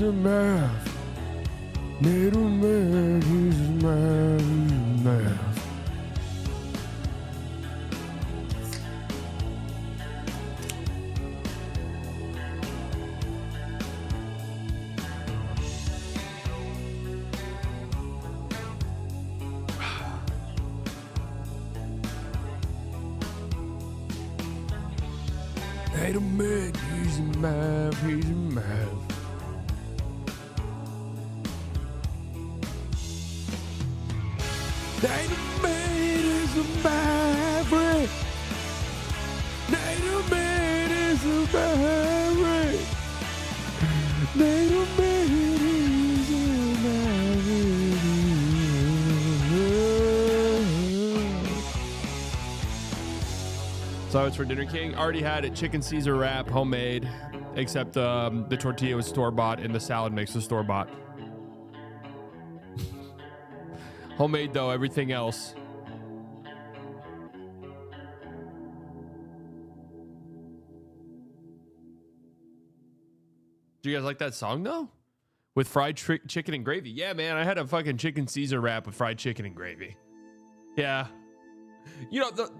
he's a math. Little man, he's a math. Hey, the man, he's a math, he's a math. Hey, the man is a maverick. Hey, the man is a maverick. Hey, the man is a maverick. So it's for Dinner King. Already had a chicken Caesar wrap, homemade, except the tortilla was store-bought and the salad mix was store-bought. Homemade though, everything else. Do you guys like that song though? With fried chicken and gravy. Yeah, man, I had a fucking chicken Caesar wrap with fried chicken and gravy. Yeah. You know, the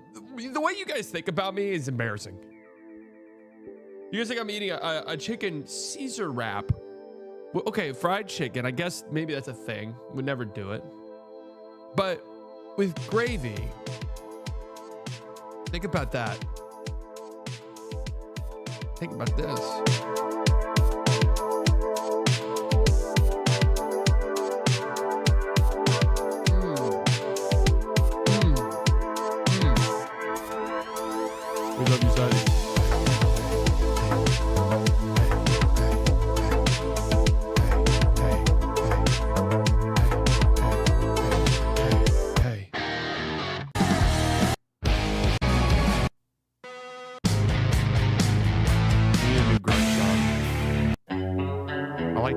way you guys think about me is embarrassing. You guys think I'm eating a chicken Caesar wrap. Well, okay, fried chicken. I guess maybe that's a thing. Would never do it. But with gravy, think about that. Think about this. We love you, Zaddy.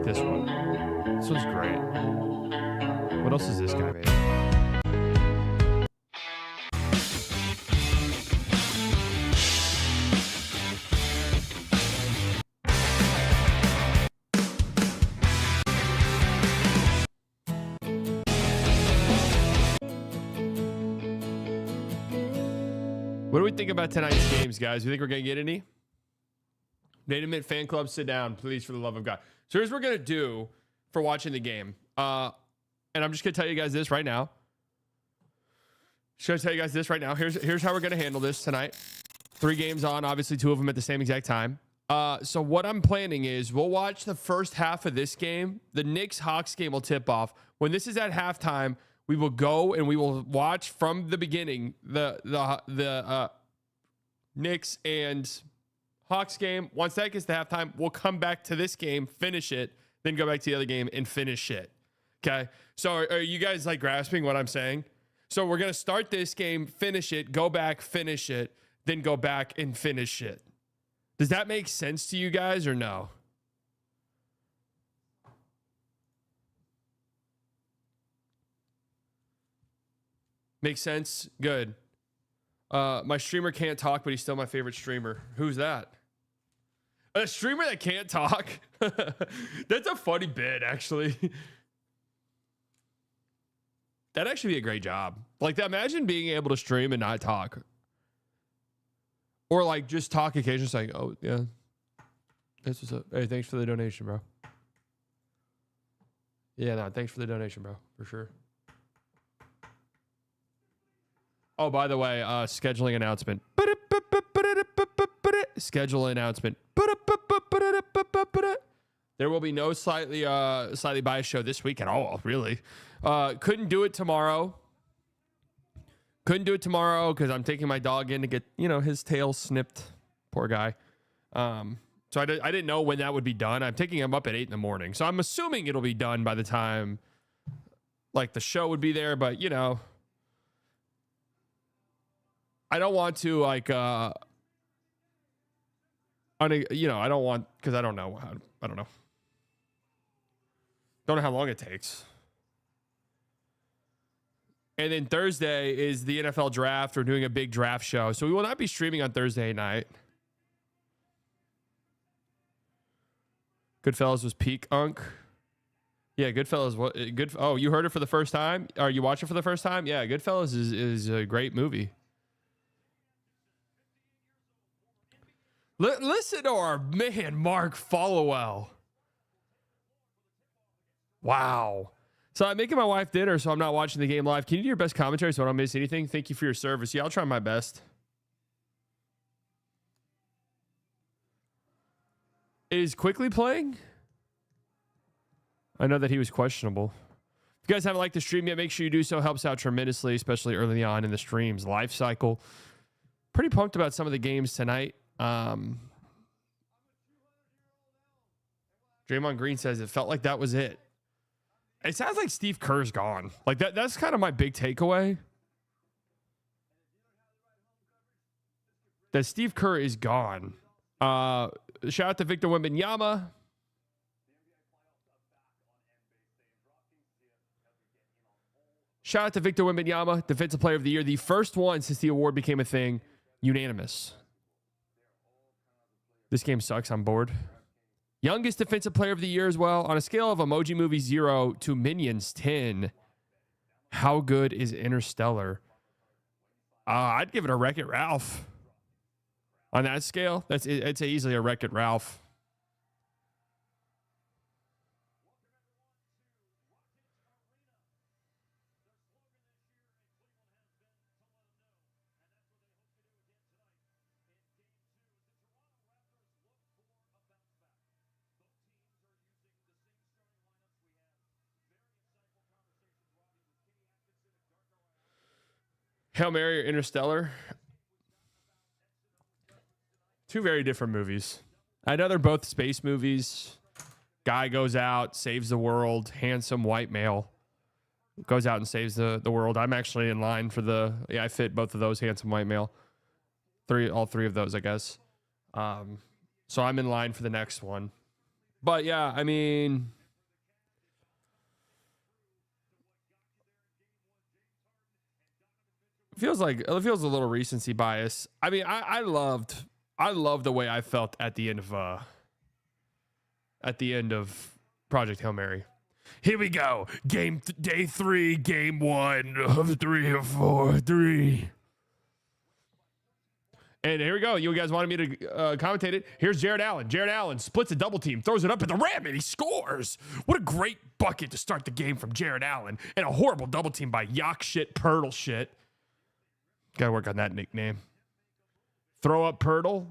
This one. This one's great. What else is this guy made? What do we think about tonight's games, guys? You think we're going to get any? Native Mint fan club, sit down, please, for the love of God. So here's what we're going to do for watching the game. And I'm just going to tell you guys this right now. Here's how we're going to handle this tonight. 3 games on, obviously 2 of them at the same exact time. So what I'm planning is we'll watch the first half of this game. The Knicks-Hawks game will tip off. When this is at halftime, we will go and we will watch from the beginning the Knicks and Hawks game. Once that gets to halftime, we'll come back to this game, finish it, then go back to the other game and finish it. Okay? So are you guys like grasping what I'm saying? So we're going to start this game, finish it, go back, finish it, then go back and finish it. Does that make sense to you guys or no? Makes sense? Good. My streamer can't talk, but he's still my favorite streamer. Who's that? A streamer that can't talk? That's a funny bit, actually. That'd actually be a great job. Like, imagine being able to stream and not talk. Or, like, just talk occasionally, saying, oh, yeah. That's what's up. Hey, thanks for the donation, bro. Yeah, no, thanks for the donation, bro. For sure. Oh, by the way, scheduling announcement. Schedule announcement. There will be no slightly biased show this week at all, really. Couldn't do it tomorrow. Because I'm taking my dog in to get, his tail snipped. Poor guy. So I didn't know when that would be done. I'm taking him up at 8 in the morning. So I'm assuming it'll be done by the time, like, the show would be there. But, I don't want to, like, I don't want, because I don't know. I don't know. Don't know how long it takes. And then Thursday is the NFL draft. We're doing a big draft show. So we will not be streaming on Thursday night. Goodfellas was peak unk. Yeah, Goodfellas. What good? Oh, you heard it for the first time? Are you watching for the first time? Yeah, Goodfellas is a great movie. Listen to our man, Mark Followell. Wow. So I'm making my wife dinner, so I'm not watching the game live. Can you do your best commentary so I don't miss anything? Thank you for your service. Yeah, I'll try my best. Is Quickly playing? I know that he was questionable. If you guys haven't liked the stream yet, make sure you do so. Helps out tremendously, especially early on in the stream's life cycle. Pretty pumped about some of the games tonight. Draymond Green says it felt like that was it. It sounds like Steve Kerr's gone. Like that's kind of my big takeaway. That Steve Kerr is gone. Shout out to Victor Wembanyama. Shout out to Victor Wembanyama, Defensive Player of the Year. The first one since the award became a thing. Unanimous. This game sucks. I'm bored. Youngest Defensive Player of the Year as well. On a scale of Emoji Movie 0 to Minions 10, how good is Interstellar? I'd give it a Wreck-It Ralph. On that scale, it's easily a Wreck-It Ralph. Hail Mary or Interstellar? Two very different movies. I know they're both space movies. Guy goes out, saves the world. Handsome white male goes out and saves the world. I'm actually in line for I fit both of those. Handsome white male. All three of those, I guess. So I'm in line for the next one. But yeah, I mean, it feels a little recency bias. I mean, I loved the way I felt at the end of Project Hail Mary. Here we go. Day 3, game 1 of 3 or 4, 3. And here we go. You guys wanted me to commentate it. Here's Jared Allen. Jared Allen splits a double team, throws it up at the rim, and he scores. What a great bucket to start the game from Jared Allen. And a horrible double team by Yak shit, Pirtle shit. Got to work on that nickname. Throw up Pirtle.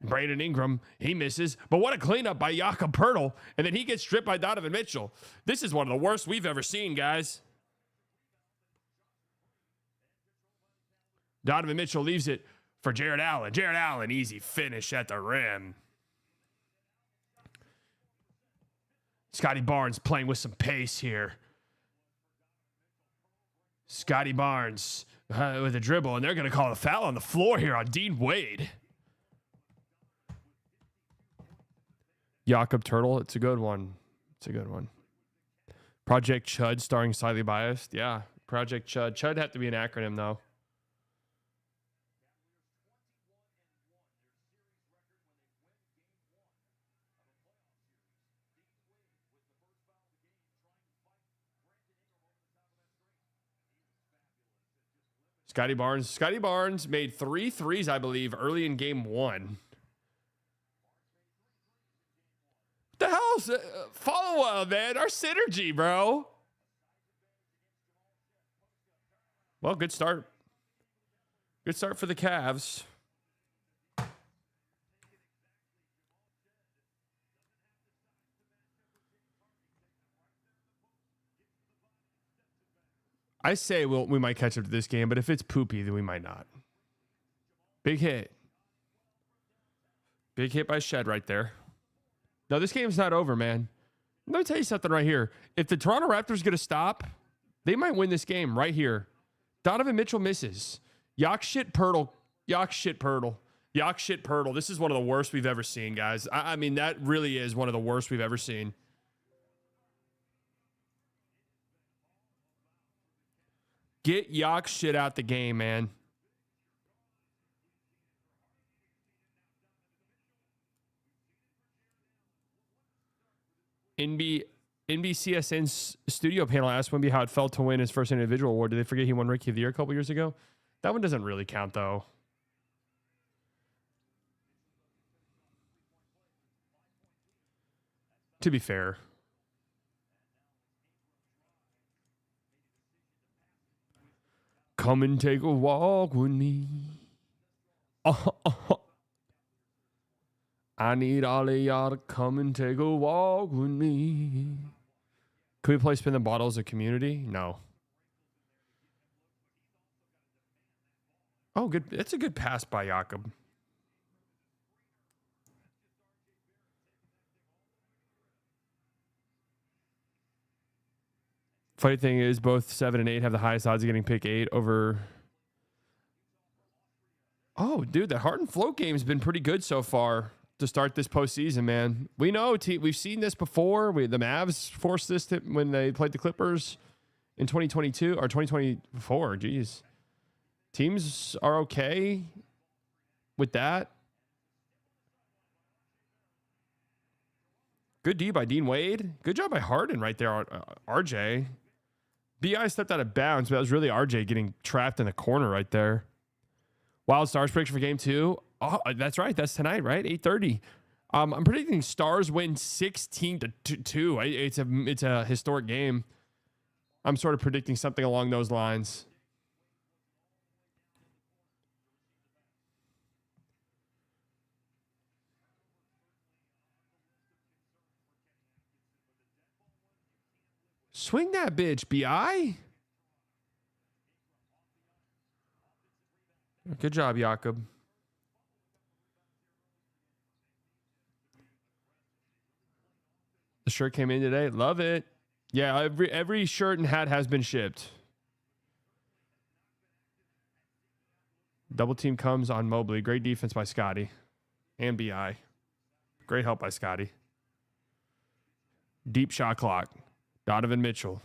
Brandon Ingram, he misses. But what a cleanup by Jakob Pirtle. And then he gets stripped by Donovan Mitchell. This is one of the worst we've ever seen, guys. Donovan Mitchell leaves it for Jared Allen. Jared Allen, easy finish at the rim. Scotty Barnes playing with some pace here. Scotty Barnes with a dribble, and they're going to call a foul on the floor here on Dean Wade. Jakob Turtle, it's a good one. Project Chud starring Slightly Biased. Yeah, Project Chud. Chud had to be an acronym, though. Scotty Barnes made 3 threes, I believe, early in game 1. What the hell's follow man? Our synergy, bro. Well, good start. Good start for the Cavs. I say we might catch up to this game, but if it's poopy, then we might not. Big hit. Big hit by Shed right there. No, this game's not over, man. Let me tell you something right here. If the Toronto Raptors get a stop, they might win this game right here. Donovan Mitchell misses. Yak shit Pirtle. This is one of the worst we've ever seen, guys. I mean, that really is one of the worst we've ever seen. Get Yak shit out the game, man. NBCSN's studio panel asked Wimby how it felt to win his first individual award. Did they forget he won Rookie of the Year a couple years ago? That one doesn't really count, though. To be fair. Come and take a walk with me. I need all of y'all to come and take a walk with me. Can we play Spin the Bottle as a community? No. Oh, good. That's a good pass by Jakob. Funny thing is, both 7 and 8 have the highest odds of getting pick 8 over. Oh, dude, the Harden float game has been pretty good so far to start this postseason, man. We know we've seen this before. The Mavs forced this when they played the Clippers in 2022 or 2024. Jeez, teams are okay with that. Good D by Dean Wade. Good job by Harden right there, RJ. BI stepped out of bounds, but that was really RJ getting trapped in the corner right there. Wild Stars prediction for game 2. Oh, that's right. That's tonight, right? 8:30. I'm predicting Stars win 16-2. It's a historic game. I'm sort of predicting something along those lines. Swing that bitch, BI. Good job, Jakob. The shirt came in today. Love it. Yeah, every shirt and hat has been shipped. Double team comes on Mobley. Great defense by Scotty and BI. Great help by Scotty. Deep shot clock. Donovan Mitchell.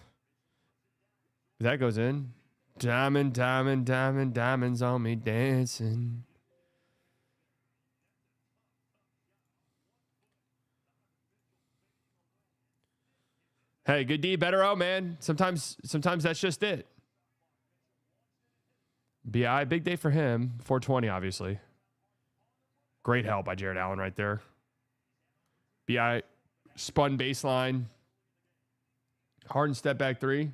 That goes in. Diamond, diamond, diamond, diamonds on me dancing. Hey, good D, better out, man. Sometimes that's just it. BI, big day for him. 420, obviously. Great help by Jared Allen right there. BI spun baseline. Harden step back 3.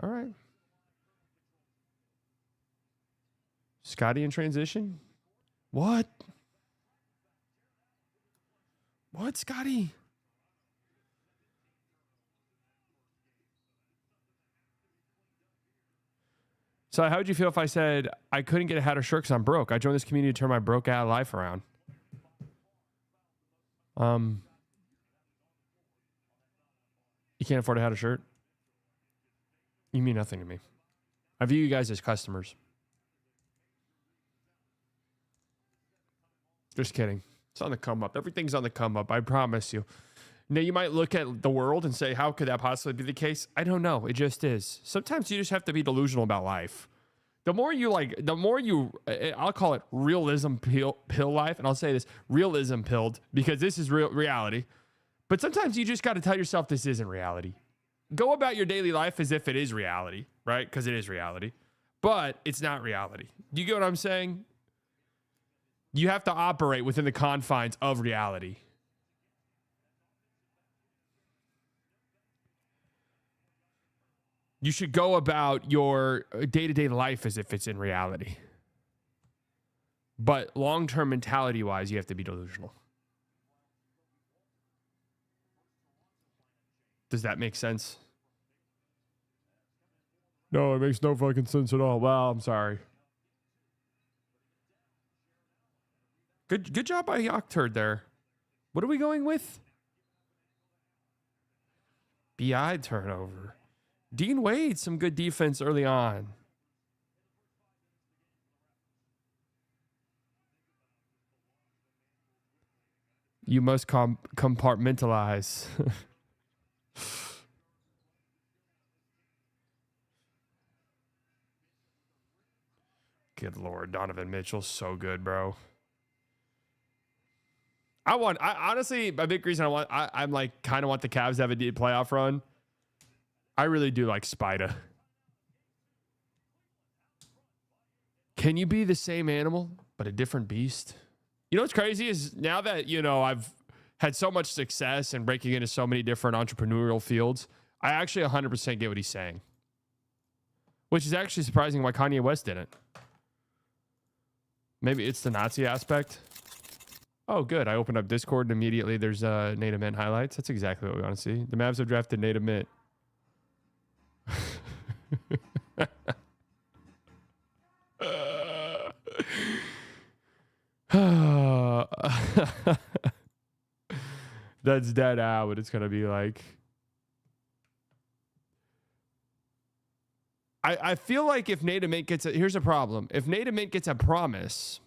All right. Scotty in transition. What? What, Scotty? So how would you feel if I said I couldn't get a hat or shirt because I'm broke? I joined this community to turn my broke out life around. You can't afford a hat or shirt? You mean nothing to me. I view you guys as customers. Just kidding. It's on the come up. Everything's on the come up. I promise you. Now, you might look at the world and say, how could that possibly be the case? I don't know. It just is. Sometimes you just have to be delusional about life. The more you, I'll call it realism pill life. And I'll say this, realism pilled, because this is reality. But sometimes you just got to tell yourself this isn't reality. Go about your daily life as if it is reality, right? Because it is reality. But it's not reality. Do you get what I'm saying? You have to operate within the confines of reality. You should go about your day-to-day life as if it's in reality. But long-term mentality-wise, you have to be delusional. Does that make sense? No, it makes no fucking sense at all. Well, I'm sorry. Good job by Yokturd there. What are we going with? BI turnover. Dean Wade, some good defense early on. You must compartmentalize. Good Lord, Donovan Mitchell, so good, bro. I honestly, a big reason I'm like kind of want the Cavs to have a deep playoff run. I really do like Spida. Can you be the same animal, but a different beast? You know what's crazy is now that, I've had so much success and breaking into so many different entrepreneurial fields, I actually 100% get what he's saying. Which is actually surprising why Kanye West didn't. Maybe it's the Nazi aspect. Oh, good. I opened up Discord and immediately there's Native Mint highlights. That's exactly what we want to see. The Mavs have drafted Native Mint. That's dead out, but it's going to be like... I feel like if Native Mint gets here's a problem. If Native Mint gets a promise...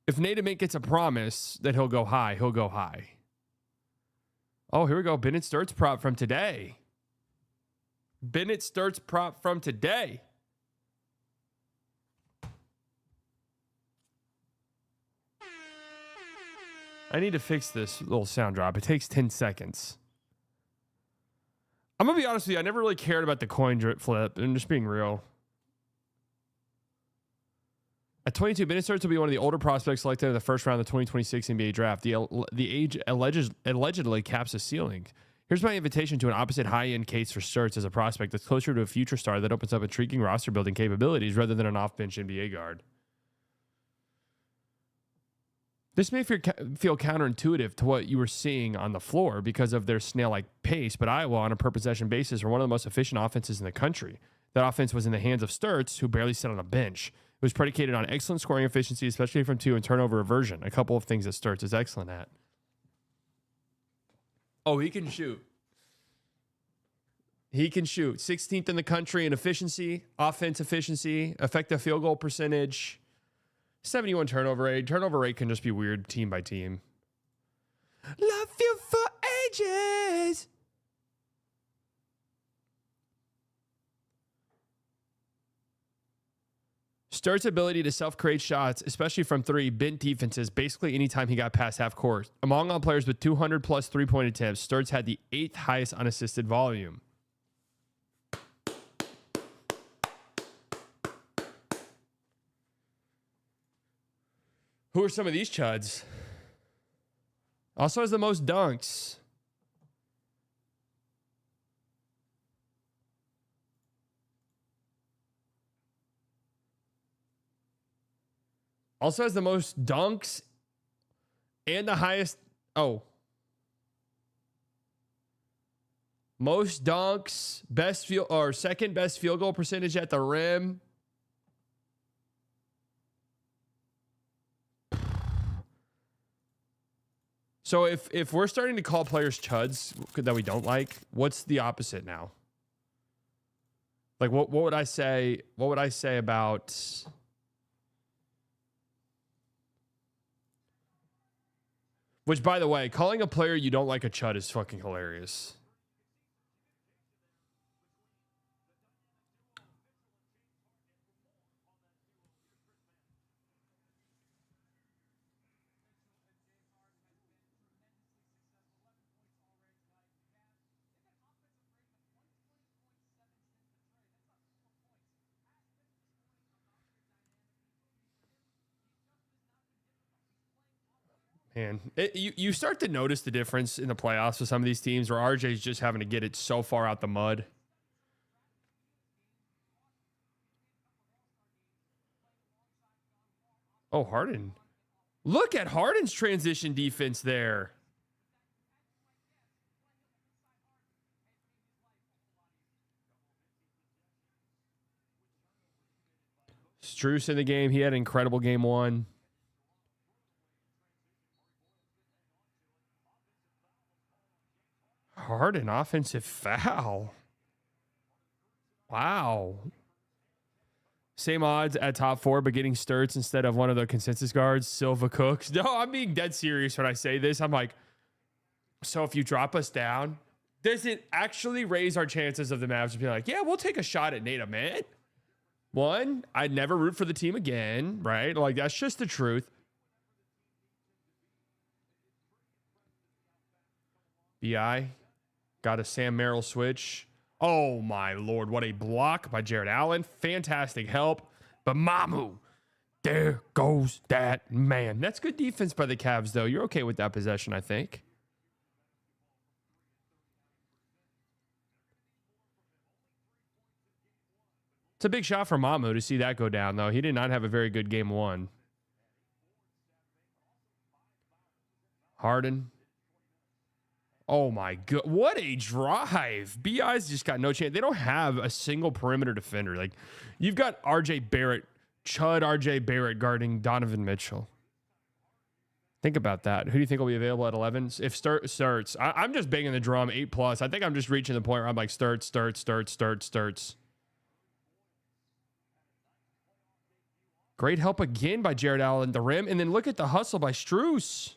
If Native Mint gets a promise that he'll go high, he'll go high. Oh, here we go. Bennett Sturts prop from today. Bennett Sturts prop from today. I need to fix this little sound drop. It takes 10 seconds. I'm going to be honest with you. I never really cared about the coin drip flip. I'm just being real. At 22, Bennett Sturts will be one of the older prospects selected in the first round of the 2026 NBA draft. The age allegedly caps a ceiling. Here's my invitation to an opposite high-end case for Sturts as a prospect that's closer to a future star that opens up intriguing roster-building capabilities rather than an off-bench NBA guard. This may feel counterintuitive to what you were seeing on the floor because of their snail-like pace, but Iowa, on a per-possession basis, are one of the most efficient offenses in the country. That offense was in the hands of Sturts, who barely sat on the bench. It was predicated on excellent scoring efficiency, especially from two and turnover aversion. A couple of things that Sturts is excellent at. Oh, he can shoot. He can shoot. 16th in the country in efficiency, offense efficiency, effective field goal percentage, 71 turnover rate. Turnover rate can just be weird team by team. Love you for ages. Sturts' ability to self-create shots, especially from three, bent defenses basically anytime he got past half court. Among all players with 200-plus three-point attempts, Sturts had the 8th highest unassisted volume. Who are some of these chuds? Also has the most dunks. Also has the most dunks and the highest. Oh. Most dunks, second best field goal percentage at the rim. So if we're starting to call players chuds that we don't like, what's the opposite now? Like what would I say? What would I say about? Which, by the way, calling a player you don't like a chud is fucking hilarious. Man, you start to notice the difference in the playoffs with some of these teams where RJ's just having to get it so far out the mud. Oh, Harden. Look at Harden's transition defense there. Strus in the game. He had an incredible game one. Harden offensive foul. Wow. Same odds at top four, but getting Sturts instead of one of the consensus guards, Silva Cooks. No, I'm being dead serious when I say this. I'm like, so if you drop us down, does it actually raise our chances of the Mavs to be like, yeah, we'll take a shot at Native Mint? One, I'd never root for the team again, right? Like, that's just the truth. BI got a Sam Merrill switch. Oh, my Lord. What a block by Jared Allen. Fantastic help. But Mamu, there goes that man. That's good defense by the Cavs, though. You're okay with that possession, I think. It's a big shot for Mamu to see that go down, though. He did not have a very good game one. Harden. Oh, my God. What a drive. BI's just got no chance. They don't have a single perimeter defender. Like, you've got RJ Barrett, RJ Barrett guarding Donovan Mitchell. Think about that. Who do you think will be available at 11? If starts, I'm just banging the drum 8+. I think I'm just reaching the point where I'm like, starts. Great help again by Jared Allen at the rim. And then look at the hustle by Strus.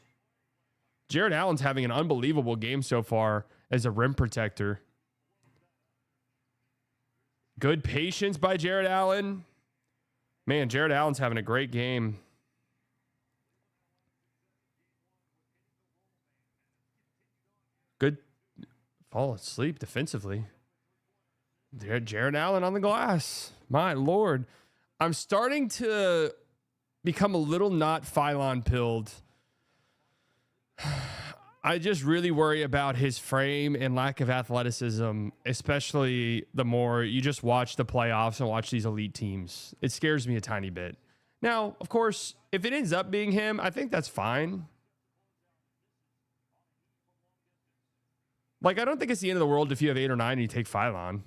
Jared Allen's having an unbelievable game so far as a rim protector. Good patience by Jared Allen. Man, Jared Allen's having a great game. Good. Fall asleep defensively. Jared Allen on the glass. My Lord. I'm starting to become a little not Phylon pilled. I just really worry about his frame and lack of athleticism, especially the more you just watch the playoffs and watch these elite teams. It scares me a tiny bit. Now, of course, if it ends up being him, I think that's fine. Like, I don't think it's the end of the world if you have 8 or 9 and you take Phylon.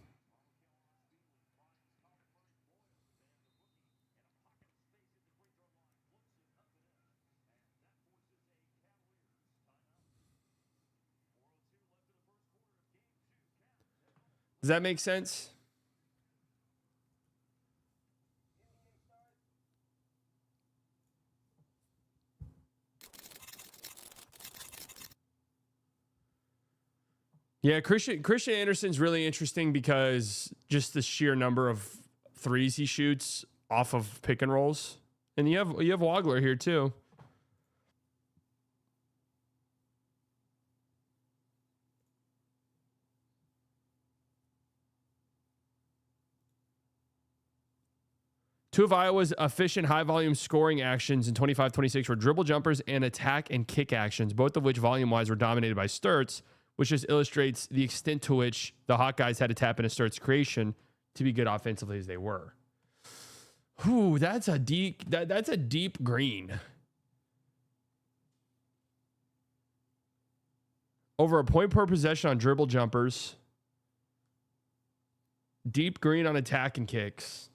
Does that make sense? Yeah, Christian Anderson's really interesting because just the sheer number of threes he shoots off of pick and rolls. And you have Wagler here too. Two of Iowa's efficient high-volume scoring actions in 25-26 were dribble jumpers and attack and kick actions, both of which volume-wise were dominated by Sturts, which just illustrates the extent to which the Hawkeyes had to tap into Sturts' creation to be good offensively as they were. Ooh, that's a deep green. Over a point per possession on dribble jumpers. Deep green on attack and kicks.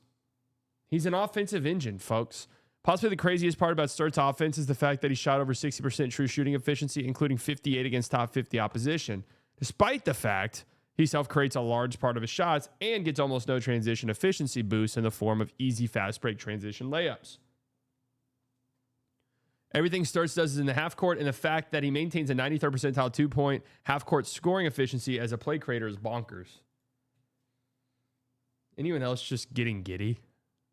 He's an offensive engine, folks. Possibly the craziest part about Sturt's offense is the fact that he shot over 60% true shooting efficiency, including 58 against top 50 opposition, despite the fact he self-creates a large part of his shots and gets almost no transition efficiency boost in the form of easy fast break transition layups. Everything Sturts does is in the half court, and the fact that he maintains a 93rd percentile 2-point half court scoring efficiency as a play creator is bonkers. Anyone else just getting giddy?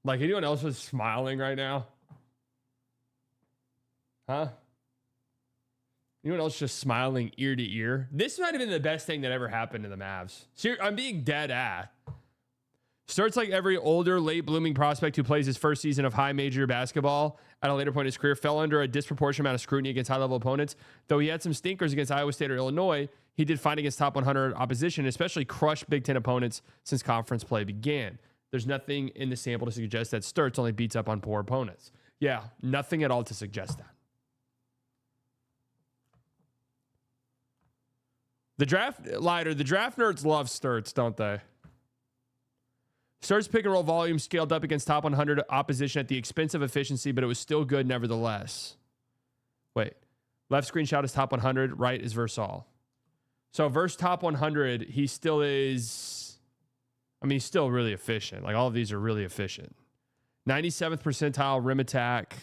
Like, anyone else was smiling right now? Huh? Anyone else just smiling ear to ear? This might have been the best thing that ever happened to the Mavs. I'm being dead at. Starts like every older, late blooming prospect who plays his first season of high major basketball at a later point in his career, fell under a disproportionate amount of scrutiny against high level opponents. Though he had some stinkers against Iowa State or Illinois, he did fine against top 100 opposition, especially crushed Big Ten opponents since conference play began. There's nothing in the sample to suggest that Sturts only beats up on poor opponents. Yeah, nothing at all to suggest that. The draft nerds love Sturts, don't they? Sturts pick and roll volume scaled up against top 100 opposition at the expense of efficiency, but it was still good nevertheless. Wait, left screenshot is top 100, right is versus all. So versus top 100, he still is... I mean, he's still really efficient. Like, all of these are really efficient. 97th percentile rim attack.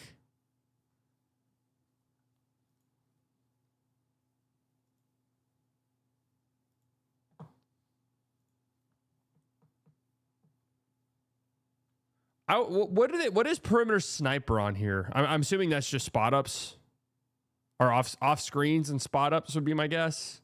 What is perimeter sniper on here? I'm assuming that's just spot ups or off screens and spot ups would be my guess.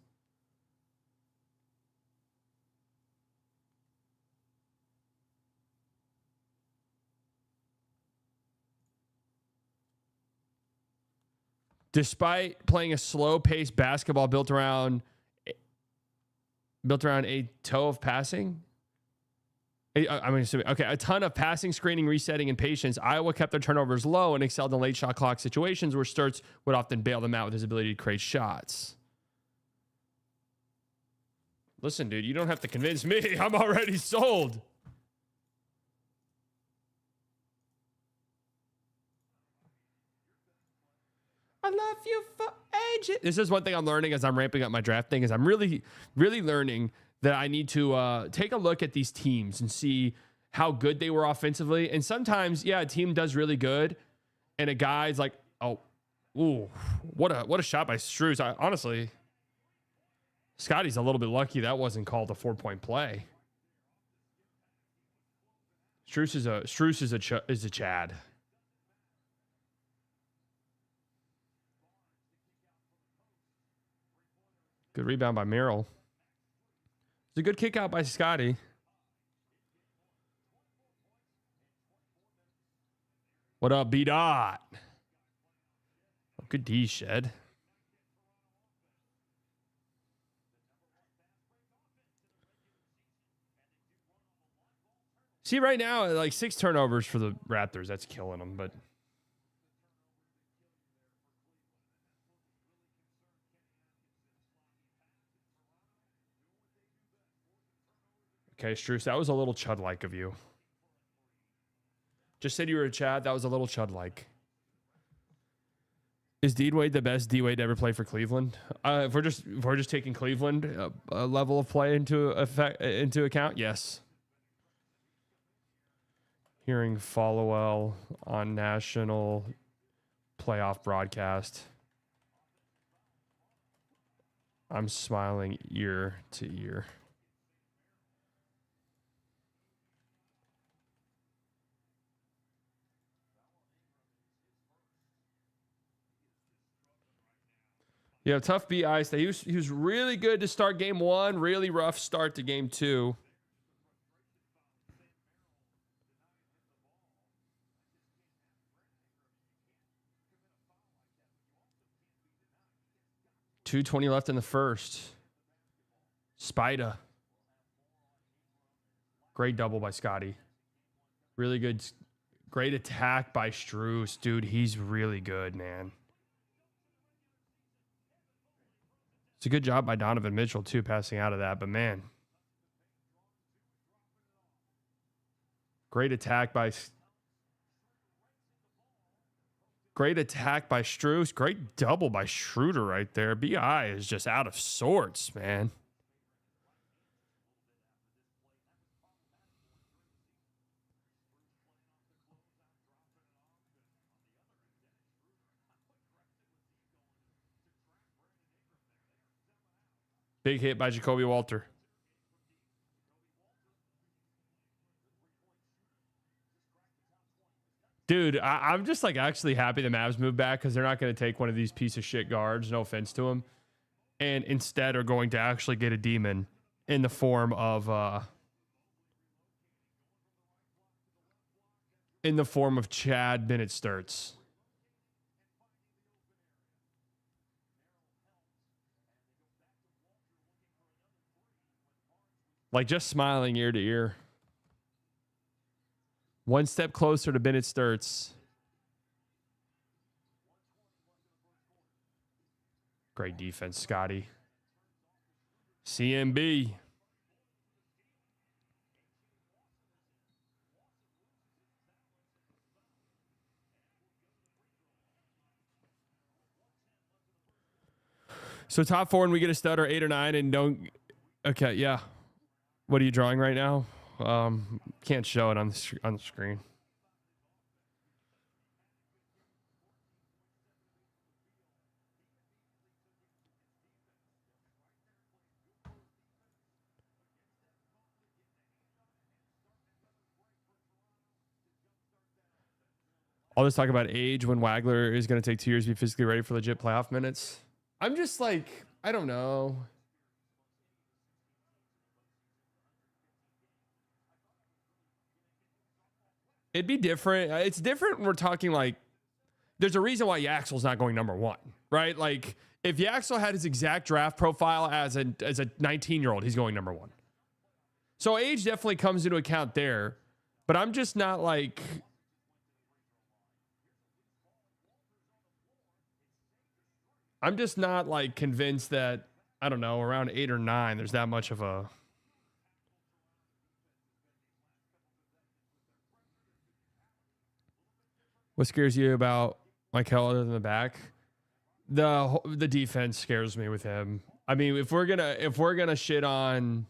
despite playing a slow-paced basketball built around a toe of passing. A ton of passing, screening, resetting, and patience. Iowa kept their turnovers low and excelled in late shot clock situations where Sturtz would often bail them out with his ability to create shots. Listen, dude, you don't have to convince me. I'm already sold. I love you for ages. This is one thing I'm learning as I'm ramping up my draft thing is I'm really, really learning that I need to take a look at these teams and see how good they were offensively. And sometimes, yeah, a team does really good, and a guy's like, oh, ooh, what a shot by Strus. Honestly, Scotty's a little bit lucky that wasn't called a 4-point play. Strus is a Chad. Good rebound by Merrill. It's a good kick out by Scotty. What up, B-Dot? Oh, good D, Shed. See, right now, like 6 turnovers for the Raptors. That's killing them, but... Okay, Strus, that was a little Chud-like of you. Just said you were a Chad. That was a little Chud-like. Is D-Wade the best D-Wade to ever play for Cleveland? If we're just taking Cleveland level of play into account, yes. Hearing Followell on national playoff broadcast. I'm smiling ear to ear. Yeah, tough B Ice. He was really good to start game 1. Really rough start to game 2. .220 left in the first. Spida. Great double by Scotty. Really good. Great attack by Strus. Dude, he's really good, man. It's a good job by Donovan Mitchell, too, passing out of that. But, man. Great attack by Strus. Great double by Schroeder right there. B.I. is just out of sorts, man. Big hit by Jacoby Walter. Dude, I'm just like actually happy the Mavs moved back because they're not going to take one of these piece of shit guards, no offense to them, and instead are going to actually get a demon in the form of Chad Bennett Sturtz. Like just smiling ear to ear. One step closer to Bennett Sturtz. Great defense, Scotty. CMB. So top 4 and we get a stud or 8 or 9 and don't... Okay, yeah. What are you drawing right now? Can't show it on the screen. All this talk about age when Wagler is going to take 2 years to be physically ready for legit playoff minutes. I'm just like, I don't know. It'd be different. It's different when we're talking like, there's a reason why Yaxel's not going number 1, right? Like if Yaxel had his exact draft profile as a 19-year-old, he's going number 1. So age definitely comes into account there, but I'm just not like. I'm just not like convinced that, I don't know, around 8 or 9, there's that much of a. What scares you about Michael other than the back? The defense scares me with him. I mean, if we're gonna shit on,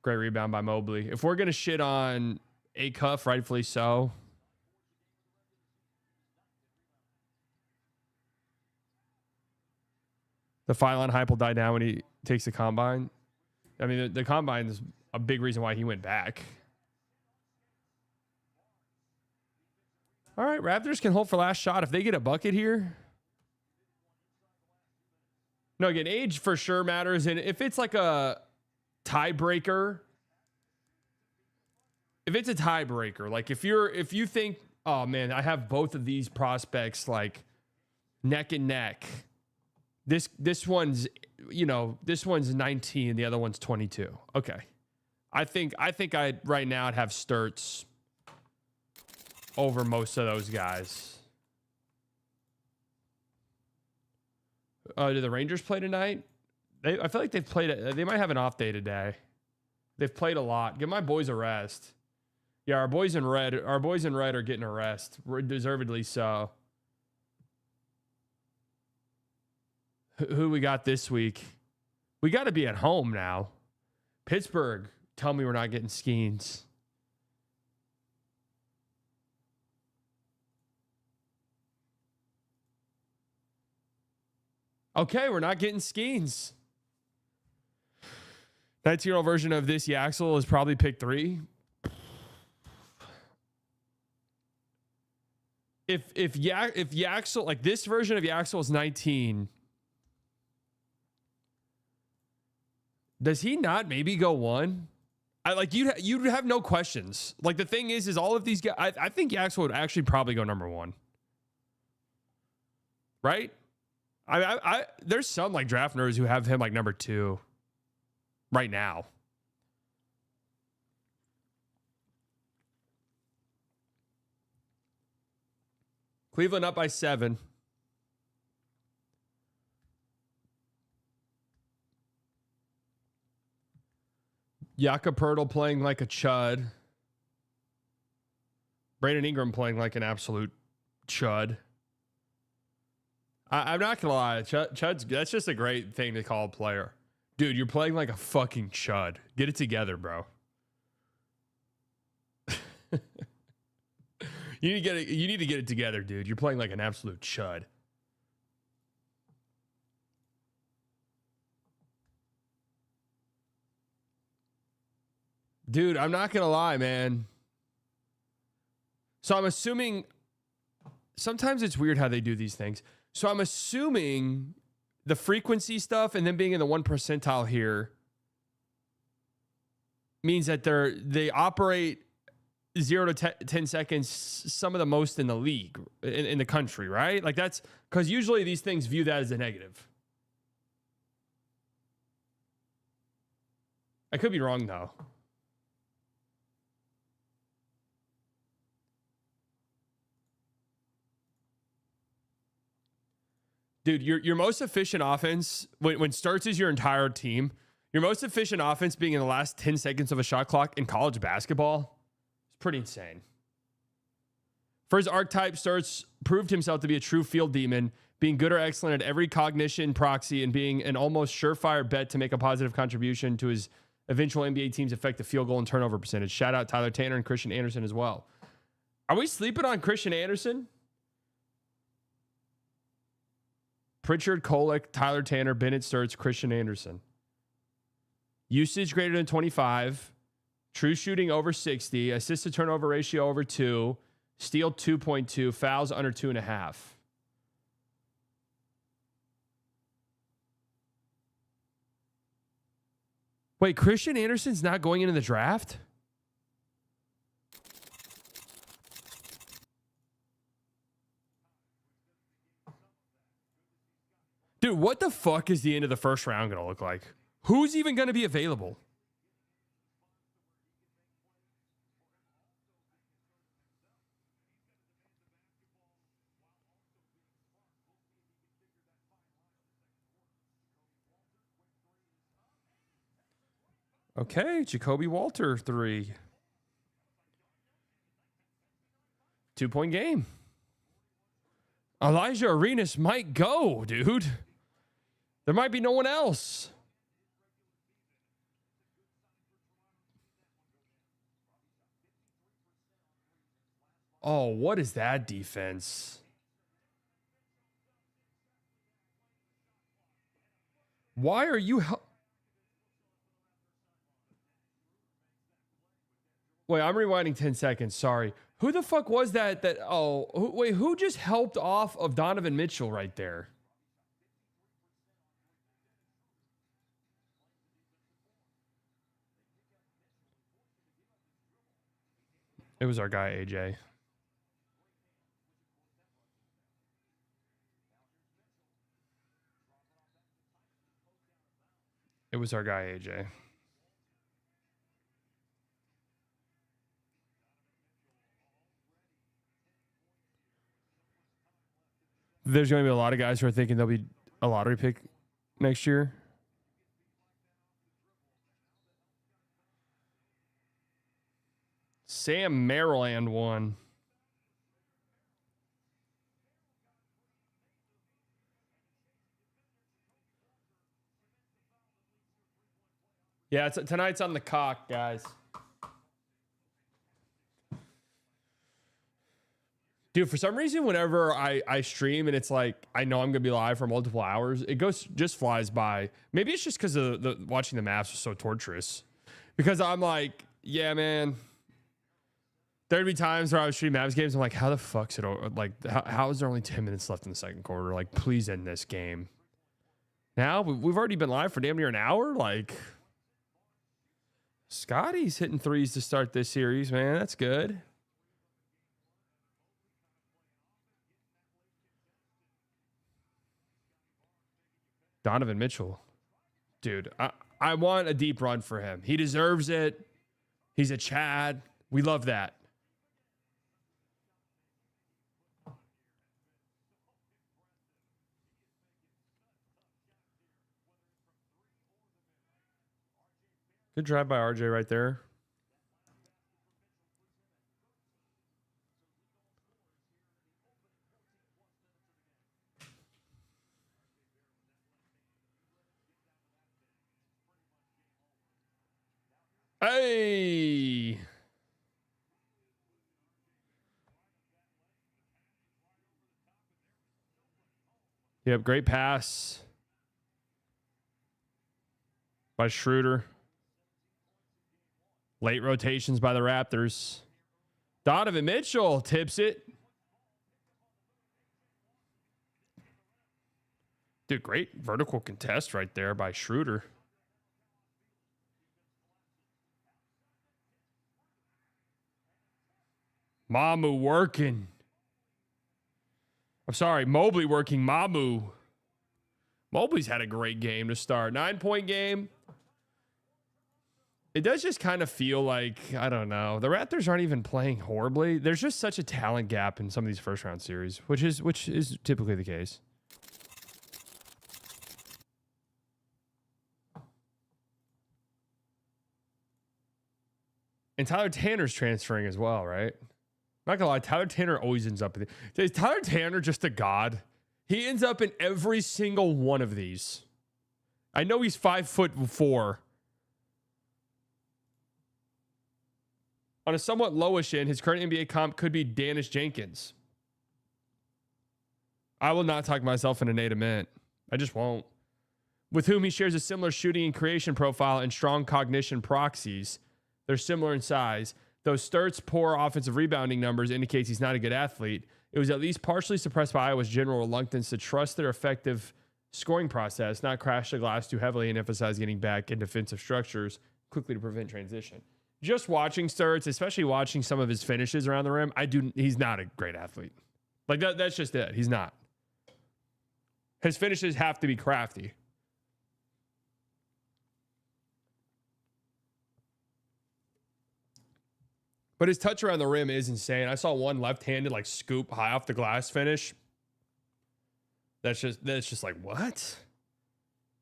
great rebound by Mobley. If we're gonna shit on Acuff, rightfully so. The Phylon hype will die down when he takes the combine. I mean, the combine is a big reason why he went back. All right, Raptors can hold for last shot if they get a bucket here. No, again, age for sure matters. And if it's like a tiebreaker, if it's a tiebreaker, like if you think, oh man, I have both of these prospects like neck and neck. This one's, this one's 19, the other one's 22. Okay. I think I'd right now I'd have Sturts over most of those guys. Do the Rangers play tonight? I feel like they've played it. They might have an off day today. They've played a lot. Give my boys a rest. Yeah, our boys in red are getting a rest. Deservedly so. Who we got this week? We got to be at home now. Pittsburgh, tell me we're not getting Skeens. Okay, we're not getting Skeens. 19-year-old version of this Yaxel is probably pick 3. If Yaxel, like this version of Yaxel is 19, does he not maybe go 1? You'd have no questions. Like the thing is all of these guys. I think Yaxel would actually probably go number 1. Right? I there's some like draft nerds who have him like number 2 right now. Cleveland up by 7. Jakob Poeltl playing like a chud. Brandon Ingram playing like an absolute chud. I'm not gonna lie, chud's that's just a great thing to call a player. Dude, you're playing like a fucking chud. Get it together, bro. You need to get it together, dude. You're playing like an absolute chud. Dude, I'm not gonna lie, man. So I'm assuming sometimes it's weird how they do these things. So I'm assuming the frequency stuff and then being in the 1 percentile here means that they operate 0 to 10 seconds some of the most in the league, in the country, right? Like that's because usually these things view that as a negative. I could be wrong though. Dude, your most efficient offense, when starts is your entire team, your most efficient offense being in the last 10 seconds of a shot clock in college basketball is pretty insane. For his archetype, Starts proved himself to be a true field demon, being good or excellent at every cognition proxy and being an almost surefire bet to make a positive contribution to his eventual NBA team's effective field goal and turnover percentage. Shout out Tyler Tanner and Christian Anderson as well. Are we sleeping on Christian Anderson? Pritchard, Kolek, Tyler Tanner, Bennett Sturts, Christian Anderson. Usage greater than 25. True shooting over 60. Assist to turnover ratio over 2. Steal 2.2. Fouls under 2.5. Wait, Christian Anderson's not going into the draft? Dude, what the fuck is the end of the first round going to look like? Who's even going to be available? Okay, Jacoby Walter, 3. 2-point game. Elijah Arenas might go, dude. There might be no one else. Oh, what is that defense? Why are you... Wait, I'm rewinding 10 seconds. Sorry. Who the fuck was that? Who just helped off of Donovan Mitchell right there? It was our guy, AJ. It was our guy, AJ. There's going to be a lot of guys who are thinking they'll be a lottery pick next year. Sam Maryland won. Yeah, tonight's on the cock, guys. Dude, for some reason, whenever I stream and it's like I know I'm gonna be live for multiple hours, it just flies by. Maybe it's just because the watching the Mavs was so torturous. Because I'm like, yeah, man. There'd be times where I would stream Mavs games. I'm like, how the fuck's it over? Like, how is there only 10 minutes left in the second quarter? Like, please end this game. Now we've already been live for damn near an hour. Like, Scotty's hitting threes to start this series, man. That's good. Donovan Mitchell. Dude, I want a deep run for him. He deserves it. He's a Chad. We love that. Good drive by RJ right there. Hey. Yep, great pass by Schroeder. Late rotations by the Raptors. Donovan Mitchell tips it. Dude, great vertical contest right there by Schroeder. Mamu working. I'm sorry, Mobley working. Mamu. Mobley's had a great game to start. 9-point game. It does just kind of feel like, I don't know, the Raptors aren't even playing horribly. There's just such a talent gap in some of these first round series, which is typically the case. And Tyler Tanner's transferring as well, right? Not gonna lie, Tyler Tanner always ends up in the, is Tyler Tanner just a god? He ends up in every single one of these. I know he's 5'4". On a somewhat lowish end, his current NBA comp could be Danish Jenkins. I will not talk myself into Nate a minute. I just won't. With whom he shares a similar shooting and creation profile and strong cognition proxies. They're similar in size. Though Sturt's poor offensive rebounding numbers indicates he's not a good athlete, it was at least partially suppressed by Iowa's general reluctance to trust their effective scoring process, not crash the glass too heavily and emphasize getting back in defensive structures quickly to prevent transition. Just watching Sturts, especially watching some of his finishes around the rim, he's not a great athlete. Like that's just it. He's not. His finishes have to be crafty. But his touch around the rim is insane. I saw one left-handed like scoop high off the glass finish. That's just like, what?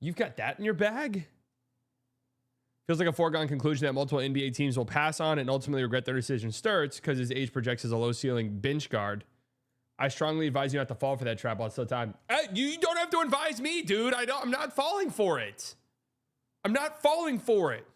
You've got that in your bag? Feels like a foregone conclusion that multiple NBA teams will pass on and ultimately regret their decision. Sturts, because his age projects as a low ceiling bench guard. I strongly advise you not to fall for that trap while it's still time. You don't have to advise me, dude. I'm not falling for it. I'm not falling for it.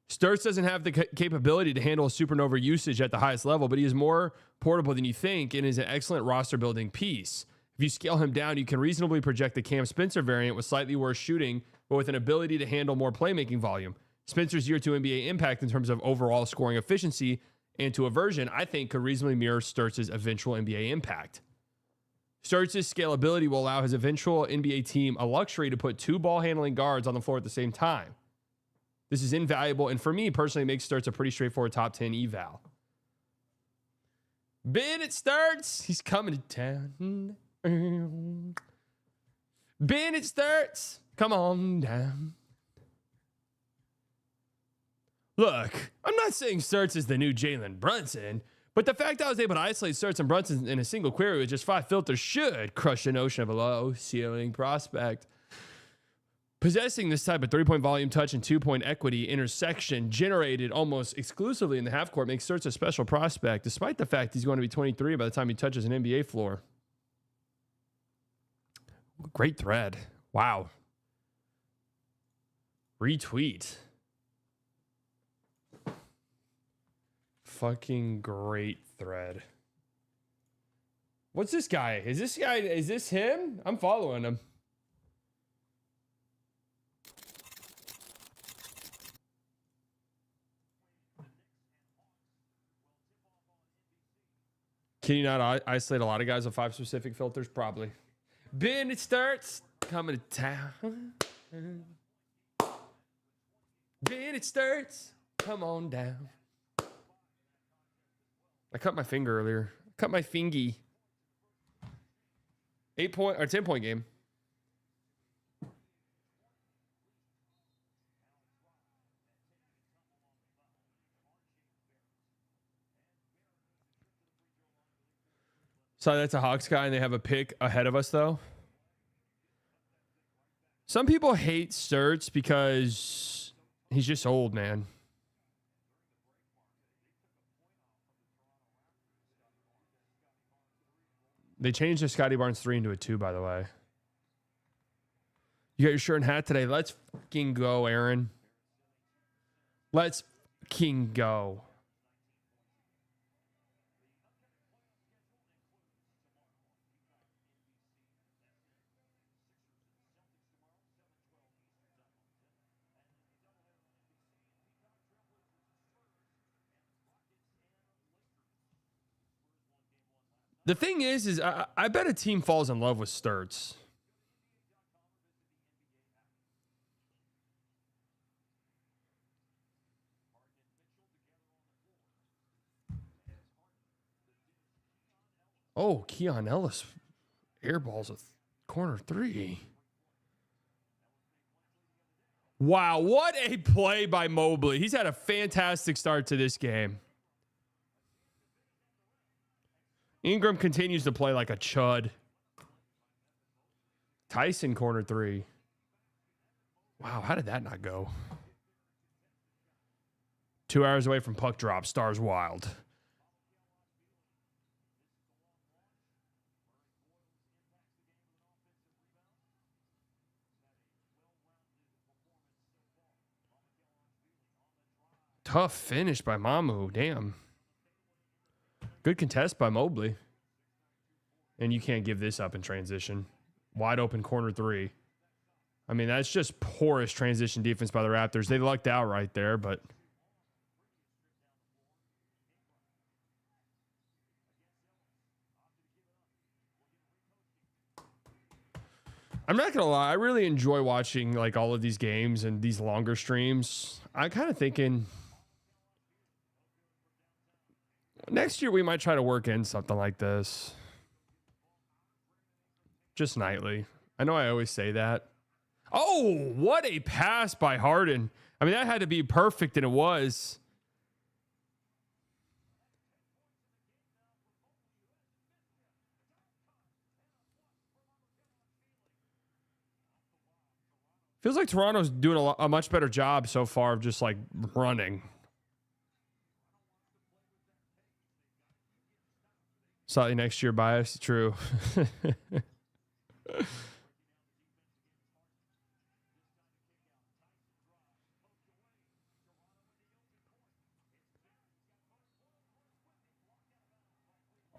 Sturts doesn't have the capability to handle supernova usage at the highest level, but he is more portable than you think and is an excellent roster building piece. If you scale him down, you can reasonably project the Cam Spencer variant with slightly worse shooting, but with an ability to handle more playmaking volume. Spencer's year 2 NBA impact in terms of overall scoring efficiency and to aversion, I think, could reasonably mirror Sturts' eventual NBA impact. Sturts' scalability will allow his eventual NBA team a luxury to put 2 ball handling guards on the floor at the same time. This is invaluable, and for me personally, makes Sturts a pretty straightforward top 10 eval. Bennett Sturts, he's coming to town. Bennett Sturts, come on down. Look, I'm not saying Sturts is the new Jalen Brunson, but the fact I was able to isolate Sturts and Brunson in a single query with just 5 filters should crush the notion of a low ceiling prospect. Possessing this type of 3-point volume, touch, and 2-point equity intersection generated almost exclusively in the half court makes Sturts a special prospect, despite the fact he's going to be 23 by the time he touches an NBA floor. Great thread. Wow. Retweet. Fucking great thread. What's this guy? Is this him? I'm following him. Can you not isolate a lot of guys with 5 specific filters? Probably. Bennett Sturts coming to town. Bennett Sturts, come on down. I cut my finger earlier. Cut my fingy. 8-point or 10-point game. So that's a Hawks guy, and they have a pick ahead of us, though. Some people hate Sturts because he's just old, man. They changed the Scotty Barnes 3 into a 2, by the way. You got your shirt and hat today. Let's fucking go, Aaron. Let's fucking go. The thing is I bet a team falls in love with Sturts. Oh, Keon Ellis airballs a corner 3. Wow, what a play by Mobley. He's had a fantastic start to this game. Ingram continues to play like a chud. Tyson corner 3. Wow, how did that not go? 2 hours away from puck drop. Stars wild. Tough finish by Mamu. Damn. Good contest by Mobley. And you can't give this up in transition. Wide open corner 3. I mean, that's just poorest transition defense by the Raptors. They lucked out right there, but... I'm not going to lie. I really enjoy watching like all of these games and these longer streams. I'm kind of thinking... next year, we might try to work in something like this. Just nightly. I know I always say that. Oh, what a pass by Harden. I mean, that had to be perfect, and it was. Feels like Toronto's doing a much better job so far of just like running. Slightly next year bias. True.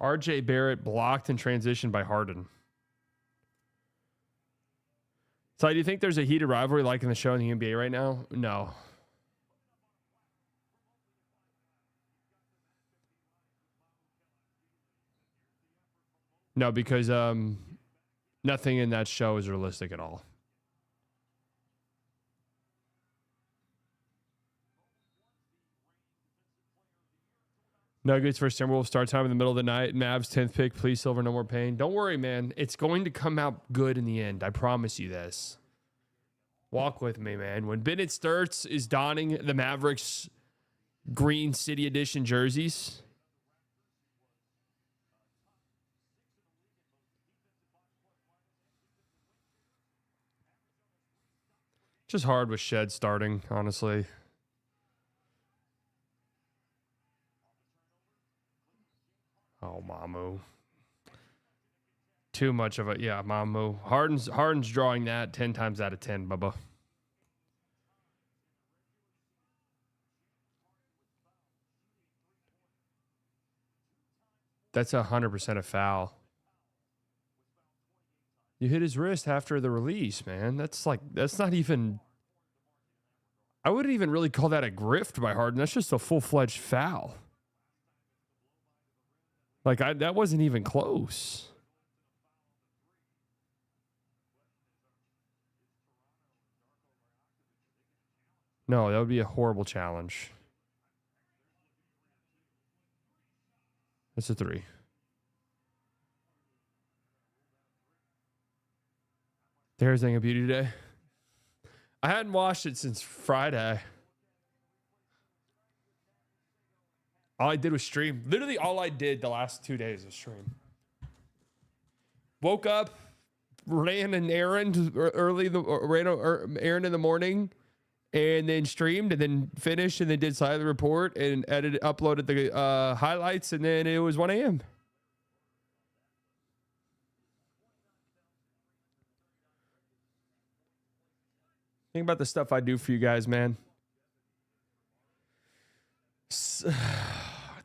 RJ Barrett blocked in transition by Harden. So do you think there's a heated rivalry like in the show in the NBA right now? No. No, because nothing in that show is realistic at all. Nuggets versus Timberwolves start time in the middle of the night. Mavs 10th pick. Please, Silver, no more pain. Don't worry, man. It's going to come out good in the end. I promise you this. Walk with me, man. When Bennett Sturts is donning the Mavericks Green City Edition jerseys, just hard with Shed starting, honestly. Oh, Mamu. Too much of a Mamu. Harden's drawing that 10 times out of 10, Bubba. That's 100% a foul. You hit his wrist after the release, man. That's not even. I wouldn't even really call that a grift by Harden. That's just a full-fledged foul. That wasn't even close. No, that would be a horrible challenge. That's a 3. There's a beauty today. I hadn't watched it since Friday. All I did was stream. Literally all I did the last 2 days was stream. Woke up, ran an errand ran an errand in the morning, and then streamed, and then finished, and then did side of the report, and uploaded the highlights, and then it was 1 a.m. Think about the stuff I do for you guys, man.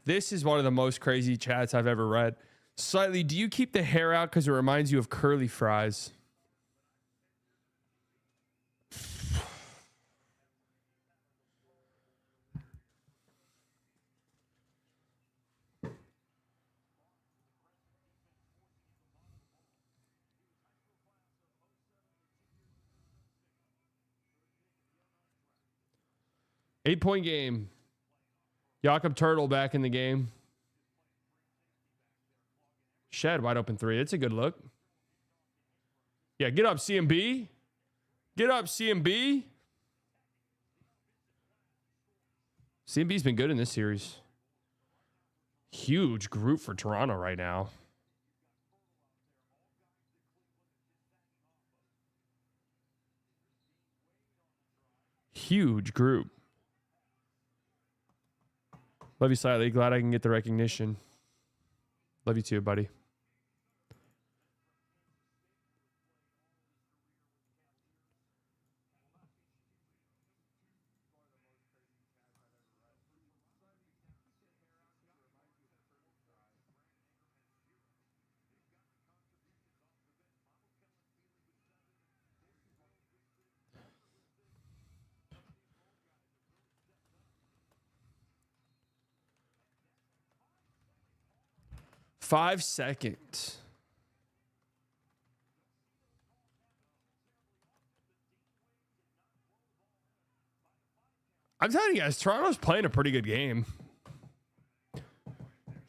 This is one of the most crazy chats I've ever read. Slightly, do you keep the hair out because it reminds you of curly fries? Eight-point game. Jakob Turtle back in the game. Shed wide open 3. It's a good look. Yeah, get up, CMB. Get up, CMB. CMB's been good in this series. Huge group for Toronto right now. Huge group. Love you slightly. Glad I can get the recognition. Love you too, buddy. Five seconds. I'm telling you guys, Toronto's playing a pretty good game.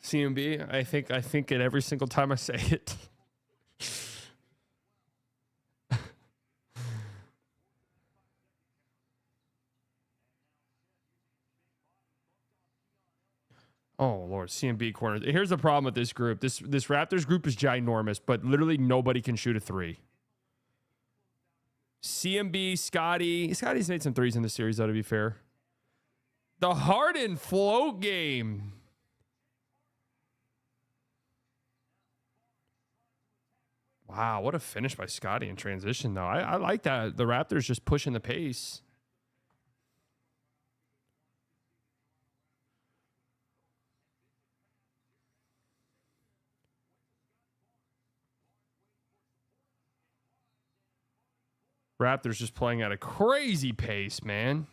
CMB, I think it every single time I say it. Oh, Lord. CMB corner. Here's the problem with this group. This Raptors group is ginormous, but literally nobody can shoot a three. CMB, Scotty. Scotty's made some threes in the series, though, to be fair. The Harden float game. Wow, what a finish by Scotty in transition, though. I like that. The Raptors just pushing the pace. Raptors just playing at a crazy pace, man.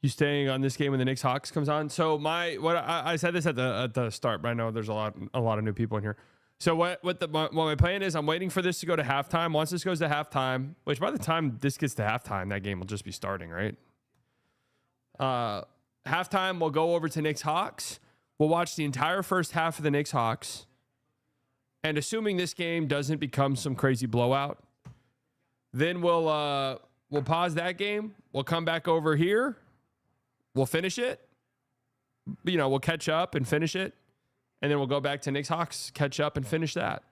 You staying on this game when the Knicks-Hawks comes on? So I said this at the start, but I know there's a lot of new people in here. So what my plan is, I'm waiting for this to go to halftime. Once this goes to halftime, which by the time this gets to halftime, that game will just be starting, right? Halftime, we'll go over to Knicks-Hawks. We'll watch the entire first half of the Knicks-Hawks. And assuming this game doesn't become some crazy blowout, then we'll pause that game. We'll come back over here. We'll finish it. We'll catch up and finish it. And then we'll go back to Knicks-Hawks, catch up and finish that.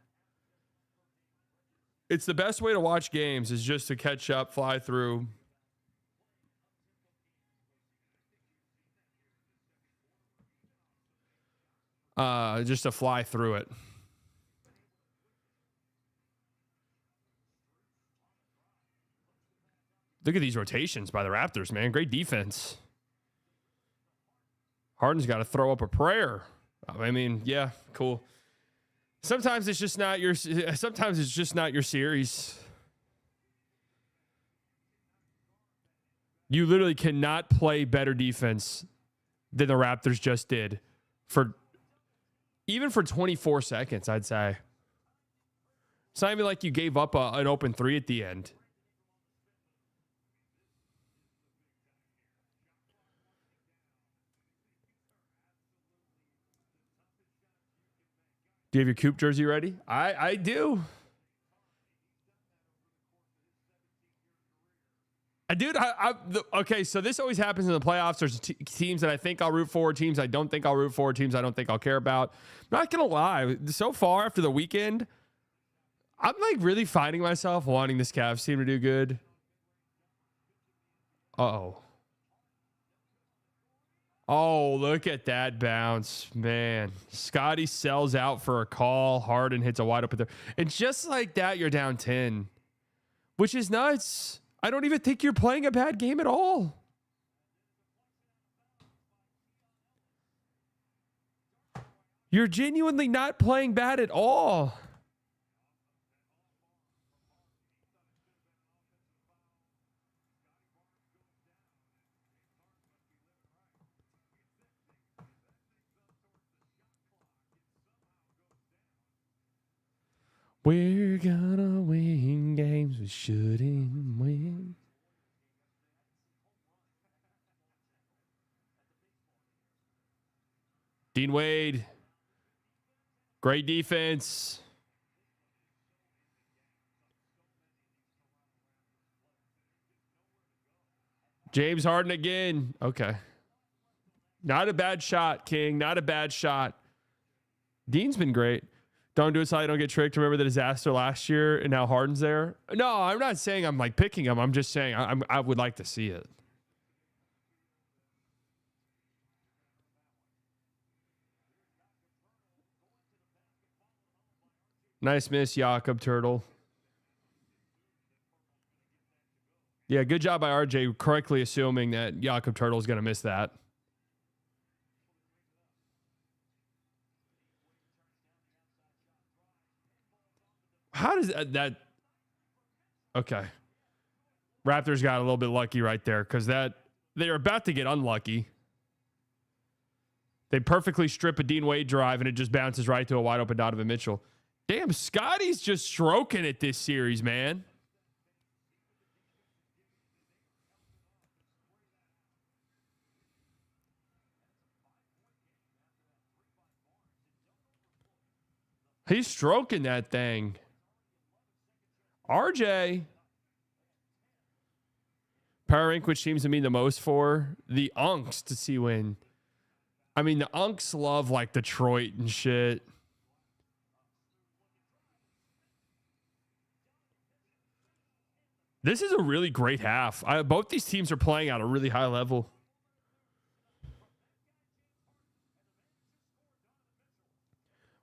It's the best way to watch games is just to catch up, fly through. Just to fly through it. Look at these rotations by the Raptors, man. Great defense. Harden's got to throw up a prayer. I mean, yeah, cool. Sometimes it's just not your series. You literally cannot play better defense than the Raptors just did even for 24 seconds, I'd say. It's not even like you gave up an open three at the end. Do you have your Coop jersey ready? I do. Okay, so this always happens in the playoffs. There's teams that I think I'll root for, teams I don't think I'll root for, teams I don't think I'll care about. I'm not going to lie. So far after the weekend, I'm like really finding myself wanting this Cavs team to do good. Uh-oh. Oh, look at that bounce, man. Scotty sells out for a call. Harden hits a wide open there. And just like that, you're down 10, which is nuts. I don't even think you're playing a bad game at all. You're genuinely not playing bad at all. We're gonna win games we shouldn't win. Dean Wade. Great defense. James Harden again. Okay. Not a bad shot, King. Not a bad shot. Dean's been great. Don't do it so I don't get tricked. Remember the disaster last year and now Harden's there? No, I'm not saying I'm like picking him. I'm just saying I would like to see it. Nice miss, Jakob Turtle. Yeah, good job by RJ correctly assuming that Jakob Turtle is going to miss that. How does that? Okay. Raptors got a little bit lucky right there because they're about to get unlucky. They perfectly strip a Dean Wade drive and it just bounces right to a wide open Donovan Mitchell. Damn, Scotty's just stroking it this series, man. He's stroking that thing. RJ. Power rank, which seems to mean the most for the Unks to see win. I mean, the Unks love like Detroit and shit. This is a really great half. Both these teams are playing at a really high level.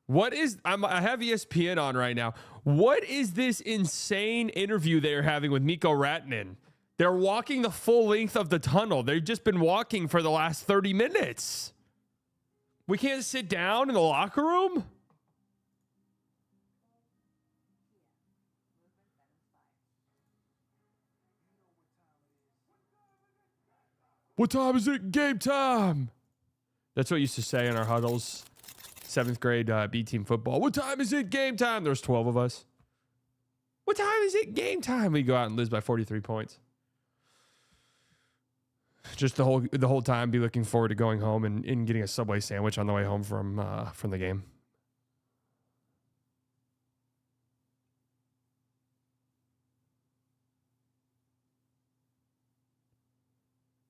What is, I have ESPN on right now. What is this insane interview they're having with Mikko Rantanen? They're walking the full length of the tunnel. They've just been walking for the last 30 minutes. We can't sit down in the locker room? What time is it? Game time. That's what I used to say in our huddles. 7th grade B team football. What time is it? Game time. There's 12 of us. What time is it? Game time. We go out and lose by 43 points. Just the whole time be looking forward to going home and getting a Subway sandwich on the way home from the game.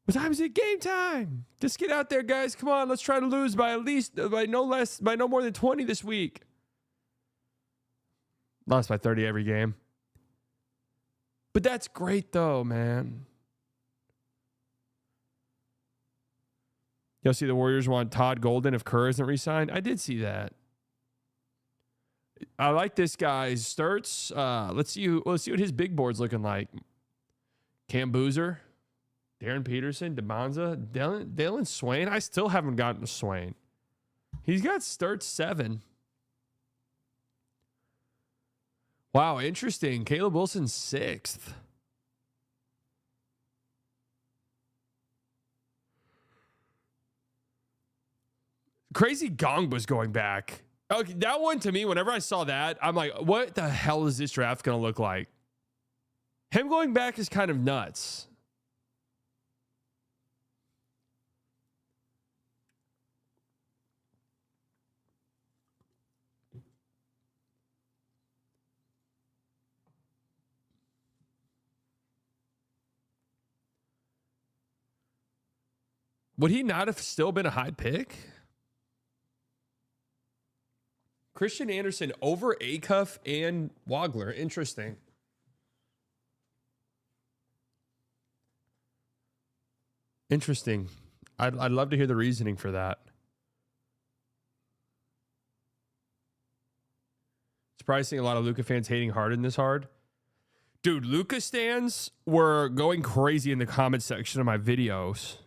What time is it? Game time. Just get out there, guys. Come on. Let's try to lose by no more than 20 this week. Lost by 30 every game. But that's great though, man. You'll see the Warriors want Todd Golden if Kerr isn't re-signed. I did see that. I like this guy's Sturts. Let's see what his big board's looking like. Cam Boozer, Darren Peterson, DeMonza, Dylan Swain. I still haven't gotten to Swain. He's got Sturts 7. Wow, interesting. Caleb Wilson 6th. Crazy Gong was going back. Okay, that one to me, whenever I saw that, I'm like, what the hell is this draft going to look like? Him going back is kind of nuts. Would he not have still been a high pick? Christian Anderson over Acuff and Wagler. Interesting. Interesting. I'd love to hear the reasoning for that. It's probably seeing a lot of Luka fans hating Harden this hard. Dude, Luka stands were going crazy in the comment section of my videos.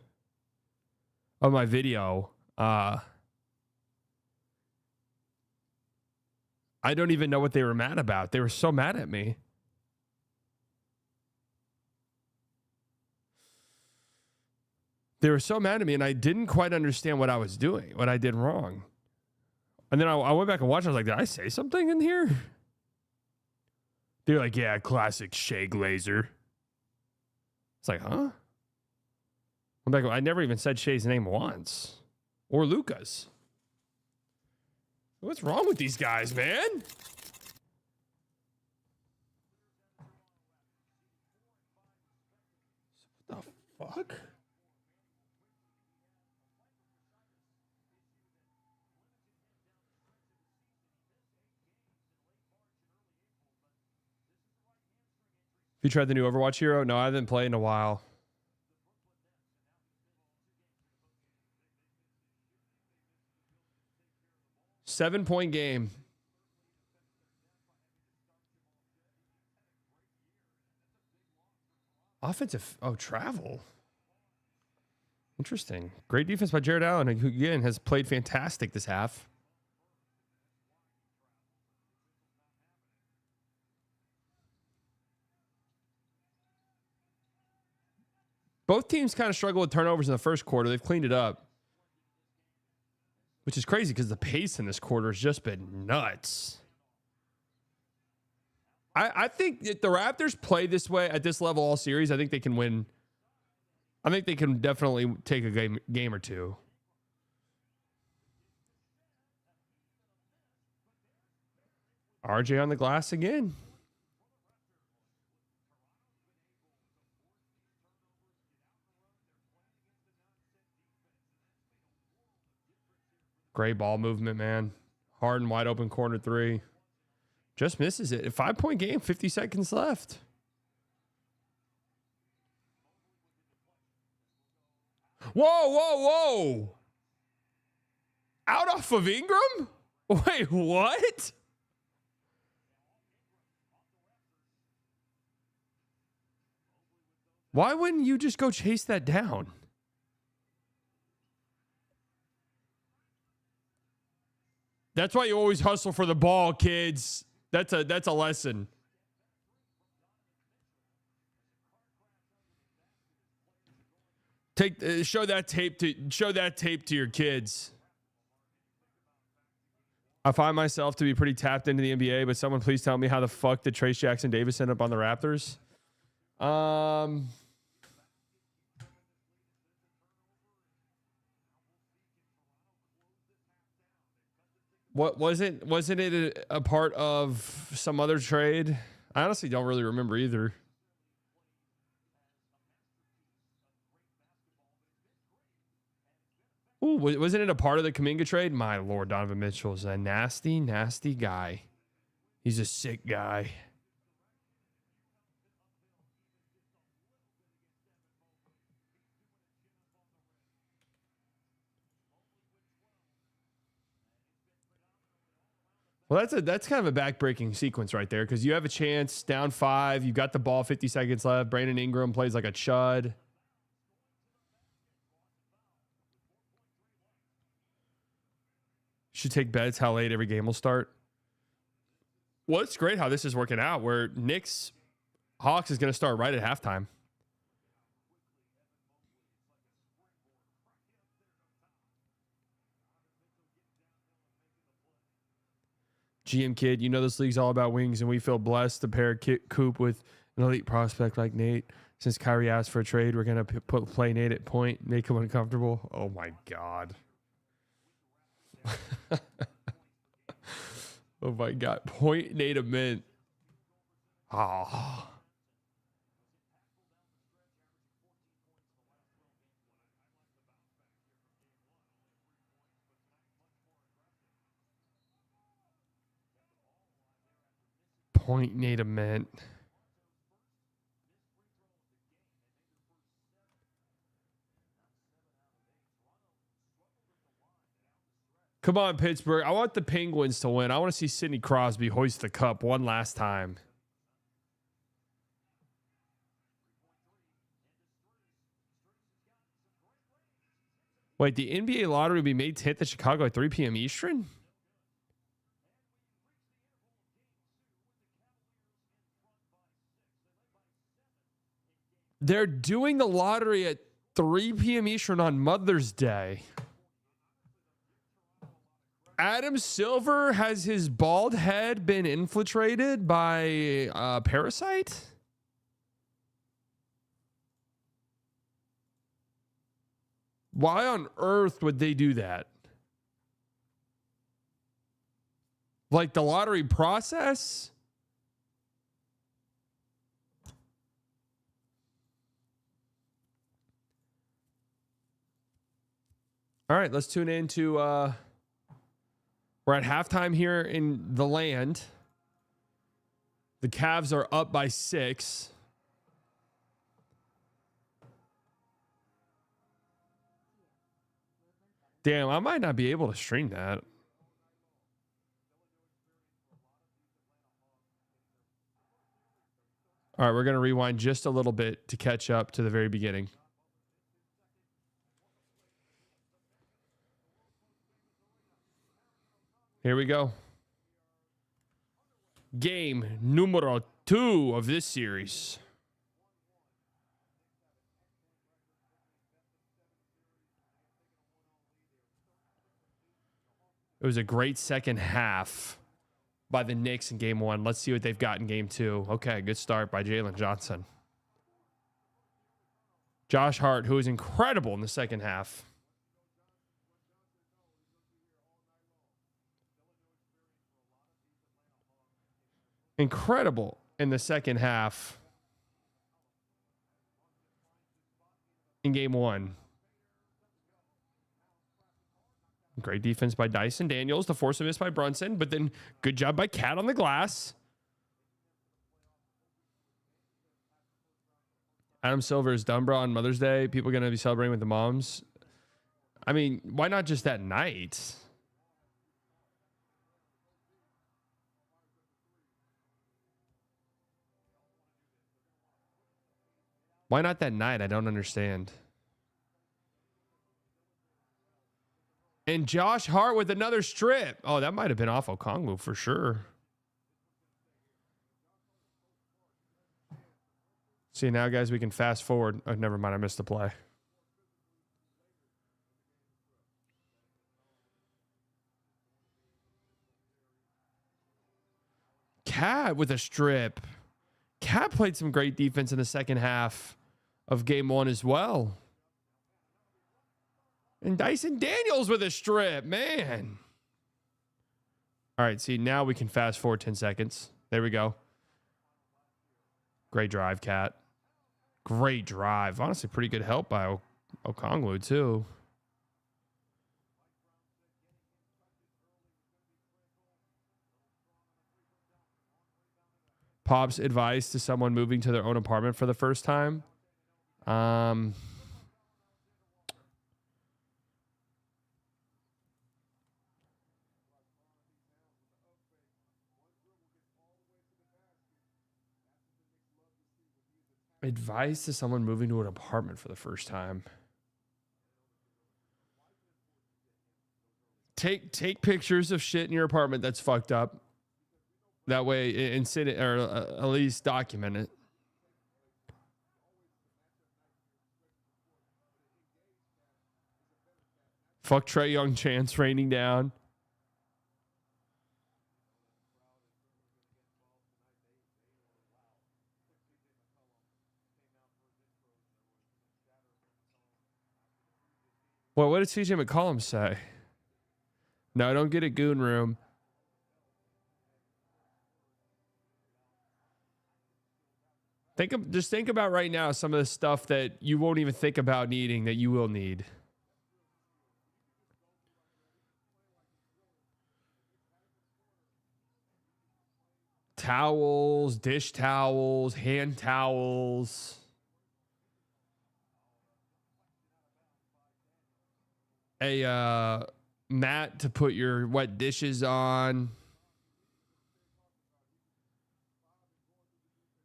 Of my video. I don't even know what they were mad about. They were so mad at me. They were so mad at me, and I didn't quite understand what I was doing, what I did wrong. And then I went back and watched. I was like, did I say something in here? They're like, yeah, classic Shea Glazer. It's like, huh? I'm back. I never even said Shea's name once. Or Luka's. What's wrong with these guys, man? What the fuck? You tried the new Overwatch hero? No, I haven't played in a while. Seven-point game. Offensive. Oh, travel. Interesting. Great defense by Jared Allen, who again has played fantastic this half. Both teams kind of struggle with turnovers in the first quarter. They've cleaned it up, which is crazy because the pace in this quarter has just been nuts. I think if the Raptors play this way at this level all series, I think they can win. I think they can definitely take a game or two. RJ on the glass again. Great ball movement, man. Hard and wide open corner three. Just misses it. A 5-point game, 50 seconds left. Whoa, whoa, whoa. Out off of Ingram? Wait, what? Why wouldn't you just go chase that down? That's why you always hustle for the ball, kids. That's a lesson. Show that tape to your kids. I find myself to be pretty tapped into the NBA, but someone please tell me how the fuck did Trace Jackson Davis end up on the Raptors? What wasn't it a part of some other trade? I honestly don't really remember either. Ooh, wasn't it a part of the Kuminga trade? My Lord, Donovan Mitchell is a nasty, nasty guy. He's a sick guy. Well, that's kind of a back-breaking sequence right there because you have a chance, down 5. You've got the ball, 50 seconds left. Brandon Ingram plays like a chud. Should take bets how late every game will start. Well, it's great how this is working out where Knicks-Hawks is going to start right at halftime. GM Kid, you know this league's all about wings, and we feel blessed to pair Coop with an elite prospect like Nate. Since Kyrie asked for a trade, we're going to play Nate at point, make him uncomfortable. Oh, my God. Oh, my God. Point Nate a mint. Oh. Point Nate a mint. Come on, Pittsburgh. I want the Penguins to win. I want to see Sidney Crosby hoist the cup one last time. Wait, the NBA lottery will be May 10th at Chicago at 3 p.m. Eastern? They're doing the lottery at 3 p.m. Eastern on Mother's Day. Adam Silver, has his bald head been infiltrated by a parasite? Why on earth would they do that? Like the lottery process? All right, let's tune into we're at halftime here in the land. The Cavs are up by 6. Damn, I might not be able to stream that. All right, we're going to rewind just a little bit to catch up to the very beginning. Here we go. Game numero 2 of this series. It was a great second half by the Knicks in game 1. Let's see what they've got in game 2. Okay, good start by Jalen Johnson. Josh Hart, who was incredible in the second half. Incredible in the second half in game 1. Great defense by Dyson Daniels to force a miss by Brunson, but then good job by Cat on the glass. Adam Silver is done, bro, on Mother's Day. People going to be celebrating with the moms. I mean, why not just that night? Why not that night? I don't understand. And Josh Hart with another strip. Oh, that might have been off Okongwu for sure. See, now, guys, we can fast forward. Oh, never mind. I missed the play. Cat with a strip. Cat played some great defense in the second half of game one as well. And Dyson Daniels with a strip, man. All right, see, now we can fast forward 10 seconds. There we go. Great drive, Cat. Great drive. Honestly, pretty good help by Okongwu, too. Pop's advice to someone moving to their own apartment for the first time. Advice to someone moving to an apartment for the first time. Take pictures of shit in your apartment that's fucked up. That way, and sit it, or at least document it. Fuck Trae Young chance raining down. Well, what did CJ McCollum say? No, don't get a goon room. Just think about right now some of the stuff that you won't even think about needing that you will need. Towels, dish towels, hand towels. A mat to put your wet dishes on.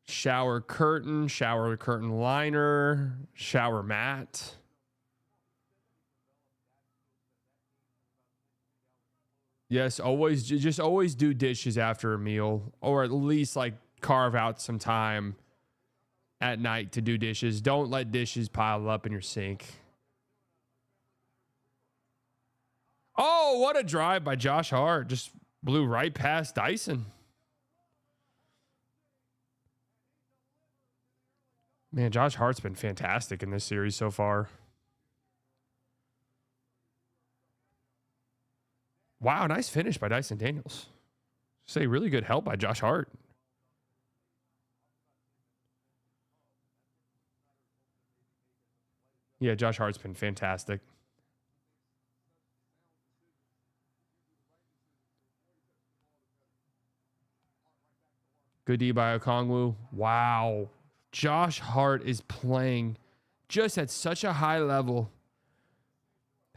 Shower curtain liner, shower mat. Yes, always do dishes after a meal, or at least like carve out some time at night to do dishes. Don't let dishes pile up in your sink. Oh, what a drive by Josh Hart. Just blew right past Dyson. Man, Josh Hart's been fantastic in this series so far. Wow, nice finish by Dyson Daniels. Say really good help by Josh Hart. Yeah, Josh Hart's been fantastic. Good D by Okongwu. Wow. Josh Hart is playing just at such a high level.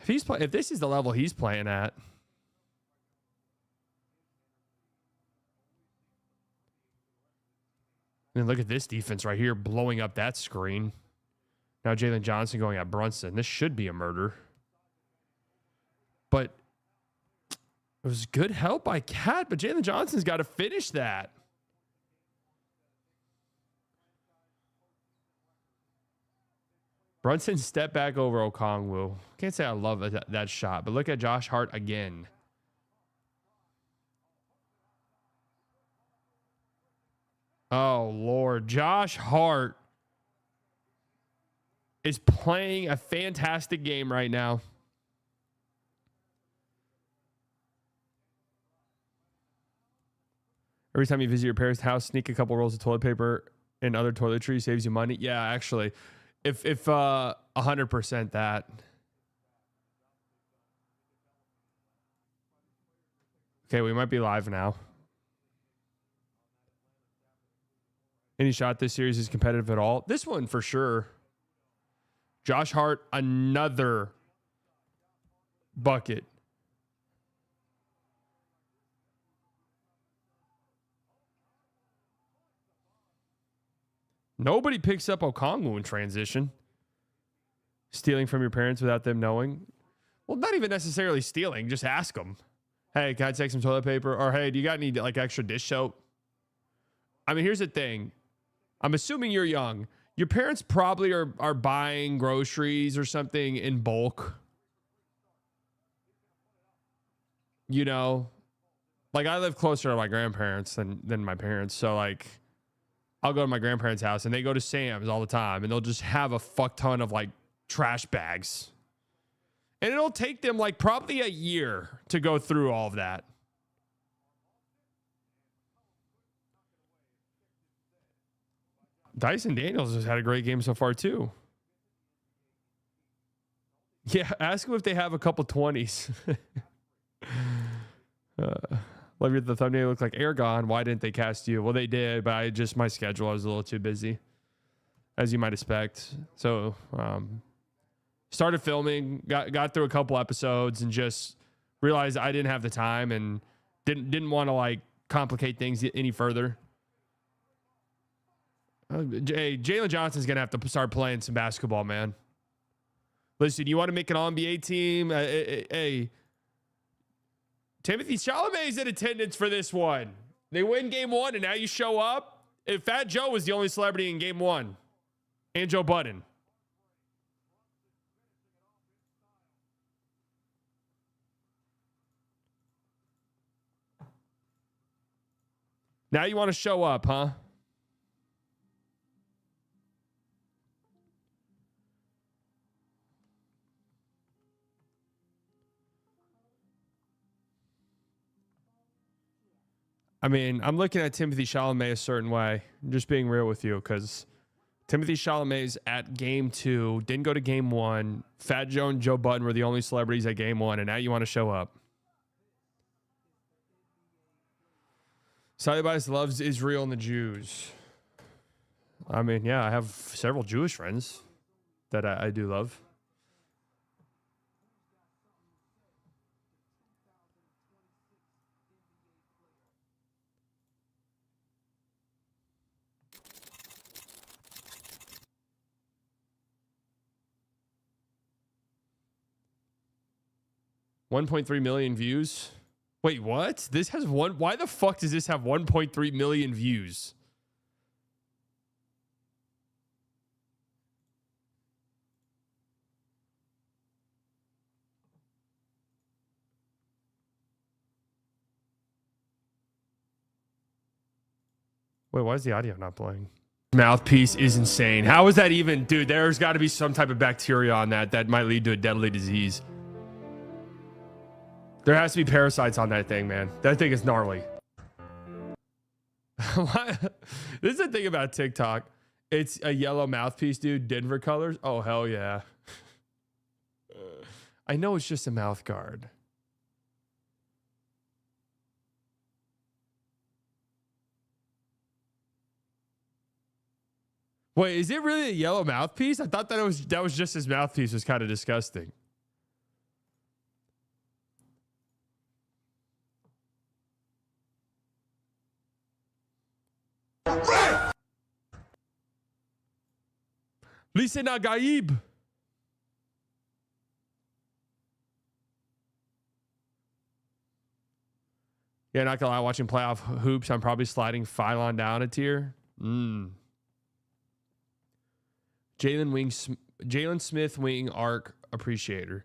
If this is the level he's playing at. And look at this defense right here, blowing up that screen. Now Jalen Johnson going at Brunson. This should be a murder. But it was good help by Cat, but Jalen Johnson's got to finish that. Brunson stepped back over Okongwu. Can't say I love that shot, but look at Josh Hart again. Oh, Lord. Josh Hart is playing a fantastic game right now. Every time you visit your parents' house, sneak a couple rolls of toilet paper and other toiletries, saves you money. Yeah, actually. If 100% that. Okay, we might be live now. Any shot this series is competitive at all? This one for sure. Josh Hart, another bucket. Nobody picks up Okongwu in transition. Stealing from your parents without them knowing. Well, not even necessarily stealing. Just ask them. Hey, can I take some toilet paper? Or, hey, do you got any like extra dish soap? I mean, here's the thing. I'm assuming you're young. Your parents probably are buying groceries or something in bulk. You know? Like, I live closer to my grandparents than my parents. So, like, I'll go to my grandparents' house and they go to Sam's all the time. And they'll just have a fuck ton of, like, trash bags. And it'll take them, like, probably a year to go through all of that. Dyson Daniels has had a great game so far, too. Yeah, ask them if they have a couple 20s. Love the thumbnail looked like Aragon. Why didn't they cast you? Well, they did, but my schedule, I was a little too busy, as you might expect. So, started filming, got through a couple episodes, and just realized I didn't have the time and didn't want to like complicate things any further. Hey, Jalen Johnson's gonna have to start playing some basketball, man. Listen, you want to make an All-NBA team? Hey, Timothy Chalamet's in attendance for this one. They win game one, and now you show up. If Fat Joe was the only celebrity in game one, and Joe Budden. Now you want to show up, huh? I mean, I'm looking at Timothy Chalamet a certain way. I'm just being real with you, because Timothy Chalamet's at game 2, didn't go to game 1. Fat Joe and Joe Budden were the only celebrities at game 1, and now you want to show up. Sally Bias loves Israel and the Jews. I mean, yeah, I have several Jewish friends that I do love. $1.3 million views. Wait, what? This has one. Why the fuck does this have 1.3 million views? Wait, why is the audio not playing? Mouthpiece is insane. How is that even? Dude, there's got to be some type of bacteria on that might lead to a deadly disease. There has to be parasites on that thing, man. That thing is gnarly. This is the thing about TikTok. It's a yellow mouthpiece, dude. Denver colors. Oh, hell yeah. I know it's just a mouth guard. Wait, is it really a yellow mouthpiece? I thought that was just his mouthpiece. Was kind of disgusting. Listen, Gaib. Yeah, not gonna lie. Watching playoff hoops, I'm probably sliding Phylon down a tier. Jalen Smith wing arc appreciator.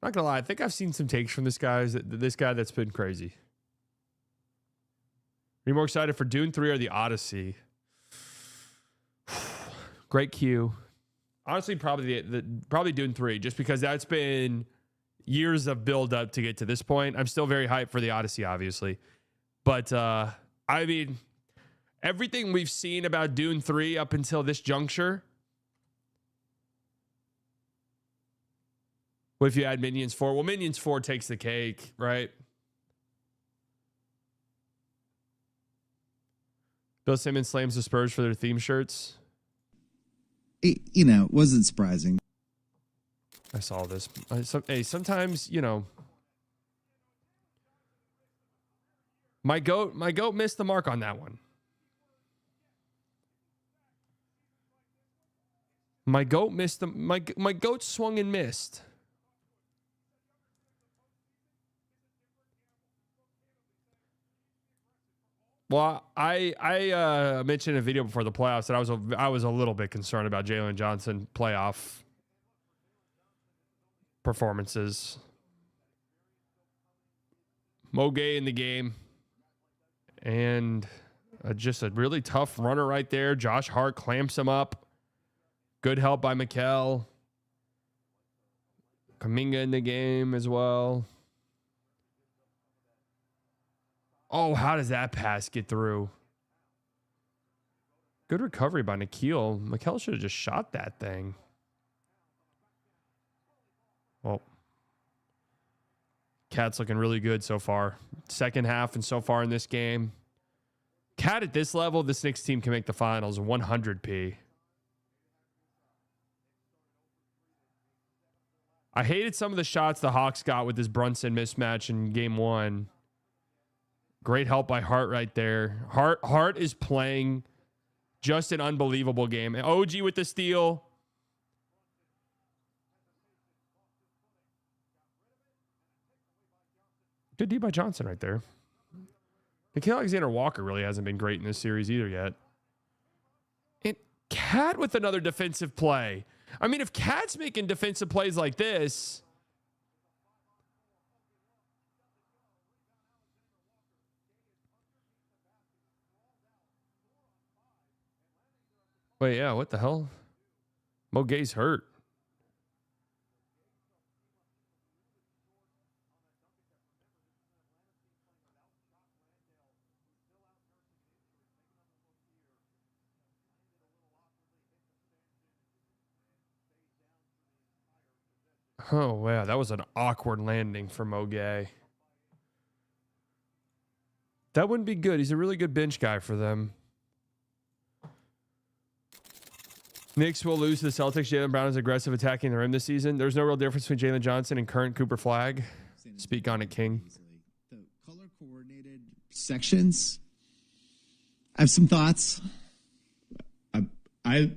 Not gonna lie, I think I've seen some takes from this guy that's been crazy. Are you more excited for Dune 3 or the Odyssey? Great cue. Honestly, probably probably Dune 3, just because that's been years of build up to get to this point. I'm still very hyped for the Odyssey, obviously. But I mean, everything we've seen about Dune 3 up until this juncture. What if you add Minions 4? Well, Minions 4 takes the cake, right? Bill Simmons slams the Spurs for their theme shirts. It wasn't surprising. I saw this. Sometimes, my goat missed the mark on that one. My goat swung and missed. Well, I mentioned in a video before the playoffs that I was a little bit concerned about Jalen Johnson playoff performances. Mo Gay in the game. And just a really tough runner right there. Josh Hart clamps him up. Good help by Mikal. Kuminga in the game as well. Oh, how does that pass get through? Good recovery by Nikhil. Mikal should have just shot that thing. Well, Cat's looking really good so far. Second half and so far in this game. Cat at this level, this Knicks team can make the finals 100p. I hated some of the shots the Hawks got with this Brunson mismatch in game one. Great help by Hart right there. Hart is playing just an unbelievable game. OG with the steal. Good D by Johnson right there. Nickeil Alexander-Walker really hasn't been great in this series either yet. And Cat with another defensive play. I mean, if Cat's making defensive plays like this... Wait, yeah, what the hell? Mo Gay's hurt. Oh, wow. That was an awkward landing for Mo Gay. That wouldn't be good. He's a really good bench guy for them. Knicks will lose to the Celtics. Jaylen Brown is aggressive attacking the rim this season. There's no real difference between Jalen Johnson and current Cooper Flagg. Speak on it, King. The color-coordinated sections. I have some thoughts. I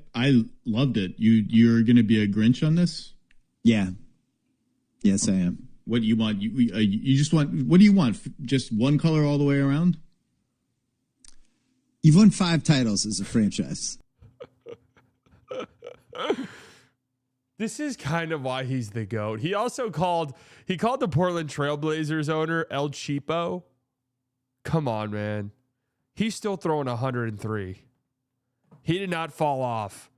loved it. You're going to be a Grinch on this? Yeah. Yes, I am. What do you want? You just want? What do you want? Just one color all the way around? You've won 5 titles as a franchise. This is kind of why he's the GOAT. He also called the Portland Trailblazers owner El Cheapo. Come on, man. He's still throwing 103. He did not fall off.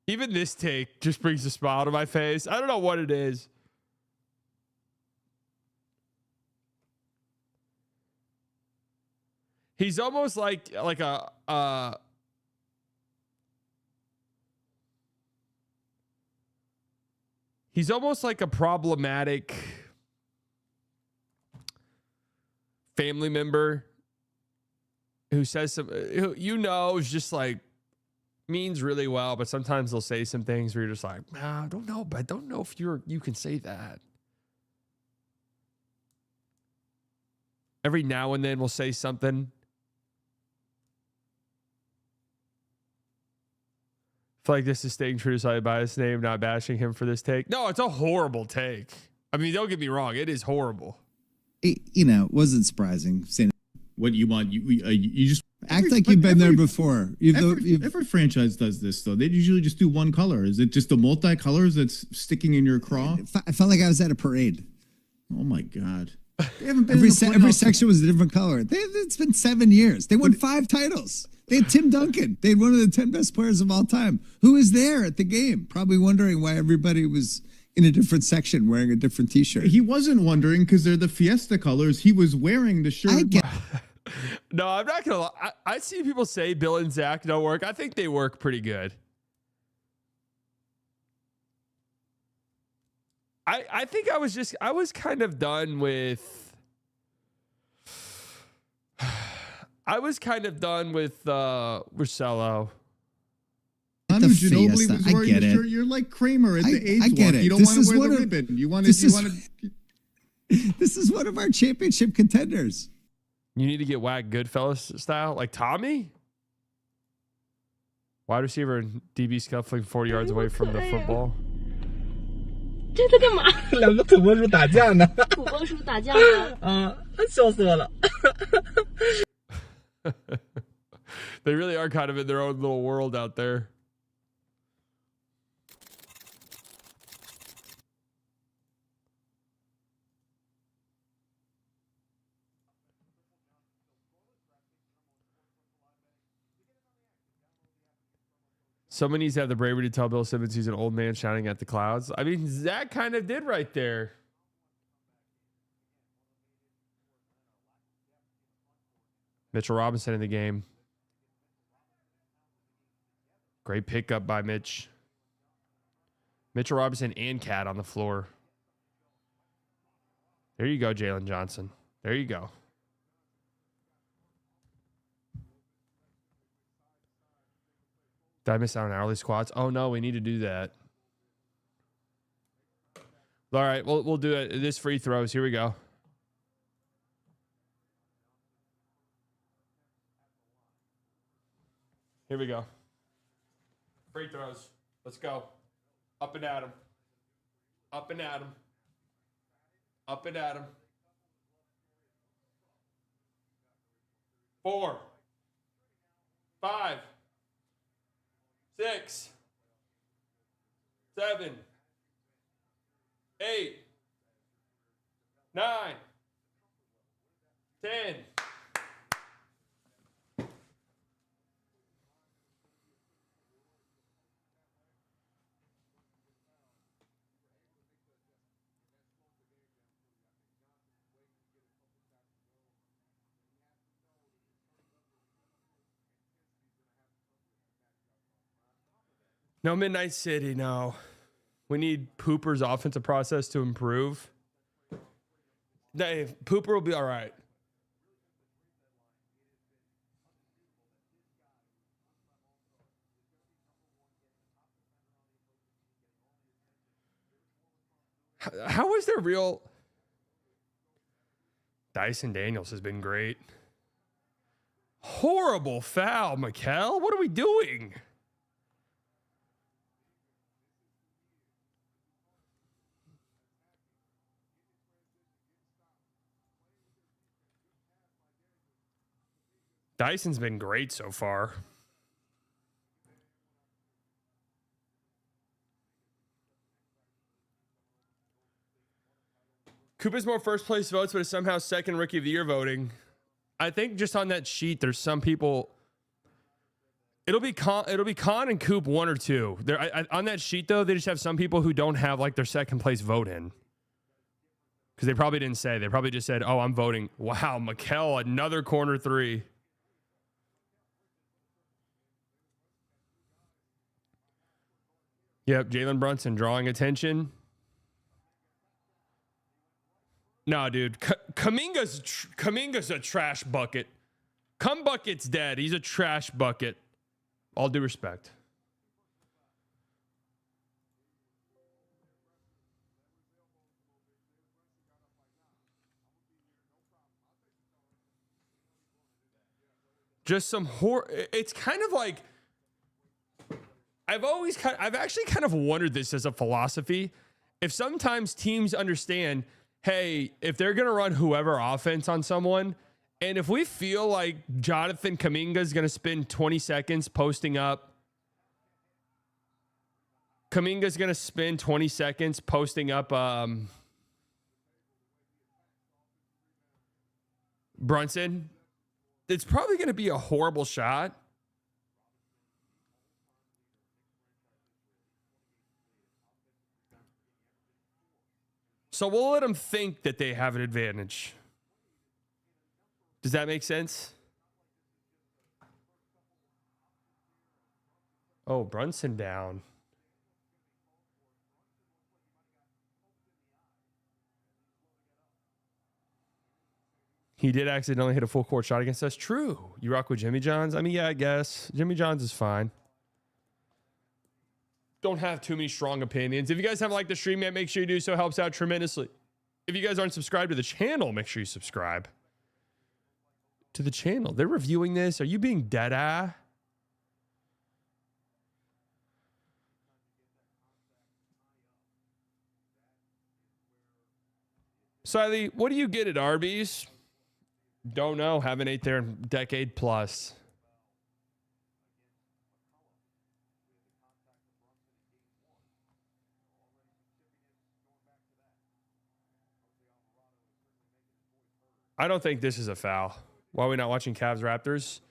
Even this take just brings a smile to my face. I don't know what it is. He's almost like a he's almost like a problematic family member who says some, who, is just like means really well, but sometimes they'll say some things where you're just like, I don't know, but I don't know if you can say that. Every now and then we'll say something. I feel like this is staying true to Sally Bias' name, not bashing him for this take. No, it's a horrible take. I mean, don't get me wrong. It is horrible. It wasn't surprising. What you want? You just act like you've been there before. Every franchise does this, though. They usually just do one color. Is it just the multicolors that's sticking in your craw? I felt like I was at a parade. Oh, my God. They haven't been every section was a different color. It's been 7 years. They won 5 titles. They had Tim Duncan. They had one of the 10 best players of all time. Who was there at the game? Probably wondering why everybody was in a different section wearing a different T-shirt. He wasn't wondering because they're the Fiesta colors. He was wearing the shirt. No, I'm not going to lie. I see people say Bill and Zach don't work. I think they work pretty good. I think I was kind of done with... I was kind of done with Russello. Manu The Ginobili Fiesta, was I wearing get the it. shirt. You're like Kramer at the AIDS I get walk. it. You don't This want is to wear one the of- ribbon. You want this to. is- This is one of our championship contenders. You need to get whacked Goodfellas style, like Tommy. Wide receiver and DB scuffling 40 yards away from the football. 这在干嘛？两个土拨鼠打架呢。土拨鼠打架呢？笑死我了。They really are kind of in their own little world out there. Someone needs to have the bravery to tell Bill Simmons he's an old man shouting at the clouds. I mean, Zach kind of did right there. Mitchell Robinson in the game. Great pickup by Mitch. Mitchell Robinson and Cat on the floor. There you go, Jalen Johnson. There you go. Did I miss out on hourly squats? Oh, no, we need to do that. All right, we'll do it. This free throws. Here we go. Here we go. Free throws. Let's go. Up and at 'em. Up and at 'em. Up and at 'em. 4, 5, 6, 7, 8, 9, 10. No Midnight City, no. We need Pooper's offensive process to improve. Dave, Pooper will be all right. How is there real... Dyson Daniels has been great. Horrible foul, Mikal. What are we doing? Dyson's been great so far. Koopa's more first place votes, but is somehow second rookie of the year voting. I think just on that sheet, there's some people. It'll be Con and Coop 1 or 2. On that sheet though, they just have some people who don't have like their second place vote in. Because they probably didn't say. They probably just said, "Oh, I'm voting." Wow, Mikal, another corner 3. Yep, Jalen Brunson drawing attention. No, dude. Kuminga's a trash bucket. Bucket's dead. He's a trash bucket. All due respect. Just some it's kind of like I've actually kind of wondered this as a philosophy. If sometimes teams understand, hey, if they're going to run whoever offense on someone, and if we feel like Jonathan Kuminga is going to spend 20 seconds posting up, Kuminga's going to spend 20 seconds posting up Brunson, it's probably going to be a horrible shot. So we'll let them think that they have an advantage. Does that make sense? Oh, Brunson down. He did accidentally hit a full court shot against us. True. You rock with Jimmy John's? I mean, yeah, I guess. Jimmy John's is fine. Don't have too many strong opinions. If you guys haven't liked the stream yet, make sure you do so. It helps out tremendously. If you guys aren't subscribed to the channel, make sure you subscribe to the channel. They're reviewing this. Are you being dead-eye? Siley, what do you get at Arby's? Don't know. Haven't ate there in a decade plus. I don't think this is a foul. Why are we not watching Cavs-Raptors?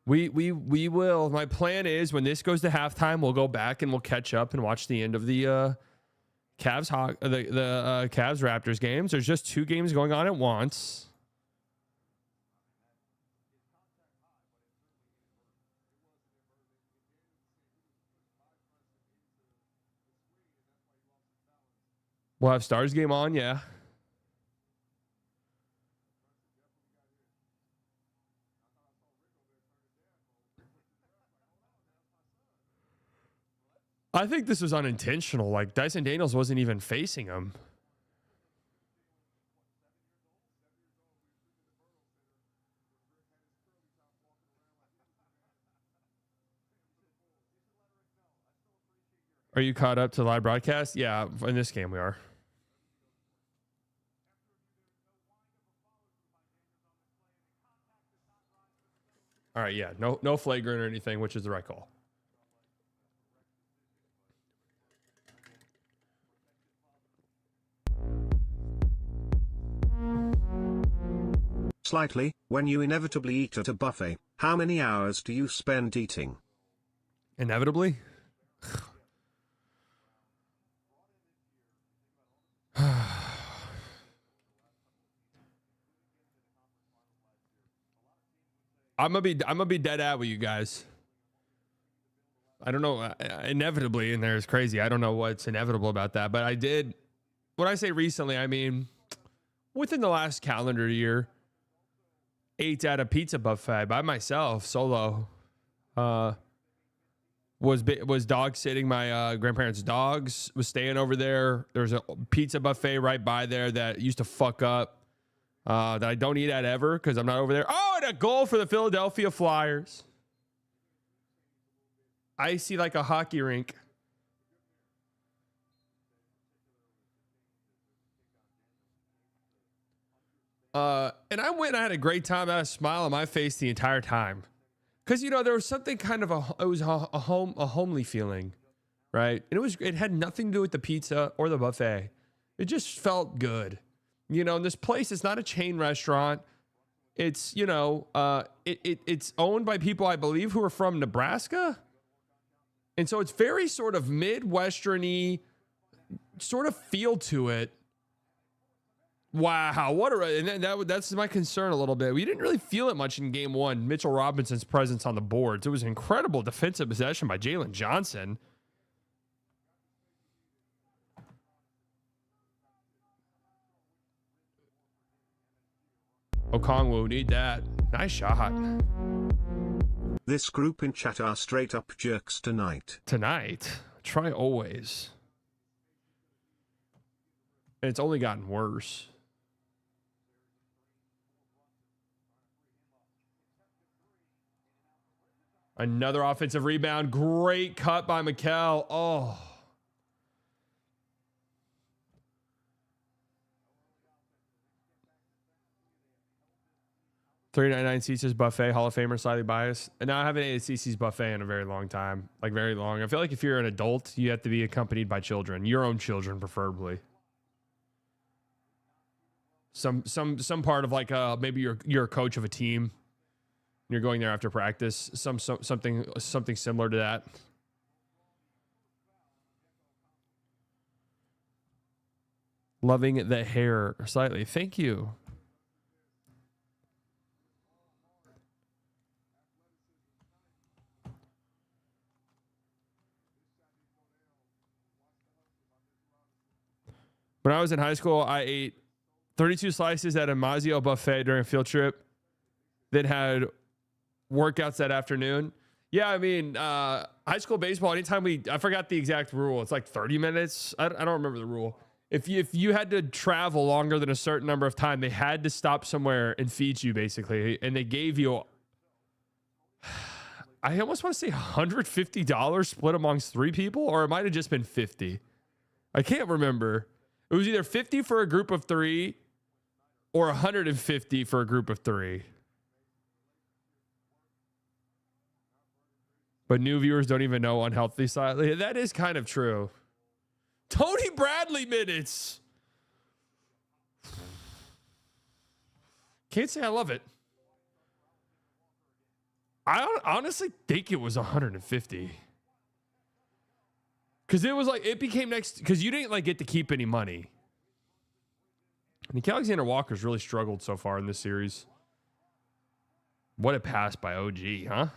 We will. My plan is when this goes to halftime, we'll go back and we'll catch up and watch the end of the Cavs-Raptors games. There's just 2 games going on at once. We'll have Stars game on, yeah. I think this was unintentional. Like, Dyson Daniels wasn't even facing him. Are you caught up to live broadcast? Yeah, in this game we are. All right, yeah, no flagrant or anything, which is the right call. Slightly, when you inevitably eat at a buffet, how many hours do you spend eating? Inevitably? I'm gonna be dead at with you guys. I don't know. Inevitably in there is crazy. I don't know what's inevitable about that, but I did. When I say recently, I mean within the last calendar year, ate at a pizza buffet by myself, solo. Was dog sitting my grandparents' dogs. Was staying over there. There was a pizza buffet right by there that used to fuck up. That I don't eat at ever because I'm not over there. Oh, and a goal for the Philadelphia Flyers. Icy like a hockey rink. And I went and I had a great time. I had a smile on my face the entire time. Because, you know, there was something kind of a homely feeling, right? And it had nothing to do with the pizza or the buffet. It just felt good. You know, and this place is not a chain restaurant. It's, you know, it's owned by people, I believe, who are from Nebraska. And so it's very sort of Midwestern-y sort of feel to it. Wow, that's my concern a little bit. We didn't really feel it much in game 1. Mitchell Robinson's presence on the boards. It was incredible defensive possession by Jalen Johnson. Okongwu, need that. Nice shot. This group in chat are straight up jerks tonight. Tonight? Try always. And it's only gotten worse. Another offensive rebound. Great cut by Mikal. Oh. $3.99 Cece's buffet, Hall of Famer, slightly biased. And now I haven't ate at Cece's buffet in a very long time. Like, very long. I feel like if you're an adult, you have to be accompanied by children. Your own children, preferably. Some part of, like, maybe you're a coach of a team. You're going there after practice. Something similar to that. Loving the hair slightly. Thank you. When I was in high school, I ate 32 slices at a Mazio buffet during a field trip. Then had workouts that afternoon. Yeah, I mean, high school baseball, anytime I forgot the exact rule. It's like 30 minutes. I don't remember the rule. If you had to travel longer than a certain number of time, they had to stop somewhere and feed you, basically. And they gave you, I almost want to say $150 split amongst 3 people, or it might have just been 50. I can't remember. It was either 50 for a group of 3 or 150 for a group of 3. But new viewers don't even know unhealthy slightly. That is kind of true. Tony Bradley minutes. Can't say I love it. I honestly think it was 150. Because it was like, it became next, because you didn't like get to keep any money. And Alexander Walker's really struggled so far in this series. What a pass by OG, huh?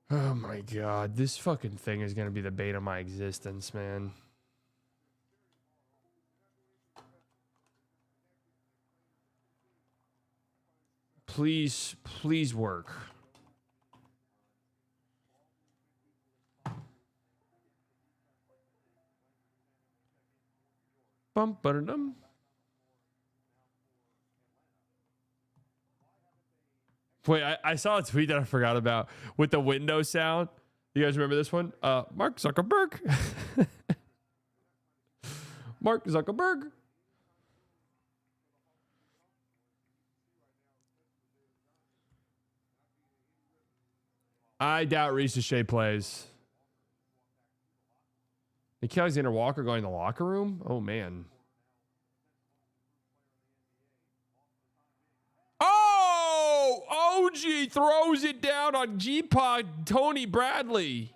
Oh my God, this fucking thing is going to be the bane of my existence, man. Please, please work. Bum, ba-da-dum. Wait, I saw a tweet that I forgot about with the window sound. You guys remember this one? Mark Zuckerberg. Mark Zuckerberg. I doubt Reese Shea plays. Nick Alexander Walker going to the locker room? Oh, man. Oh, OG throws it down on G-Pod Tony Bradley.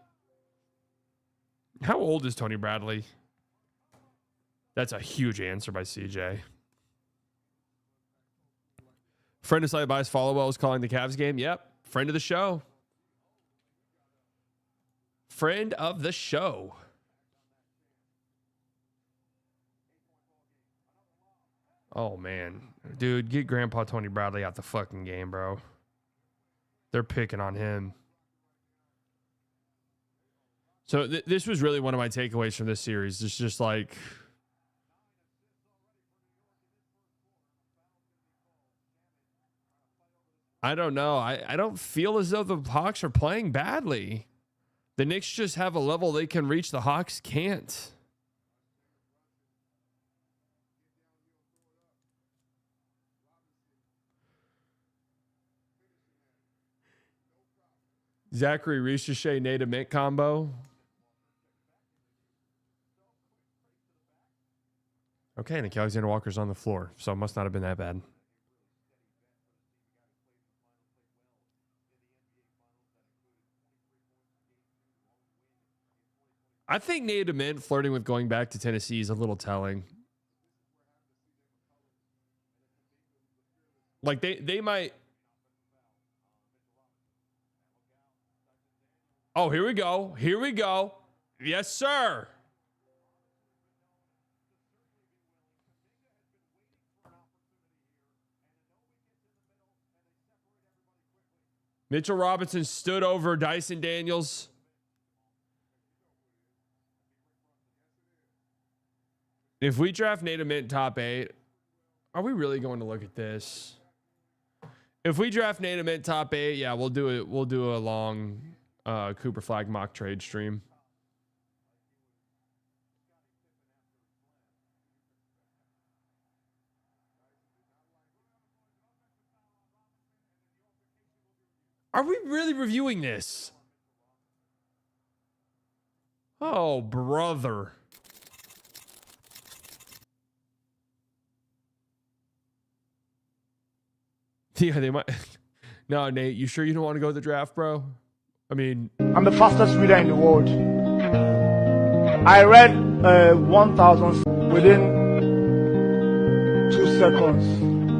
How old is Tony Bradley? That's a huge answer by CJ. Friend of Slight Bias Followwell is calling the Cavs game. Yep. Friend of the show. Friend of the show. Oh, man. Dude, get Grandpa Tony Bradley out the fucking game, bro. They're picking on him. So this was really one of my takeaways from this series. It's just like... I don't know. I don't feel as though the Hawks are playing badly. The Knicks just have a level they can reach. The Hawks can't. Zachary Richeche, Nate Mint combo. Okay, and Alexander Walker's on the floor, so it must not have been that bad. I think Nate Mint flirting with going back to Tennessee is a little telling. Like they might. Oh, here we go. Here we go. Yes, sir. Mitchell Robinson stood over Dyson Daniels. If we draft Nate Mint top 8, are we really going to look at this? If we draft Nate Mint top 8, yeah, we'll do it. We'll do a long Cooper Flag mock trade stream. Are we really reviewing this? Oh, brother. Yeah, they might. No, Nate, you sure you don't want to go to the draft, bro? I mean, I'm the fastest reader in the world. I read 1,000 within 2 seconds.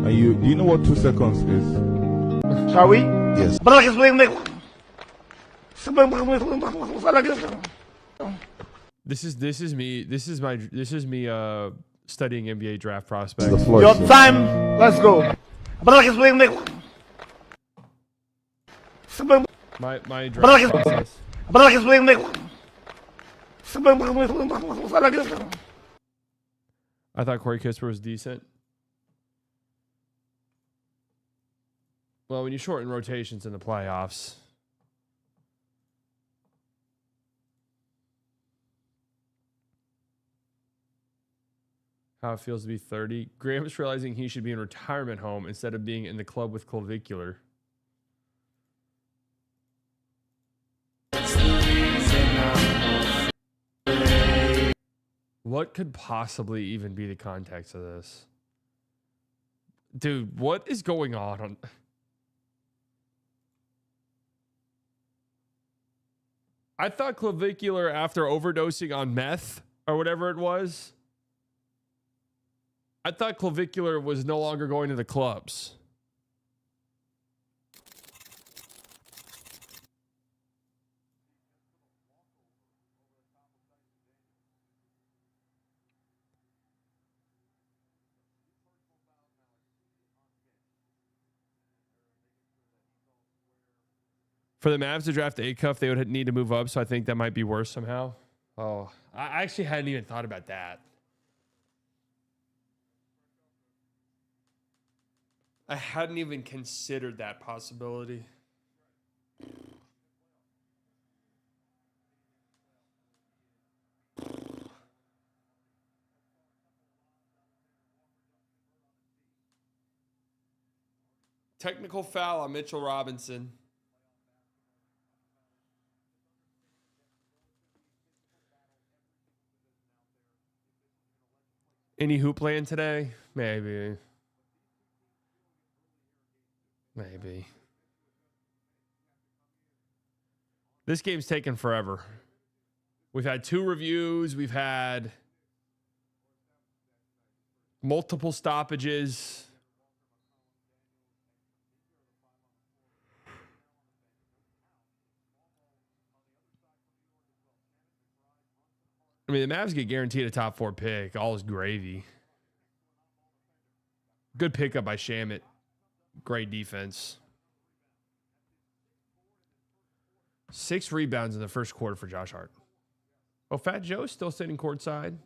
Do you know what 2 seconds is? Shall we? Yes. this is me studying NBA draft prospects. Your time. Let's go. My draft process. I thought Corey Kispert was decent. Well, when you shorten rotations in the playoffs. How it feels to be 30. Graham's realizing he should be in retirement home instead of being in the club with clavicular. What could possibly even be the context of this? Dude, what is going on? I thought clavicular after overdosing on meth or whatever it was. I thought clavicular was no longer going to the clubs. For the Mavs to draft Acuff, they would need to move up, so I think that might be worse somehow. Oh, I actually hadn't even thought about that. I hadn't even considered that possibility. Technical foul on Mitchell Robinson. Any hoop playing today? Maybe. Maybe. This game's taken forever. We've had 2 reviews. We've had multiple stoppages. I mean, the Mavs get guaranteed a top 4 pick. All is gravy. Good pickup by Shamet. Great defense. 6 rebounds in the first quarter for Josh Hart. Oh, Fat Joe's still sitting courtside.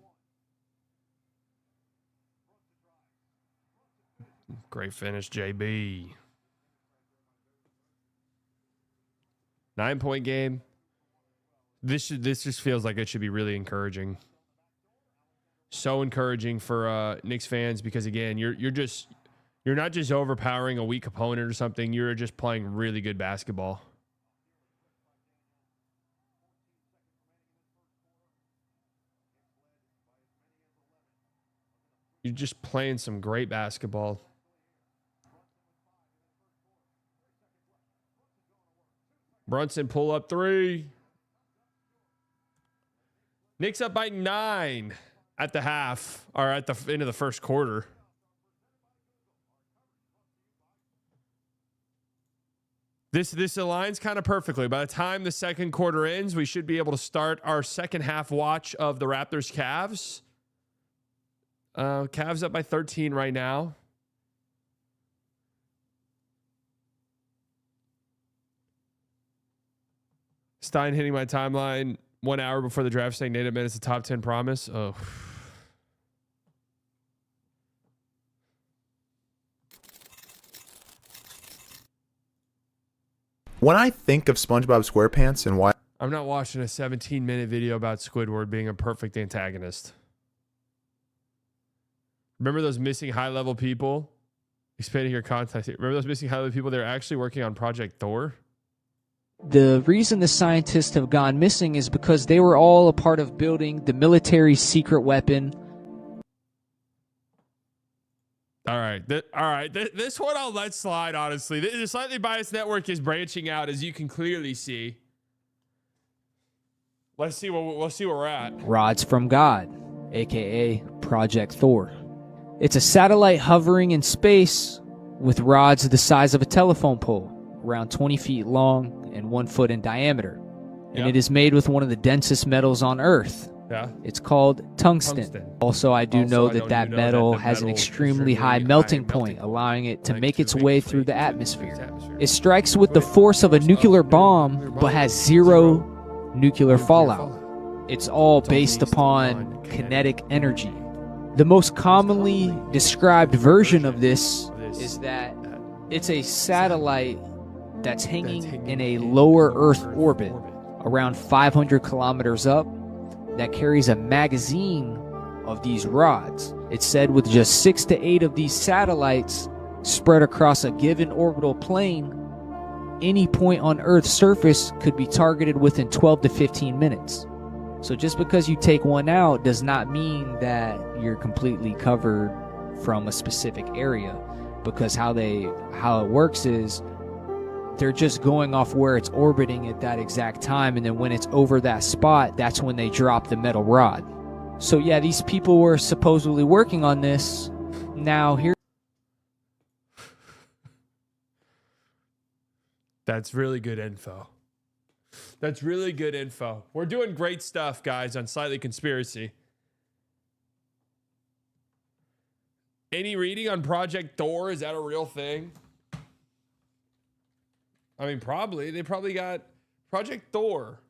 Great finish, JB. 9-point game. This just feels like it should be really encouraging. So encouraging for Knicks fans because again, you're not just overpowering a weak opponent or something. You're just playing really good basketball. You're just playing some great basketball. Brunson pull up 3. Knicks up by 9 at the half or at the end of the first quarter. This aligns kind of perfectly. By the time the second quarter ends, we should be able to start our second half watch of the Raptors Cavs. Cavs up by 13 right now. Stein hitting my timeline 1 hour before the draft saying Nate Mann is a top 10 promise. Oh. When I think of SpongeBob SquarePants and why I'm not watching a 17-minute video about Squidward being a perfect antagonist. Remember those missing high-level people? Expanding your context. Remember those missing high-level people? They're actually working on Project Thor. The reason the scientists have gone missing is because they were all a part of building the military's secret weapon. All right. This one I'll let slide, honestly. The Slightly Biased Network is branching out, as you can clearly see. Let's see where we're at. Rods from God, aka Project Thor. It's a satellite hovering in space with rods the size of a telephone pole, around 20 feet long and 1 foot in diameter. And it is made with one of the densest metals on Earth. Yeah. It's called tungsten. Also, I do know that metal has an extremely high melting point, allowing it to make its way through the atmosphere. It strikes with the force of a nuclear bomb, but has zero nuclear fallout. It's all based upon kinetic energy. The most commonly described version of this is that it's a satellite that's hanging in a lower Earth orbit, around 500 kilometers up, that carries a magazine of these rods. It's said with just 6 to 8 of these satellites spread across a given orbital plane, any point on Earth's surface could be targeted within 12 to 15 minutes. So just because you take one out does not mean that you're completely covered from a specific area, because how it works is they're just going off where it's orbiting at that exact time, and then when it's over that spot, that's when they drop the metal rod. So yeah, these people were supposedly working on this. Now here. That's really good info. That's really good info. We're doing great stuff, guys, on Slightly Conspiracy. Any reading on Project Thor? Is that a real thing? I mean, probably. They probably got Project Thor.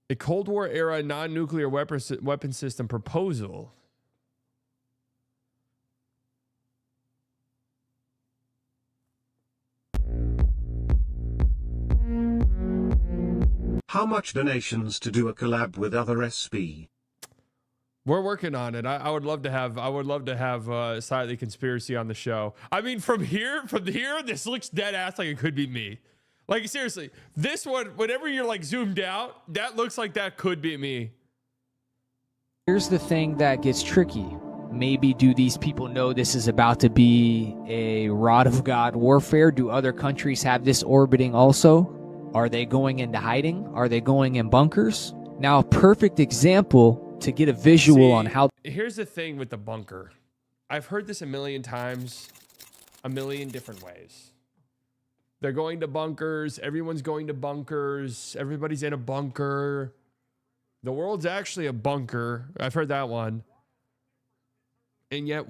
A Cold War era non-nuclear weapon system proposal. How much donations to do a collab with other SB? We're working on it. I would love to have Slightly Conspiracy on the show. I mean, from here, this looks dead ass like it could be me. Like, seriously, this one, whenever you're like zoomed out, that looks like that could be me. Here's the thing that gets tricky. Maybe do these people know this is about to be a rod of God warfare? Do other countries have this orbiting also? Are they going into hiding? Are they going in bunkers? Now, a perfect example to get a visual on how... Here's the thing with the bunker. I've heard this a million times, a million different ways. They're going to bunkers. Everyone's going to bunkers. Everybody's in a bunker. The world's actually a bunker. I've heard that one. And yet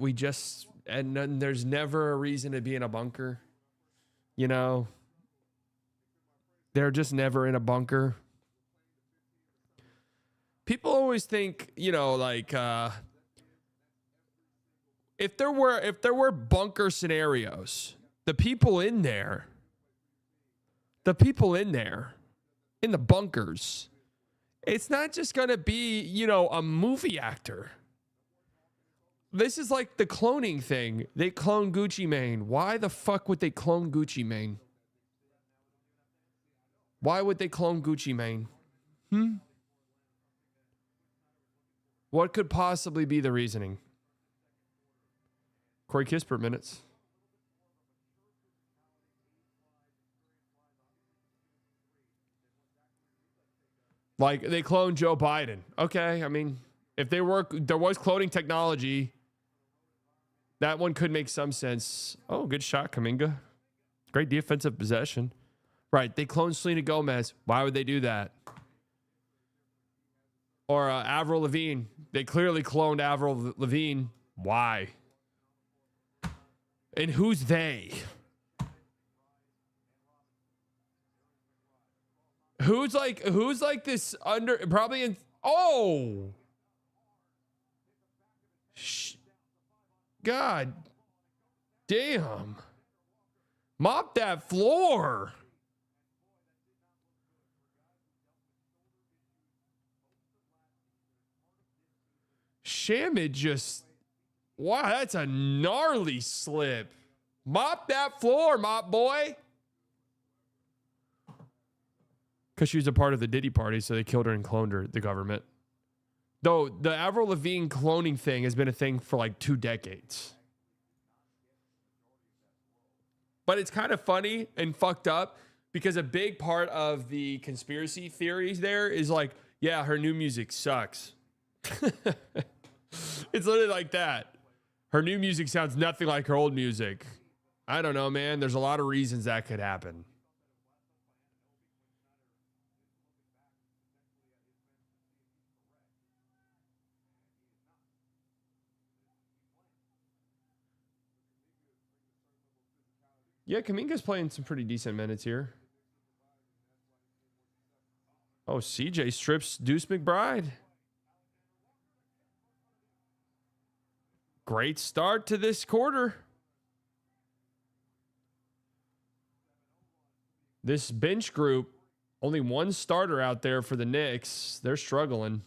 and then there's never a reason to be in a bunker. You know? They're just never in a bunker. People always think, you know, like if there were bunker scenarios, the people in there, in the bunkers, it's not just gonna be, you know, a movie actor. This is like the cloning thing. They clone Gucci Mane. Why the fuck would they clone Gucci Mane? Why would they clone Gucci Mane? What could possibly be the reasoning? Corey Kispert minutes. Like, they cloned Joe Biden. Okay, I mean, if there was cloning technology, that one could make some sense. Oh, good shot, Kuminga. Great defensive possession. Right, they cloned Selena Gomez. Why would they do that? Or Avril Lavigne. They clearly cloned Avril Lavigne. Why? And who's they? Who's like this under, probably in, oh! God damn. Mop that floor. Shamit just, wow, that's a gnarly slip. Mop that floor, mop boy. Because she was a part of the Diddy party, so they killed her and cloned her, the government. Though the Avril Lavigne cloning thing has been a thing for like 2 decades. But it's kind of funny and fucked up because a big part of the conspiracy theories there is like, yeah, her new music sucks. It's literally like that. Her new music sounds nothing like her old music. I don't know, man. There's a lot of reasons that could happen. Yeah, Kaminga's playing some pretty decent minutes here. Oh, CJ strips Deuce McBride. Great start to this quarter. This bench group, only one starter out there for the Knicks. They're struggling.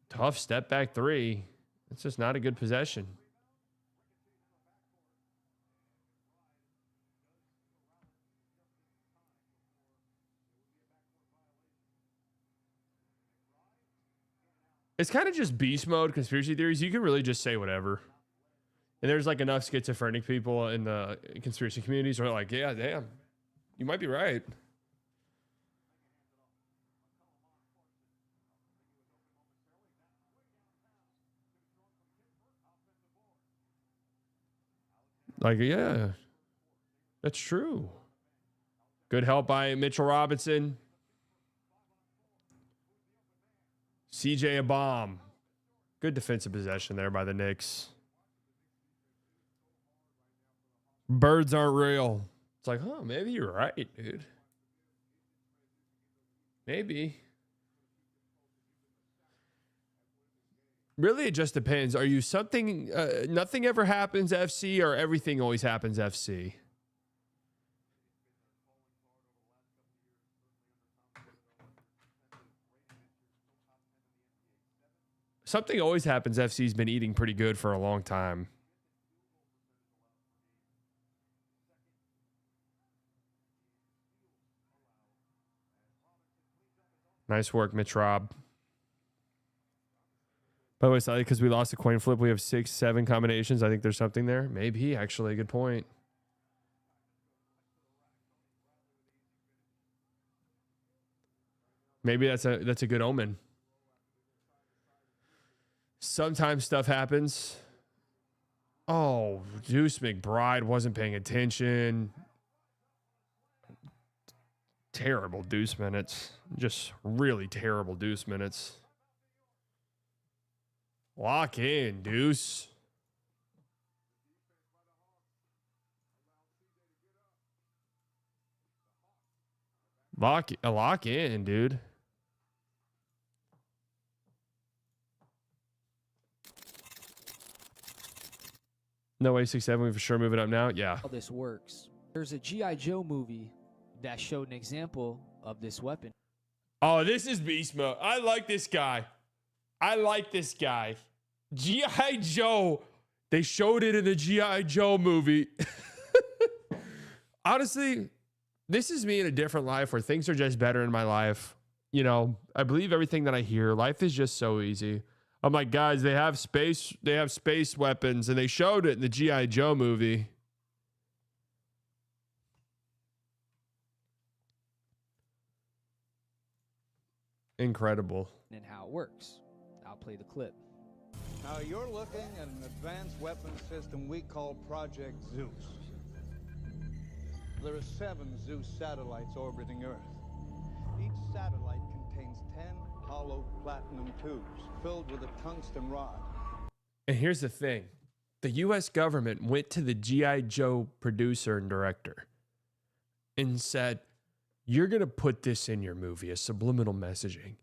Tough step back 3. It's just not a good possession. It's kind of just beast mode conspiracy theories. You can really just say whatever. And there's like enough schizophrenic people in the conspiracy communities who are like, yeah, damn, you might be right. Like, yeah, that's true. Good help by Mitchell Robinson. CJ a bomb. Good defensive possession there by the Knicks. Birds aren't real. It's like, huh, maybe you're right, dude. Maybe. Really, it just depends. Are you something, nothing ever happens FC or everything always happens FC? Something always happens FC's been eating pretty good for a long time. Nice work, Mitch Rob. By the way, Sally, because we lost a coin flip, we have 6, 7 combinations. I think there's something there. Maybe, actually. Good point. Maybe that's a good omen. Sometimes stuff happens. Oh, Deuce McBride wasn't paying attention. Terrible Deuce minutes. Just really terrible Deuce minutes. Lock in, Deuce. Lock in, dude. No way, 6-7. We for sure move it up now. Yeah. How this works. There's a G.I. Joe movie that showed an example of this weapon. Oh, this is beast mode. I like this guy. G.I. Joe. They showed it in the G.I. Joe movie. Honestly, this is me in a different life where things are just better in my life. You know, I believe everything that I hear. Life is just so easy. I'm like, guys, they have space weapons, and they showed it in the G.I. Joe movie. Incredible. And how it works. I'll play the clip. Now you're looking at an advanced weapons system we call Project Zeus. There are 7 Zeus satellites orbiting Earth. Each satellite contains 10 hollow platinum tubes filled with a tungsten rod. And here's the thing. The U.S. government went to the G.I. Joe producer and director and said, you're going to put this in your movie, a subliminal messaging.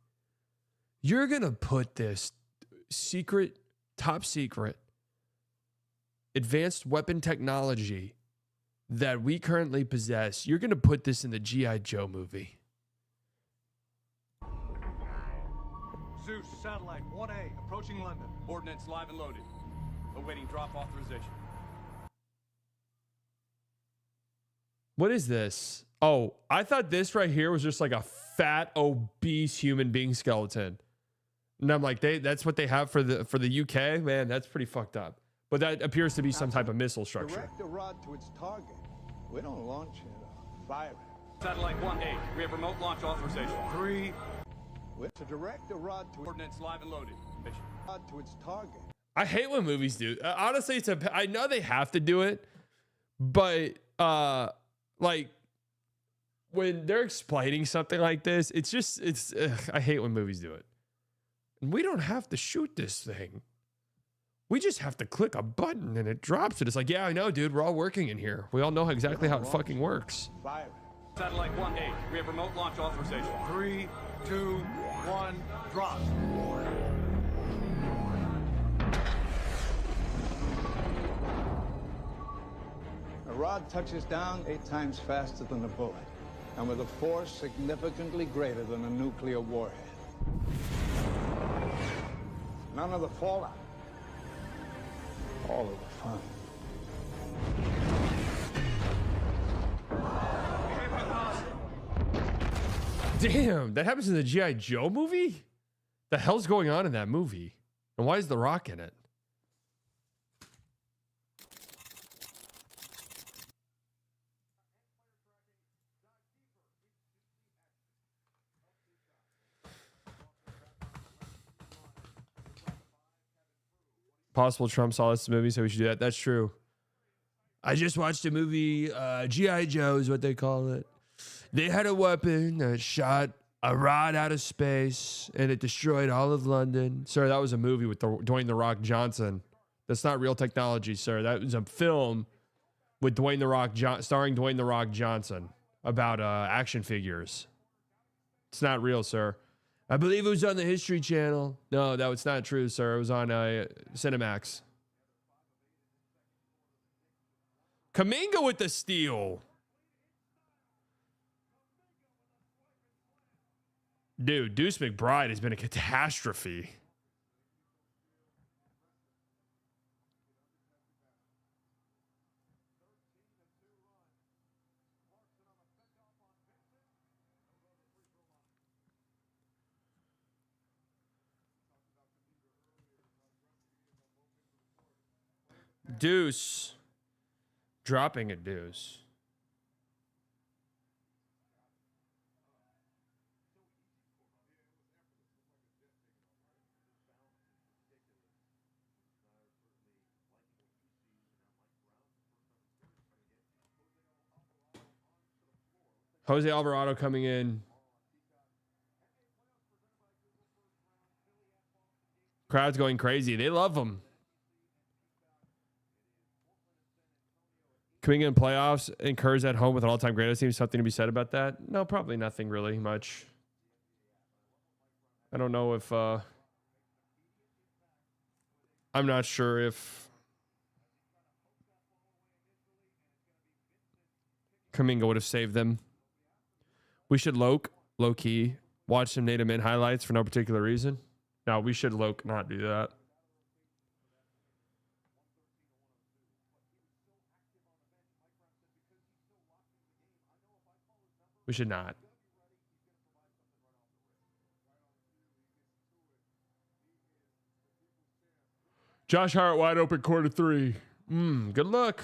You're going to put this secret, top secret, advanced weapon technology that we currently possess. You're going to put this in the G.I. Joe movie. Zeus, satellite 1A, approaching London. Ordnance live and loaded. Awaiting drop authorization. What is this? Oh, I thought this right here was just like a fat, obese human being skeleton. And I'm like, that's what they have for the UK? Man, that's pretty fucked up. But that appears to be some type of missile structure. Direct the rod to its target. We don't launch it, fire it. Satellite 1A, we have remote launch authorization. 3. To direct the rod to Coordinates live and loaded. its target. I hate when movies do. Honestly, I know they have to do it, but like when they're explaining something like this, I hate when movies do it. And we don't have to shoot this thing. We just have to click a button and it drops it. It's like, yeah, I know, dude. We're all working in here. We all know exactly how it fucking works. Fire it. Satellite 1A, we have remote launch authorization. 3, 2, 1, drop. The rod touches down 8 times faster than a bullet, and with a force significantly greater than a nuclear warhead. None of the fallout. All of the fun. Damn, that happens in the G.I. Joe movie? The hell's going on in that movie? And why is The Rock in it? Possible Trump saw this movie, so we should do that. That's true. I just watched a movie, G.I. Joe is what they call it. They had a weapon that shot a rod out of space, and it destroyed all of London. Sir, that was a movie with Dwayne "The Rock" Johnson. That's not real technology, sir. That was a film with starring Dwayne "The Rock" Johnson about action figures. It's not real, sir. I believe it was on the History Channel. No, that was not true, sir. It was on Cinemax. Kaminga with the steal. Dude, Deuce McBride has been a catastrophe. Deuce dropping a deuce. Jose Alvarado coming in. Crowd's going crazy. They love him. Coming in playoffs, incurs at home with an all-time greatest team. Something to be said about that? No, probably nothing really much. I don't know if... I'm not sure if... Kuminga would have saved them. We should low-key, watch some Native Min highlights for no particular reason. No, we should not do that. We should not. Josh Hart wide open quarter 3. Good luck.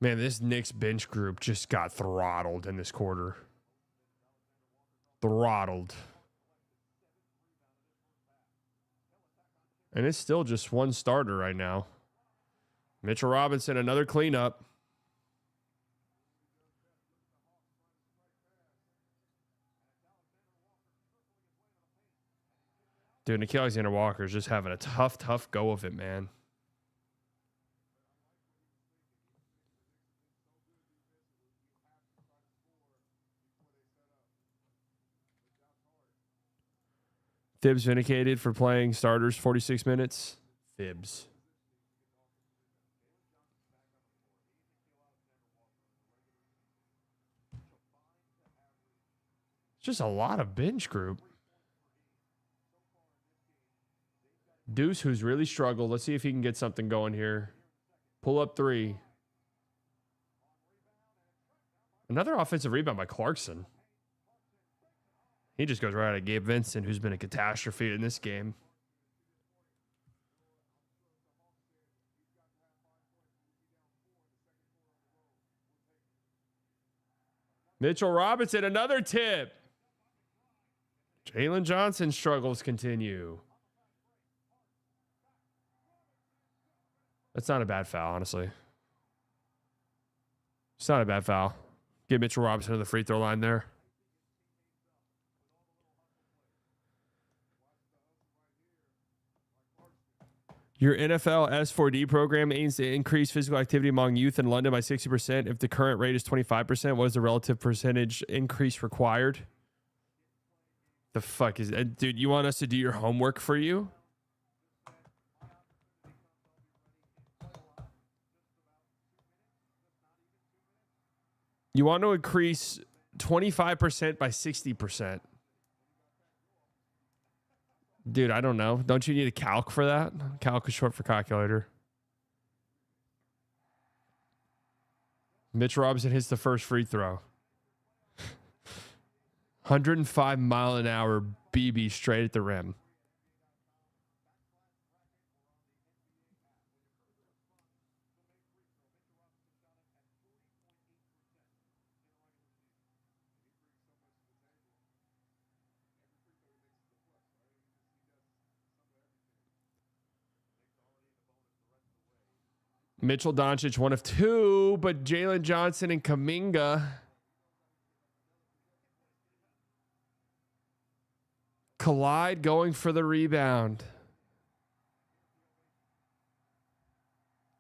Man, this Knicks bench group just got throttled in this quarter. Throttled. And it's still just one starter right now. Mitchell Robinson, another cleanup. Dude, Nickeil Alexander-Walker is just having a tough go of it, man. Thibs vindicated for playing starters 46 minutes. Thibs. It's just a lot of bench group. Deuce, who's really struggled. Let's see if he can get something going here. Pull up 3. Another offensive rebound by Clarkson. He just goes right at Gabe Vincent, who's been a catastrophe in this game. Mitchell Robinson, another tip. Jalen Johnson's struggles continue. That's not a bad foul, honestly. It's not a bad foul. Get Mitchell Robinson to the free throw line there. Your NFL S4D program aims to increase physical activity among youth in London by 60%. If the current rate is 25%, what is the relative percentage increase required? The fuck is that? Dude, you want us to do your homework for you? You want to increase 25% by 60%. Dude, I don't know. Don't you need a calc for that? Calc is short for calculator. Mitch Robinson hits the first free throw. 105 mile an hour BB straight at the rim. Mitchell Doncic, 1 of 2, but Jalen Johnson and Kuminga collide, going for the rebound.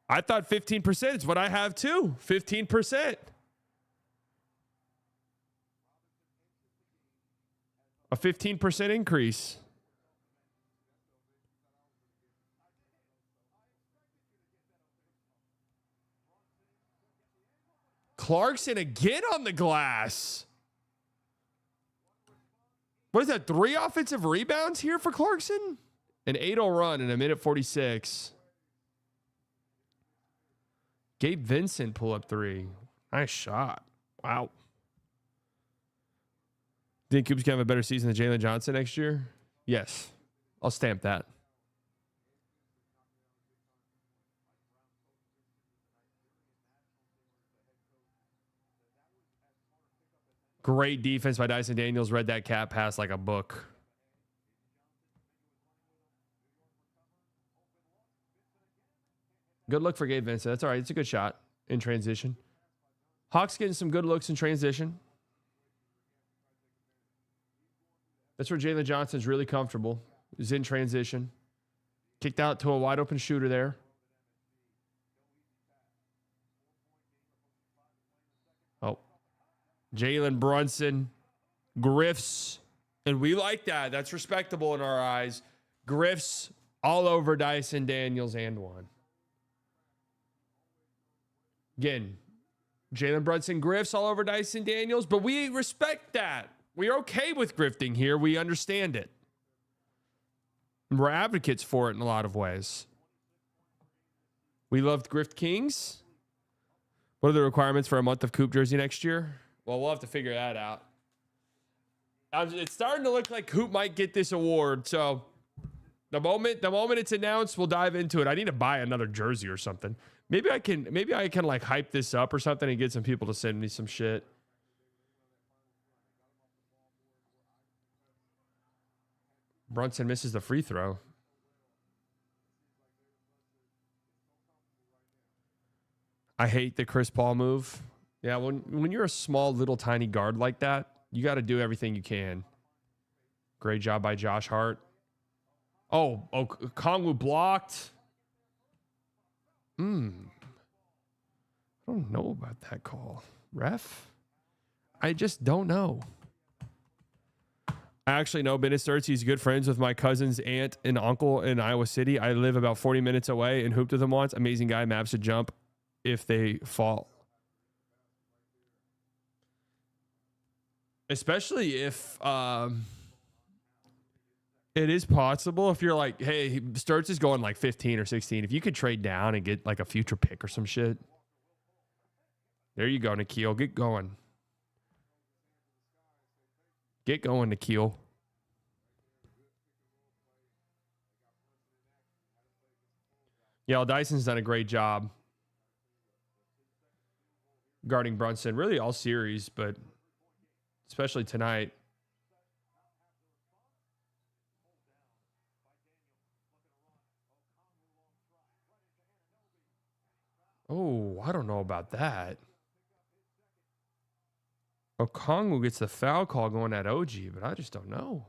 I thought 15% is what I have too. 15%. A 15% increase. Clarkson again on the glass. What is that? 3 offensive rebounds here for Clarkson? An 8-0 run in a minute 46. Gabe Vincent pull up 3. Nice shot. Wow. Think Coop's gonna have a better season than Jalen Johnson next year? Yes. I'll stamp that. Great defense by Dyson Daniels. Read that cat pass like a book. Good look for Gabe Vincent. That's all right. It's a good shot in transition. Hawks getting some good looks in transition. That's where Jalen Johnson's really comfortable. He's in transition. Kicked out to a wide open shooter there. Oh. Jalen Brunson, Griffs, and we like that. That's respectable in our eyes. Griffs all over Dyson Daniels and 1. Again, Jalen Brunson, Griffs all over Dyson Daniels, but we respect that. We're okay with grifting here. We understand it. We're advocates for it in a lot of ways. We loved Grift Kings. What are the requirements for a month of Coop jersey next year? Well, we'll have to figure that out. It's starting to look like Coop might get this award. So the moment it's announced, we'll dive into it. I need to buy another jersey or something. Maybe I can like hype this up or something and get some people to send me some shit. Brunson misses the free throw. I hate the Chris Paul move. Yeah, when you're a small, little, tiny guard like that, you got to do everything you can. Great job by Josh Hart. Oh, Kongwu blocked. I don't know about that call. Ref? I just don't know. I actually know Bennett Sturts. He's good friends with my cousin's aunt and uncle in Iowa City. I live about 40 minutes away and hooped with him once. Amazing guy. Maps to jump if they fall. Especially if It is possible if you're like, hey, Sturts is going like 15 or 16. If you could trade down and get like a future pick or some shit. There you go, Nikhil. Get going. Get going, Nikhil. Yeah, Dyson's done a great job guarding Brunson. Really all series, but especially tonight. Oh, I don't know about that. Okongwu gets the foul call going at OG, but I just don't know.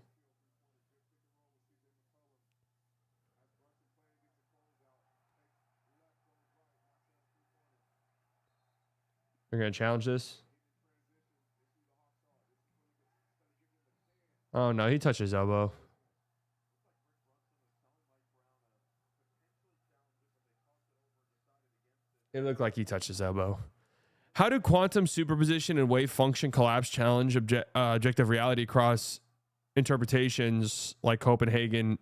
They're going to challenge this. Oh, no, he touched his elbow. It looked like he touched his elbow. How do quantum superposition and wave function collapse challenge objective reality across interpretations like Copenhagen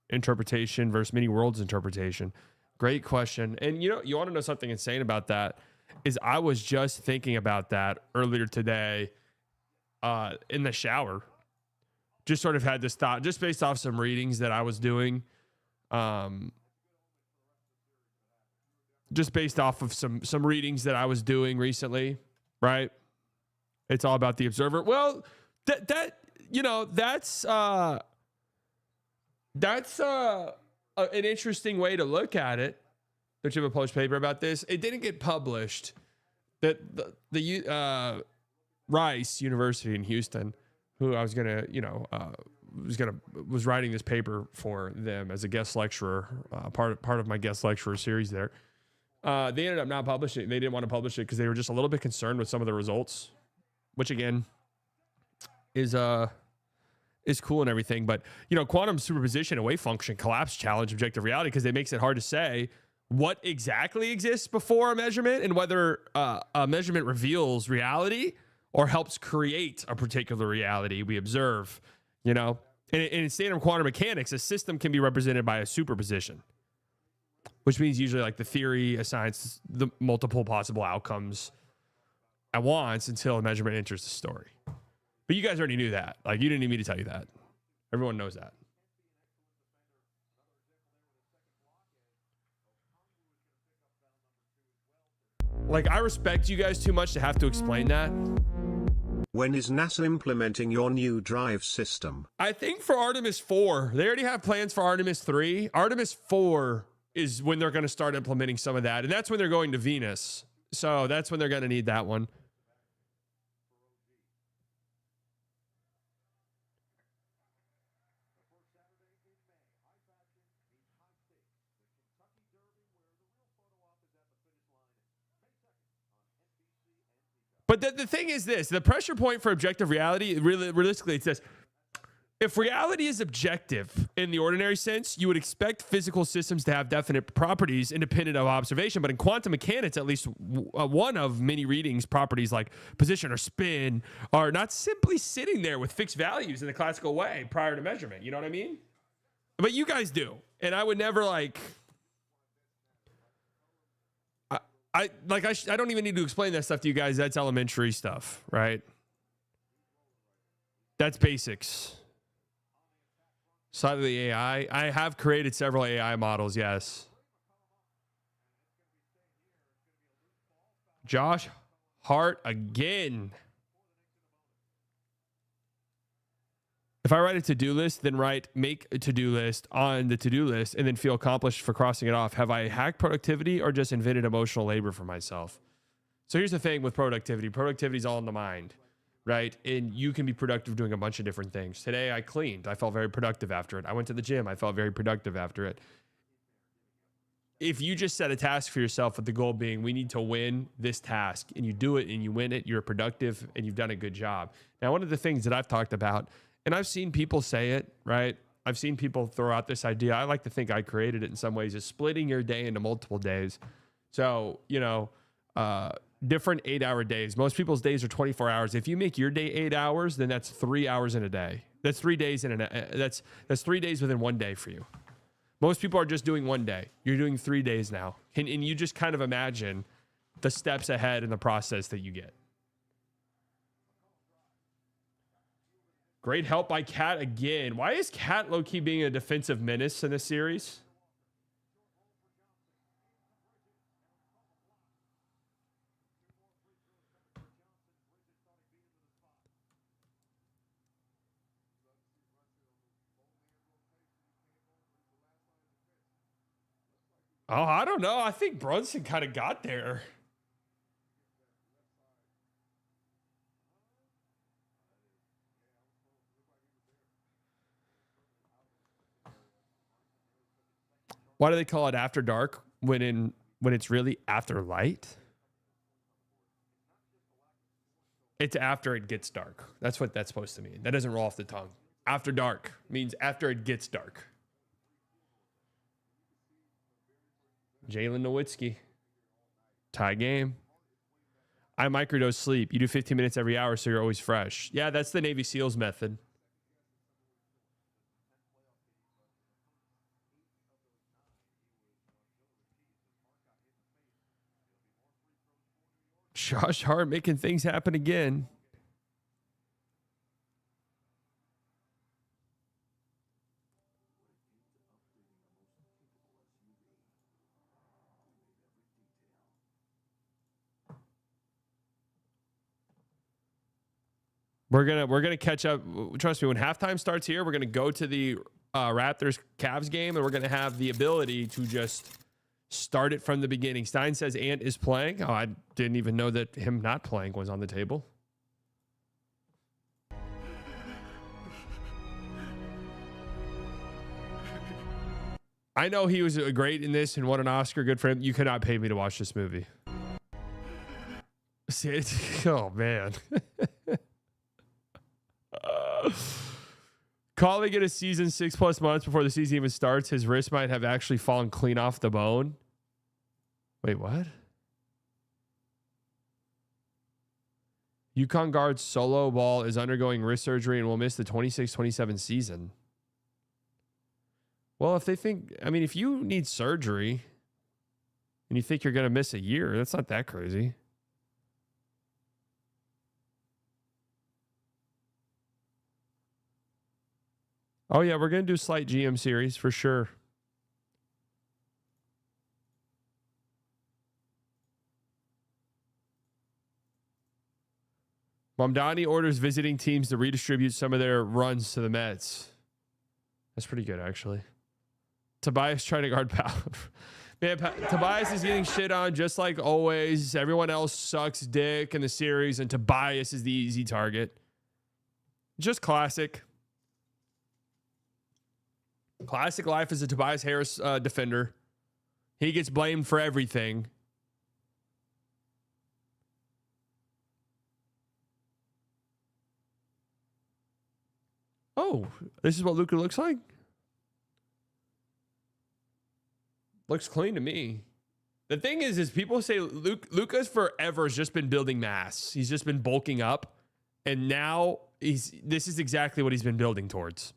interpretation versus many worlds interpretation? Great question. And you want to know something insane about that is I was just thinking about that earlier today in the shower. Just sort of had this thought just based off some readings that I was doing. Just based off of some readings that I was doing recently, right? It's all about the observer. Well, that's an interesting way to look at it. Don't you have a published paper about this? It didn't get published. The Rice University in Houston, who I was gonna, was writing this paper for them as a guest lecturer, part of my guest lecturer series there. They ended up not publishing it. They didn't want to publish it because they were just a little bit concerned with some of the results, which again is cool and everything. But quantum superposition and wave function collapse challenge objective reality because it makes it hard to say what exactly exists before a measurement and whether a measurement reveals reality or helps create a particular reality we observe. And in standard quantum mechanics, a system can be represented by a superposition, which means usually like the theory assigns the multiple possible outcomes at once until a measurement enters the story. But you guys already knew that. Like, you didn't need me to tell you that. Everyone knows that. Like, I respect you guys too much to have to explain that. When is NASA implementing your new drive system? I think for Artemis 4. They already have plans for Artemis 3. Artemis 4 is when they're going to start implementing some of that. And that's when they're going to Venus. So that's when they're going to need that one. But the thing is this, the pressure point for objective reality, really, realistically, it's this. If reality is objective in the ordinary sense, you would expect physical systems to have definite properties independent of observation. But in quantum mechanics, at least one of many readings, properties like position or spin are not simply sitting there with fixed values in the classical way prior to measurement. You know what I mean? But you guys do. And I would never I don't even need to explain that stuff to you guys. That's elementary stuff, right? That's basics. Side of the AI. I have created several AI models, yes. Josh Hart again. If I write a to-do list, then make a to-do list on the to-do list and then feel accomplished for crossing it off, have I hacked productivity or just invented emotional labor for myself? So here's the thing with productivity. Productivity is all in the mind, right? And you can be productive doing a bunch of different things. Today I cleaned. I felt very productive after it. I went to the gym. I felt very productive after it. If you just set a task for yourself with the goal being, we need to win this task, and you do it and you win it, you're productive and you've done a good job. Now, one of the things that I've talked about, and I've seen people say it, right? I've seen people throw out this idea. I like to think I created it in some ways, is splitting your day into multiple days. So, different 8-hour days. Most people's days are 24 hours. If you make your day 8 hours, then that's 3 hours in a day, That's 3 days that's 3 days within 1 day for you. Most people are just doing 1 day. You're doing 3 days now. And you just kind of imagine the steps ahead in the process that you get. Great help by Cat again. Why is Cat low-key being a defensive menace in this series? Oh, I don't know. I think Brunson kind of got there. Why do they call it after dark when it's really after light? It's after it gets dark. That's what that's supposed to mean. That doesn't roll off the tongue. After dark means after it gets dark. Jalen Nowitzki. Tie game. I microdose sleep. You do 15 minutes every hour, so you're always fresh. Yeah, that's the Navy SEALs method. Josh Hart making things happen again. We're gonna catch up. Trust me, when halftime starts here, we're gonna go to the Raptors Cavs game, and we're gonna have the ability to just start it from the beginning. Stein says Ant is playing. Oh, I didn't even know that him not playing was on the table. I know he was great in this and won an Oscar. Good for him. You cannot pay me to watch this movie. See, oh man. Calling it a season 6+ months before the season even starts. His wrist might have actually fallen clean off the bone. Wait, what? UConn guard Solo Ball is undergoing wrist surgery and will miss the 26-27 season. Well, if they think, I mean, if you need surgery and you think you're going to miss a year, that's not that crazy. Oh, yeah, we're going to do slight GM series for sure. Mamdani orders visiting teams to redistribute some of their runs to the Mets. That's pretty good, actually. Tobias trying to guard Powell. Man, Tobias is getting shit on just like always. Everyone else sucks dick in the series, and Tobias is the easy target. Just classic. Classic life as a Tobias Harris defender. He gets blamed for everything. Oh, this is what Luka looks like? Looks clean to me. The thing is people say Luka's forever has just been building mass. He's just been bulking up. And now this is exactly what he's been building towards.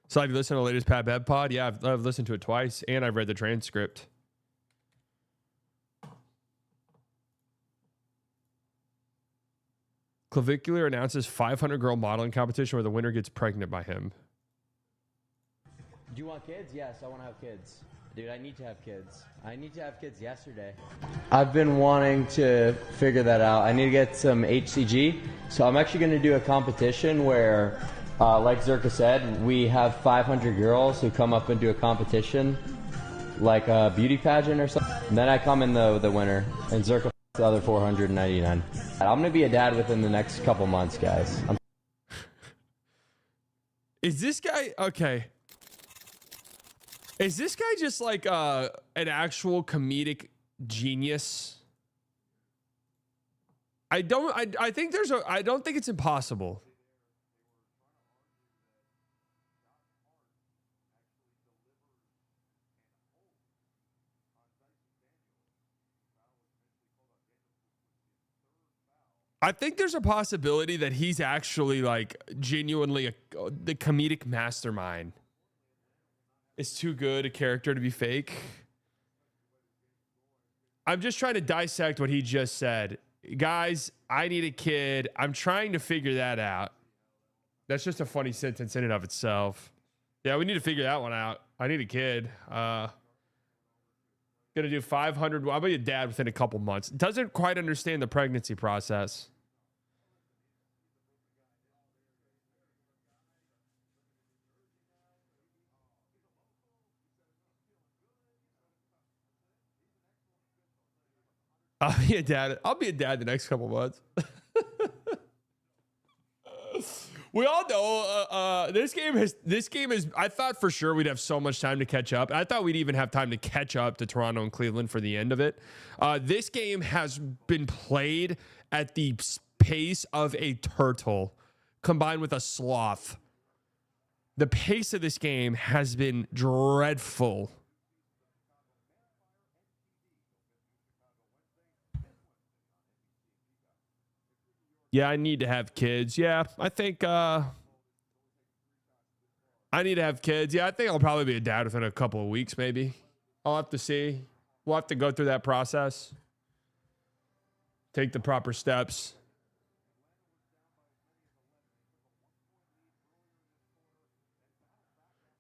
So have you listened to the latest Pat Bev pod? Yeah, I've listened to it twice, and I've read the transcript. Clavicular announces 500 girl modeling competition where the winner gets pregnant by him. Do you want kids? Yes, I want to have kids. Dude, I need to have kids. I need to have kids yesterday. I've been wanting to figure that out. I need to get some HCG. So I'm actually going to do a competition where, like Zerka said, we have 500 girls who come up and do a competition, like a beauty pageant or something. And then I come in the winner, and Zerka the other 499. I'm going to be a dad within the next couple months, guys. Is this guy... Okay. Is this guy just like an actual comedic genius? I don't think it's impossible. I think there's a possibility that he's actually like genuinely the comedic mastermind. It's too good a character to be fake. I'm just trying to dissect what he just said. Guys, I need a kid. I'm trying to figure that out. That's just a funny sentence in and of itself. Yeah, we need to figure that one out. I need a kid. Gonna do 500. I'll be a dad within a couple months. Doesn't quite understand the pregnancy process. I'll be a dad. I'll be a dad the next couple months. We all know this game is. I thought for sure we'd have so much time to catch up. I thought we'd even have time to catch up to Toronto and Cleveland for the end of it. This game has been played at the pace of a turtle combined with a sloth. The pace of this game has been dreadful. Yeah, I need to have kids. Yeah, I think I need to have kids. Yeah, I think I'll probably be a dad within a couple of weeks, maybe. I'll have to see. We'll have to go through that process. Take the proper steps.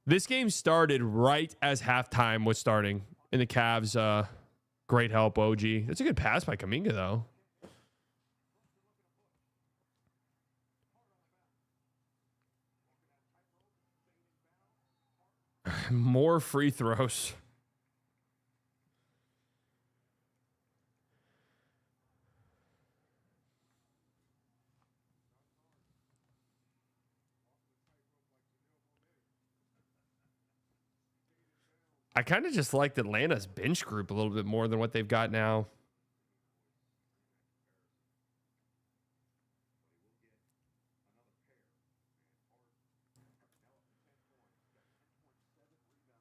This game started right as halftime was starting in the Cavs. Great help, OG. That's a good pass by Kuminga, though. More free throws. I kind of just liked Atlanta's bench group a little bit more than what they've got now.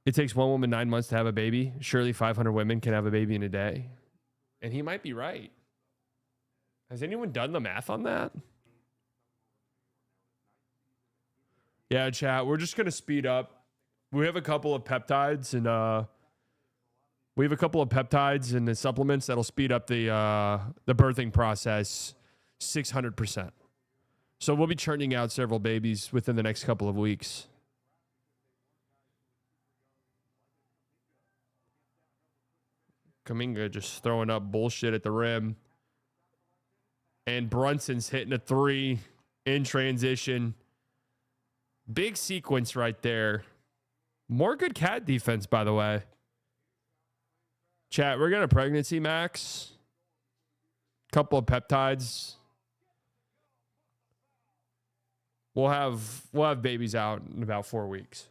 It takes one woman 9 months to have a baby. Surely 500 women can have a baby in a day. And he might be right. Has anyone done the math on that? Yeah, chat. We're just going to speed up. We have a couple of peptides and the supplements that'll speed up the birthing process 600%. So we'll be churning out several babies within the next couple of weeks. Kuminga just throwing up bullshit at the rim. And Brunson's hitting a three in transition. Big sequence right there. More good cat defense, by the way. Chat, we're gonna pregnancy max. Couple of peptides. We'll have babies out in about 4 weeks.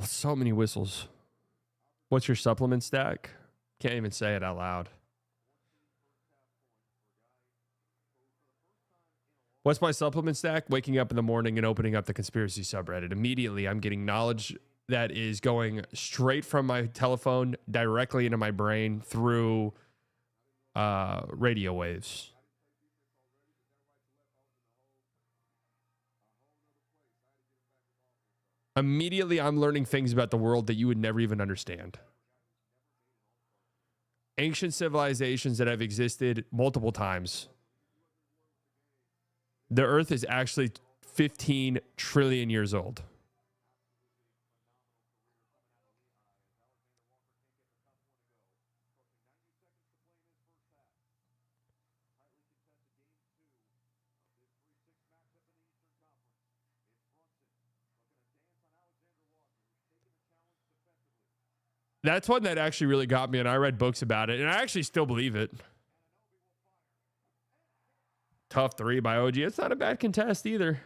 So many whistles. What's your supplement stack? Can't even say it out loud. What's my supplement stack? Waking up in the morning and opening up the conspiracy subreddit. Immediately, I'm getting knowledge that is going straight from my telephone directly into my brain through radio waves. Immediately, I'm learning things about the world that you would never even understand. Ancient civilizations that have existed multiple times. The Earth is actually 15 trillion years old. That's one that actually really got me, and I read books about it, and I actually still believe it. Tough three by OG. It's not a bad contest either.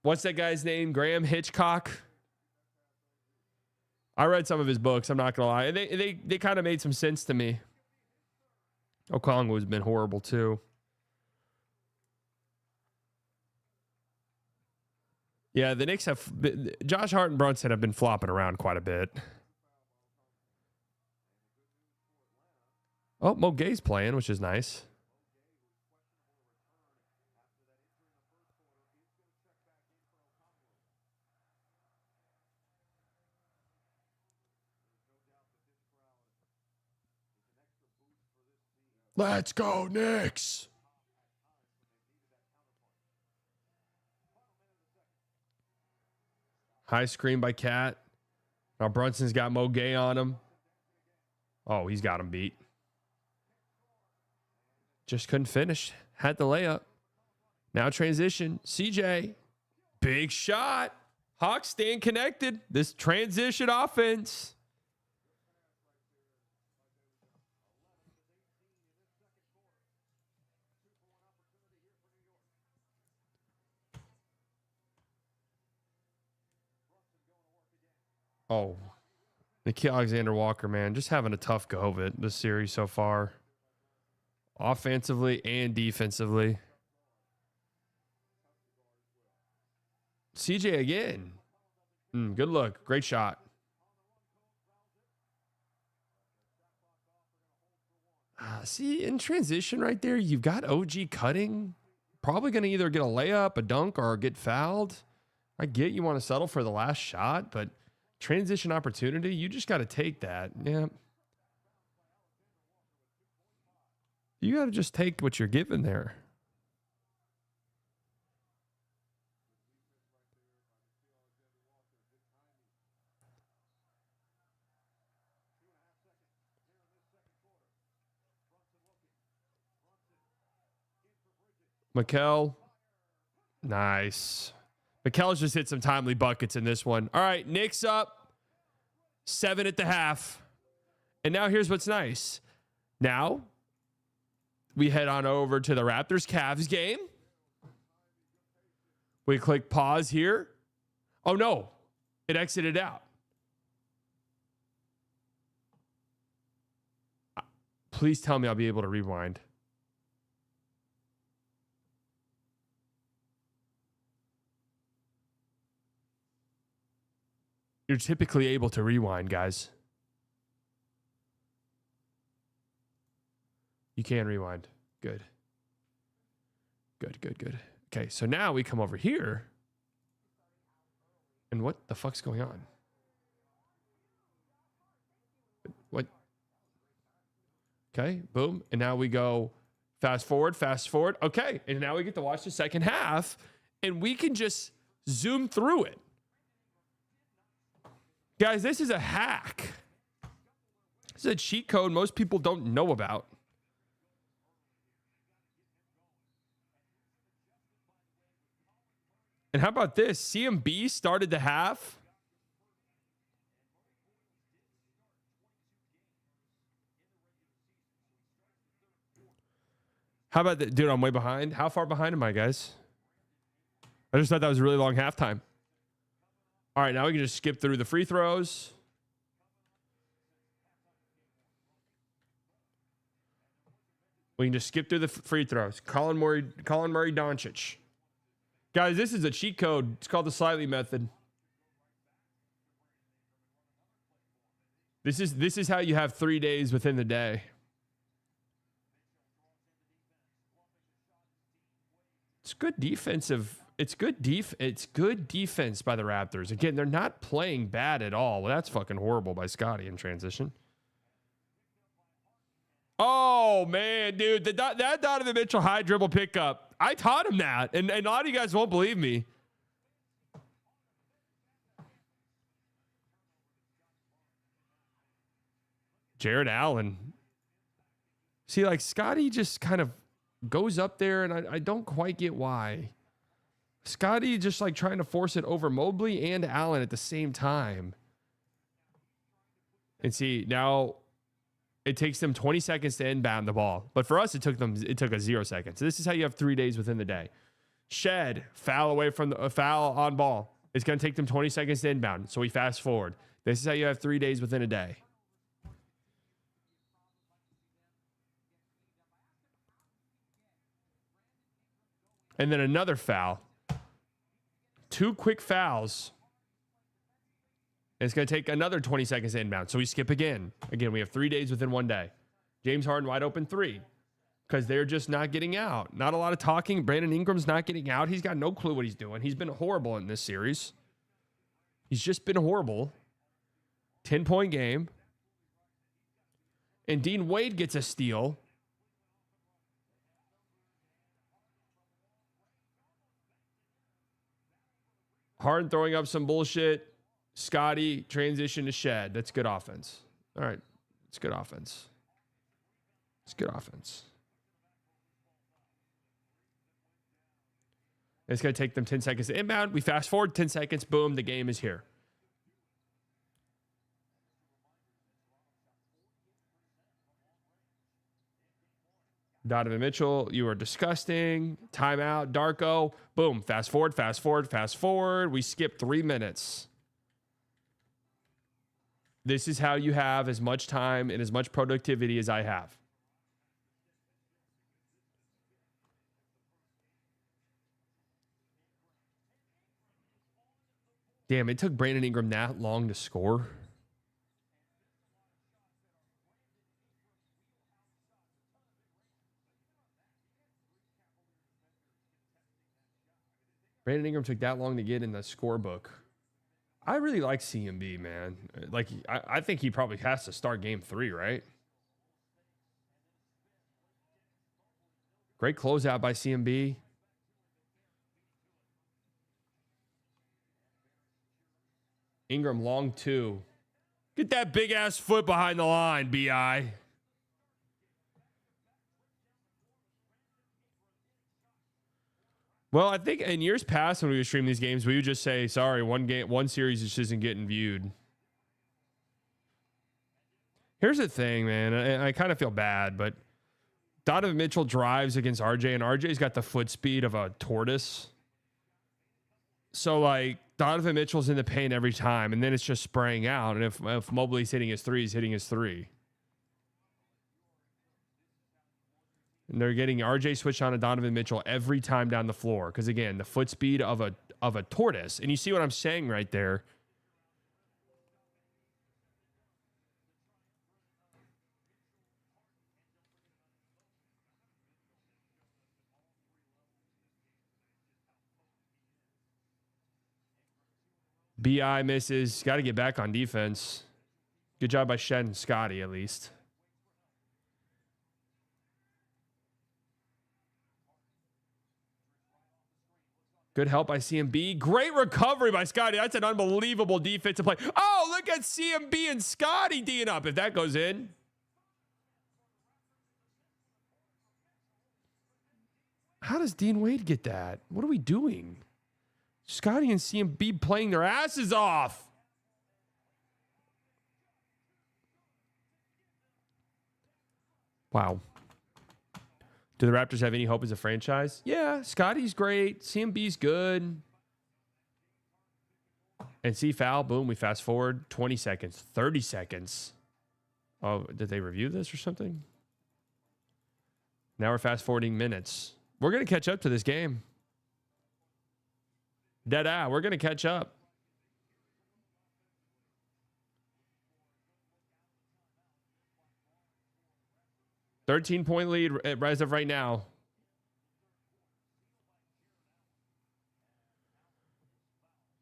What's that guy's name? Graham Hitchcock? I read some of his books, I'm not going to lie. And they kind of made some sense to me. Okongwu has been horrible too. Yeah, the Knicks have Josh Hart and Brunson have been flopping around quite a bit. Oh, Mo Gay's playing, which is nice. Let's go, Knicks. High screen by Cat. Now Brunson's got Mo Gay on him. Oh, he's got him beat. Just couldn't finish. Had the layup. Now transition. CJ. Big shot. Hawks staying connected. This transition offense. Oh, Nikhil Alexander-Walker, man, just having a tough go of it this series so far. Offensively and defensively. CJ again. Good look. Great shot. See, in transition right there, you've got OG cutting. Probably going to either get a layup, a dunk, or get fouled. I get you want to settle for the last shot, but transition opportunity, you just got to take that. Yeah. You got to just take what you're given there. Mikal. Nice. Mikel's just hit some timely buckets in this one. All right, Knicks up 7 at the half. And now here's what's nice. Now we head on over to the Raptors-Cavs game. We click pause here. Oh, no. It exited out. Please tell me I'll be able to rewind. You're typically able to rewind, guys. You can rewind. Good. Good, good, good. Okay, so now we come over here. And what the fuck's going on? What? Okay, boom. And now we go fast forward, fast forward. Okay, and now we get to watch the second half. And we can just zoom through it. Guys, this is a hack. This is a cheat code most people don't know about. And how about this? CMB started the half. How about that? Dude, I'm way behind. How far behind am I, guys? I just thought that was a really long halftime. All right, now we can just skip through the free throws. We can just skip through the free throws. Colin Murray Doncic. Guys, this is a cheat code. It's called the Slightly method. This is how you have 3 days within the day. It's good defensive. It's good defense by the Raptors. Again, they're not playing bad at all. Well, that's fucking horrible by Scotty in transition. Oh, man, dude. That Donovan Mitchell high dribble pickup. I taught him that, and a lot of you guys won't believe me. Jared Allen. See, like, Scotty just kind of goes up there, and I don't quite get why. Scotty just like trying to force it over Mobley and Allen at the same time. And see, now it takes them 20 seconds to inbound the ball. But for us, it took us 0 seconds. So this is how you have 3 days within the day. Shed, foul away from the foul on ball. It's going to take them 20 seconds to inbound. So we fast forward. This is how you have 3 days within a day. And then another foul. 2 quick fouls. And it's going to take another 20 seconds to inbound. So we skip again. Again, we have 3 days within 1 day. James Harden wide open 3 because they're just not getting out. Not a lot of talking. Brandon Ingram's not getting out. He's got no clue what he's doing. He's been horrible in this series. He's just been horrible. 10-point game. And Dean Wade gets a steal. Harden throwing up some bullshit. Scotty transition to Shed. That's good offense. All right. It's good offense. It's good offense. It's going to take them 10 seconds to inbound. We fast forward 10 seconds. Boom. The game is here. Donovan Mitchell, you are disgusting. Timeout. Darko. Boom. Fast forward, fast forward, fast forward. We skip 3 minutes. This is how you have as much time and as much productivity as I have. Damn, it took Brandon Ingram that long to score. Brandon Ingram took that long to get in the scorebook. I really like CMB, man. Like, I think he probably has to start game 3, right? Great closeout by CMB. Ingram long 2. Get that big ass foot behind the line, BI. Well, I think in years past when we would stream these games, we would just say, sorry, one series just isn't getting viewed. Here's the thing, man. I kind of feel bad, but Donovan Mitchell drives against RJ, and RJ's got the foot speed of a tortoise. So, like, Donovan Mitchell's in the paint every time, and then it's just spraying out. And if Mobley's hitting his 3, he's hitting his 3. And they're getting RJ switched on to Donovan Mitchell every time down the floor. Because, again, the foot speed of a tortoise. And you see what I'm saying right there. BI misses. Got to get back on defense. Good job by Shed and Scotty, at least. Good help by CMB. Great recovery by Scotty. That's an unbelievable defensive play. Oh, look at CMB and Scotty D'ing up. If that goes in. How does Dean Wade get that? What are we doing? Scotty and CMB playing their asses off. Wow. Do the Raptors have any hope as a franchise? Yeah, Scotty's great. CMB's good. And see foul. Boom, we fast forward 20 seconds, 30 seconds. Oh, did they review this or something? Now we're fast forwarding minutes. We're going to catch up to this game. Dead-eye, we're going to catch up. $13-point lead as of right now.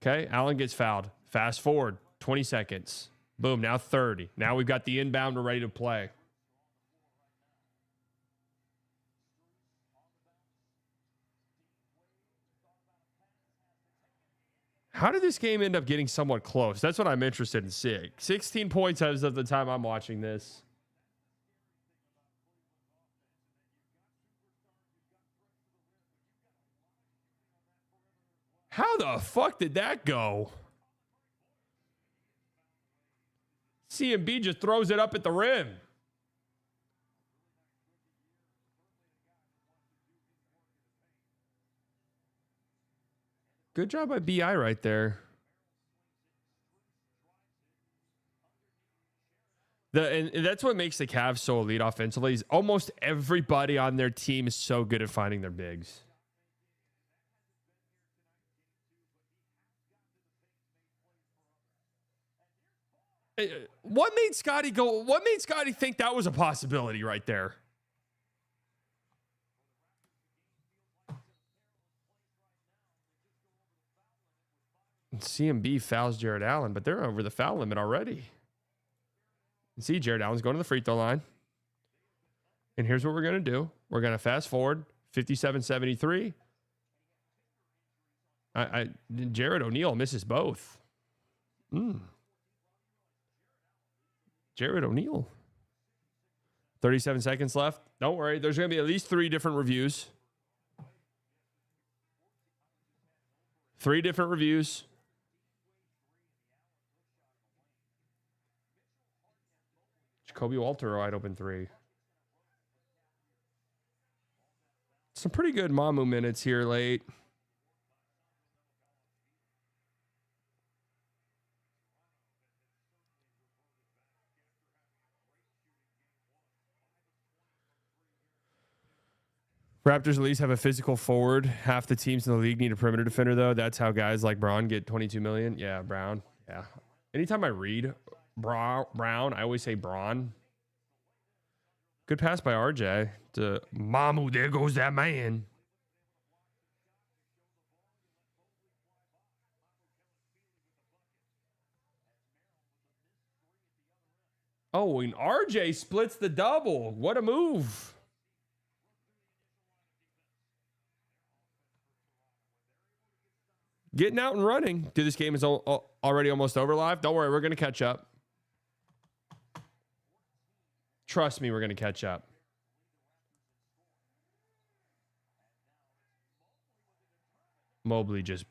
Okay, Allen gets fouled. Fast forward, 20 seconds. Boom, now 30. Now we've got the inbound. We're ready to play. How did this game end up getting somewhat close? That's what I'm interested in seeing. 16 points as of the time I'm watching this. How the fuck did that go? CMB just throws it up at the rim. Good job by BI right there. And that's what makes the Cavs so elite offensively is almost everybody on their team is so good at finding their bigs. What made Scotty go? What made Scotty think that was a possibility right there? And CMB fouls Jared Allen, but they're over the foul limit already. You see, Jared Allen's going to the free throw line. And here's what we're going to do. We're going to fast forward 57-73. Jared O'Neal misses both. Jared O'Neal. 37 seconds left. Don't worry. There's going to be at least 3 different reviews. 3 different reviews. Jacoby Walter wide open 3. Some pretty good Mamu minutes here late. Raptors at least have a physical forward. Half the teams in the league need a perimeter defender, though. That's how guys like Braun get $22 million. Yeah, Brown. Yeah. Anytime I read Brown, I always say Braun. Good pass by RJ to Mamu. There goes that man. Oh, and RJ splits the double. What a move. Getting out and running. Dude, this game is already almost over live. Don't worry, we're going to catch up. Trust me, we're going to catch up. Mobley just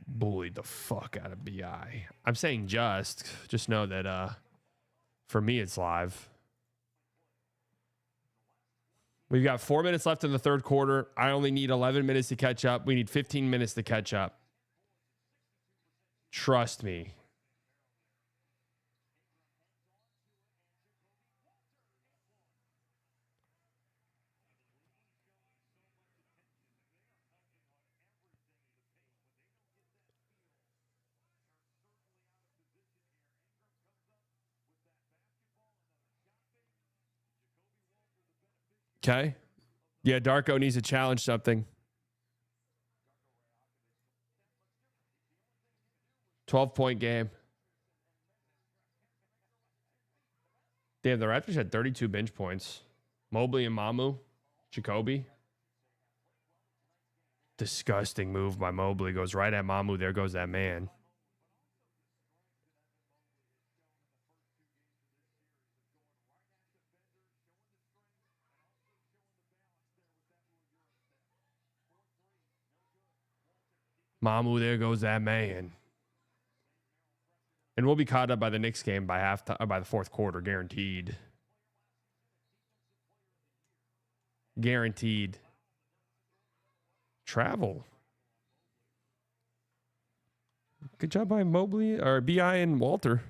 bullied the fuck out of BI. I'm saying just know that for me it's live. We've got 4 minutes left in the third quarter. I only need 11 minutes to catch up. We need 15 minutes to catch up. Trust me. Okay. Yeah, Darko needs to challenge something. 12-point game. Damn, the Raptors had 32 bench points. Mobley and Mamu. Jacoby. Disgusting move by Mobley. Goes right at Mamu. There goes that man. Mamu, there goes that man. And we'll be caught up by the Knicks game by by the fourth quarter, guaranteed. Guaranteed. Travel. Good job by Mobley or BI and Walter.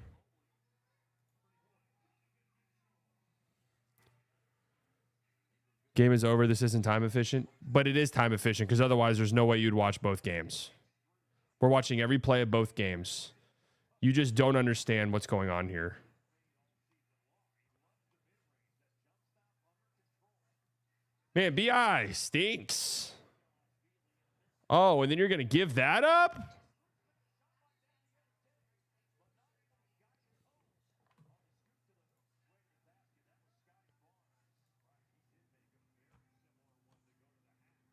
Game is over. This isn't time efficient, but it is time efficient because otherwise there's no way you'd watch both games. We're watching every play of both games. You just don't understand what's going on here. Man, BI stinks. Oh, and then you're going to give that up?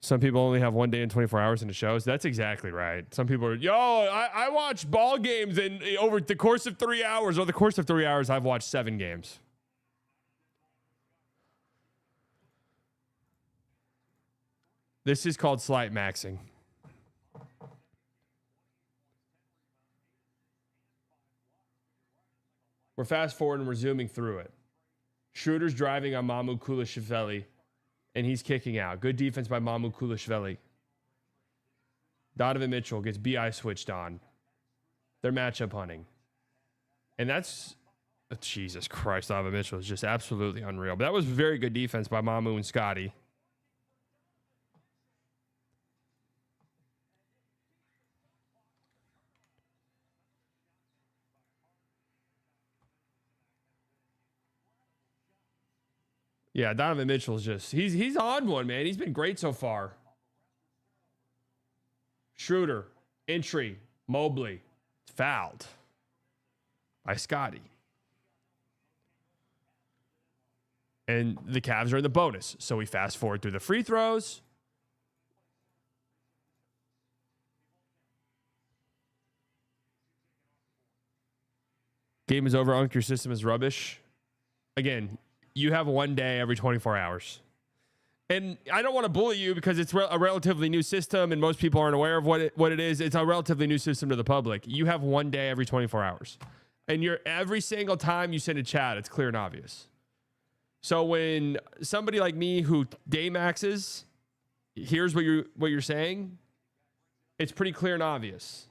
Some people only have 1 day and 24 hours in the shows. That's exactly right. Some people are, I watch ball games and over the course of 3 hours. Over the course of 3 hours, I've watched 7 games. This is called slight maxing. We're fast forward and we're zooming through it. Schroeder's driving on Mamu Kulishvili. And he's kicking out. Good defense by Mamu Kulishvili. Donovan Mitchell gets BI switched on. They're matchup hunting. And that's... Jesus Christ, Donovan Mitchell is just absolutely unreal. But that was very good defense by Mamu and Scotty. Yeah, Donovan Mitchell's just he's on one, man. He's been great so far. Schroeder, entry, Mobley, fouled by Scotty. And the Cavs are in the bonus. So we fast forward through the free throws. Game is over. Unk, your system is rubbish. Again, you have one day every 24 hours. And I don't want to bully you because it's a relatively new system and most people aren't aware of what it is. It's a relatively new system to the public. You have one day every 24 hours. And every single time you send a chat, it's clear and obvious. So when somebody like me who day maxes hears what you're saying, it's pretty clear and obvious.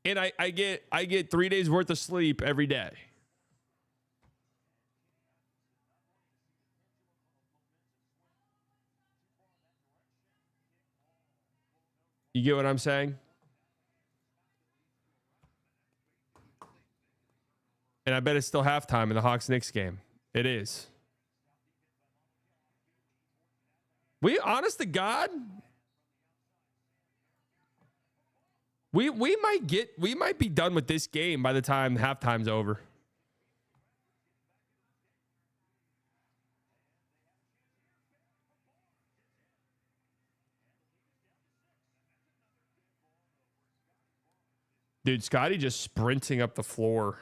And I get 3 days worth of sleep every day. You get what I'm saying? And I bet it's still halftime in the Hawks-Knicks game. It is. Honest to God, we might be done with this game by the time halftime's over. Dude, Scotty just sprinting up the floor.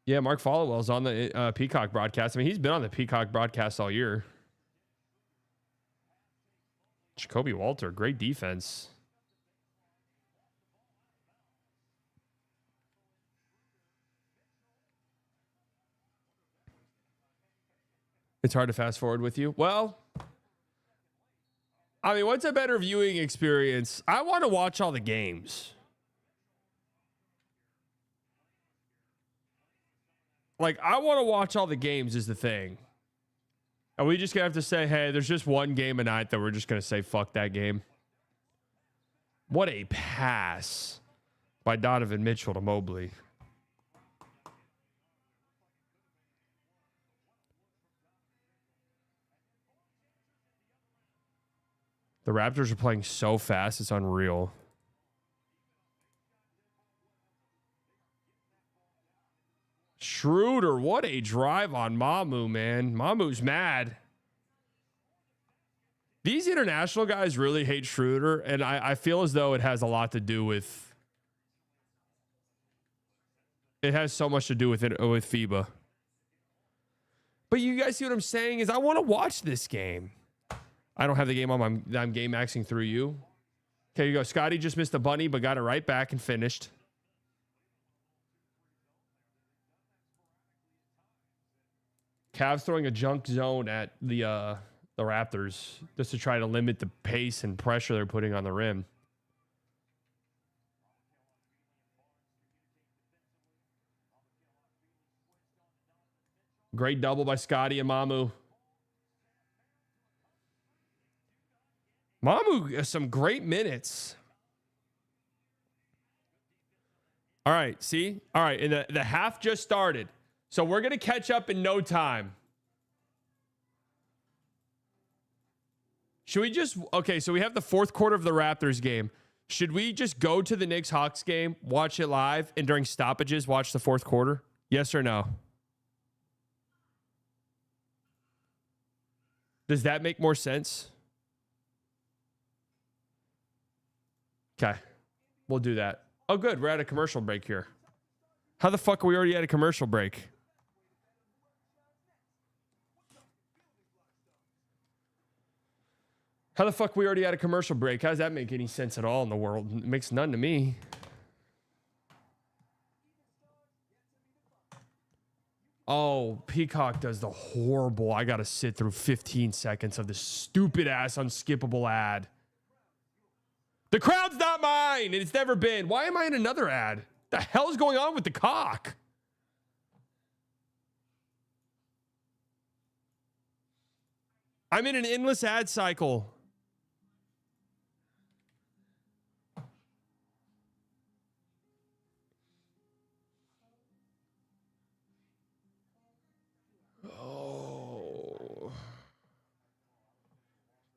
Yeah, Mark Followell's on the Peacock broadcast. I mean, he's been on the Peacock broadcast all year. Jacoby Walter, great defense. It's hard to fast forward with you. Well, I mean, what's a better viewing experience? I want to watch all the games. Like, I want to watch all the games is the thing. Are we just going to have to say, hey, there's just one game a night that we're just going to say, fuck that game? What a pass by Donovan Mitchell to Mobley. The Raptors are playing so fast, it's unreal. Schroeder, what a drive on Mamu, man. Mamu's mad. These international guys really hate Schroeder, and I feel as though it has a lot to do with... It has so much to do with it with FIBA. But you guys see what I'm saying is I want to watch this game. I don't have the game on I'm game maxing through you. Okay, you go. Scotty just missed a bunny, but got it right back and finished. Cavs throwing a junk zone at the Raptors just to try to limit the pace and pressure they're putting on the rim. Great double by Scotty and Mamu. Mamu has some great minutes. All right, see? All right, and the half just started. So we're going to catch up in no time. Should we just... Okay, so we have the fourth quarter of the Raptors game. Should we just go to the Knicks-Hawks game, watch it live, and during stoppages, watch the fourth quarter? Yes or no? Does that make more sense? Okay, we'll do that. Oh, good. We're at a commercial break here. How the fuck are we already at a commercial break? How the fuck we already at a commercial break? How does that make any sense at all in the world? It makes none to me. Oh, Peacock does the horrible. I got to sit through 15 seconds of this stupid ass unskippable ad. The crowd's not mine, and it's never been. Why am I in another ad? The hell's going on with the cock? I'm in an endless ad cycle. Oh.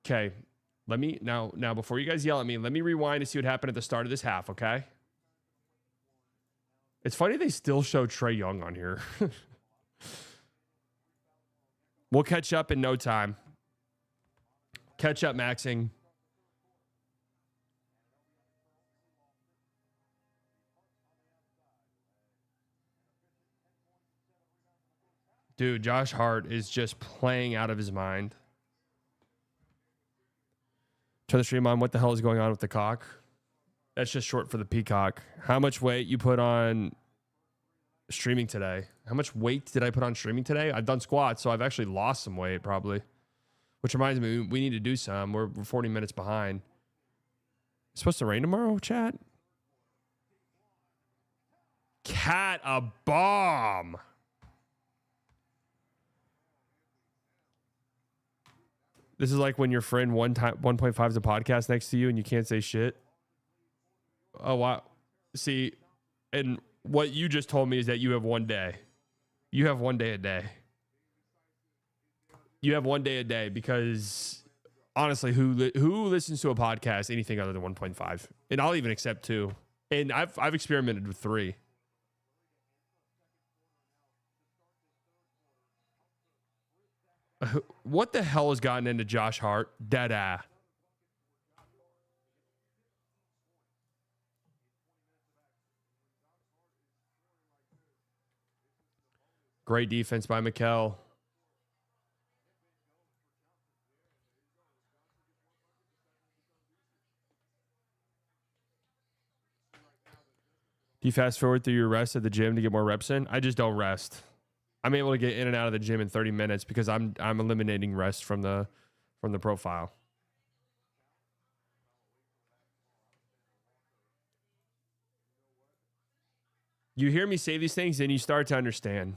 Okay. Let me now before you guys yell at me, let me rewind to see what happened at the start of this half, okay? It's funny they still show Trae Young on here. We'll catch up in no time. Catch up, maxing. Dude, Josh Hart is just playing out of his mind. Turn the stream on. What the hell is going on with the cock? That's just short for the peacock. How much weight you put on streaming today? How much weight did I put on streaming today? I've done squats, so I've actually lost some weight probably. Which reminds me, we need to do some. We're 40 minutes behind. It's supposed to rain tomorrow, chat? Cat a bomb. This is like when your friend 1.5 is a podcast next to you and you can't say shit. Oh, wow. See, and what you just told me is that you have one day. You have one day a day. You have one day a day because honestly, who listens to a podcast anything other than 1.5? And I'll even accept 2. And I've experimented with 3. What the hell has gotten into Josh Hart? Dada. Great defense by Mikal. Do you fast forward through your rest at the gym to get more reps in? I just don't rest. I'm able to get in and out of the gym in 30 minutes because I'm eliminating rest from the profile. You hear me say these things and you start to understand.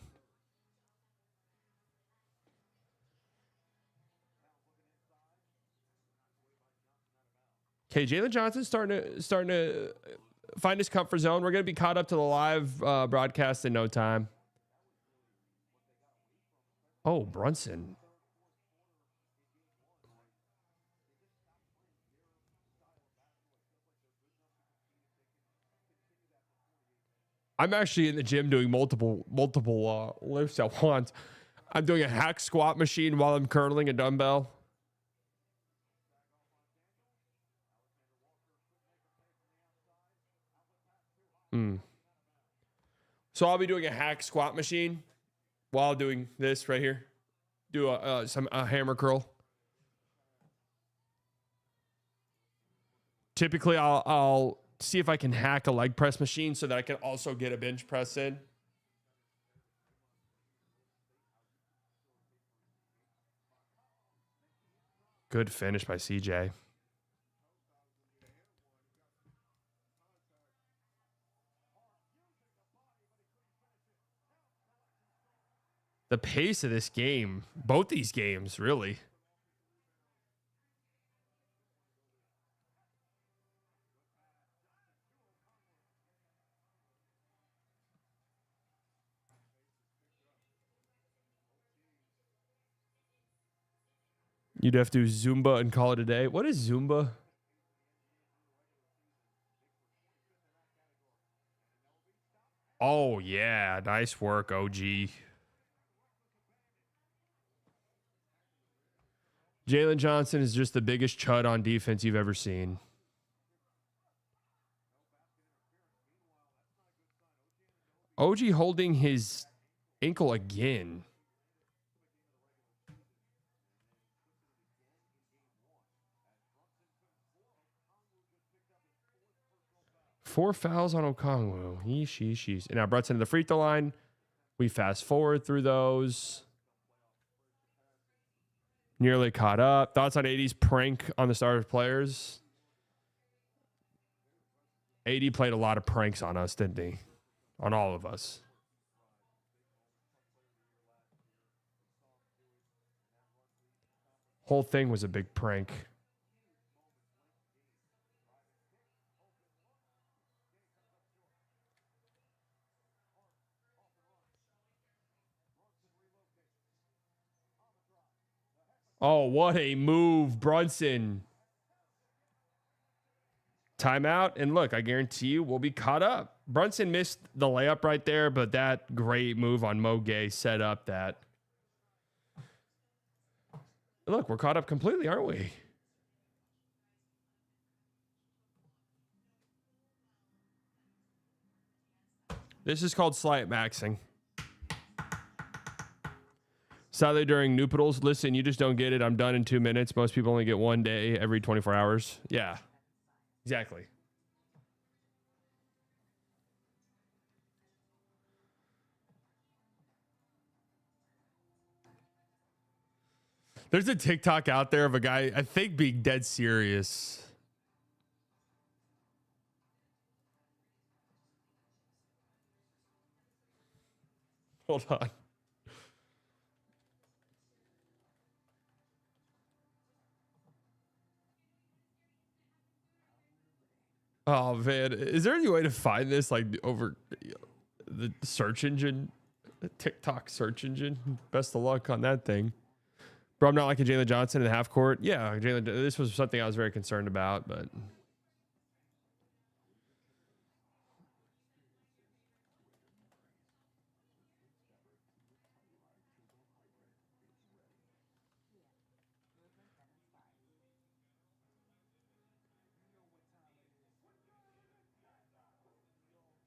Okay, Jalen Johnson's starting to find his comfort zone. We're going to be caught up to the live broadcast in no time. Oh, Brunson. I'm actually in the gym doing multiple lifts at once. I'm doing a hack squat machine while I'm curling a dumbbell. So I'll be doing a hack squat machine while doing this right here. Do a hammer curl. Typically, I'll see if I can hack a leg press machine so that I can also get a bench press in. Good finish by CJ. The pace of this game, both these games, really. You'd have to do Zumba and call it a day. What is Zumba? Oh, yeah. Nice work, OG. Jalen Johnson is just the biggest chud on defense you've ever seen. OG holding his ankle again. Four fouls on Okongwu. Sheesh. And now Brunson to the free throw line. We fast forward through those. Nearly caught up. Thoughts on AD's prank on the starter players? AD played a lot of pranks on us, didn't he? On all of us. Whole thing was a big prank. Oh, what a move, Brunson. Timeout, and look, I guarantee you we'll be caught up. Brunson missed the layup right there, but that great move on Mo Gay set up that. Look, we're caught up completely, aren't we? This is called slight maxing. Sadly, during noodles, listen, you just don't get it. I'm done in 2 minutes. Most people only get 1 day every 24 hours. Yeah, exactly. There's a TikTok out there of a guy, I think, being dead serious. Hold on. Oh, man. Is there any way to find this, like, over the search engine? The TikTok search engine? Best of luck on that thing. Bro, I'm not like a Jalen Johnson in the half court. Yeah, Jalen, this was something I was very concerned about, but...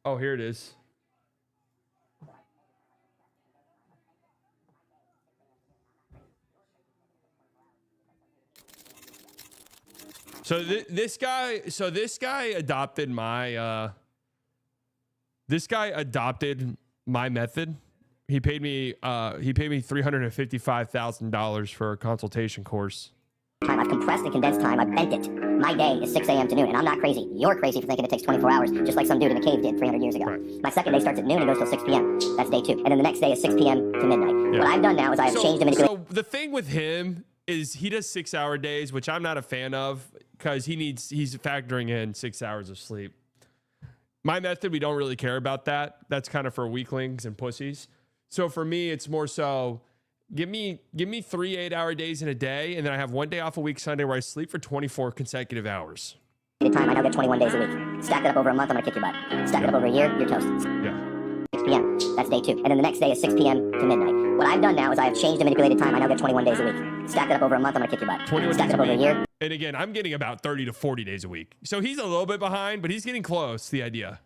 Oh, here it is. So this guy adopted my method. He paid me $355,000 for a consultation course. I've compressed and condensed time. I've bent it. My day is 6 a.m. to noon, and I'm not crazy. You're crazy for thinking it takes 24 hours, just like some dude in a cave did 300 years ago. Right. My second day starts at noon and goes till 6 p.m. That's day 2. And then the next day is 6 p.m. to midnight. Yeah. What I've done now is I have changed and manipulated. So the thing with him is he does 6-hour days, which I'm not a fan of because he's factoring in 6 hours of sleep. My method, we don't really care about that. That's kind of for weaklings and pussies. So for me, it's more so... Give me 3 8-hour days in a day, and then I have 1 day off a week, Sunday, where I sleep for 24 consecutive hours. Time, I now get 21 days a week. Stack that up over a month, I'm gonna kick your butt. Stack it up over a year, you're toast. Yeah. 6 p.m. That's day 2. And then the next day is 6 p.m. to midnight. What I've done now is I have changed and manipulated time. I now get 21 days a week. Stack that up over a month, I'm gonna kick your butt. 21 Stack it up over a year. And again, I'm getting about 30 to 40 days a week. So he's a little bit behind, but he's getting close to the idea.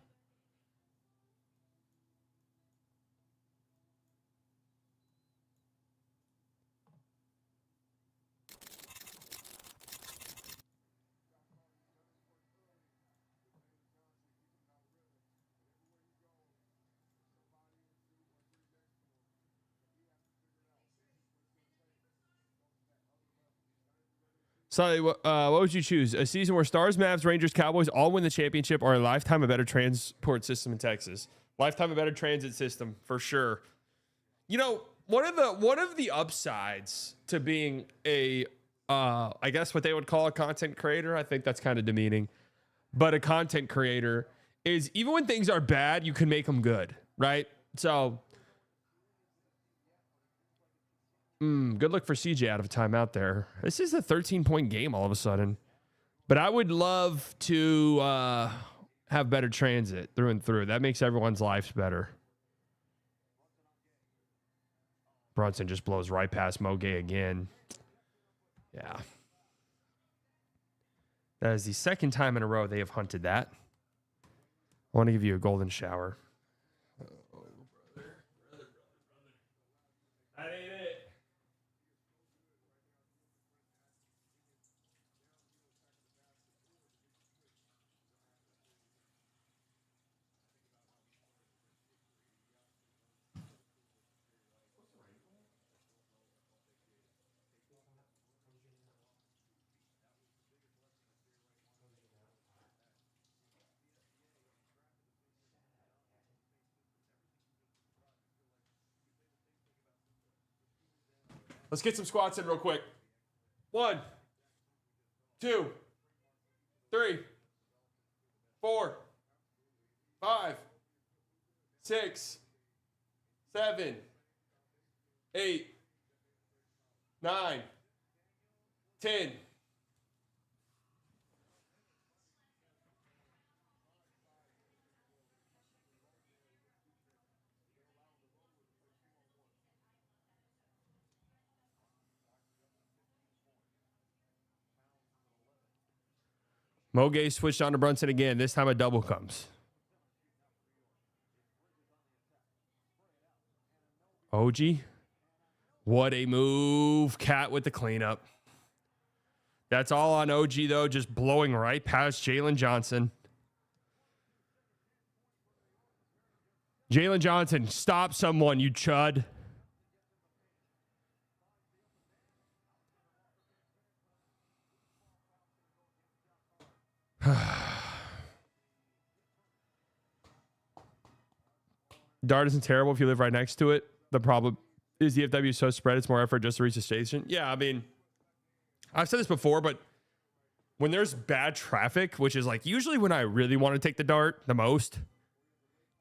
Sorry, what would you choose? A season where Stars, Mavs, Rangers, Cowboys all win the championship, or a lifetime of better transport system in Texas? Lifetime of better transit system for sure. You know, one of the upsides to being a I guess what they would call a content creator, I think that's kind of demeaning, but a content creator is even when things are bad, you can make them good, right? So good look for CJ out of a timeout there. This is a 13-point game all of a sudden. But I would love to have better transit through and through. That makes everyone's lives better. Brunson just blows right past Mo Gay again. Yeah. That is the second time in a row they have hunted that. I want to give you a golden shower. Let's get some squats in real quick. 1, 2, 3, 4, 5, 6, 7, 8, 9, 10. Moge switched on to Brunson again. This time a double comes. OG. What a move. Cat with the cleanup. That's all on OG, though, just blowing right past Jalen Johnson. Jalen Johnson, stop someone, you chud. Dart isn't terrible if you live right next to it. The problem is the FW is so spread, it's more effort just to reach the station. Yeah, I mean, I've said this before, but when there's bad traffic, which is like usually when I really want to take the Dart the most,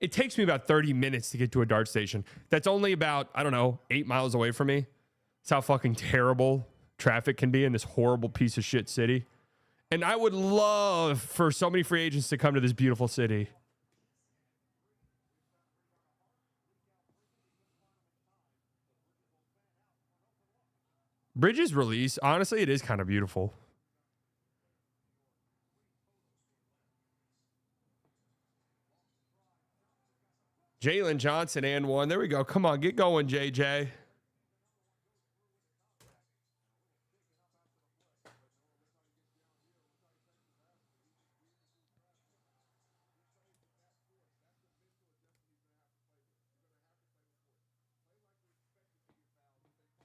it takes me about 30 minutes to get to a Dart station. That's only about, I don't know, 8 miles away from me. That's how fucking terrible traffic can be in this horrible piece of shit city. And I would love for so many free agents to come to this beautiful city. Bridges release, honestly, it is kind of beautiful. Jalen Johnson and one. There we go. Come on, get going, JJ.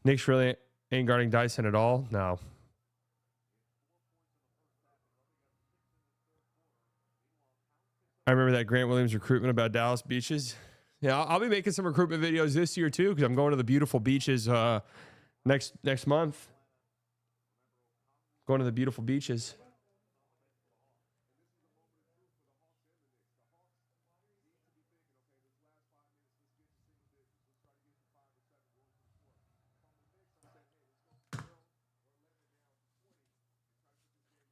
Knicks really ain't guarding Dyson at all? No. I remember that Grant Williams recruitment about Dallas beaches. Yeah, I'll be making some recruitment videos this year too because I'm going to the beautiful beaches next month. Going to the beautiful beaches.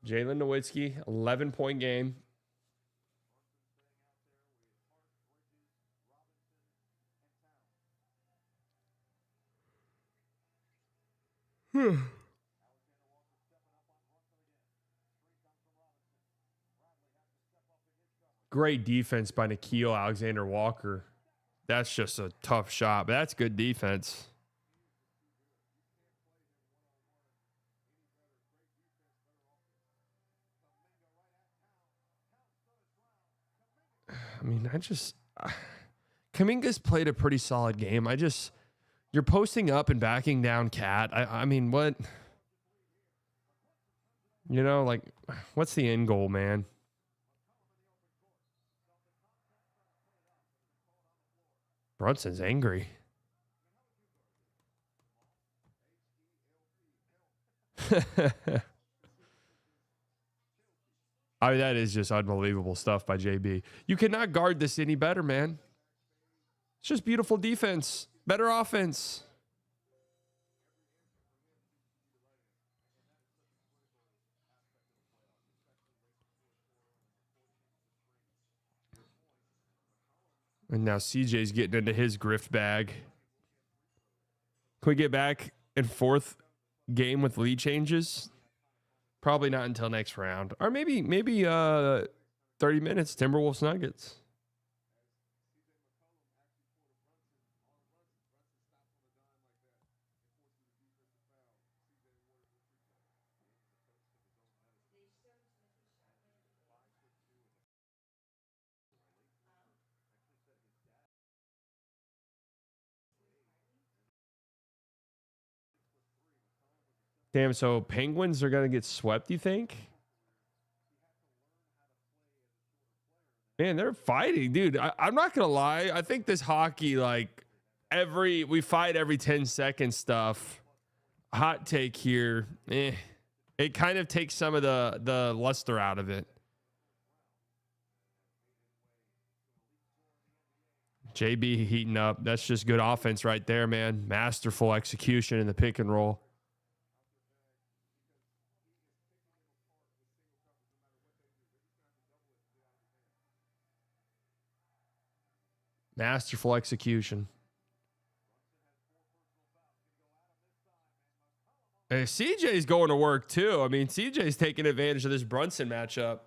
Jalen Nowitzki, 11-point game. Great defense by Nikhil Alexander-Walker. That's just a tough shot, but that's good defense. I mean, Kuminga's played a pretty solid game. You're posting up and backing down Cat. I mean, what? You know, like, what's the end goal, man? Brunson's angry. I mean, that is just unbelievable stuff by JB. You cannot guard this any better, man. It's just beautiful defense. Better offense. And now CJ's getting into his grift bag. Can we get back in fourth game with lead changes? Probably not until next round. Or maybe 30 minutes, Timberwolves Nuggets. Damn, so Penguins are going to get swept, you think? Man, they're fighting, dude. I'm not going to lie. I think this hockey, like, we fight every 10 seconds stuff. hot take here. It kind of takes some of the luster out of it. JB heating up. That's just good offense right there, man. Masterful execution in the pick and roll. Masterful execution. Hey, CJ's going to work too. I mean, CJ's taking advantage of this Brunson matchup.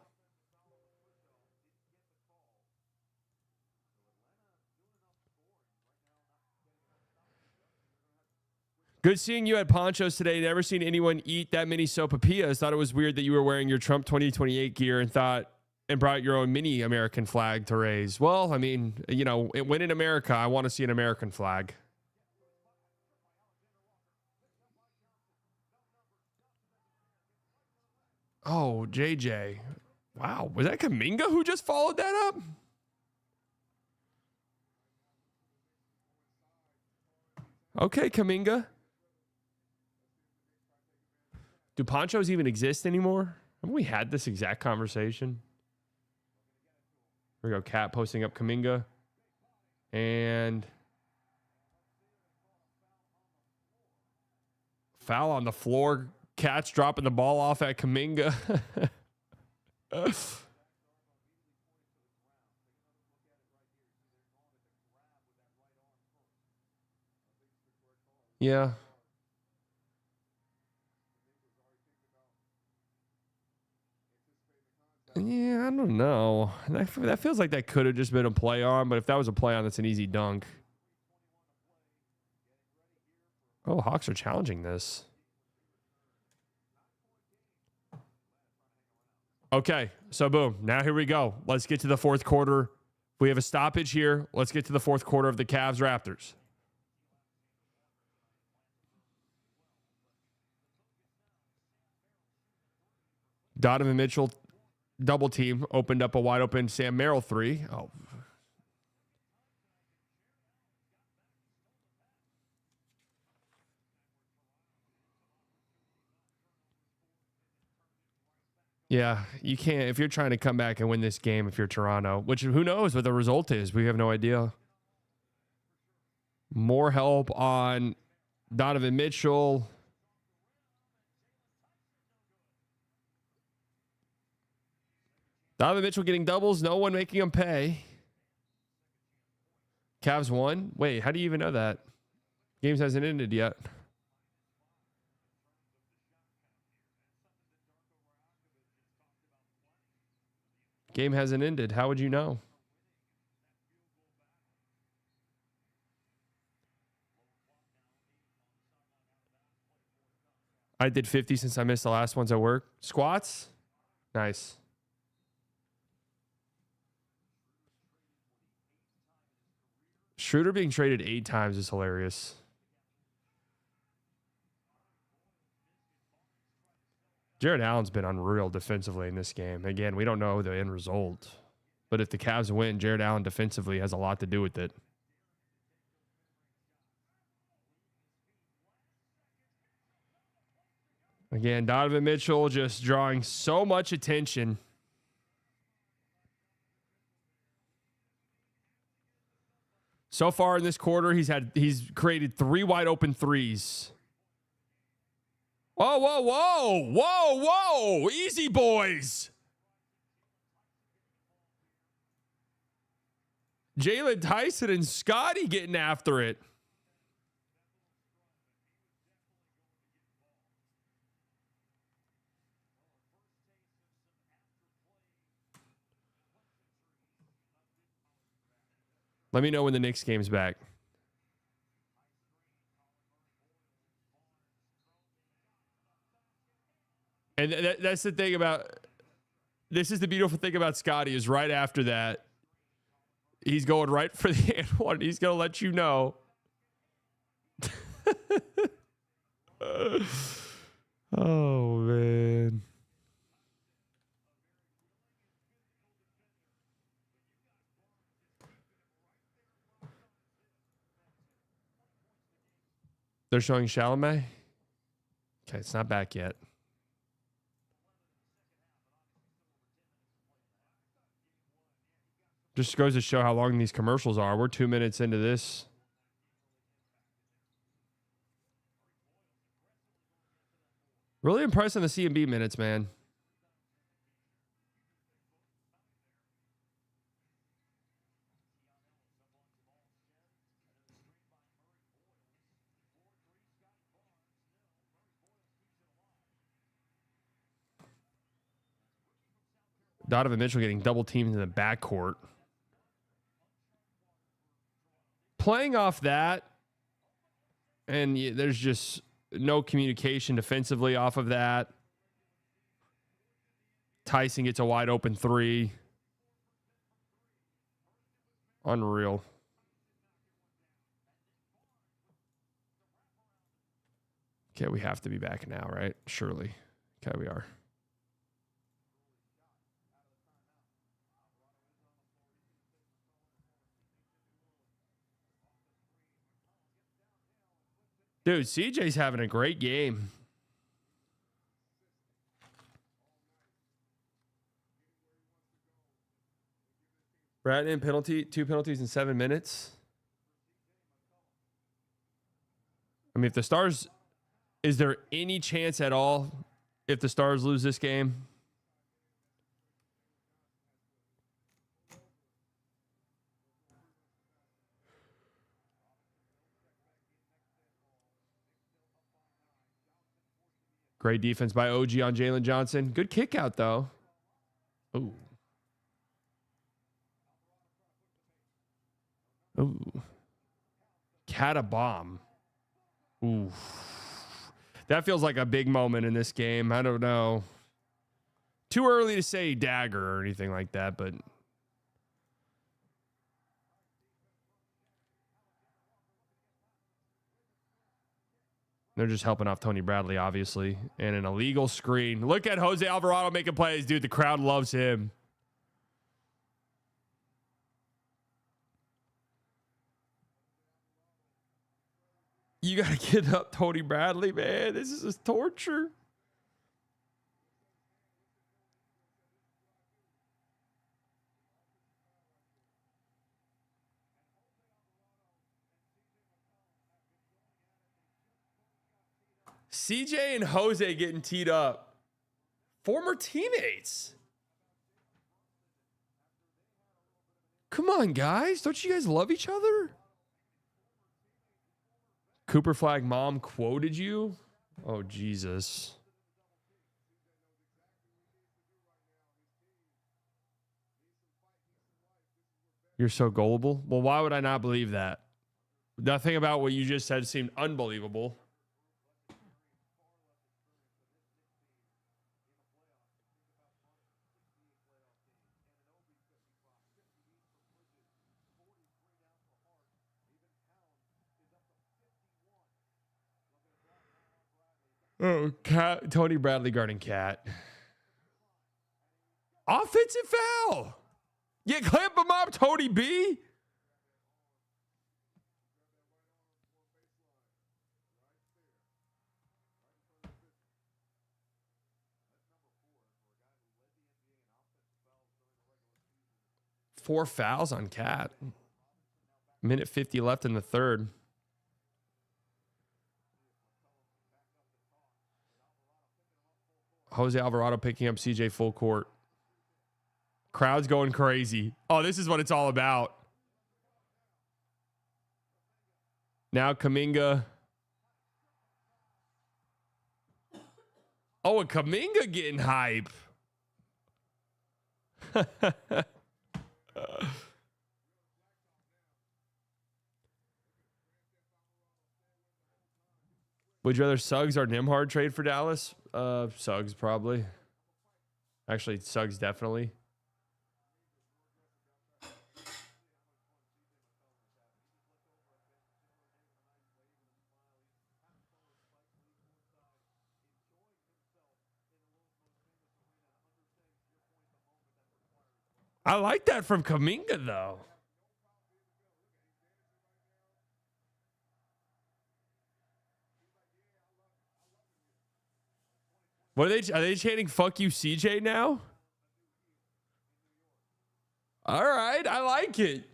Good seeing you at Ponchos today. Never seen anyone eat that many sopapillas. Thought it was weird that you were wearing your Trump 2028 gear and brought your own mini American flag to raise. Well, I mean, you know, when in America, I want to see an American flag. Oh, JJ. Wow. Was that Kuminga who just followed that up? Okay, Kuminga. Do ponchos even exist anymore? Haven't we had this exact conversation? Here we go. Cat posting up Kuminga. And foul on the floor. Cat's dropping the ball off at Kuminga. Yeah. Yeah, I don't know. That feels like that could have just been a play on, but if that was a play on, that's an easy dunk. Oh, Hawks are challenging this. Okay, so boom. Now here we go. Let's get to the fourth quarter. We have a stoppage here. Let's get to the fourth quarter of the Cavs-Raptors. Donovan Mitchell double team opened up a wide open Sam Merrill three. Oh. Yeah, you can't, if you're trying to come back and win this game, if you're Toronto, which who knows what the result is. We have no idea. More help on Donovan Mitchell. Donovan Mitchell getting doubles, no one making him pay. Cavs won. Wait, how do you even know that? Games hasn't ended yet. Game hasn't ended. How would you know? I did 50 since I missed the last ones at work. Squats? Nice. Schroeder being traded 8 times is hilarious. Jared Allen's been unreal defensively in this game. Again, we don't know the end result. But if the Cavs win, Jared Allen defensively has a lot to do with it. Again, Donovan Mitchell just drawing so much attention. So far in this quarter, he's created 3 wide open threes. Whoa, whoa, whoa, whoa, whoa. Easy, boys. Jalen Tyson and Scotty getting after it. Let me know when the Knicks game's back. And that's the thing about, this is the beautiful thing about Scotty, is right after that, he's going right for the and one. He's going to let you know. Oh, man. They're showing Chalamet. Okay, it's not back yet. Just goes to show how long these commercials are. We're 2 minutes into this. Really impressed on the C&B minutes, man. Donovan Mitchell getting double teamed in the backcourt. Playing off that, and there's just no communication defensively off of that. Tyson gets a wide open three. Unreal. Okay, we have to be back now, right? Surely. Okay, we are. Dude, CJ's having a great game. Bratton penalty, 2 penalties in 7 minutes. I mean, if the Stars, is there any chance at all if the Stars lose this game? Great defense by OG on Jalen Johnson. Good kick out, though. Ooh. Ooh. Cat a bomb. Ooh. That feels like a big moment in this game. I don't know. Too early to say dagger or anything like that, but they're just helping off Tony Bradley, obviously. And an illegal screen. Look at Jose Alvarado making plays, dude. The crowd loves him. You got to get up Tony Bradley, man. This is torture. CJ and Jose getting teed up. Former teammates. Come on, guys. Don't you guys love each other? Cooper Flag mom quoted you? Oh, Jesus. You're so gullible. Well, why would I not believe that? Nothing about what you just said seemed unbelievable. Oh, Cat, Tony Bradley guarding Cat. Offensive foul. You clamp him up, Tony B. Four fouls on Cat. Minute 50 left in the third. Jose Alvarado picking up CJ full court. Crowd's going crazy. Oh, this is what it's all about. Now Kuminga. Oh, and Kuminga getting hype. Would you rather Suggs or Nembhard trade for Dallas? Suggs probably. Actually, Suggs definitely. I like that from Kuminga, though. What are they chanting fuck you CJ now? All right, I like it.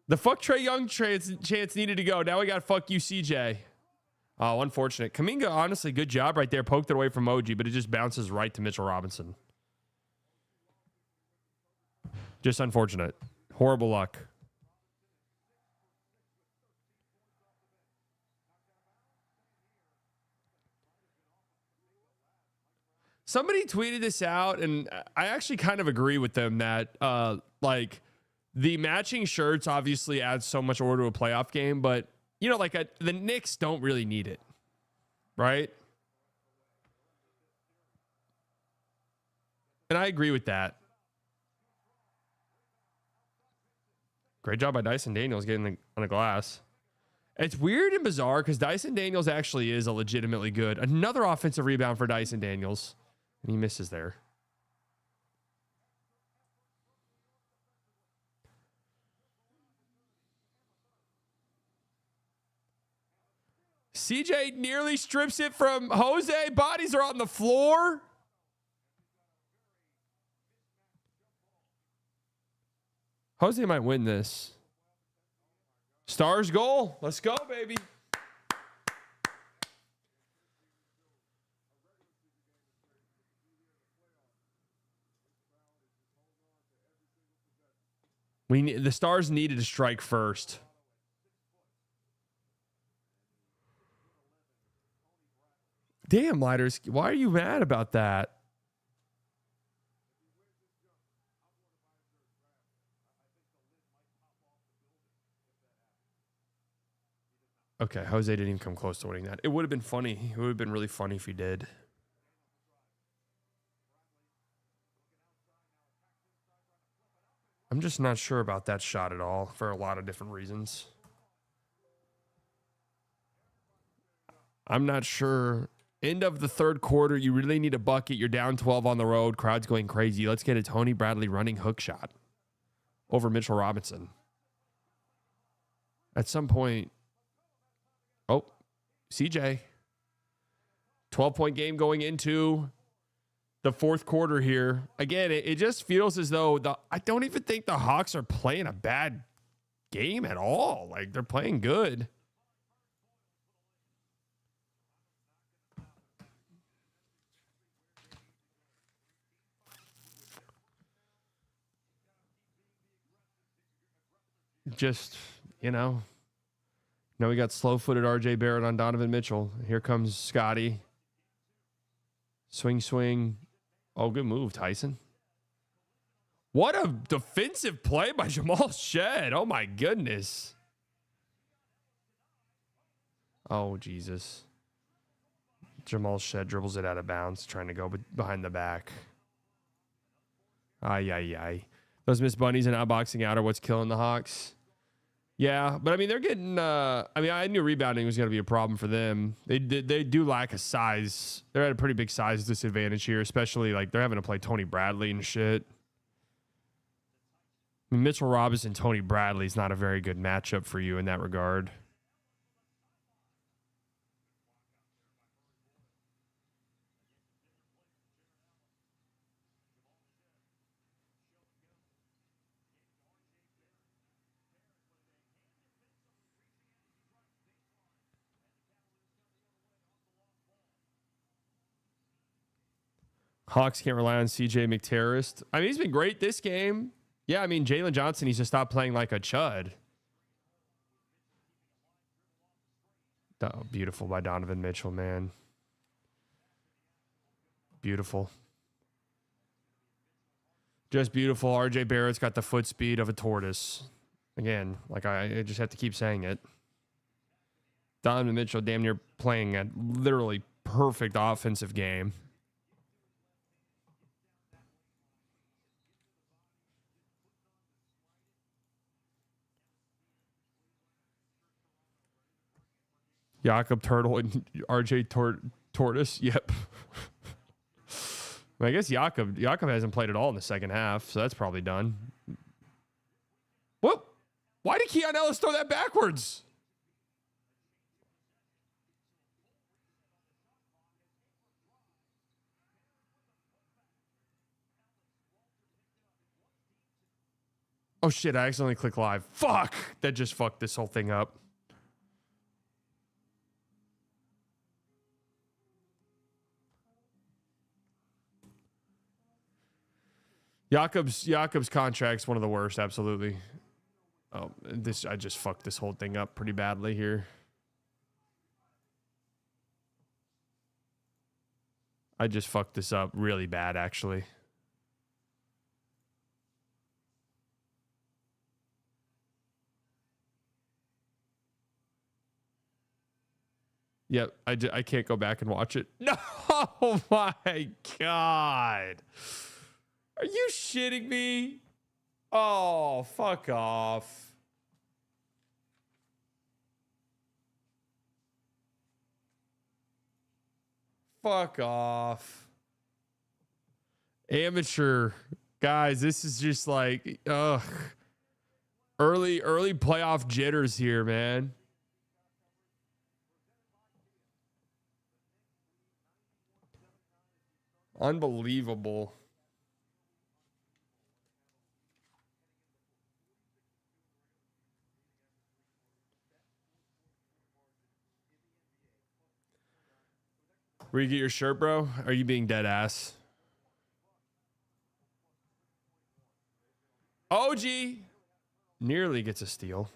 The fuck Trae Young chance needed to go. Now we got fuck you CJ. Oh, unfortunate. Kuminga, honestly, good job right there. Poked it away from Moji, but it just bounces right to Mitchell Robinson. Just unfortunate. Horrible luck. Somebody tweeted this out, and I actually kind of agree with them that, like, the matching shirts obviously add so much order to a playoff game, but, you know, like, the Knicks don't really need it, right? And I agree with that. Great job by Dyson Daniels getting on the glass. It's weird and bizarre because Dyson Daniels actually is a legitimately good. Another offensive rebound for Dyson Daniels. And he misses there. CJ nearly strips it from Jose. Bodies are on the floor. Jose might win this. Stars goal. Let's go, baby. The Stars needed to strike first. Damn, Lighters. Why are you mad about that? Okay, Jose didn't even come close to winning that. It would have been funny. It would have been really funny if he did. I'm just not sure about that shot at all for a lot of different reasons. I'm not sure. End of the third quarter, you really need a bucket. You're down 12 on the road. Crowd's going crazy. Let's get a Tony Bradley running hook shot over Mitchell Robinson. At some point, oh, CJ. 12-point game going into the fourth quarter here. Again, it just feels as though I don't even think the Hawks are playing a bad game at all. Like, they're playing good. Just, you know, now we got slow-footed RJ Barrett on Donovan Mitchell. Here comes Scotty. Swing, swing. Oh, good move, Tyson. What a defensive play by Jamal Shed. Oh, my goodness. Oh, Jesus. Jamal Shed dribbles it out of bounds, trying to go behind the back. Ay, ay, ay. Those missed bunnies and outboxing out are what's killing the Hawks. Yeah, but I mean, they're getting. I mean, I knew rebounding was going to be a problem for them. They do lack a size. They're at a pretty big size disadvantage here, especially like they're having to play Tony Bradley and shit. I mean, Mitchell Robinson, Tony Bradley is not a very good matchup for you in that regard. Hawks can't rely on CJ McTerrorist. I mean, he's been great this game. Yeah, I mean, Jalen Johnson needs to stop playing like a chud. Oh, beautiful by Donovan Mitchell, man. Beautiful. Just beautiful. RJ Barrett's got the foot speed of a tortoise. Again, like I just have to keep saying it. Donovan Mitchell damn near playing a literally perfect offensive game. Jakob Turtle and RJ Tortoise. Yep. I guess Jakob hasn't played at all in the second half, so that's probably done. Whoop. Why did Keon Ellis throw that backwards? Oh shit, I accidentally clicked live. Fuck! That just fucked this whole thing up. Jakob's contract's one of the worst, absolutely. Oh, I just fucked this whole thing up pretty badly here. I just fucked this up really bad, actually. Yep, I can't go back and watch it. No, oh my God. Are you shitting me? Oh, fuck off. Fuck off. Amateur. Guys, this is just like, ugh. Early playoff jitters here, man. Unbelievable. Where you get your shirt, bro? Are you being dead ass? OG nearly gets a steal.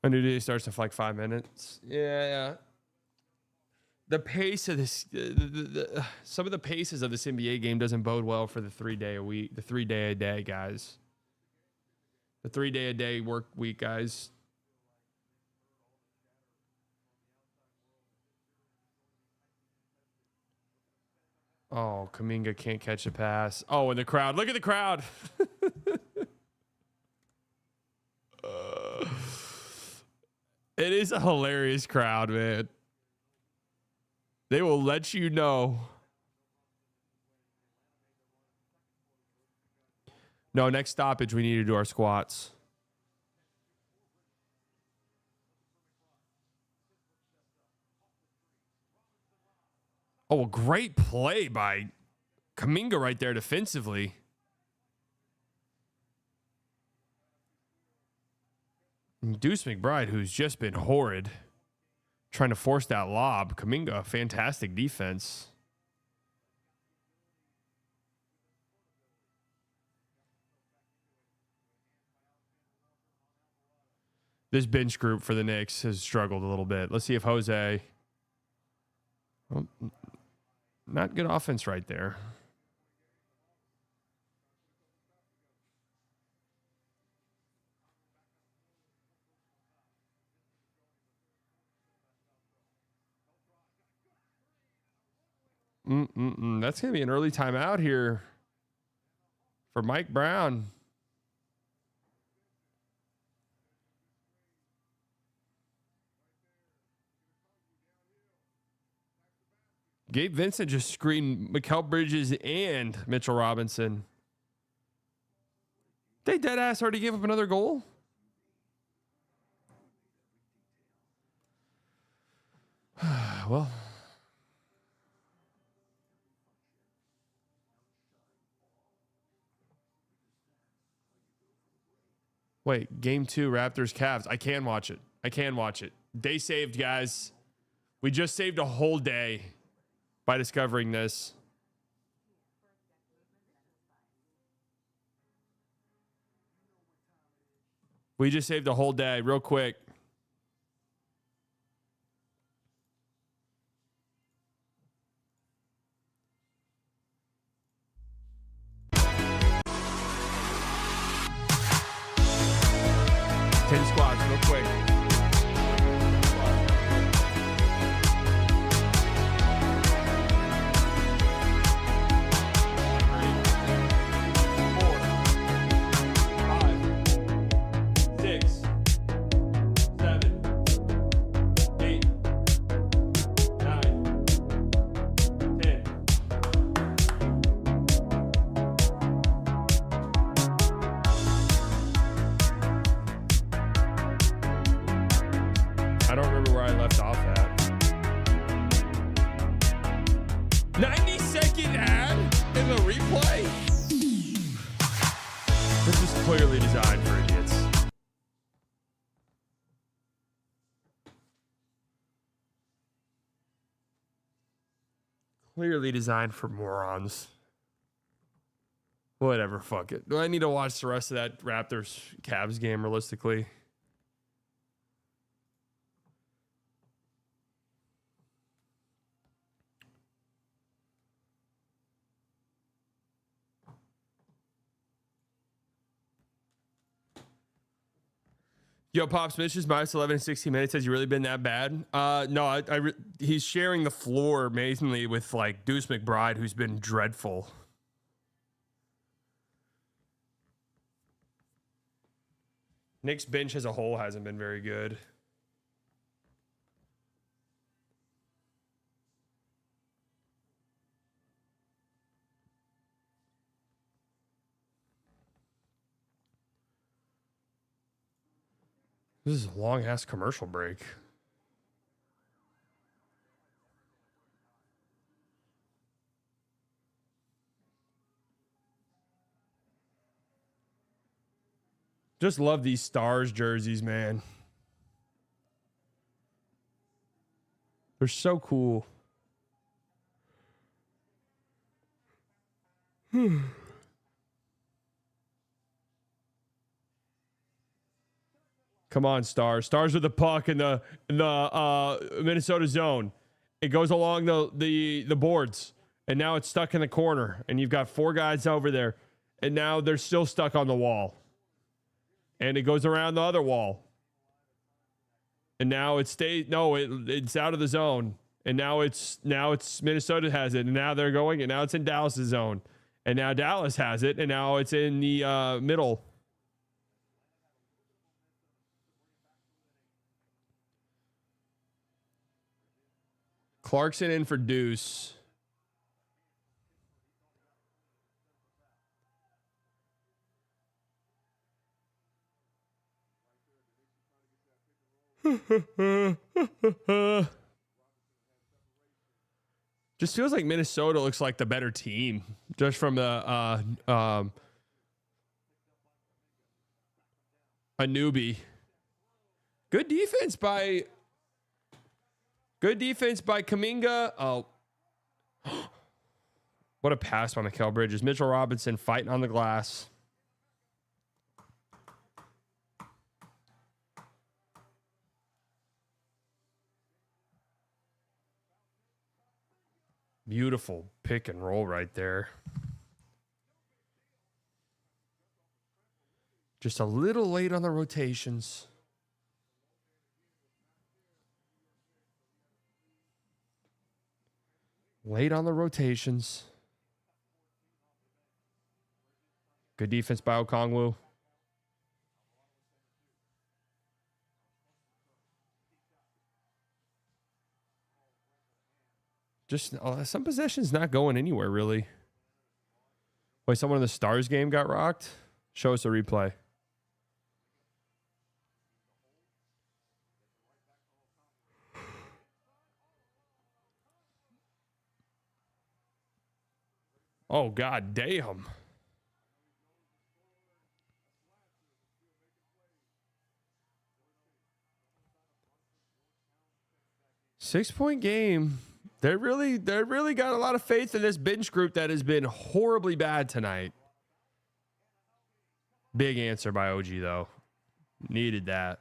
A new day starts in like 5 minutes. Yeah. The pace of this, some of the paces of this NBA game doesn't bode well for the 3 day a week, the 3 day a day guys. The 3 day a day work week, guys. Oh, Kuminga can't catch a pass. Oh, and the crowd. Look at the crowd. It is a hilarious crowd, man. They will let you know. No, next stoppage, we need to do our squats. Oh, a great play by Kuminga right there defensively. And Deuce McBride, who's just been horrid, trying to force that lob. Kuminga, fantastic defense. This bench group for the Knicks has struggled a little bit. Let's see if Jose... Oh, not good offense right there. That's going to be an early timeout here for Mike Brown. Gabe Vincent just screened Mikal Bridges and Mitchell Robinson. They dead ass already gave up another goal. Well, wait, game 2, Raptors Cavs. I can watch it. Day saved, guys. We just saved a whole day by discovering this. We just saved a whole day real quick. Ten squats real quick. 3, 4, 5, 6, 90-second ad in the replay? This is clearly designed for idiots. Clearly designed for morons. Whatever, fuck it. Do I need to watch the rest of that Raptors-Cavs game realistically? Yo, Pops, Mitch is minus 11 in 16 minutes. Has he really been that bad? No, he's sharing the floor amazingly with like Deuce McBride, who's been dreadful. Knicks bench as a whole hasn't been very good. This is a long ass commercial break. Just love these Stars jerseys, man. They're so cool. Come on, Stars. Stars with the puck in the Minnesota zone. It goes along the boards, and now it's stuck in the corner. And you've got 4 guys over there, and now they're still stuck on the wall. And it goes around the other wall, and now it stays. No, it's out of the zone, and now it's Minnesota has it, and now they're going, and now it's in Dallas' zone, and now Dallas has it, and now it's in the middle. Clarkson in for Deuce. Just feels like Minnesota looks like the better team, just from the a newbie. Good defense by Kuminga. Oh, what a pass by Mikal Bridges. Mitchell Robinson fighting on the glass. Beautiful pick and roll right there. Just a little late on the rotations. Late on the rotations. Good defense by Okongwu. Just some possessions not going anywhere, really. Wait, someone in the Stars game got rocked? Show us a replay. Oh, god damn. Six-point game. They really got a lot of faith in this bench group that has been horribly bad tonight. Big answer by OG, though. Needed that.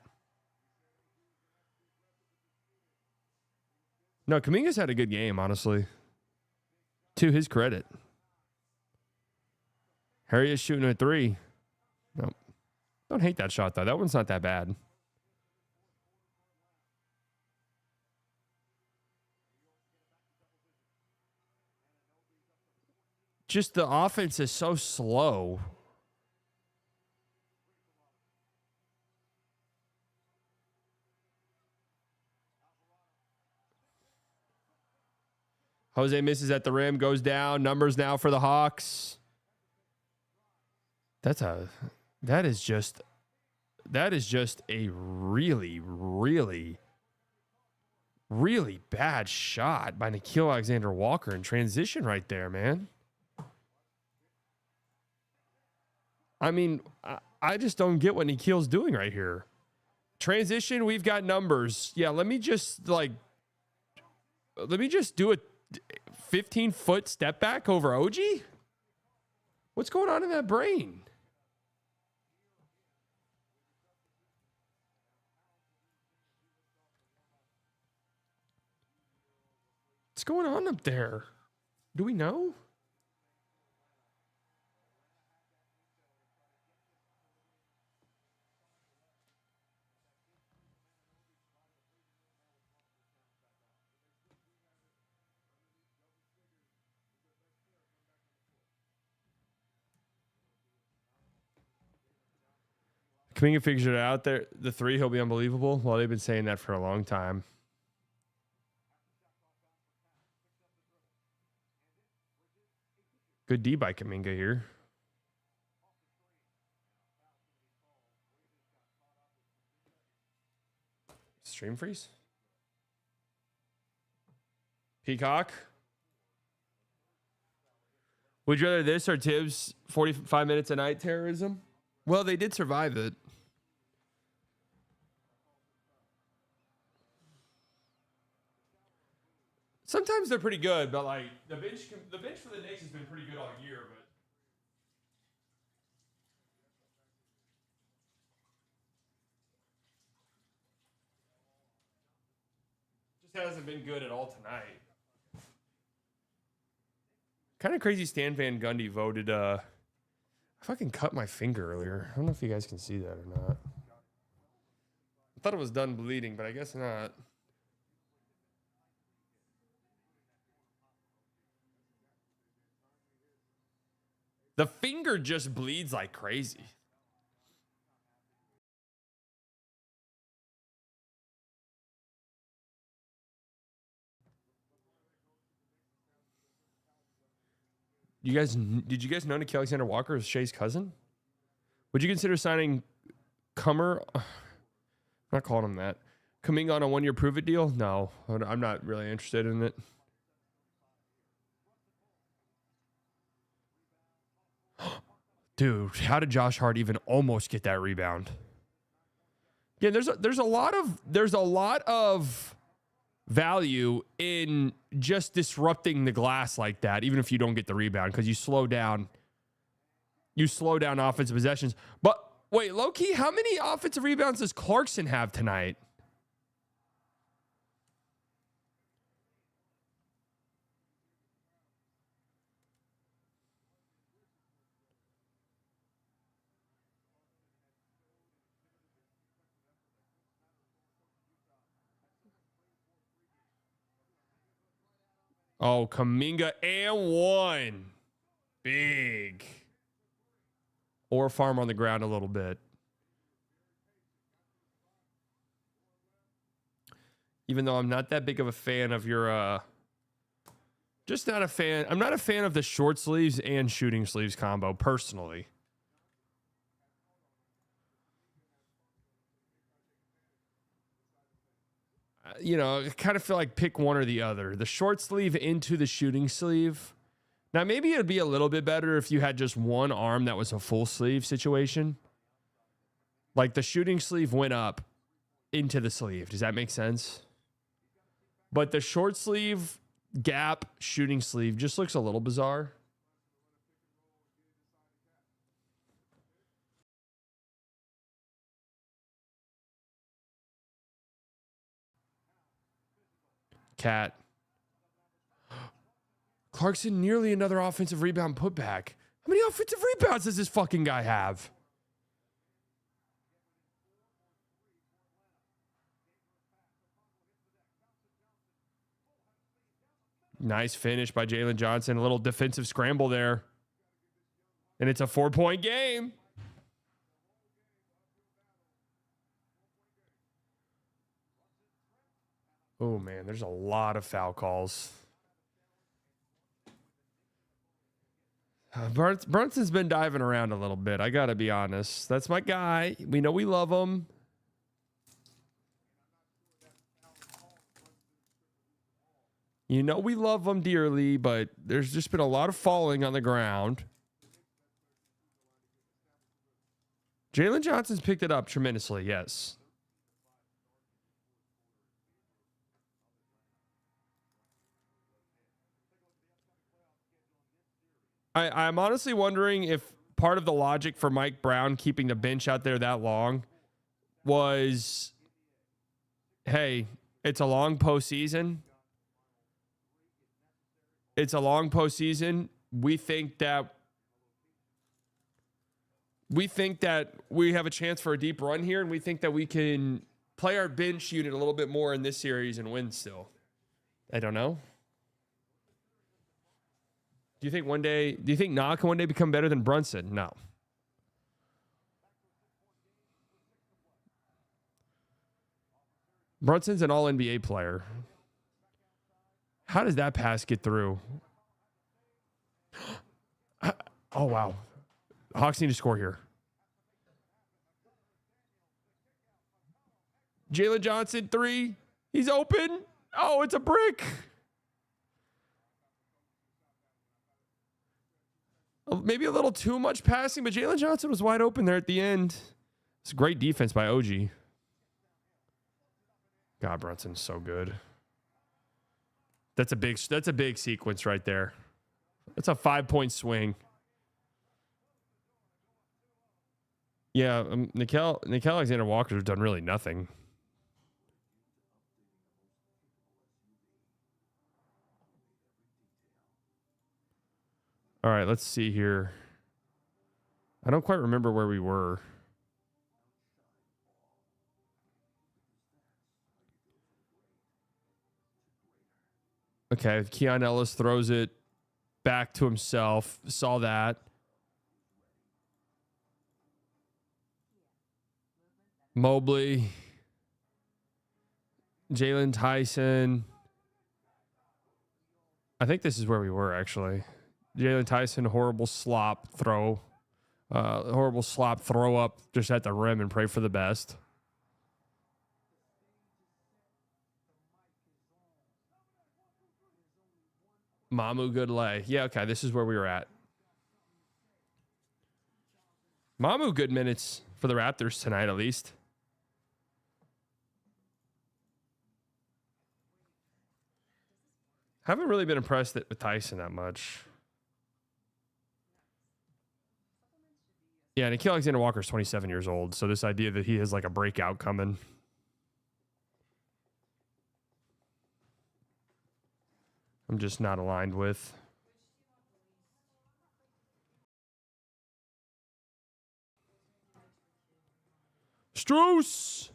No, Kuminga's had a good game, honestly. To his credit. Harry is shooting a 3. Nope. Don't hate that shot, though. That one's not that bad. Just the offense is so slow. Jose misses at the rim, goes down. Numbers now for the Hawks. That is just a really, really Really bad shot by Nickeil Alexander-Walker in transition right there, man. I mean, I just don't get what Nickeil's doing right here. Transition, we've got numbers. Yeah, let me just do a 15-foot step back over OG? What's going on in that brain? What's going on up there? Do we know? Kuminga figures it out there. The three, he'll be unbelievable. Well, they've been saying that for a long time. Good D by Kuminga here. Stream freeze. Peacock. Would you rather this or Tibbs 45 minutes a night terrorism? Well, they did survive it. Sometimes they're pretty good, but like the bench for the Knicks has been pretty good all year, but just hasn't been good at all tonight. Kind of crazy. Stan Van Gundy voted. I fucking cut my finger earlier. I don't know if you guys can see that or not. I thought it was done bleeding, but I guess not. The finger just bleeds like crazy. Did you guys know Nickeil Alexander-Walker is Shea's cousin? Would you consider signing Kummer? I'm not calling him that. Kuminga on a one-year prove-it deal? No, I'm not really interested in it. Dude, how did Josh Hart even almost get that rebound? Yeah, there's a lot of value in just disrupting the glass like that, even if you don't get the rebound, because you slow down offensive possessions. But wait, low-key, how many offensive rebounds does Clarkson have tonight? Oh, Kuminga and one. Big. Or farm on the ground a little bit. Even though I'm not that big of a fan of your just not a fan. I'm not a fan of the short sleeves and shooting sleeves combo personally. You know, I kind of feel like pick one or the other. The short sleeve into the shooting sleeve. Now, maybe it'd be a little bit better if you had just one arm that was a full sleeve situation. Like the shooting sleeve went up into the sleeve. Does that make sense? But the short sleeve gap shooting sleeve just looks a little bizarre. Cat. Clarkson, nearly another offensive rebound putback. How many offensive rebounds does this fucking guy have? Nice finish by Jalen Johnson. A little defensive scramble there. And it's a 4-point game. Oh, man, there's a lot of foul calls. Brunson's been diving around a little bit. I got to be honest. That's my guy. We know we love him. You know we love them dearly, but there's just been a lot of falling on the ground. Jalen Johnson's picked it up tremendously, yes. I'm honestly wondering if part of the logic for Mike Brown keeping the bench out there that long was, hey, it's a long postseason. It's a long postseason. We think that we have a chance for a deep run here, and we think that we can play our bench unit a little bit more in this series and win still. I don't know. Do you think Nah can one day become better than Brunson? No. Brunson's an all-NBA player. How does that pass get through? Oh, wow. Hawks need to score here. Jalen Johnson, 3. He's open. Oh, it's a brick. Maybe a little too much passing, but Jalen Johnson was wide open there at the end. It's great defense by OG. God, Brunson's so good. That's a big sequence right there. That's a 5-point swing. Yeah, Nickel Alexander-Walker has done really nothing. All right, let's see here. I don't quite remember where we were. Okay, Keon Ellis throws it back to himself. Saw that. Mobley. Jalen Tyson. I think this is where we were, actually. Jalen Tyson, horrible slop throw. Horrible slop throw up just at the rim and pray for the best. Mamu, good lay. Yeah, okay, this is where we were at. Mamu, good minutes for the Raptors tonight, at least. Haven't really been impressed with Tyson that much. Yeah, Nickeil Alexander-Walker is 27 years old, so this idea that he has like a breakout coming. I'm just not aligned with. Strus!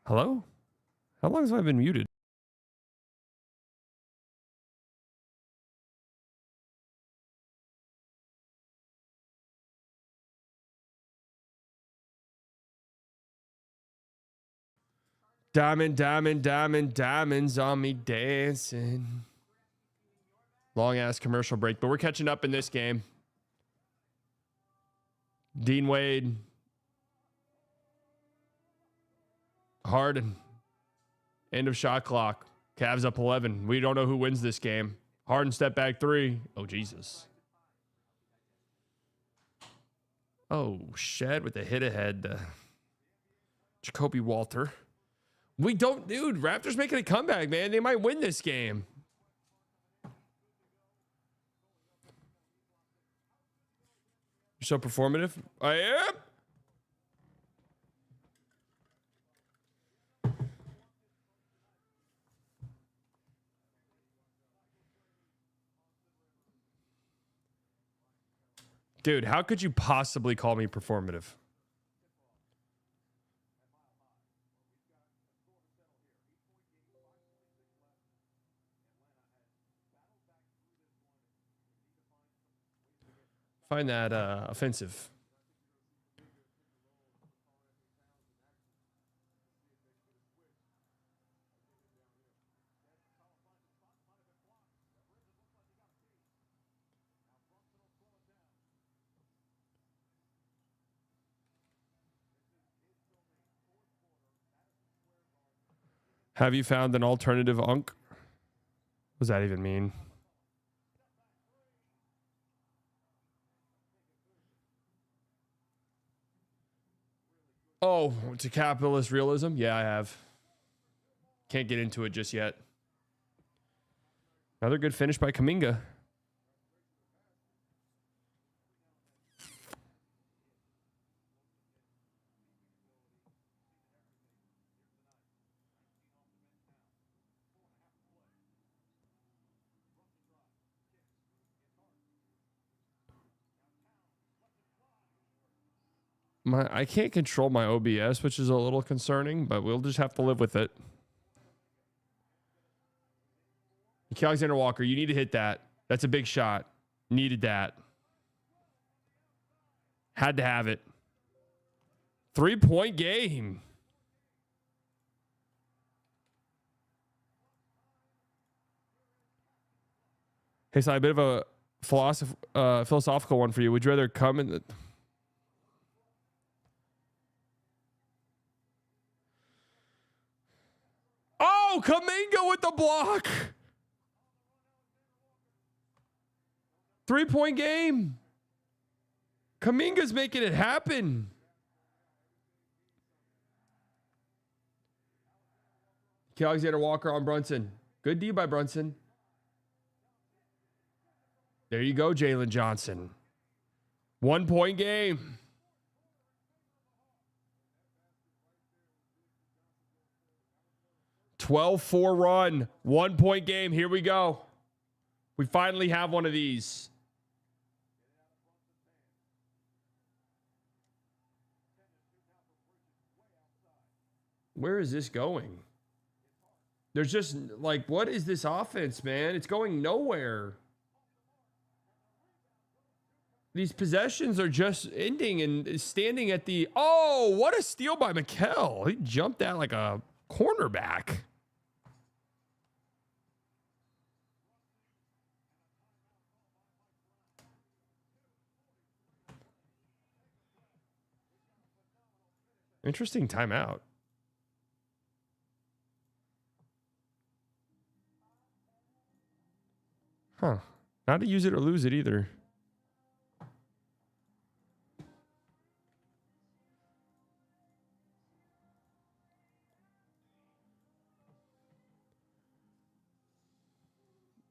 Hello? How long have I been muted? Diamond, diamond, diamond, diamonds on me dancing. Long ass commercial break, but we're catching up in this game. Dean Wade. Harden. End of shot clock. Cavs up 11. We don't know who wins this game. Harden step back 3. Oh, Jesus. Oh, Shed with the hit ahead. Jacoby Walter. We don't, dude. Raptors making a comeback, man. They might win this game. You're so performative. I am. Dude, how could you possibly call me performative? Find that offensive. Have you found an alternative unk? What does that even mean? Oh, to capitalist realism? Yeah, I have. Can't get into it just yet. Another good finish by Kuminga. I can't control my OBS, which is a little concerning, but we'll just have to live with it. Alexander Walker, you need to hit that. That's a big shot. Needed that. Had to have it. 3-point game. Hey, so a bit of a philosophical one for you. Would you rather come in the... Oh, Kuminga with the block. 3-point game. Kuminga's making it happen. Alexander Walker on Brunson. Good D by Brunson. There you go, Jalen Johnson. 1-point game. $12-4 run. 1-point game. Here we go. We finally have one of these. Where is this going? There's just like, what is this offense, man? It's going nowhere. These possessions are just ending and standing at the... Oh, what a steal by Mikal. He jumped that like a cornerback. Interesting timeout. Huh. Not to use it or lose it either.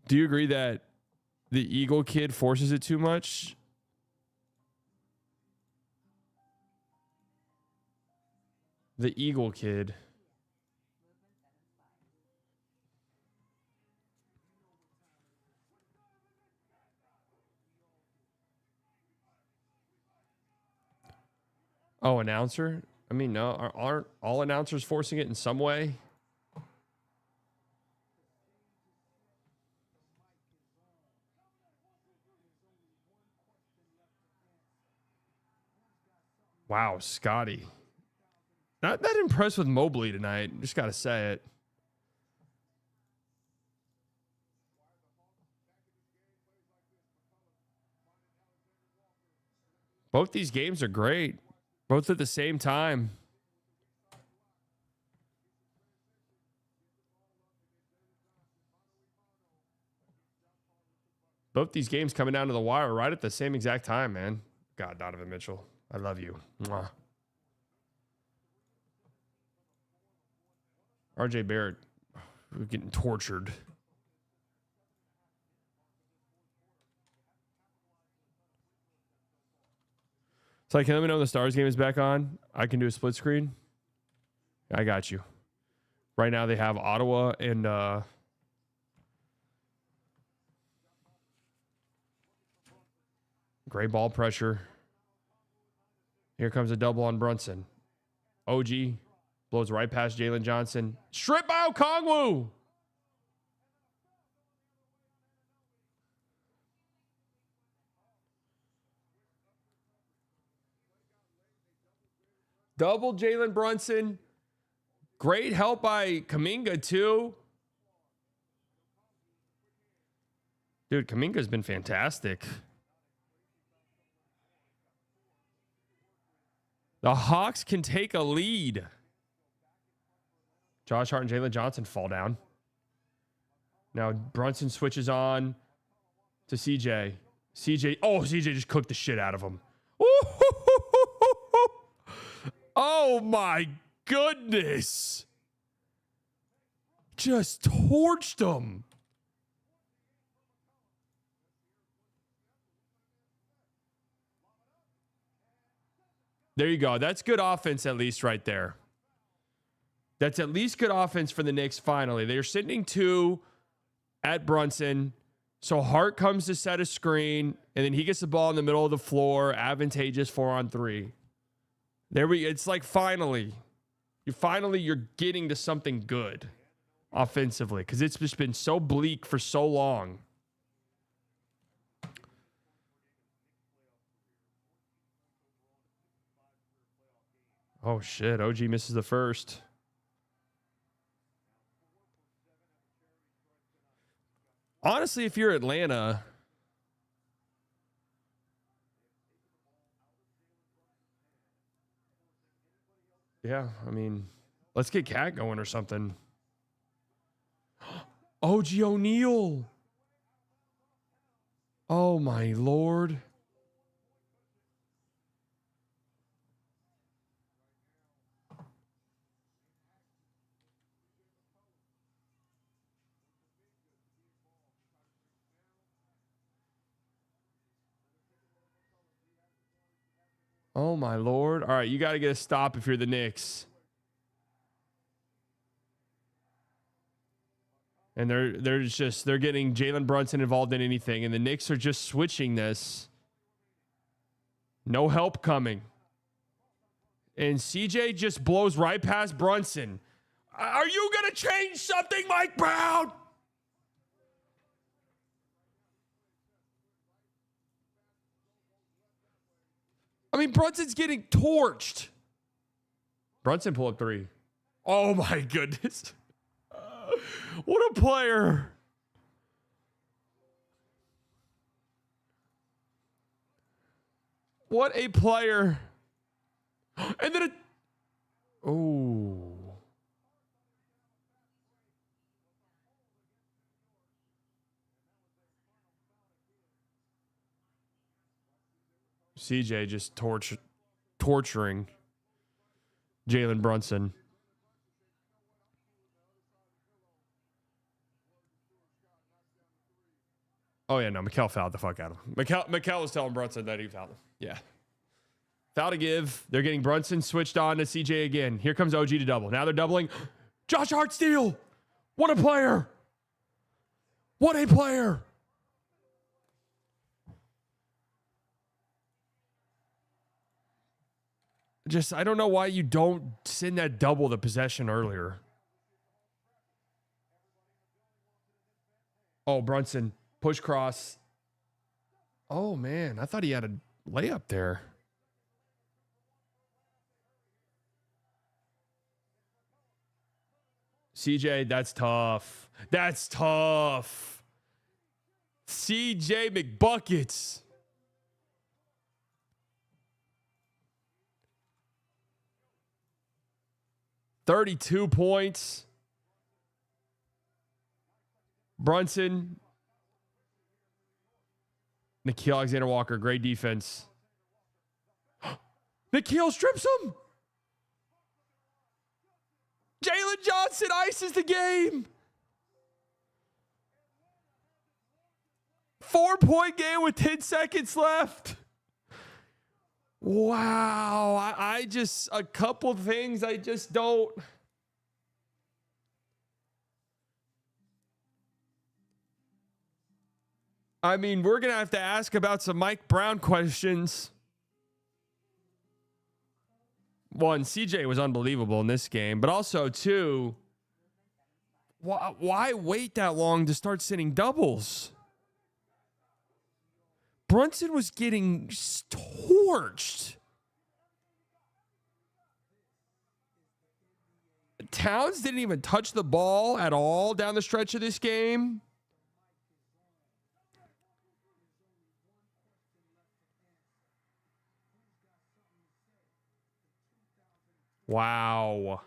Do you agree that the Eagle kid forces it too much? The Eagle kid. Oh, announcer? I mean, no, aren't all announcers forcing it in some way? Wow, Scotty. Not that impressed with Mobley tonight. Just got to say it. Both these games are great. Both at the same time. Both these games coming down to the wire right at the same exact time, man. God, Donovan Mitchell, I love you. Mwah. RJ Barrett, we're getting tortured. So, can you let me know when the Stars game is back on? I can do a split screen. I got you. Right now they have Ottawa and Great ball pressure. Here comes a double on Brunson. OG blows right past Jalen Johnson. Strip by Okongwu. Double Jalen Brunson. Great help by Kuminga, too. Dude, Kuminga's been fantastic. The Hawks can take a lead. Josh Hart and Jalen Johnson fall down. Now Brunson switches on to CJ. CJ just cooked the shit out of him. Oh my goodness. Just torched him. There you go. That's good offense, at least, right there. That's at least good offense for the Knicks, finally. They're sitting 2 at Brunson. So Hart comes to set a screen, and then he gets the ball in the middle of the floor. Advantageous 4-on-3. It's like finally. You're getting to something good offensively, because it's just been so bleak for so long. Oh, shit. OG misses the first. Honestly, if you're Atlanta, yeah, I mean, let's get Cat going or something. OG O'Neal. Oh, my Lord. Oh, my Lord. All right, you got to get a stop if you're the Knicks. And they're getting Jalen Brunson involved in anything, and the Knicks are just switching this. No help coming. And CJ just blows right past Brunson. Are you going to change something, Mike Brown? I mean, Brunson's getting torched. Brunson pull up 3. Oh, my goodness. What a player. What a player. And then oh. CJ just torturing Jalen Brunson. Oh, yeah, no, Mikal fouled the fuck out of him. Mikal was telling Brunson that he fouled him. Yeah. Foul to give. They're getting Brunson switched on to CJ again. Here comes OG to double. Now they're doubling. Josh Hart steal. What a player. What a player. I don't know why you don't send that double the possession earlier. Oh, Brunson. Push cross. Oh, man. I thought he had a layup there. CJ, that's tough. That's tough. CJ McBuckets. $32 points. Brunson. Nickeil Alexander-Walker, great defense. Nickeil strips him. Jalen Johnson ices the game. 4-point game with 10 seconds left. Wow. I just, a couple things I just don't. I mean, we're going to have to ask about some Mike Brown questions. One, CJ was unbelievable in this game, but also, two, why wait that long to start sitting doubles? Brunson was getting torched. Towns didn't even touch the ball at all down the stretch of this game. Wow.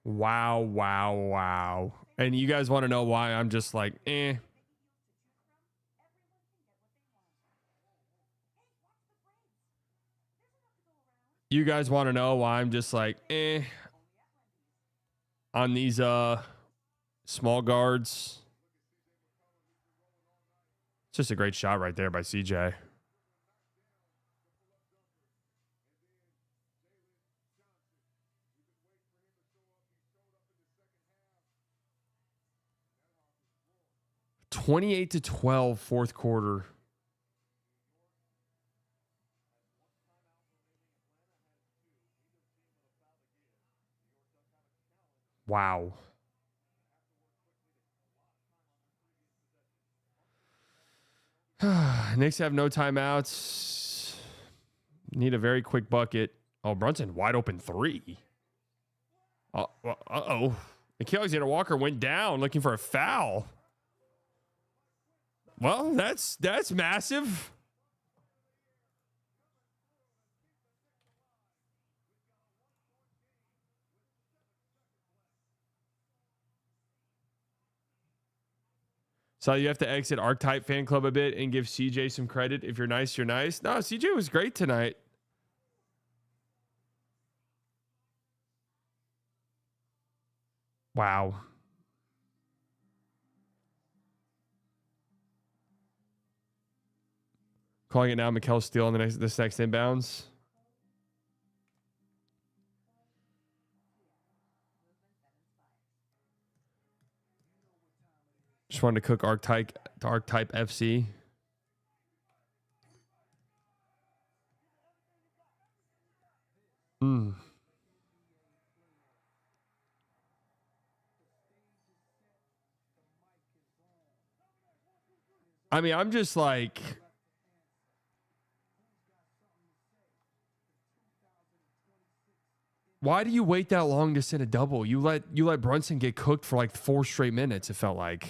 Wow. And you guys want to know why I'm just like, eh. You guys want to know why I'm just like, eh, on these small guards. It's just a great shot right there by CJ. (28-12) fourth quarter. Wow. Knicks have no timeouts. Need a very quick bucket. Oh, Brunson, wide open three. Uh-oh. Mikal Alexander-Walker went down looking for a foul. Well, that's massive. So you have to exit Archetype fan club a bit and give CJ some credit. If you're nice, you're nice. No, CJ was great tonight. Wow. Calling it now, Mikal Steele on this next inbounds. Just wanted to cook Archetype FC. I mean, I'm just like, why do you wait that long to send a double? You let Brunson get cooked for like 4 straight minutes, it felt like.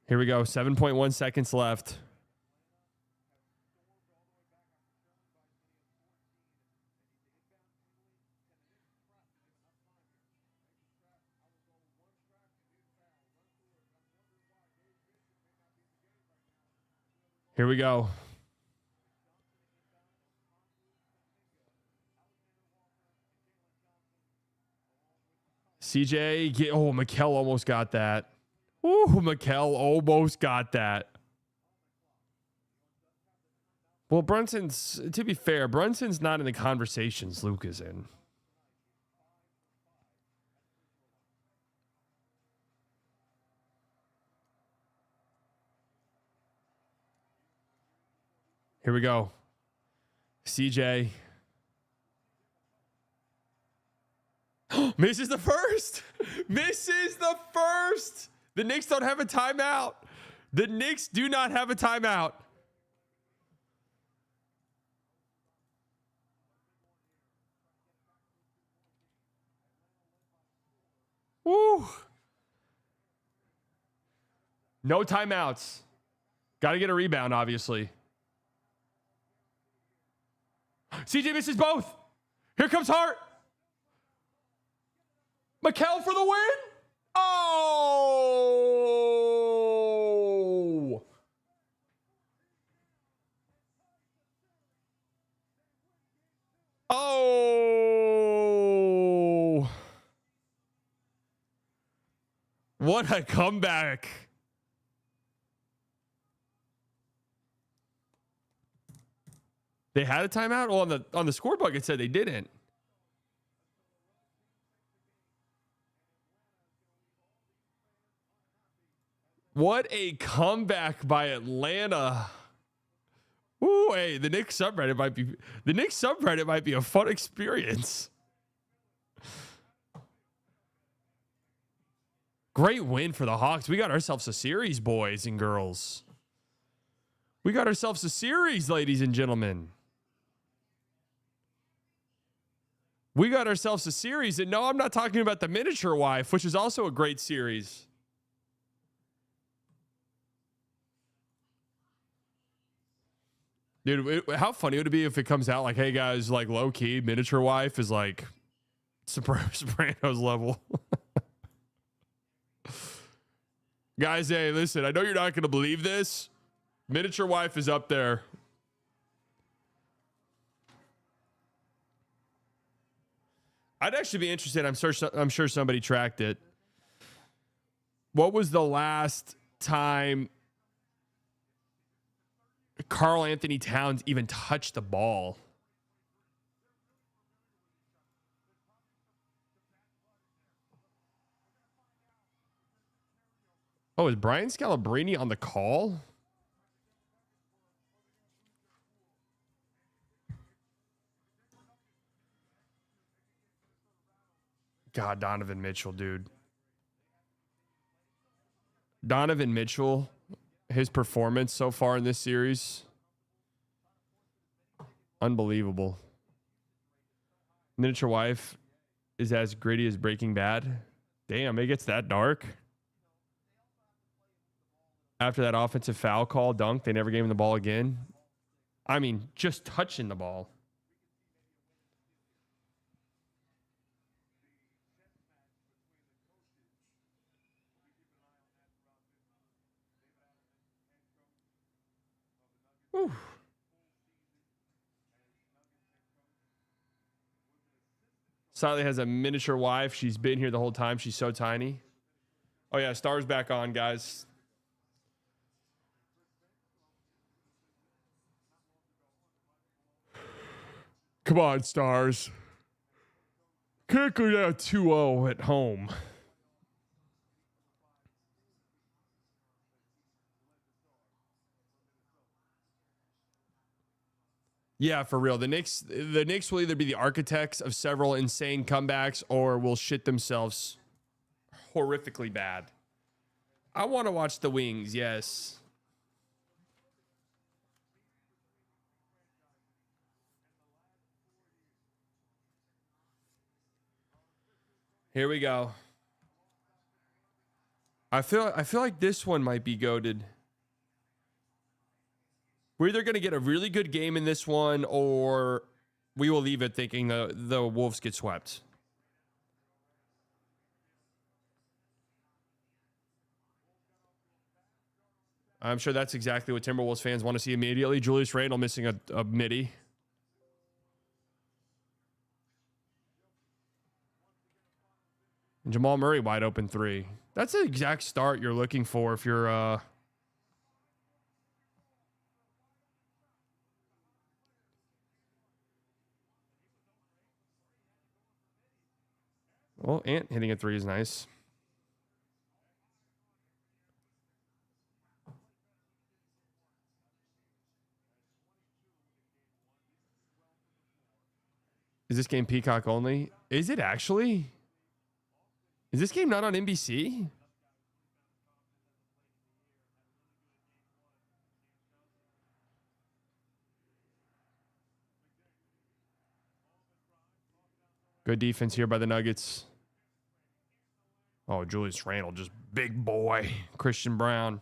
Here we go. 7.1 seconds left. Here we go. CJ, oh, Mikal almost got that. Ooh, Mikal almost got that. Well, to be fair, Brunson's not in the conversations Luke is in. Here we go. CJ. Misses the first. Misses the first. The Knicks don't have a timeout. The Knicks do not have a timeout. Woo. No timeouts. Got to get a rebound, obviously. CJ misses both. Here comes Hart. Mikal for the win. Oh. Oh. What a comeback. They had a timeout? Well, on the scorebook, it said they didn't. What a comeback by Atlanta. Ooh, hey, the Knicks subreddit might be a fun experience. Great win for the Hawks. We got ourselves a series, boys and girls. We got ourselves a series, ladies and gentlemen. We got ourselves a series. And no, I'm not talking about the Miniature Wife, which is also a great series. Dude, how funny would it be if it comes out like, hey guys, like low key, Miniature Wife is like Sopranos level. Guys, hey, listen, I know you're not going to believe this. Miniature Wife is up there. I'd actually be interested. I'm sure somebody tracked it. What was the last time Karl Anthony Towns even touched the ball? Oh, is Brian Scalabrine on the call? God, Donovan Mitchell, dude. Donovan Mitchell, his performance so far in this series, unbelievable. Miniature Wife is as gritty as Breaking Bad. Damn, it gets that dark. After that offensive foul call dunk, they never gave him the ball again. I mean, just touching the ball. Whew. Sally has a miniature wife. She's been here the whole time. She's so tiny. Oh, yeah. Star's back on, guys. Come on, Stars. Can't go down 2-0 at home. Yeah, for real. The Knicks will either be the architects of several insane comebacks or will shit themselves horrifically bad. I want to watch the Wings, yes. Here we go. I feel like this one might be goated. We're either going to get a really good game in this one, or we will leave it thinking the Wolves get swept. I'm sure that's exactly what Timberwolves fans want to see immediately. Julius Randle missing a midi. And Jamal Murray wide open three. That's the exact start you're looking for if you're well, Ant hitting a three is nice. Is this game Peacock only? Is it actually? Is this game not on NBC? Good defense here by the Nuggets. Oh, Julius Randle, just big boy. Christian Brown.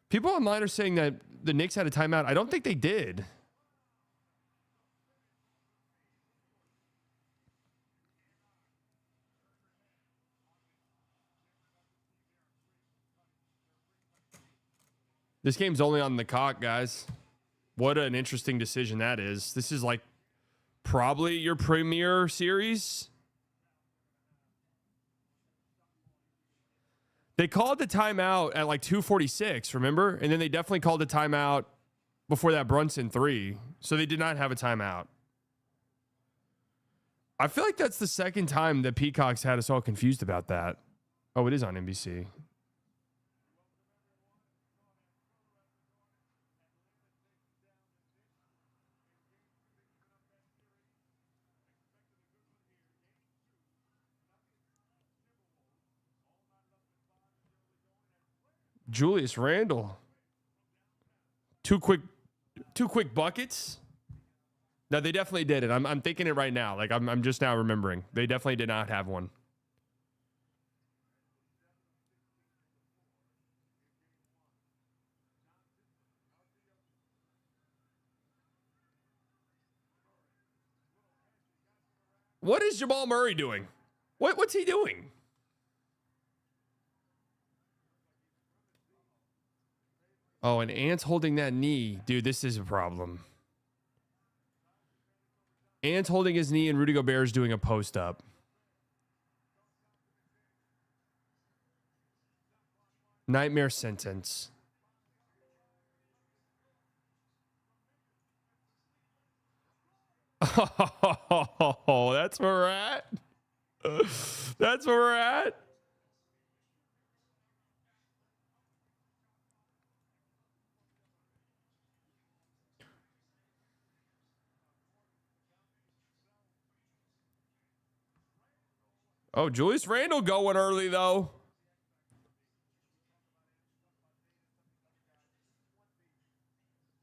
People online are saying that the Knicks had a timeout. I don't think they did. This game's only on the cock, guys. What an interesting decision that is. This is like probably your premier series. They called the timeout at like 2:46, remember? And then they definitely called the timeout before that Brunson 3. So they did not have a timeout. I feel like that's the second time that Peacock's had us all confused about that. Oh, it is on NBC. Julius Randle. Two quick buckets. No, they definitely did it. I'm thinking it right now. Like I'm just now remembering. They definitely did not have one. What is Jamal Murray doing? What's he doing? Oh, and Ant's holding that knee. Dude, this is a problem. Ant's holding his knee and Rudy Gobert's doing a post-up. Nightmare sentence. Oh, that's where we're at. That's where we're at. Oh, Julius Randle going early, though.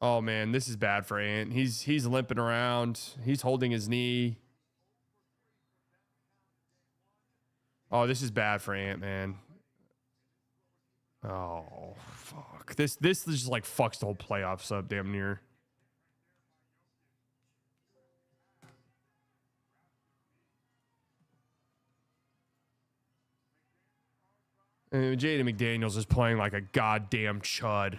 Oh, man, this is bad for Ant. He's limping around. He's holding his knee. Oh, this is bad for Ant, man. Oh, fuck. This is just like fucks the whole playoffs up damn near. And Jaden McDaniels is playing like a goddamn chud.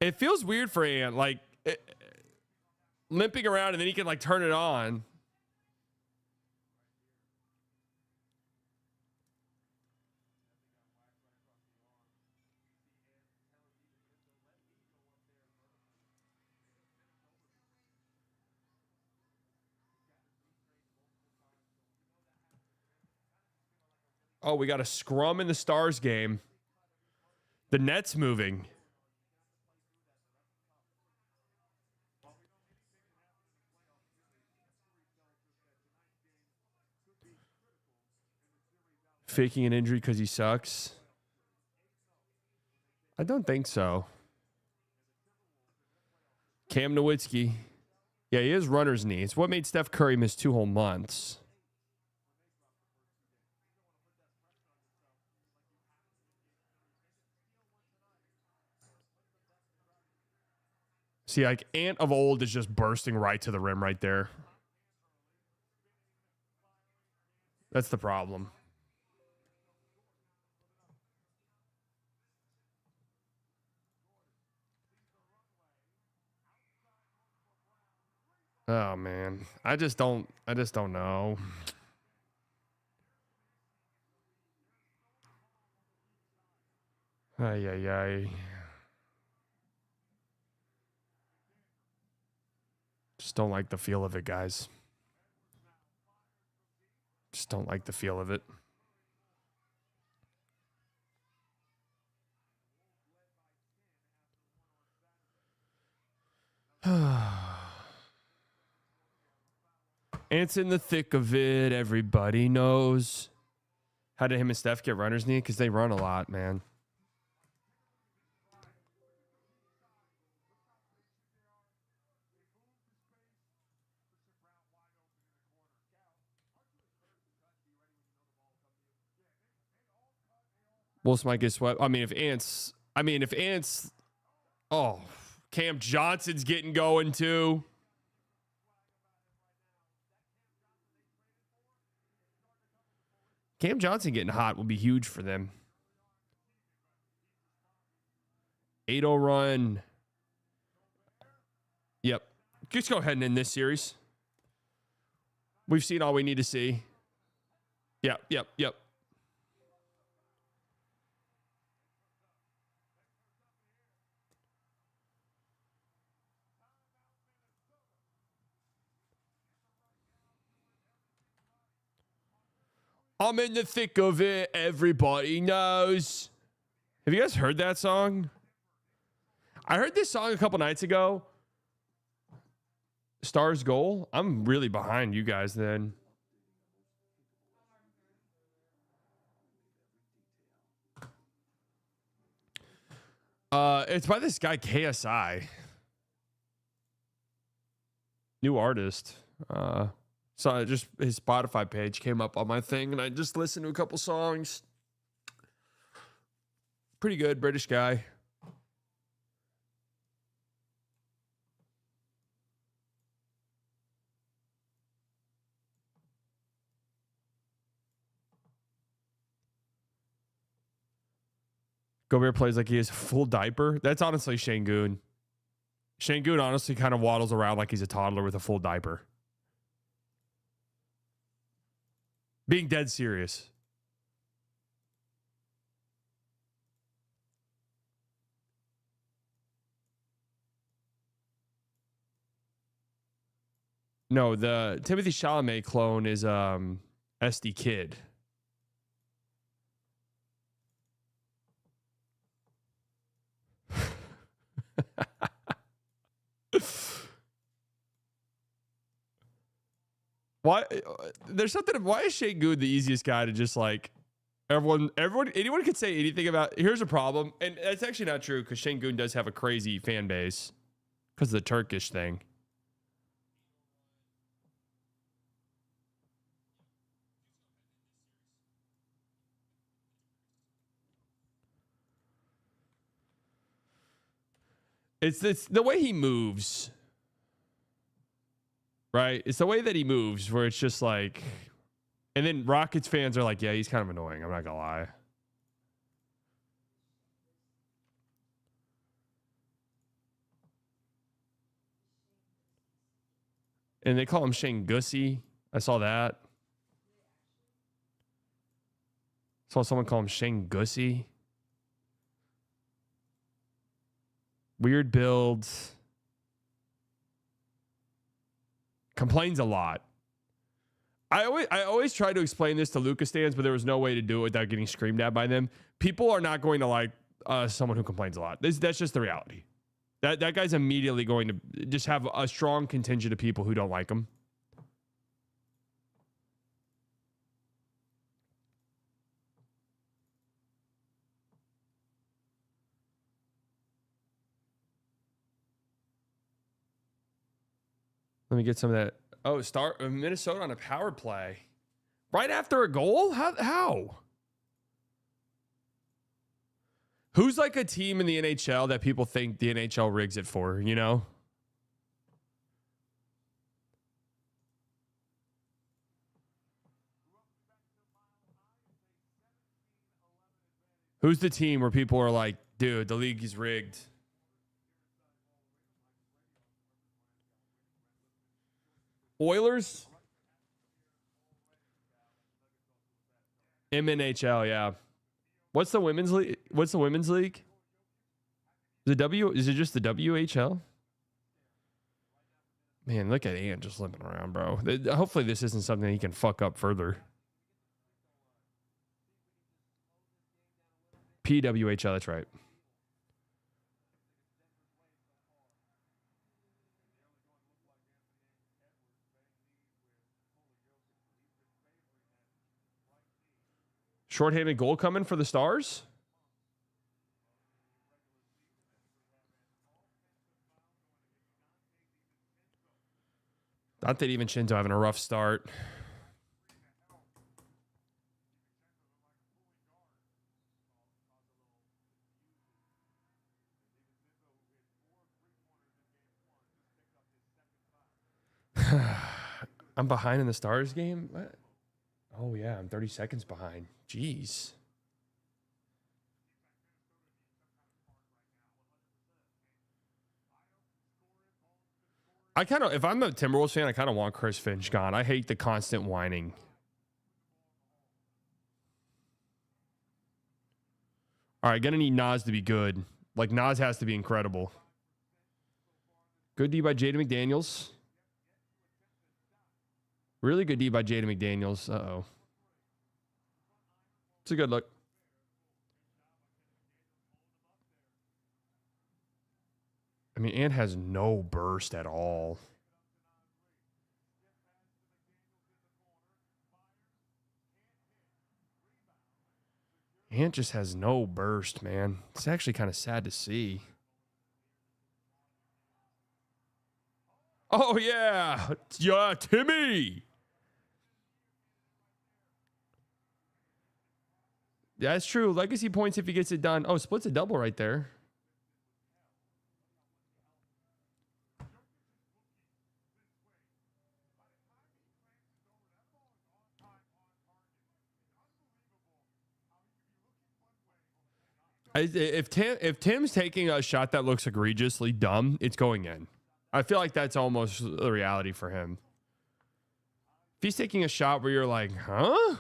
It feels weird for Ant, like limping around and then he can like turn it on. Oh, we got a scrum in the Stars game. The net's moving. Faking an injury because he sucks? I don't think so. Cam Nowitzki. Yeah, he has runner's knee. It's what made Steph Curry miss 2 whole months. See, like Ant of old is just bursting right to the rim right there. That's the problem. Oh man, I just don't know. Ay ay ay. Just don't like the feel of it, guys. Just don't like the feel of it. Ant's in the thick of it. Everybody knows. How did him and Steph get runner's knee? Because they run a lot, man. Wolves might get swept. I mean, if Ant's, oh, Cam Johnson's getting going too. Cam Johnson getting hot will be huge for them. 8-0 run. Yep. Just go ahead and end this series. We've seen all we need to see. Yep. I'm in the thick of it. Everybody knows. Have you guys heard that song? I heard this song a couple nights ago. Stars Goal. I'm really behind you guys then. It's by this guy KSI. New artist. So just his Spotify page came up on my thing, and I just listened to a couple songs. Pretty good, British guy. Gobert plays like he has a full diaper. That's honestly Şengün. Şengün honestly kind of waddles around like he's a toddler with a full diaper. Being dead serious. No, the Timothy Chalamet clone is SD Kid. Why? There's something. Why is Şengün the easiest guy to just like? Anyone could say anything about. Here's a problem, and that's actually not true because Şengün does have a crazy fan base because of the Turkish thing. It's the way he moves. Right? It's the way that he moves where it's just like, and then Rockets fans are like, yeah, he's kind of annoying. I'm not gonna lie. And they call him Shane Gussie. I saw that. Saw someone call him Shane Gussie. Weird build. Complains a lot. I always try to explain this to Lucas stands, but there was no way to do it without getting screamed at by them. People are not going to like someone who complains a lot. That's just the reality. That guy's immediately going to just have a strong contingent of people who don't like him. Let me get some of that. Oh, start Minnesota on a power play. Right after a goal? How? Who's like a team in the NHL that people think the NHL rigs it for, you know? Who's the team where people are like, dude, the league is rigged? Oilers? MNHL, yeah. What's the women's league? Is it just the WHL? Man, look at Ant just limping around, bro. Hopefully this isn't something he can fuck up further. PWHL, that's right. Shorthanded goal coming for the Stars? Dante DiVincenzo having a rough start. I'm behind in the Stars game? What? Oh, yeah, I'm 30 seconds behind. Jeez. if I'm a Timberwolves fan, I kind of want Chris Finch gone. I hate the constant whining. All right, gonna need Nas to be good. Like, Nas has to be incredible. Good D by Jaden McDaniels. Really good D by Jaden McDaniels. Uh-oh. It's a good look. I mean, Ant has no burst at all. Ant just has no burst, man. It's actually kind of sad to see. Oh, yeah. Yeah, Timmy. That's true. Legacy points if he gets it done. Oh, splits a double right there. If Tim's taking a shot that looks egregiously dumb, it's going in. I feel like that's almost the reality for him. If he's taking a shot where you're like, huh?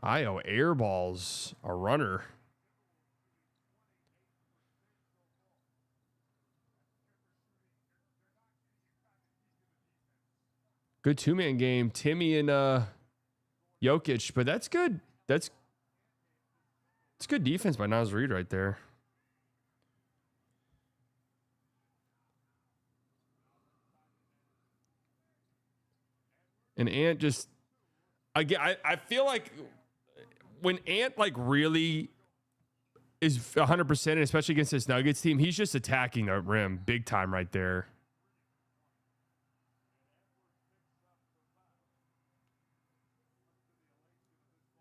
Io airballs a runner. Good two-man game. Timmy and Jokic, but that's good. That's good defense by Naz Reid right there. And Ant just, I feel like when Ant like really is 100%, and especially against this Nuggets team, he's just attacking the rim big time right there.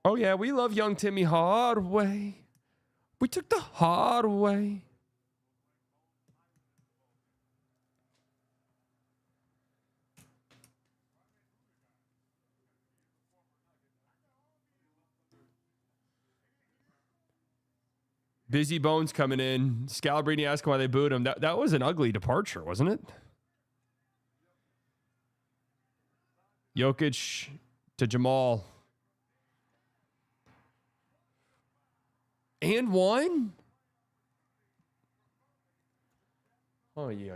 Oh, yeah, we love young Timmy Hardaway. We took the hard way. Busy Bones coming in. Scalabrini asking why they booed him. That was an ugly departure, wasn't it? Jokic to Jamal. And one? Oh, yeah.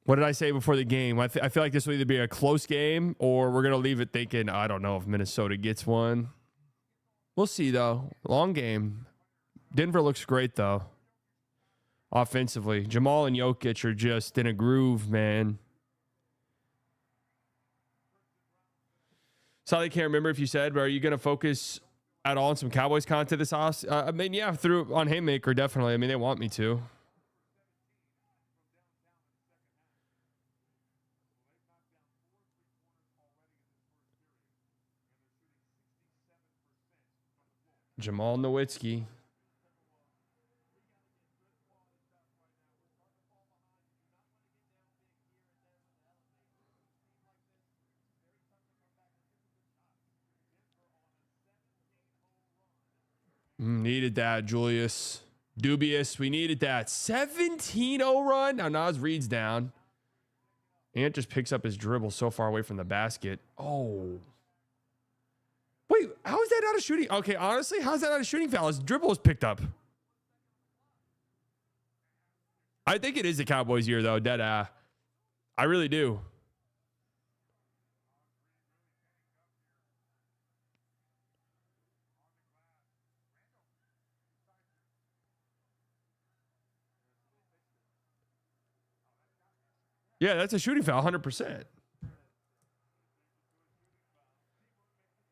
What did I say before the game? I feel like this will either be a close game or we're going to leave it thinking, I don't know if Minnesota gets one. We'll see, though. Long game. Denver looks great, though. Offensively. Jamal and Jokic are just in a groove, man. Sally, can't remember if you said, but are you going to focus at all on some Cowboys content this house? I mean, yeah, through on Haymaker, definitely. I mean, they want me to. Jamal Nowitzki. Needed that, Julius. Dubious. We needed that. 17-0 run. Now Naz Reid's down. Ant just picks up his dribble so far away from the basket. Oh. Wait, how is that not a shooting? Okay, honestly, how's that not a shooting foul? His dribble was picked up. I think it is the Cowboys' year, though. Dead I really do. Yeah, that's a shooting foul, 100%.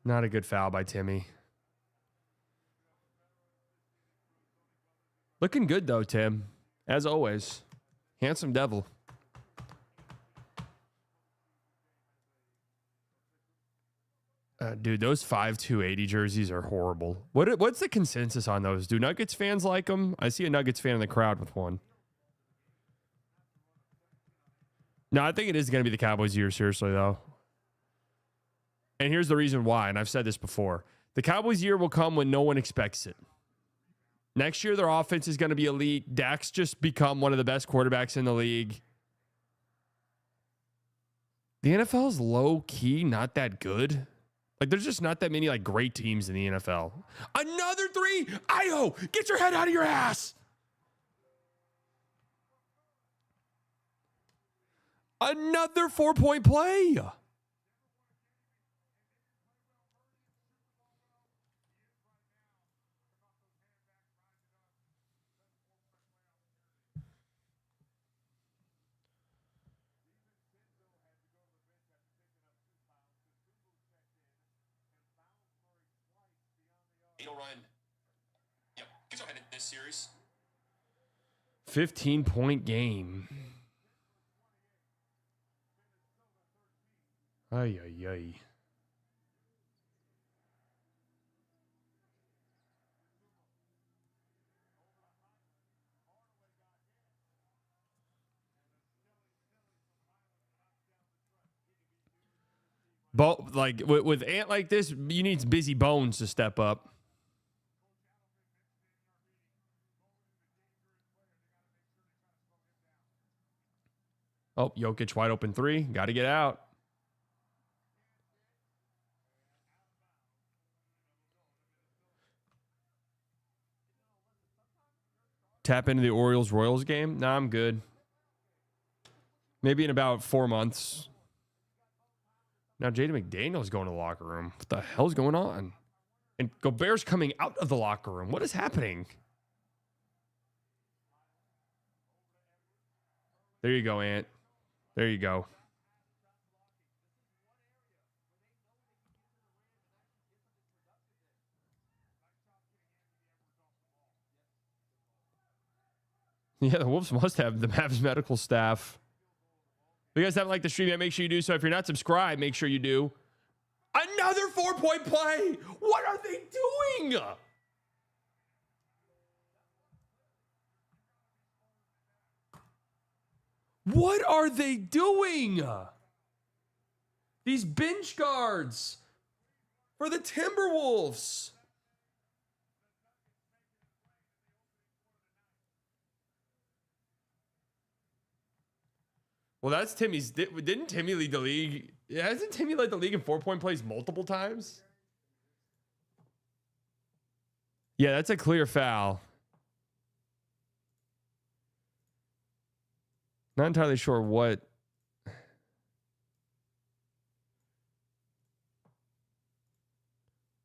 Not a good foul by Timmy. Looking good, though, Tim. As always. Handsome devil. Dude, those 5-2-80 jerseys are horrible. What's the consensus on those? Do Nuggets fans like them? I see a Nuggets fan in the crowd with one. No, I think it is going to be the Cowboys' year, seriously, though. And here's the reason why, and I've said this before. The Cowboys' year will come when no one expects it. Next year, their offense is going to be elite. Dak's just become one of the best quarterbacks in the league. The NFL is low-key not that good. Like, there's just not that many, like, great teams in the NFL. Another three? Io, get your head out of your ass. Another 4-point play. Run. Yep. Go ahead in this series. 15-point game. Ay, ay, ay. Like with Ant like this, you need busy bones to step up. Oh, Jokic wide open three. Got to get out. Tap into the Orioles-Royals game? Nah, I'm good. Maybe in about 4 months. Now, Jaden McDaniel's going to the locker room. What the hell's going on? And Gobert's coming out of the locker room. What is happening? There you go, Ant. There you go. Yeah, the Wolves must have the Mavs medical staff. If you guys haven't liked the stream yet, make sure you do so. If you're not subscribed, make sure you do. Another 4-point play. What are they doing? What are they doing? These bench guards for the Timberwolves. Well, that's Timmy's. Didn't Timmy lead the league? Hasn't Timmy led the league in 4-point plays multiple times? Yeah, that's a clear foul. Not entirely sure what.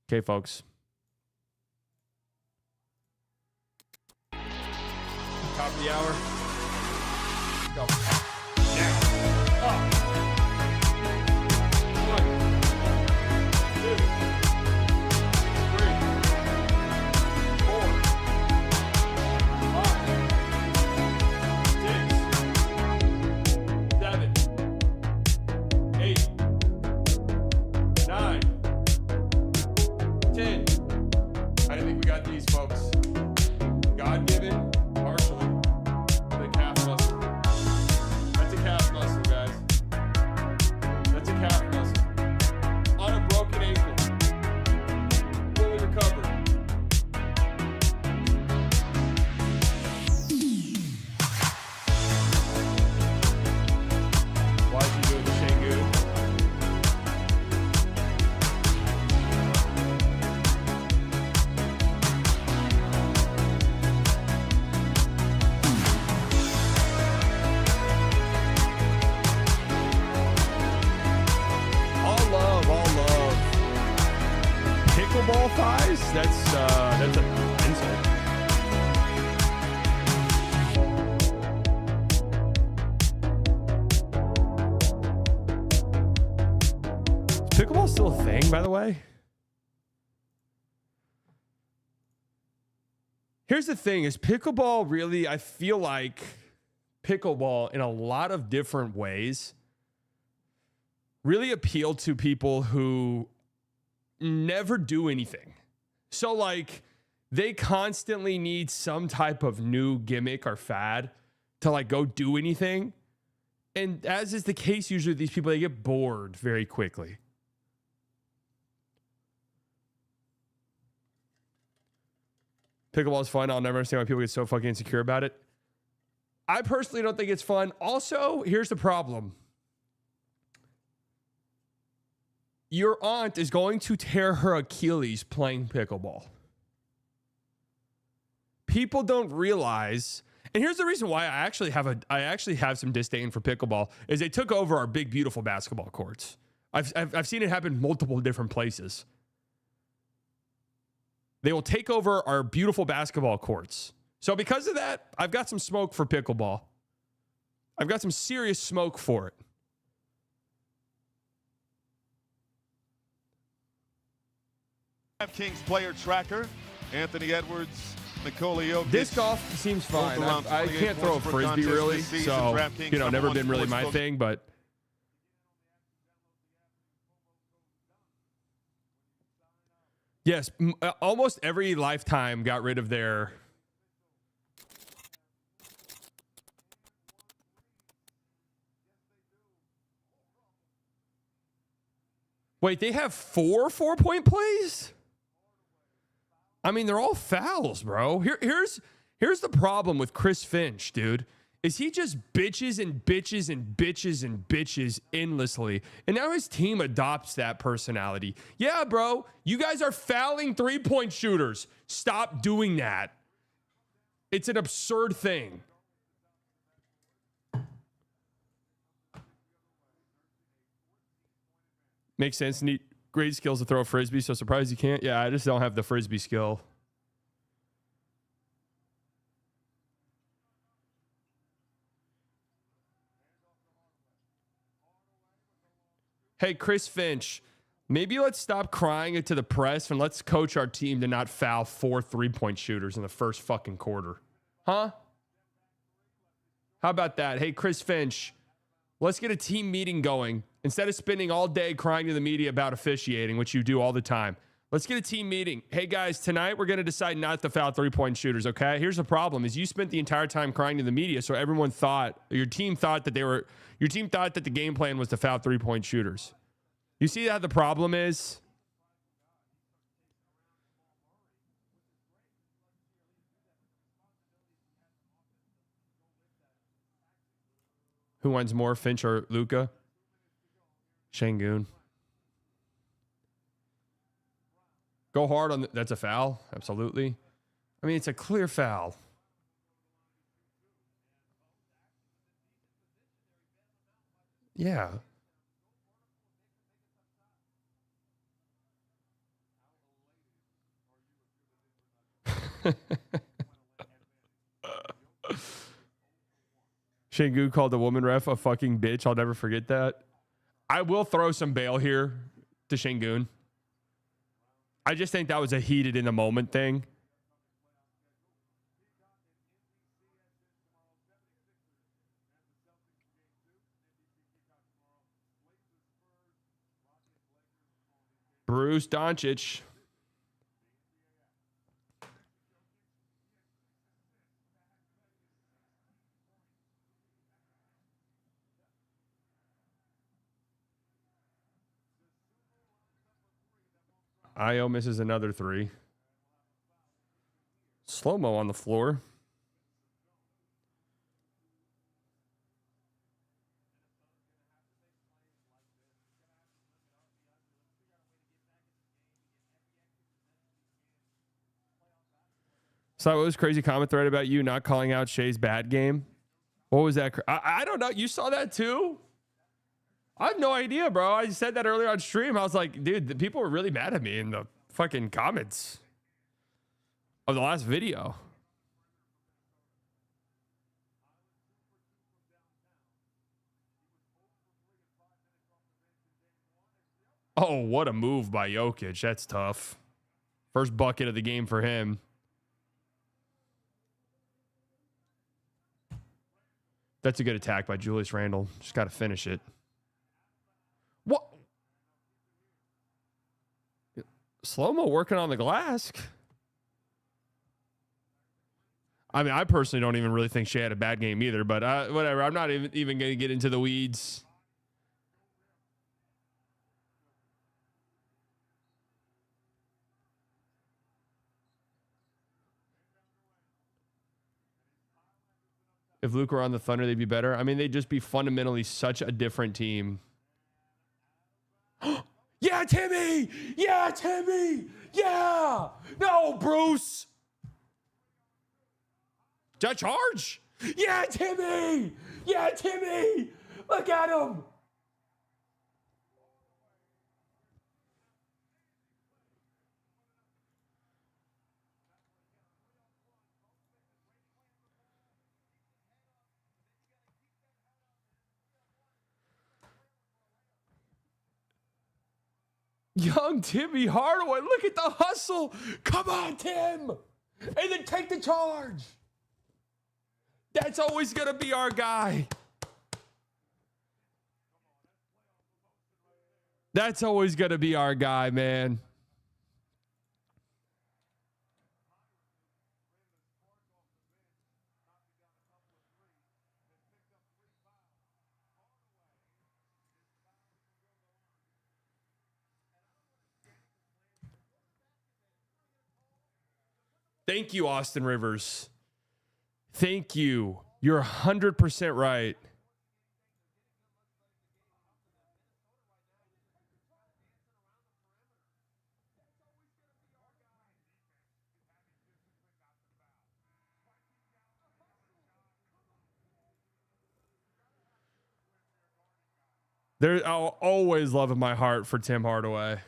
Okay, folks. Top of the hour. Go. Now. Up. 1, 2, 3, 4, 5, 6, 7, 8, 9, 10. I think we got these, folks. God-given, partially. The calf muscle. That's a calf muscle, guys. That's a calf muscle. On a broken ankle. Fully recovered. Why is he doing the Shangu? All love. Pickleball thighs? That's an insult. Is pickleball still a thing, by the way? Here's the thing, is pickleball really, I feel like pickleball in a lot of different ways really appeal to people who never do anything. So like they constantly need some type of new gimmick or fad to like go do anything. And as is the case usually with these people, they get bored very quickly. Pickleball is fun. I'll never understand why people get so fucking insecure about it. I personally don't think it's fun. Also, here's the problem. Your aunt is going to tear her Achilles playing pickleball. People don't realize, and here's the reason why I actually have some disdain for pickleball, is they took over our big, beautiful basketball courts. I've seen it happen multiple different places. They will take over our beautiful basketball courts. So because of that, I've got some smoke for pickleball. I've got some serious smoke for it. Kings player tracker, Anthony Edwards, Nikola Jokic. Disc golf seems fine. I can't throw a frisbee really, so never been really my thing. But yes, almost every lifetime got rid of their. Wait, they have 4 4-point plays? I mean, they're all fouls, bro. Here's the problem with Chris Finch, dude. Is he just bitches and bitches and bitches and bitches endlessly. And now his team adopts that personality. Yeah, bro, you guys are fouling 3-point shooters. Stop doing that. It's an absurd thing. Makes sense. Need great skills to throw a frisbee, so surprised you can't. Yeah, I just don't have the frisbee skill. Hey, Chris Finch, maybe let's stop crying it to the press and let's coach our team to not foul 4 3-point shooters in the first fucking quarter. Huh? How about that? Hey, Chris Finch, let's get a team meeting going. Instead of spending all day crying to the media about officiating, which you do all the time, let's get a team meeting. Hey, guys, tonight we're going to decide not to foul 3-point shooters, okay? Here's the problem, is you spent the entire time crying to the media, so everyone thought, your team thought that the game plan was to foul 3-point shooters. You see how the problem is? Who wins more, Finch or Luka? Şengün. Go hard on that's a foul. Absolutely. I mean, it's a clear foul. Yeah. Şengün called the woman ref a fucking bitch. I'll never forget that. I will throw some bail here to Şengün. I just think that was a heated in the moment thing. Bruce Doncic. Io misses another 3. Slow-mo on the floor. So what was crazy comment thread about you not calling out Shea's bad game? What was that? I don't know. You saw that too? I have no idea, bro. I said that earlier on stream. I was like, dude, the people were really mad at me in the fucking comments of the last video. Oh, what a move by Jokic. That's tough. First bucket of the game for him. That's a good attack by Julius Randle. Just got to finish it. What? Slow-mo working on the glass. I mean, I personally don't even really think Shea had a bad game either, but whatever. I'm not even going to get into the weeds. If Luke were on the Thunder, they'd be better. I mean, they'd just be fundamentally such a different team. Yeah, Timmy! Yeah, Timmy! Yeah! No, Bruce! Did I charge? Yeah, Timmy! Yeah, Timmy! Look at him! Young Timmy Hardaway, look at the hustle. Come on, Tim. And then take the charge. That's always going to be our guy. That's always going to be our guy, man. Thank you, Austin Rivers. Thank you. You're 100% right. I'll always love in my heart for Tim Hardaway.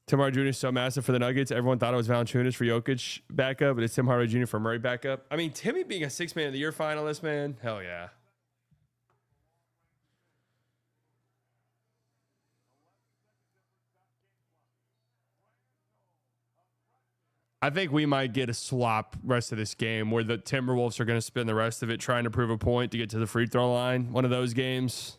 Tim Hardaway Jr. is so massive for the Nuggets. Everyone thought it was Valanciunas for Jokic backup, but it's Tim Hardaway Jr. for Murray backup. I mean, Timmy being a 6 Man of the Year finalist, man, hell yeah. I think we might get a swap rest of this game where the Timberwolves are going to spend the rest of it trying to prove a point to get to the free throw line. One of those games.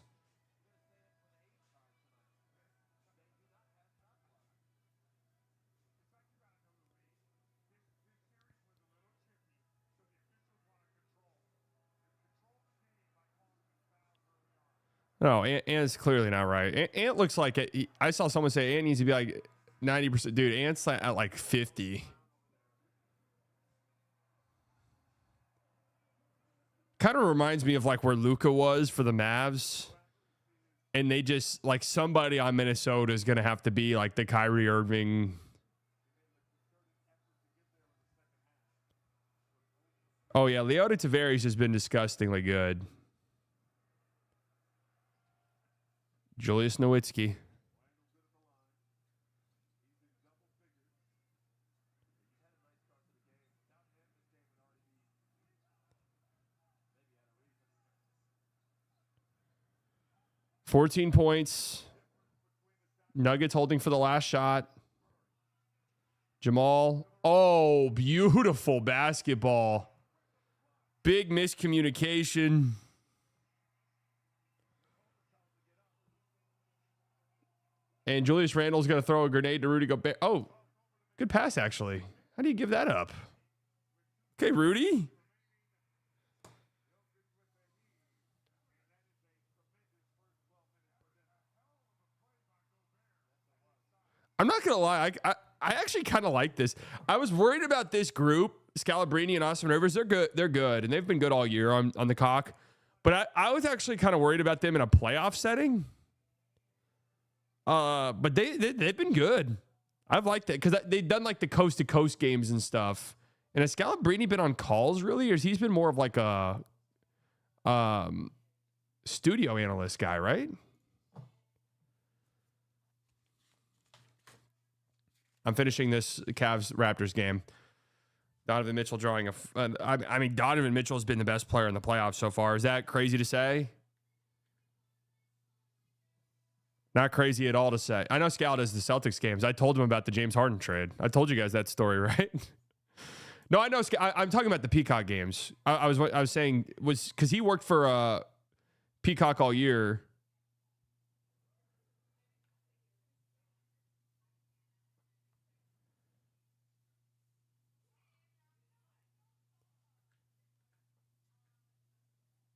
No, Ant's clearly not right. Ant looks like it. I saw someone say Ant needs to be like 90%. Dude, Ant's at like 50. Kind of reminds me of like where Luka was for the Mavs. And they just, like, somebody on Minnesota is going to have to be like the Kyrie Irving. Oh, yeah. Leota Tavares has been disgustingly good. Julius Nowitzki. $14 points. Nuggets holding for the last shot. Jamal. Oh, beautiful basketball. Big miscommunication. And Julius Randle's going to throw a grenade to Rudy Gobert. Oh, good pass, actually. How do you give that up? Okay, Rudy. I'm not going to lie. I actually kind of like this. I was worried about this group, Scalabrine and Austin Rivers. They're good. They're good, and they've been good all year on the cock. But I was actually kind of worried about them in a playoff setting. But they've been good. I've liked that because they've done like the coast to coast games and stuff. And has Scalabrine been on calls really, or has he been more of like a studio analyst guy, right? I'm finishing this Cavs-Raptors game. Donovan Mitchell drawing I mean, Donovan Mitchell has been the best player in the playoffs so far. Is that crazy to say? Not crazy at all to say. I know Scal does the Celtics games. I told him about the James Harden trade. I told you guys that story, right? No, I know. I'm talking about the Peacock games. I was saying was because he worked for Peacock all year.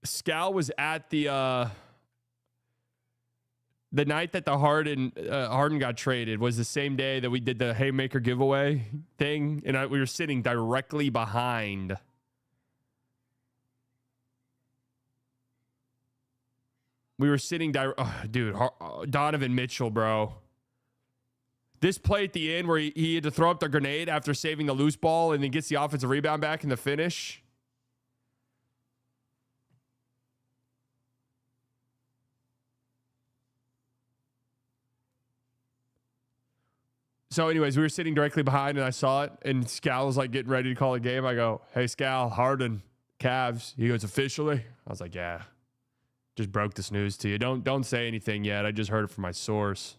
Scal was at the The night that the Harden got traded was the same day that we did the haymaker giveaway thing, and we were sitting directly behind. We were sitting dude, Donovan Mitchell, bro. This play at the end where he had to throw up the grenade after saving the loose ball and then gets the offensive rebound back in the finish. So anyways, we were sitting directly behind and I saw it and Scal was like getting ready to call a game. I go, hey Scal, Harden, Cavs. He goes, officially? I was like, yeah. Just broke this news to you. Don't say anything yet. I just heard it from my source.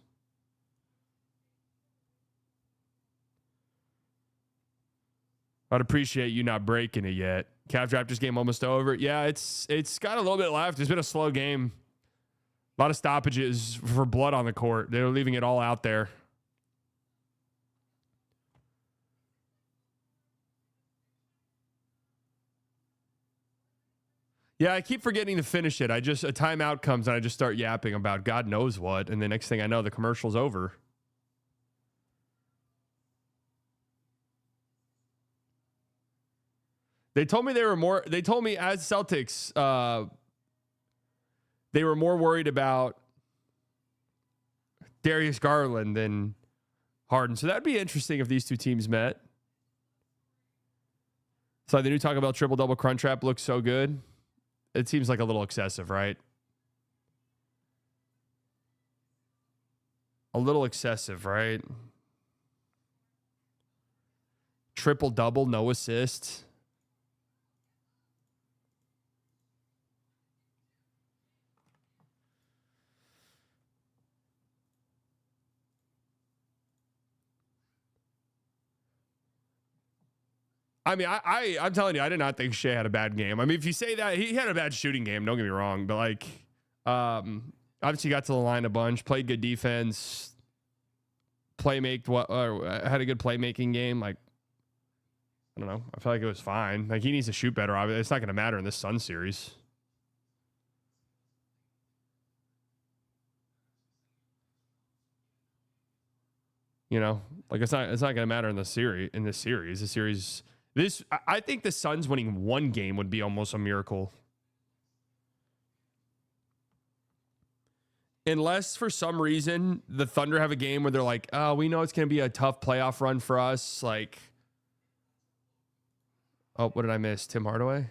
I'd appreciate you not breaking it yet. Cavs-Raptors game almost over. Yeah, it's got a little bit left. It's been a slow game. A lot of stoppages for blood on the court. They're leaving it all out there. Yeah, I keep forgetting to finish it. A timeout comes and I just start yapping about God knows what. And the next thing I know, the commercial's over. They told me as Celtics, they were more worried about Darius Garland than Harden. So that'd be interesting if these two teams met. So the new Taco Bell triple-double crunch wrap looks so good. It seems like a little excessive, right? A little excessive, right? Triple-double, no assists. I mean, I'm telling you, I did not think Shea had a bad game. I mean, if you say that, he had a bad shooting game, don't get me wrong. But, like, obviously got to the line a bunch, played good defense, had a good playmaking game. Like, I don't know. I feel like it was fine. Like, he needs to shoot better. Obviously, it's not going to matter in this Sun series. You know, like it's not going to matter in this series. I think the Suns winning one game would be almost a miracle. Unless for some reason the Thunder have a game where they're like, oh, we know it's going to be a tough playoff run for us. Like, oh, what did I miss? Tim Hardaway?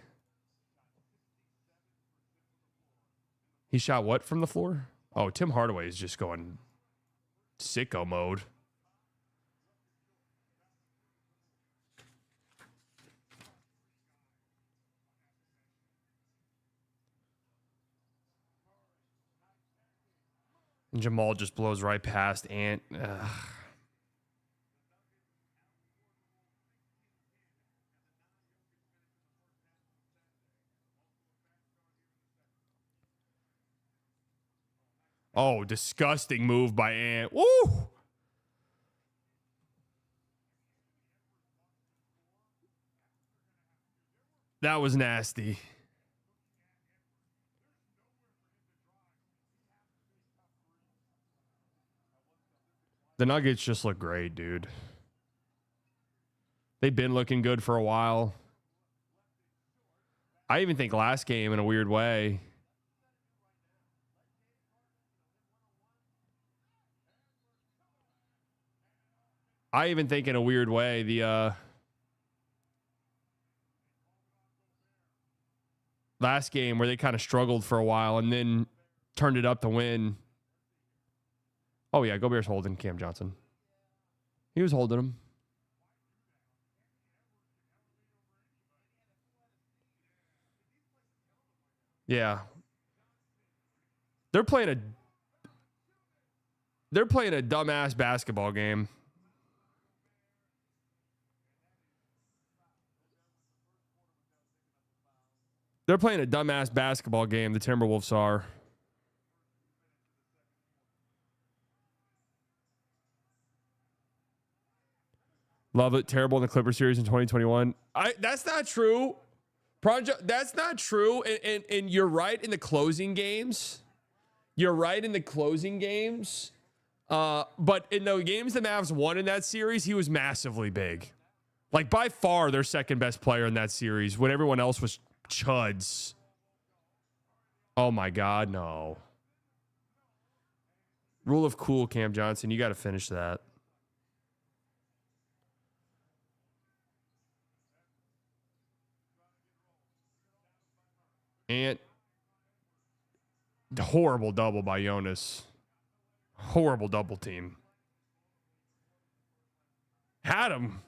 He shot what from the floor? Oh, Tim Hardaway is just going sicko mode. And Jamal just blows right past Ant. Ugh. Oh, disgusting move by Ant. Woo! That was nasty. The Nuggets just look great, dude. They've been looking good for a while. I even think last game, in a weird way, the last game where they kind of struggled for a while and then turned it up to win. Oh, yeah, Gobert's holding Cam Johnson. He was holding him. Yeah. They're playing a dumbass basketball game. They're playing a dumbass basketball game, the Timberwolves are. Love it. Terrible in the Clipper series in 2021. That's not true. That's not true. And you're right in the closing games. You're right in the closing games. But in the games the Mavs won in that series, he was massively big. Like, by far, their second best player in that series when everyone else was chuds. Oh, my God, no. Rule of cool, Cam Johnson. You got to finish that. And horrible double by Jonas. Horrible double team. Had him.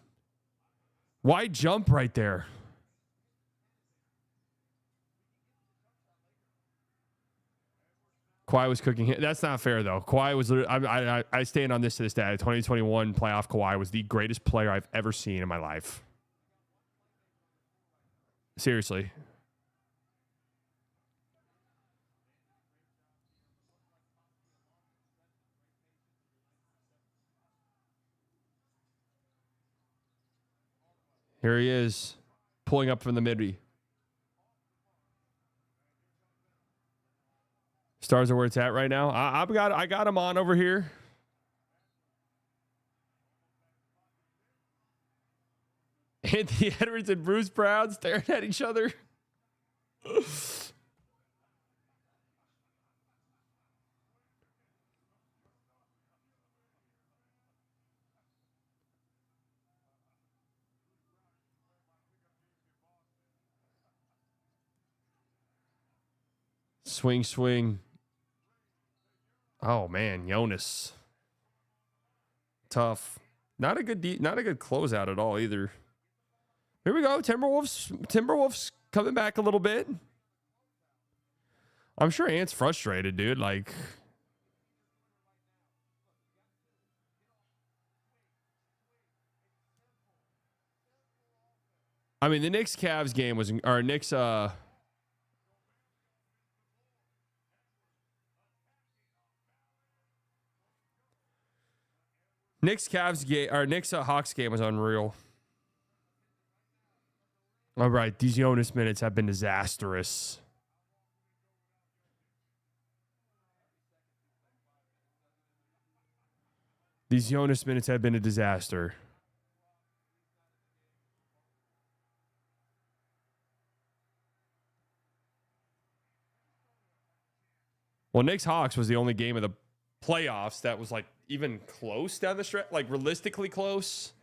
Why jump right there? Kawhi was cooking him. That's not fair, though. Kawhi was literally, I stand on this to this day. 2021 playoff Kawhi was the greatest player I've ever seen in my life. Seriously. Here he is, pulling up from the mid. Stars are where it's at right now. I got him on over here. Anthony Edwards and Bruce Brown staring at each other. Swing, swing. Oh man, Jonas. Tough. Not a good closeout at all either. Here we go. Timberwolves coming back a little bit. I'm sure Ant's frustrated, dude. Like, I mean, the Knicks-Cavs game was, or Knicks, Knicks-Cavs game, or Knicks-Hawks game was unreal. All right, these Jonas minutes have been disastrous. These Jonas minutes have been a disaster. Well, Knicks-Hawks was the only game of the playoffs that was like even close down the stretch, like realistically close.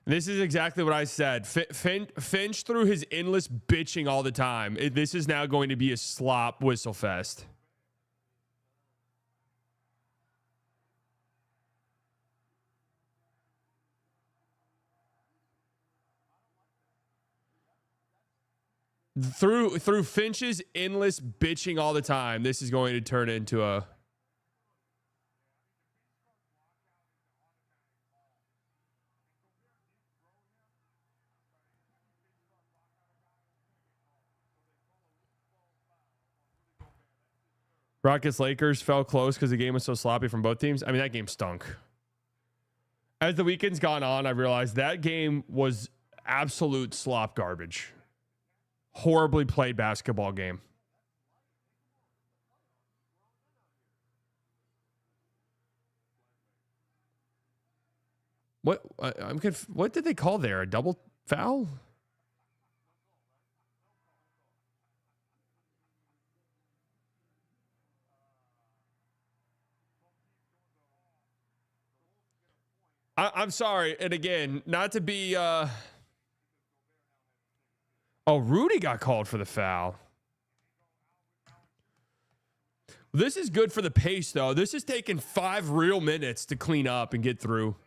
This is exactly what I said. Finch through his endless bitching all the time. This is now going to be a slop whistle fest. Through Finch's endless bitching all the time, this is going to turn into a... Rockets Lakers fell close because the game was so sloppy from both teams. I mean, that game stunk. As the weekend's gone on, I realized that game was absolute slop garbage. Horribly played basketball game. What what did they call there? A double foul? I'm sorry, and again, not to be oh, Rudy got called for the foul. This is good for the pace, though. This is taking 5 real minutes to clean up and get through.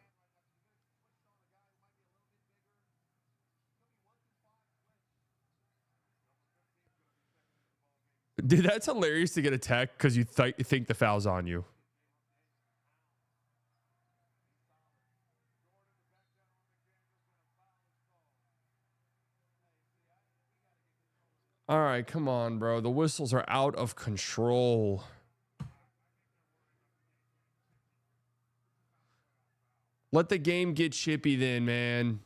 Dude, that's hilarious to get a tech because you think the foul's on you. All right, come on, bro. The whistles are out of control. Let the game get chippy then, man.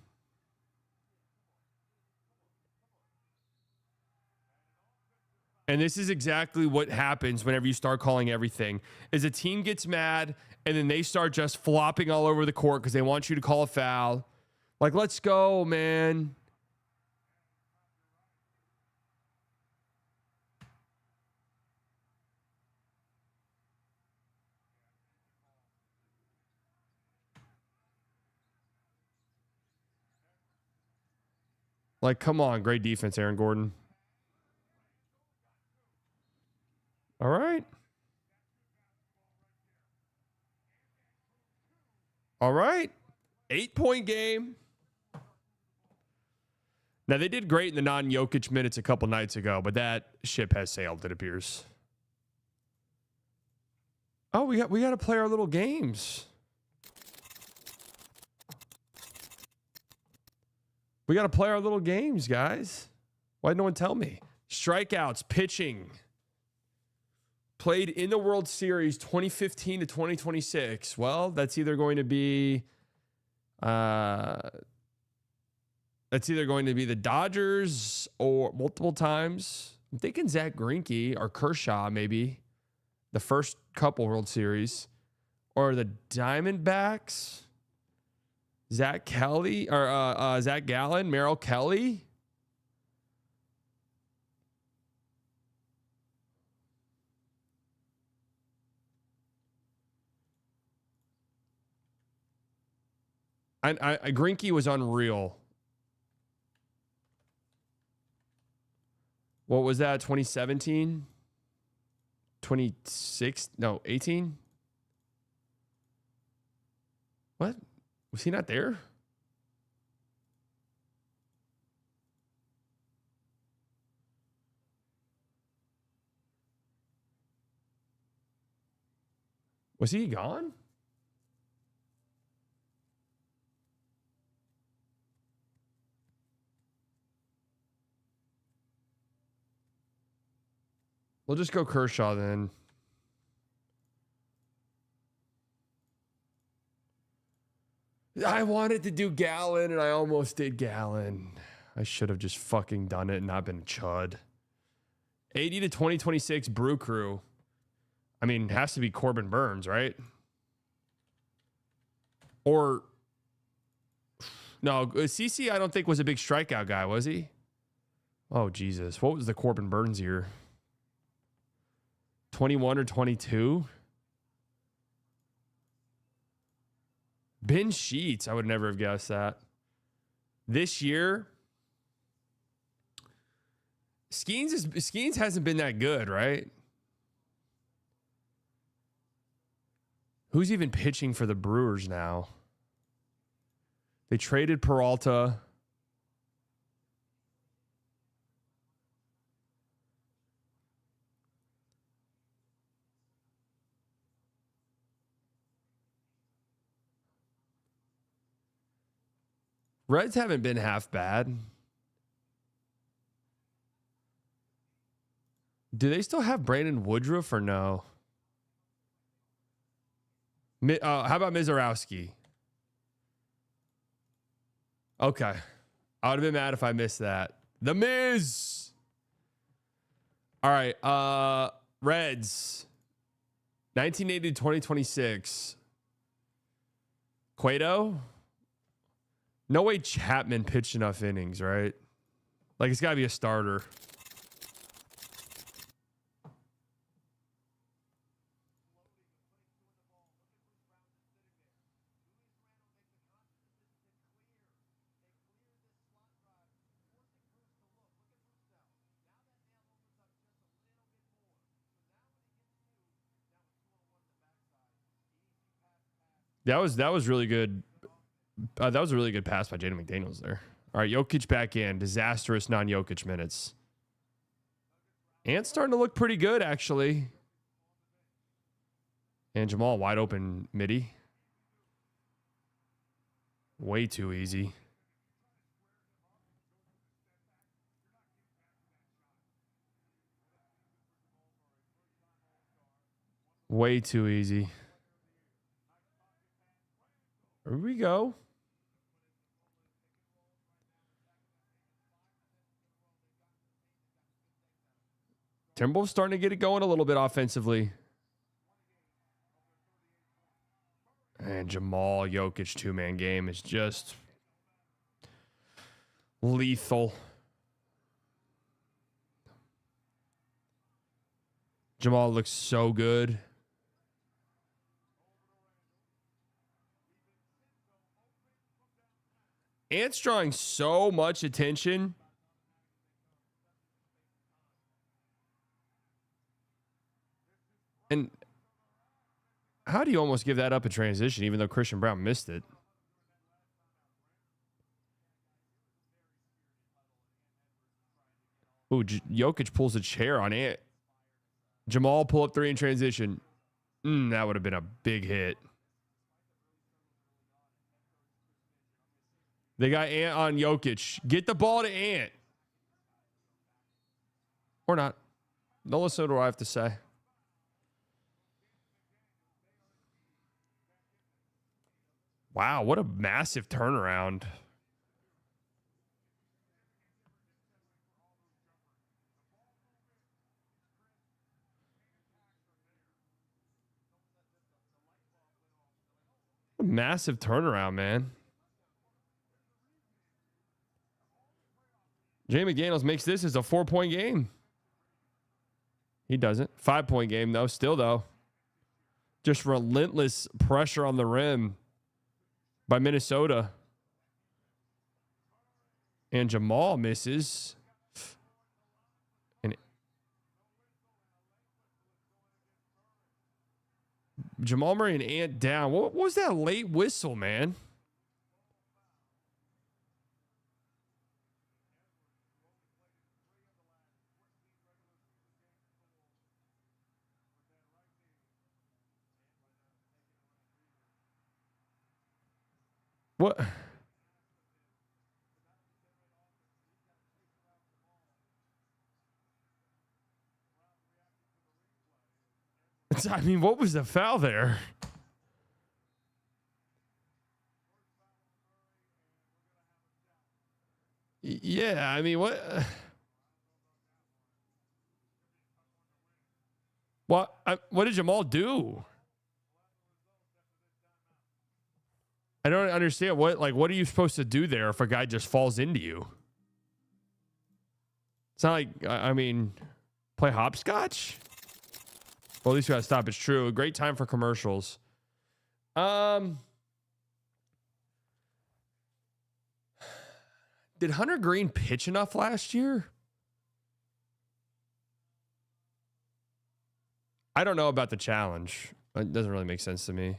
And this is exactly what happens whenever you start calling everything. Is a team gets mad and then they start just flopping all over the court because they want you to call a foul. Like, let's go, man. Like, come on. Great defense, Aaron Gordon. All right. All right. 8-point game. Now, they did great in the non-Jokic minutes a couple nights ago, but that ship has sailed, it appears. Oh, we got to play our little games. We got to play our little games, guys. Why did no one tell me? Strikeouts, pitching. Played in the World Series 2015 to 2026. Well, that's either going to be the Dodgers or multiple times. I'm thinking Zach Greinke or Kershaw, maybe the first couple World Series, or the Diamondbacks. Zach Kelly or Zach Gallen, Merrill Kelly. Greinke was unreal. What was that? 2017? 26? No, 18? What? Was he not there? Was he gone? We'll just go Kershaw then. I wanted to do Gallen, and I almost did Gallen. I should have just fucking done it and not been a chud. 80 to 2026 Brew Crew. I mean, it has to be Corbin Burns, right? Or... No, CC I don't think was a big strikeout guy, was he? Oh, Jesus. What was the Corbin Burns year? 21 or 22? Ben Sheets, I would never have guessed that. This year, Skeens hasn't been that good, right? Who's even pitching for the Brewers now? They traded Peralta. Reds haven't been half bad. Do they still have Brandon Woodruff or no? How about Mizorowski? Okay. I would have been mad if I missed that. The Miz. All right. Reds. 1980 to 2026. Cueto. No way Chapman pitched enough innings, right? Like, it's got to be a starter. That was really good. That was a really good pass by Jaden McDaniels there. All right, Jokic back in. Disastrous non-Jokic minutes. And starting to look pretty good, actually. And Jamal wide open midi. Way too easy. Way too easy. Here we go. Timberwolves starting to get it going a little bit offensively. And Jamal Jokic two-man game is just lethal. Jamal looks so good. Ant's drawing so much attention. And how do you almost give that up in transition, even though Christian Brown missed it? Ooh, Jokic pulls a chair on Ant. Jamal pull up three in transition. That would have been a big hit. They got Ant on Jokic. Get the ball to Ant. Or not. Don't listen to what I have to say. Wow, what a massive turnaround. A massive turnaround, man. Jay McDaniels makes this as a 4-point game. He doesn't. 5-point game, though. Still, though. Just relentless pressure on the rim by Minnesota. And Jamal misses. And Jamal Murray and Ant down. What was that late whistle, man? What? I mean, what was the foul there? Yeah, I mean, what? What did Jamal do? I don't understand what are you supposed to do there if a guy just falls into you? It's not like, I mean, play hopscotch? Well, at least we gotta stop. It's true. A great time for commercials. Did Hunter Green pitch enough last year? I don't know about the challenge. It doesn't really make sense to me.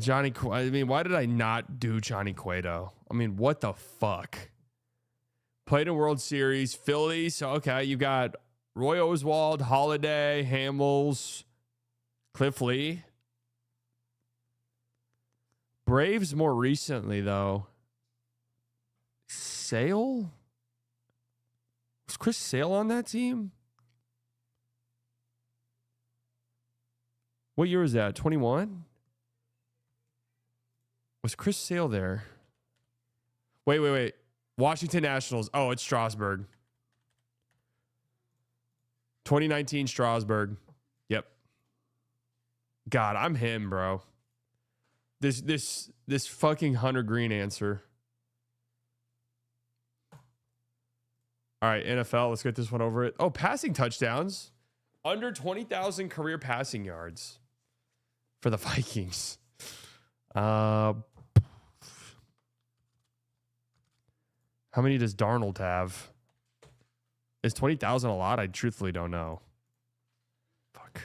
I mean, why did I not do Johnny Cueto? I mean, what the fuck? Played in World Series, Philly. So, okay, you got Roy Oswald, Holiday, Hamels, Cliff Lee. Braves more recently, though. Sale? Was Chris Sale on that team? What year was that? 21? Was Chris Sale there? Wait. Washington Nationals. Oh, it's Strasburg. 2019 Strasburg. Yep. God, I'm him, bro. This fucking Hunter Green answer. All right, NFL, let's get this one over it. Oh, passing touchdowns. Under 20,000 career passing yards for the Vikings. How many does Darnold have? Is 20,000 a lot? I truthfully don't know. Fuck.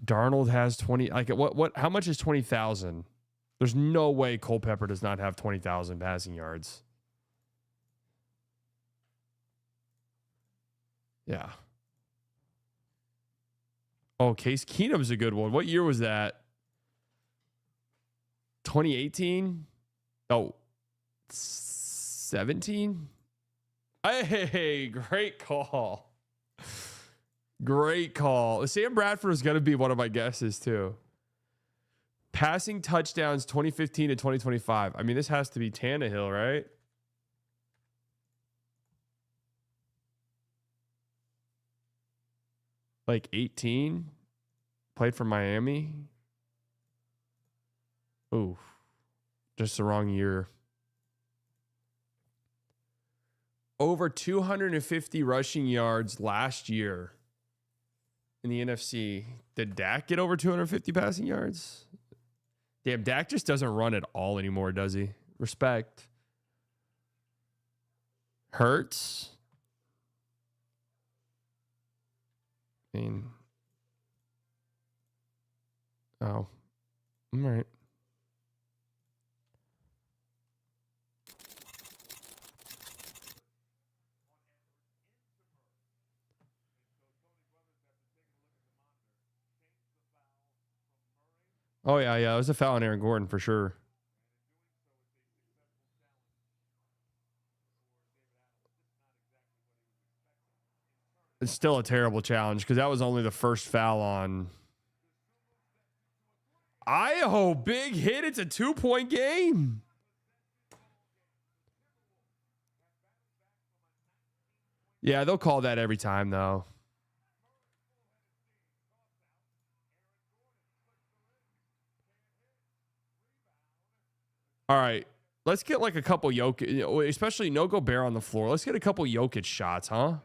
Darnold has 20. Like what? How much is 20,000? There's no way Culpepper does not have 20,000 passing yards. Yeah. Oh, Case Keenum's a good one. What year was that? 2018? Oh, 17? Hey, great call. Great call. Sam Bradford is going to be one of my guesses, too. Passing touchdowns 2015 to 2025. I mean, this has to be Tannehill, right? Like 18? Played for Miami? Ooh, just the wrong year. Over 250 rushing yards last year in the NFC. Did Dak get over 250 passing yards? Damn, Dak just doesn't run at all anymore, does he? Respect. Hurts. I mean, oh, all right. Oh, yeah. It was a foul on Aaron Gordon for sure. It's still a terrible challenge because that was only the first foul on Idaho. Big hit. It's a 2-point game. Yeah, they'll call that every time, though. All right, let's get like a couple Jokic, especially no Gobert on the floor. Let's get a couple Jokic shots, huh?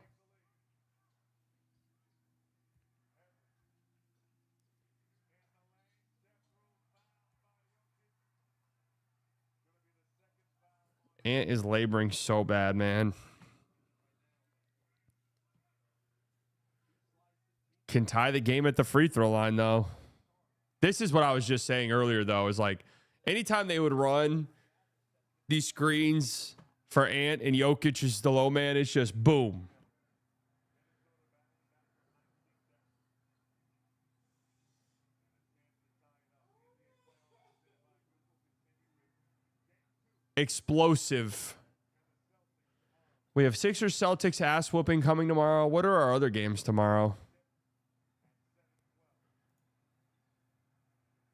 Ant is laboring so bad, man. Can tie the game at the free throw line, though. This is what I was just saying earlier, though, is like anytime they would run these screens for Ant and Jokic is the low man, it's just boom. Explosive. We have Sixers Celtics ass whooping coming tomorrow. What are our other games tomorrow?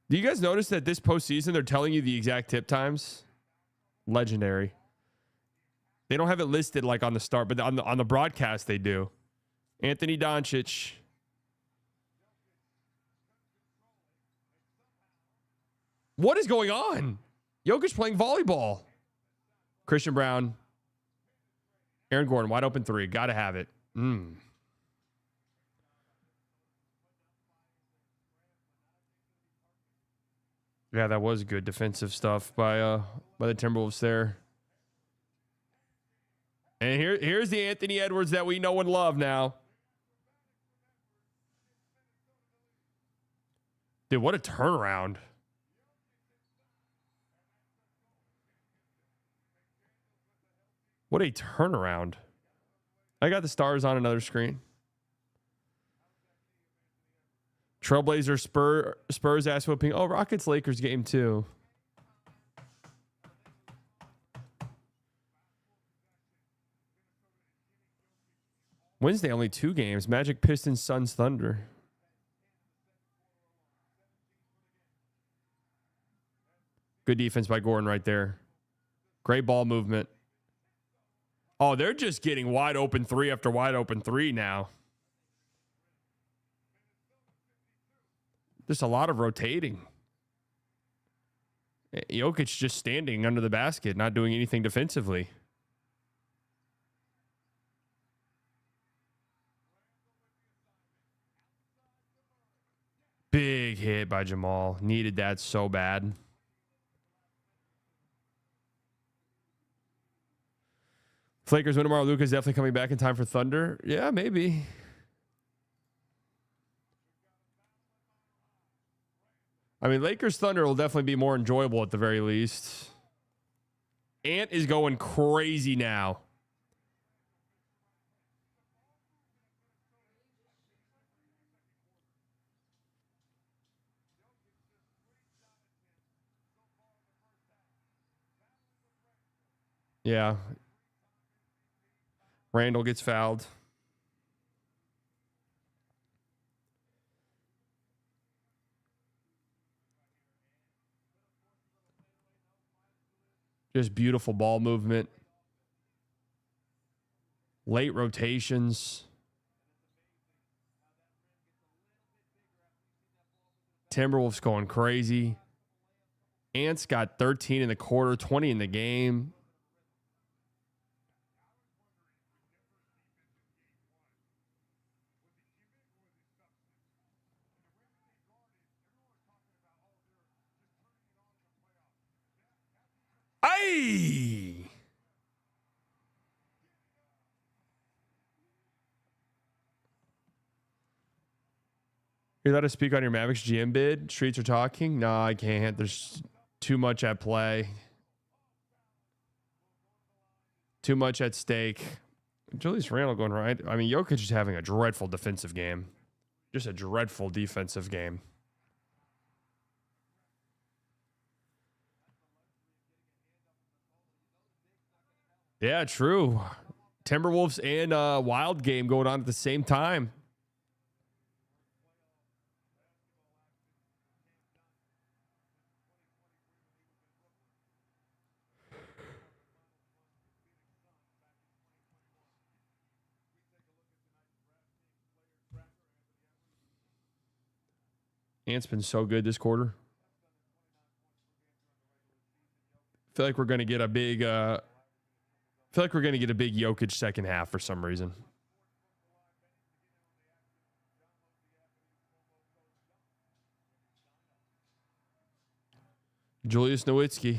Do you guys notice that this postseason they're telling you the exact tip times? Legendary. They don't have it listed like on the start, but on the broadcast they do. Anthony Doncic. What is going on? Jokic playing volleyball. Christian Brown. Aaron Gordon, wide open three. Got to have it. Yeah, that was good defensive stuff by the Timberwolves there. And here's the Anthony Edwards that we know and love now. Dude, what a turnaround. What a turnaround. I got the stars on another screen. Trailblazer Spurs ass whooping. Oh, Rockets Lakers game too. Wednesday only 2 games. Magic, Pistons, Suns, Thunder. Good defense by Gordon right there. Great ball movement. Oh, they're just getting wide open 3 after wide open 3 now. Just a lot of rotating. Jokic just standing under the basket, not doing anything defensively. Big hit by Jamal. Needed that so bad. If Lakers win tomorrow, Luka's definitely coming back in time for Thunder. Yeah, maybe. I mean, Lakers Thunder will definitely be more enjoyable at the very least. Ant is going crazy now. Yeah. Randall gets fouled. Just beautiful ball movement. Late rotations. Timberwolves going crazy. Ants got 13 in the quarter, 20 in the game. Hey! You let us speak on your Mavericks GM bid? Streets are talking? No, I can't. There's too much at play. Too much at stake. Julius Randle going right. I mean, Jokic is having a dreadful defensive game. Just a dreadful defensive game. Yeah, true. Timberwolves and Wild game going on at the same time. Ant's been so good this quarter. Feel like we're going to get a big Jokic second half for some reason. Julius Nowitzki.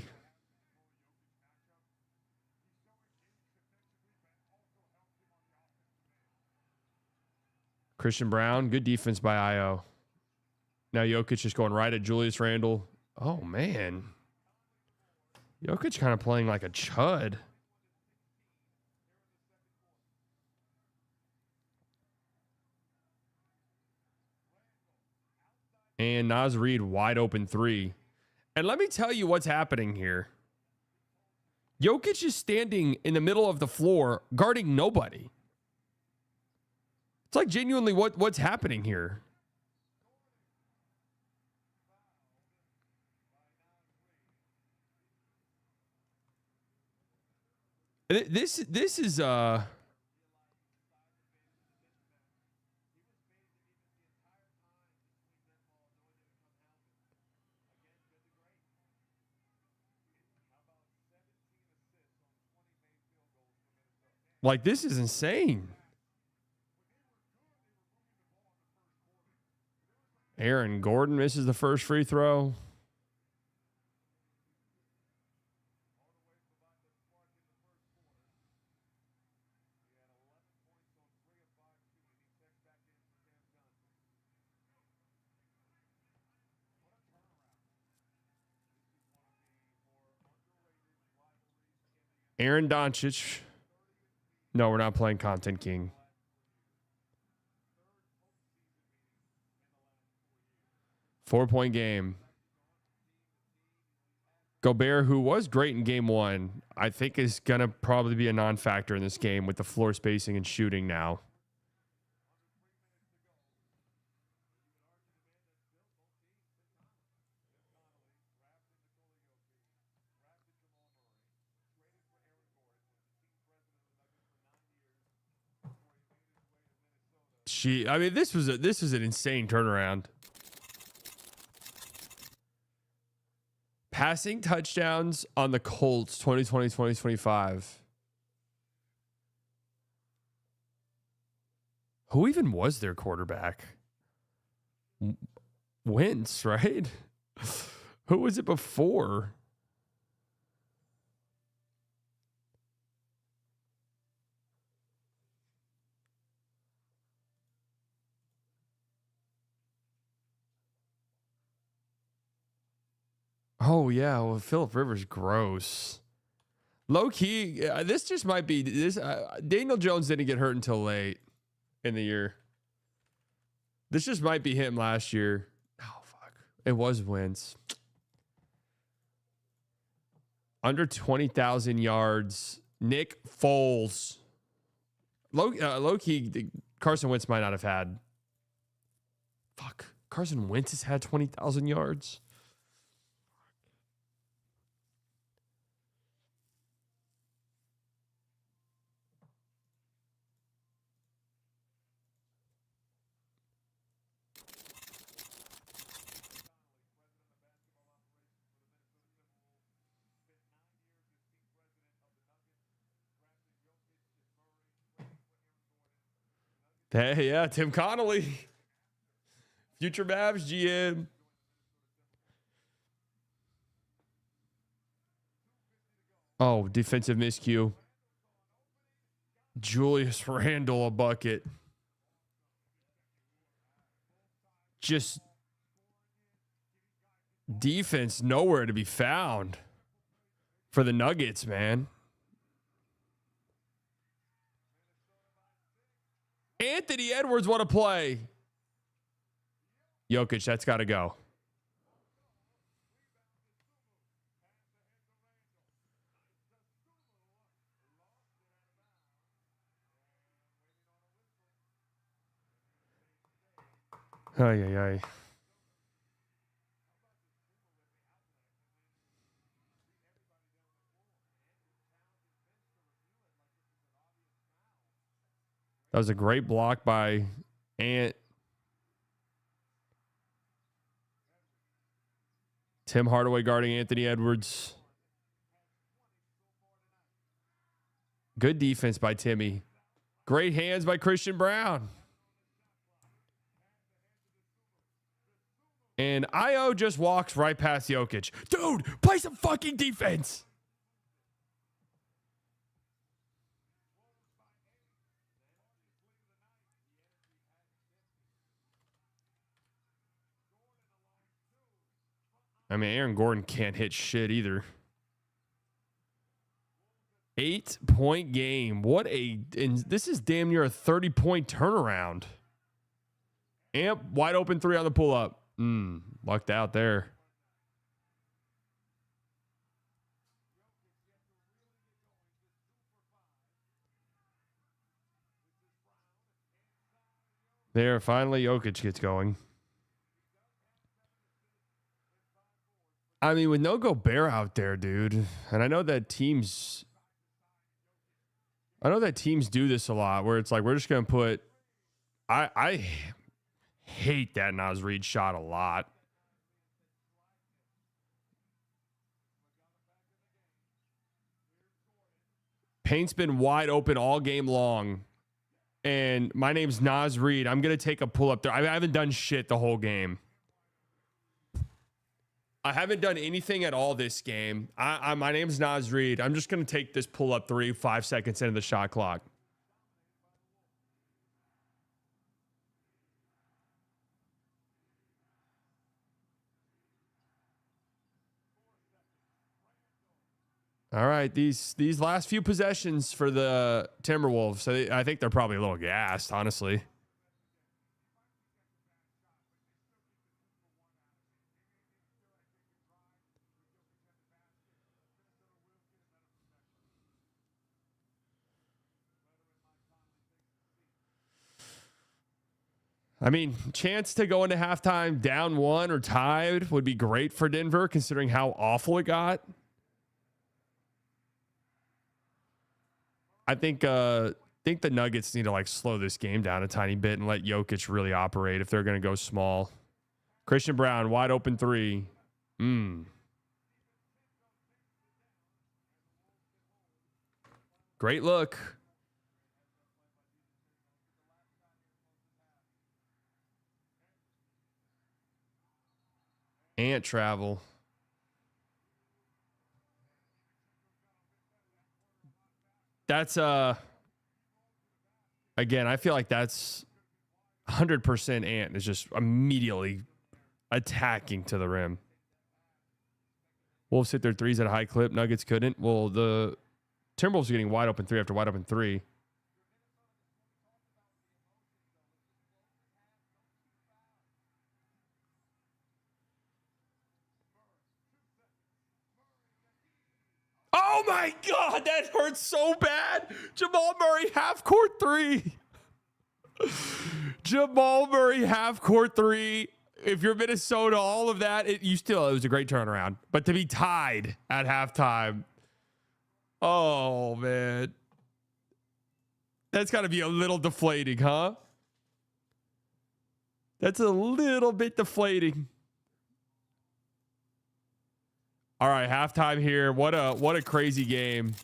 Christian Brown, good defense by Io. Now Jokic just going right at Julius Randle. Oh, man. Jokic kind of playing like a chud. And Naz Reid wide open three. And let me tell you what's happening here. Jokic is standing in the middle of the floor guarding nobody. It's like genuinely what's happening here. This is like, this is insane. Aaron Gordon misses the first free throw. Aaron Doncic. No, we're not playing Content King. Four-point game. Gobert, who was great in game one, I think is going to probably be a non-factor in this game with the floor spacing and shooting now. I mean, this was an insane turnaround. Passing touchdowns on the Colts 2020-2025. Who even was their quarterback? Wentz, right? Who was it before? Oh, yeah. Well, Phillip Rivers, gross. Low key, this just might be this. Daniel Jones didn't get hurt until late in the year. This just might be him last year. Oh, fuck. It was Wentz. Under 20,000 yards Nick Foles. Low key, Carson Wentz might not have had. Fuck. Carson Wentz has had 20,000 yards. Hey, yeah, Tim Connolly. Future Mavs GM. Oh, defensive miscue. Julius Randle, a bucket. Just defense nowhere to be found for the Nuggets, man. Anthony Edwards, what a play. Jokic, that's got to go. Ay, ay, ay. That was a great block by Ant. Tim Hardaway guarding Anthony Edwards. Good defense by Timmy. Great hands by Christian Brown. And Io just walks right past Jokic. Dude, play some fucking defense. I mean, Aaron Gordon can't hit shit either. 8-point game. What a... And this is damn near a 30-point turnaround. Amp, wide open three on the pull-up. Lucked out there. There, finally, Jokic gets going. I mean, with no Gobert out there, dude, and I know that teams do this a lot, where it's like we're just gonna put. I hate that Naz Reid shot a lot. Paint's been wide open all game long, and my name's Naz Reid. I'm gonna take a pull up there. I haven't done shit the whole game. I haven't done anything at all this game. My name's Naz Reid. I'm just going to take this pull-up 5 seconds into the shot clock. All right, these last few possessions for the Timberwolves, I think they're probably a little gassed, honestly. I mean, chance to go into halftime down 1 or tied would be great for Denver, considering how awful it got. I think the Nuggets need to like slow this game down a tiny bit and let Jokic really operate if they're going to go small. Christian Brown, wide open three. Great look. Ant travel. That's again, I feel like that's 100% Ant is just immediately attacking to the rim. Wolves hit their threes at a high clip. Nuggets couldn't. Well, the Timberwolves are getting wide open three after wide open three. Oh Oh my God, that hurts so bad. Jamal Murray, half court three. Jamal Murray, half court three. If you're Minnesota, all of that, it was a great turnaround. But to be tied at halftime, oh man. That's got to be a little deflating, huh? That's a little bit deflating. All right, halftime here. What a crazy game.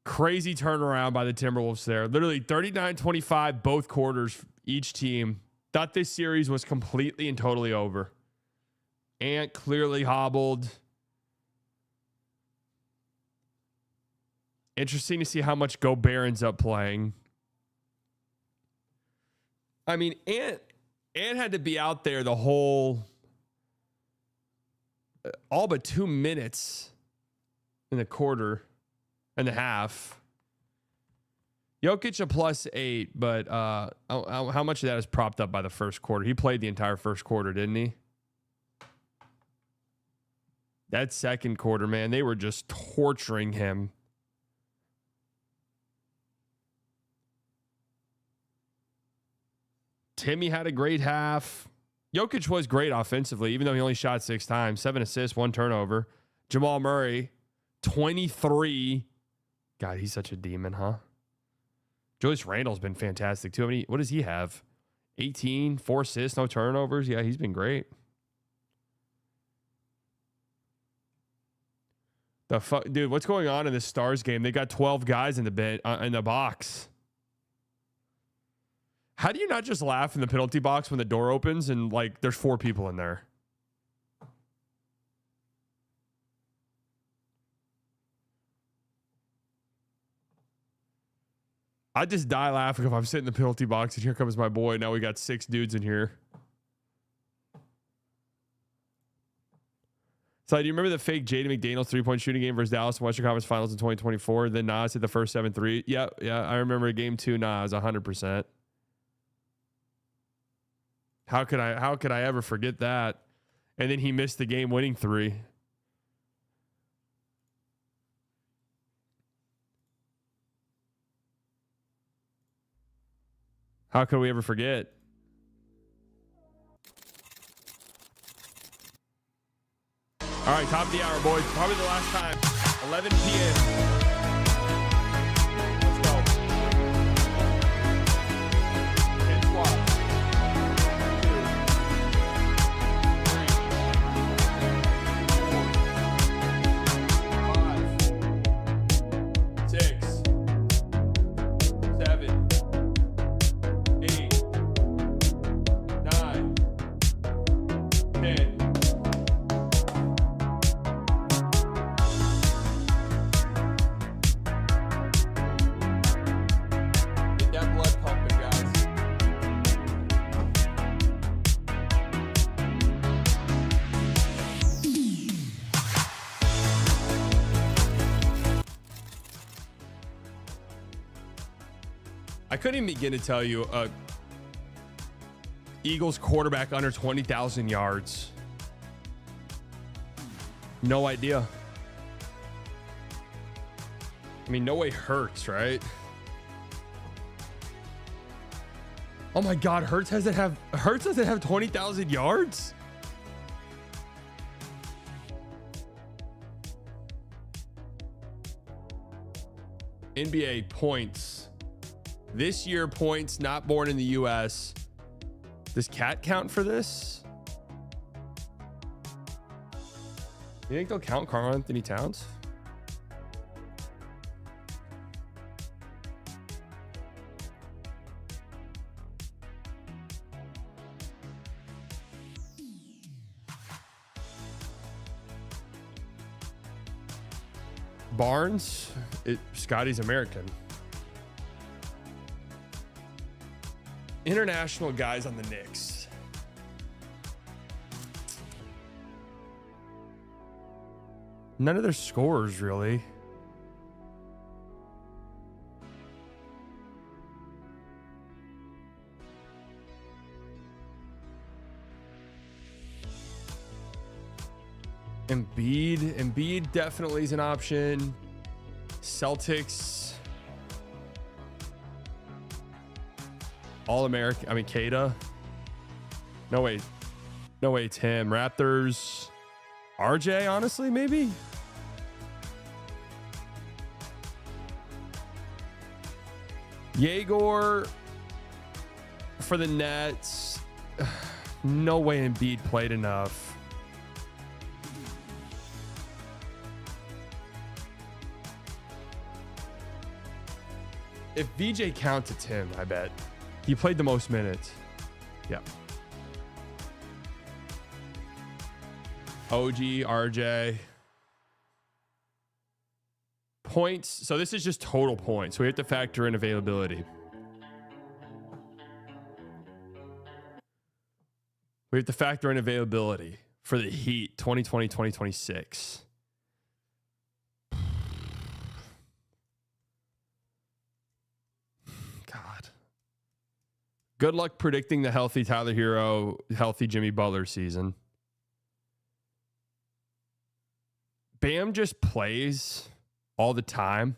Crazy turnaround by the Timberwolves there. Literally 39-25 both quarters each team. Thought this series was completely and totally over. Ant clearly hobbled. Interesting to see how much Gobert ends up playing. I mean, Ant had to be out there the whole, all but 2 minutes in the quarter and a half. Jokic a +8, but how much of that is propped up by the first quarter? He played the entire first quarter, didn't he? That second quarter, man, they were just torturing him. Timmy had a great half. Jokic was great offensively, even though he only shot 6 times. 7 assists, 1 turnover. Jamal Murray, 23. God, he's such a demon, huh? Julius Randle's been fantastic, too. I mean, what does he have? 18, 4 assists, no turnovers. Yeah, he's been great. Dude, what's going on in this Stars game? They got 12 guys in the box. How do you not just laugh in the penalty box when the door opens and, like, there's 4 people in there? I just die laughing if I'm sitting in the penalty box and here comes my boy. Now we got 6 dudes in here. So do you remember the fake Jaden McDaniels 3-point shooting game versus Dallas in Western Conference Finals in 2024? Then Nas hit the first 7-3. Yeah, I remember game 2 Nas 100%. How could I ever forget that? And then he missed the game-winning 3. How could we ever forget? All right, top of the hour, boys. Probably the last time. 11 p.m. Let's go. 10 squats. 2, 3, 4, 5, 6, 7, 8, 9, 10. Get that blood pumping, guys. I couldn't even begin to tell you Eagles quarterback under 20,000 yards. No idea. I mean, no way Hurts, right? Oh my God, Hurts doesn't have 20,000 yards? NBA points. This year, points not born in the U.S. Does Cat count for this? You think they'll count Karl Anthony Towns? Barnes, Scotty's American. International guys on the Knicks. None of their scorers, really. Embiid definitely is an option. Celtics. All-American. I mean, Kada. No way. No way, Tim. Raptors. RJ, honestly, maybe. Yegor for the Nets. No way Embiid played enough. If VJ counts, it's him, I bet. He played the most minutes. Yeah. OG, RJ. Points. So this is just total points. So we have to factor in availability. We have to factor in availability for the Heat 2020, 2026. God. Good luck predicting the healthy Tyler Hero, healthy Jimmy Butler season. Bam just plays all the time.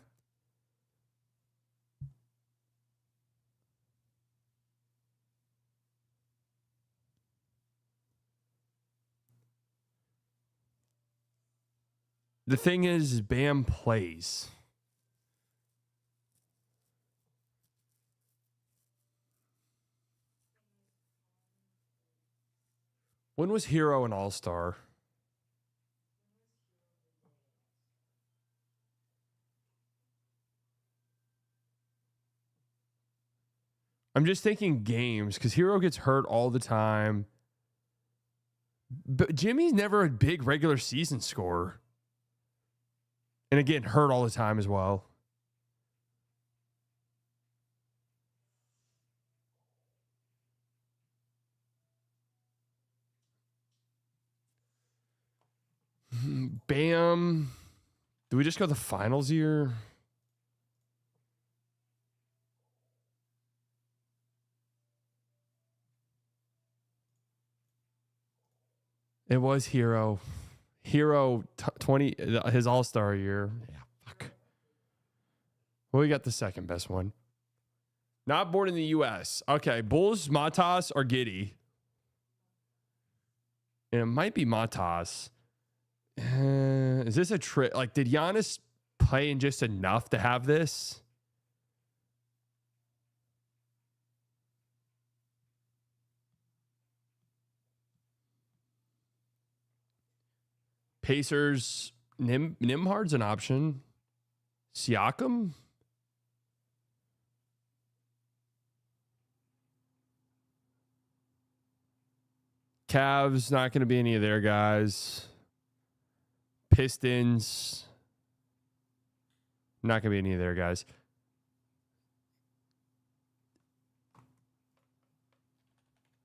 The thing is, Bam plays. When was Hero an all-star? I'm just thinking games because Hero gets hurt all the time. But Jimmy's never a big regular season scorer. And again, hurt all the time as well. Bam. Do we just go the finals year? It was Hero. Hero 20, his all-star year. Yeah, fuck. Well, we got the second best one. Not born in the U.S. Okay, Bulls, Matas, or Giddey. And it might be Matas. Is this a trick? Like, did Giannis play in just enough to have this? Pacers, Nimhard's an option. Siakam? Cavs, not going to be any of their guys. Pistons, not going to be any of their guys.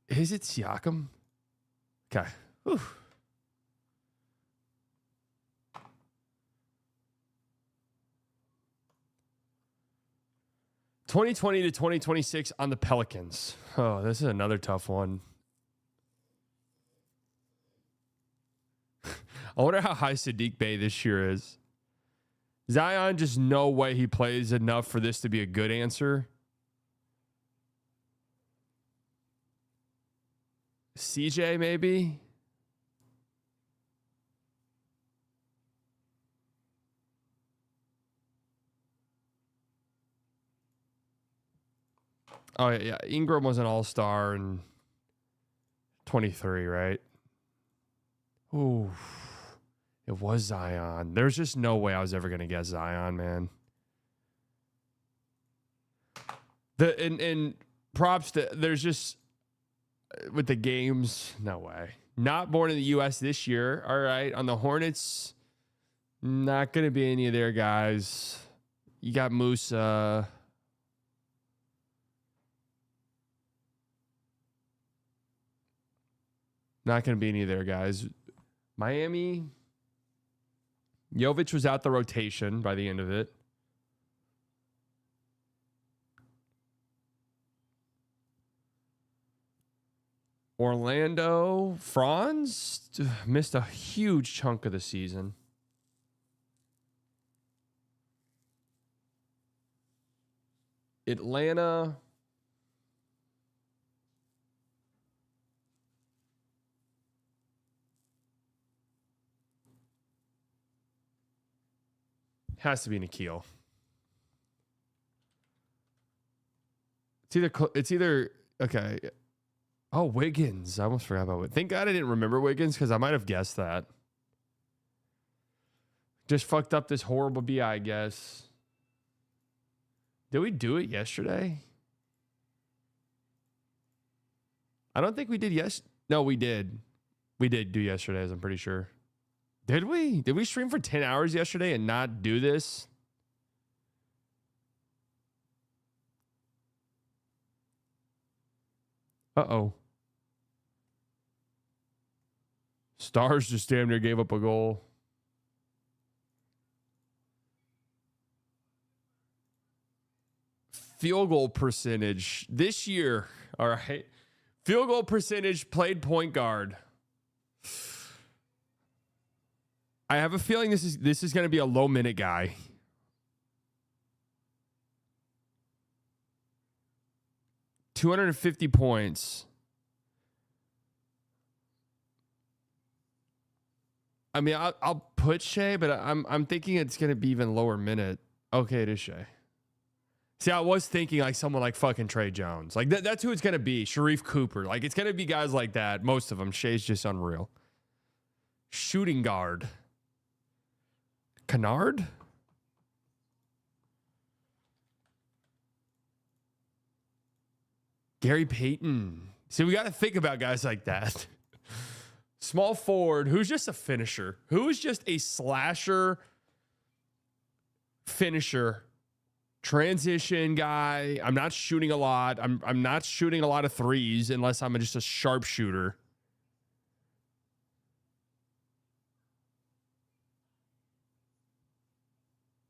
Is it Siakam? Okay. Whew. $2020 to 2026 on the Pelicans. Oh, this is another tough one. I wonder how high Sadiq Bey this year is. Zion, just no way he plays enough for this to be a good answer. CJ, maybe? Oh, yeah. Ingram was an all-star in 23, right? Ooh. It was Zion. There's just no way I was ever going to guess Zion, man. And props to, there's just, with the games, no way. Not born in the U.S. this year. All right. On the Hornets, not going to be any of their guys. You got Musa. Not going to be any of their guys. Miami. Jovic was out the rotation by the end of it. Orlando, Franz missed a huge chunk of the season. Atlanta. Has to be Nikhil. It's either okay. Oh, Wiggins. I almost forgot about it. Thank God I didn't remember Wiggins because I might have guessed that. Just fucked up this horrible BI, I guess. Did we do it yesterday? I don't think we did. No, we did. We did do yesterday's, I'm pretty sure. Did we? Did we stream for 10 hours yesterday and not do this? Uh-oh. Stars just damn near gave up a goal. Field goal percentage this year. All right. Field goal percentage played point guard. I have a feeling this is going to be a low minute guy. $250 points. I mean, I'll put Shea, but I'm thinking it's going to be even lower minute. Okay, it is Shea. See, I was thinking like someone like fucking Trey Jones. Like that's who it's going to be. Sharif Cooper. Like it's going to be guys like that. Most of them. Shea's just unreal. Shooting guard. Kennard? Gary Payton. See, we got to think about guys like that. Small forward, who's just a finisher. Who is just a slasher finisher. Transition guy. I'm not shooting a lot. I'm not shooting a lot of threes unless I'm just a sharpshooter.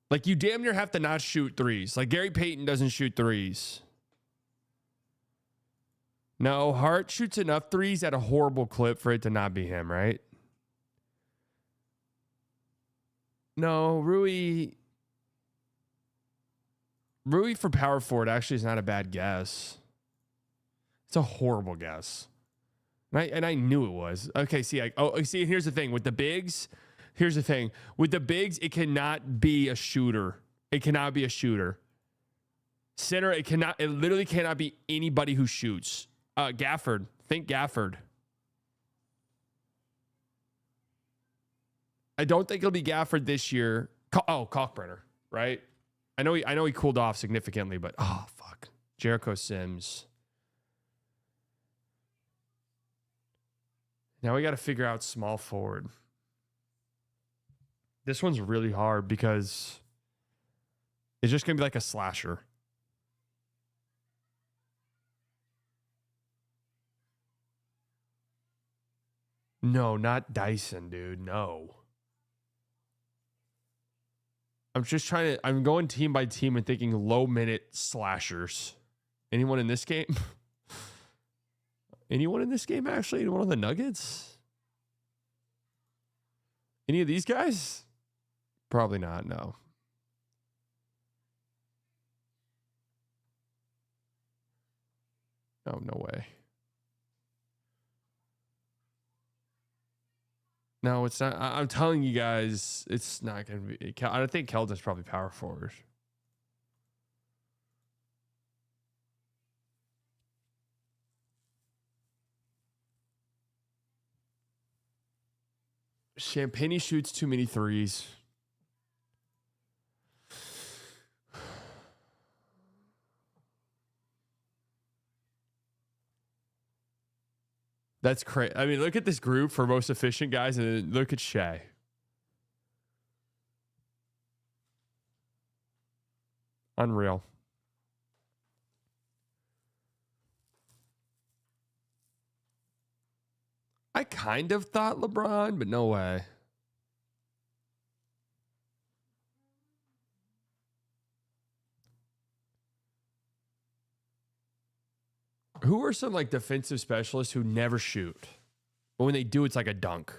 Like you damn near have to not shoot threes. Like Gary Payton doesn't shoot threes. No, Hart shoots enough threes at a horrible clip for it to not be him, right? No, Rui for power forward actually is not a bad guess. It's a horrible guess. And I knew it was. Okay, see, here's the thing. With the bigs, here's the thing. With the bigs, it cannot be a shooter. It cannot be a shooter. Center, it literally cannot be anybody who shoots. Gafford. Think Gafford. I don't think it'll be Gafford this year. Kalkbrenner, right? I know he cooled off significantly, but fuck. Jericho Sims. Now we got to figure out small forward. This one's really hard because it's just going to be like a slasher. No, not Dyson, dude. No. I'm going team by team and thinking low minute slashers. Anyone in this game? Anyone in this game, actually? Anyone on the Nuggets? Any of these guys? Probably not, no. Oh, no way. No, it's not. I'm telling you guys, it's not going to be. I don't think Keldon's probably power forward. Champagne shoots too many threes. That's crazy. I mean, look at this group for most efficient guys, and then look at Shea. Unreal. I kind of thought LeBron, but no way. Who are some like defensive specialists who never shoot, but when they do, it's like a dunk?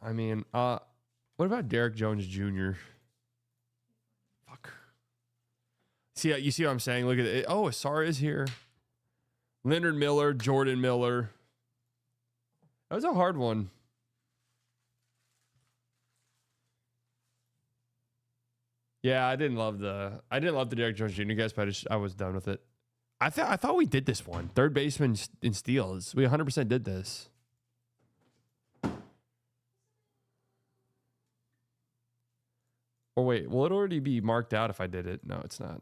I mean, what about Derek Jones Jr.? Fuck. See, you see what I'm saying? Look at it. Oh, Asar is here. Leonard Miller, Jordan Miller. That was a hard one. Yeah, I didn't love the Derek Jones Jr. guys, but I was done with it. I thought we did this one. Third baseman in steals. We 100% did this. Or wait, will it already be marked out if I did it? No, it's not.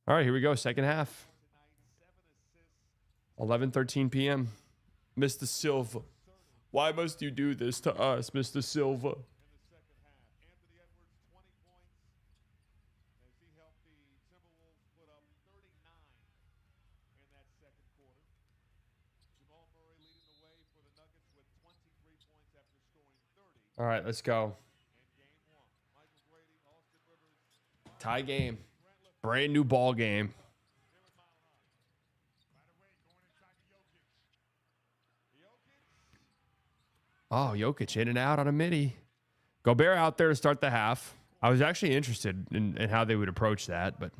All right, here we go. Second half. 11:13 p.m. Mr. Silva. Why must you do this to us, Mr. Silva? All right, let's go. Tie game. Brand new ball game. Oh, Jokic in and out on a midi. Gobert out there to start the half. I was actually interested in how they would approach that, but...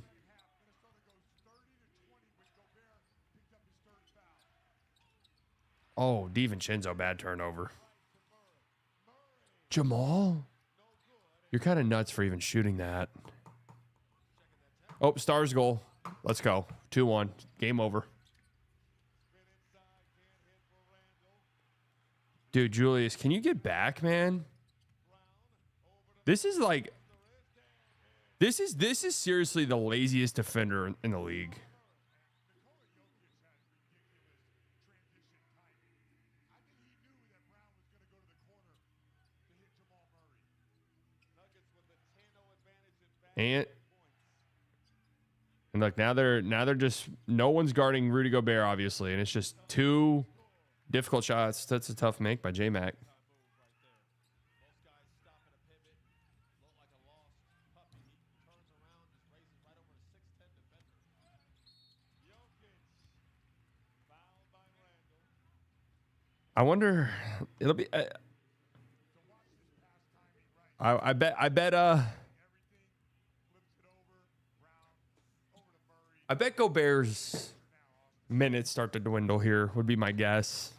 Oh, DiVincenzo, bad turnover. Jamal? You're kind of nuts for even shooting that. Oh, Stars goal. Let's go. 2-1. Game over. Dude, Julius, can you get back, man? This is like... This is seriously the laziest defender in the league. And look, now they're just, no one's guarding Rudy Gobert, obviously, and it's just two difficult shots. That's a tough make by J-Mac. I wonder, it'll be, I bet Gobert's minutes start to dwindle here, would be my guess.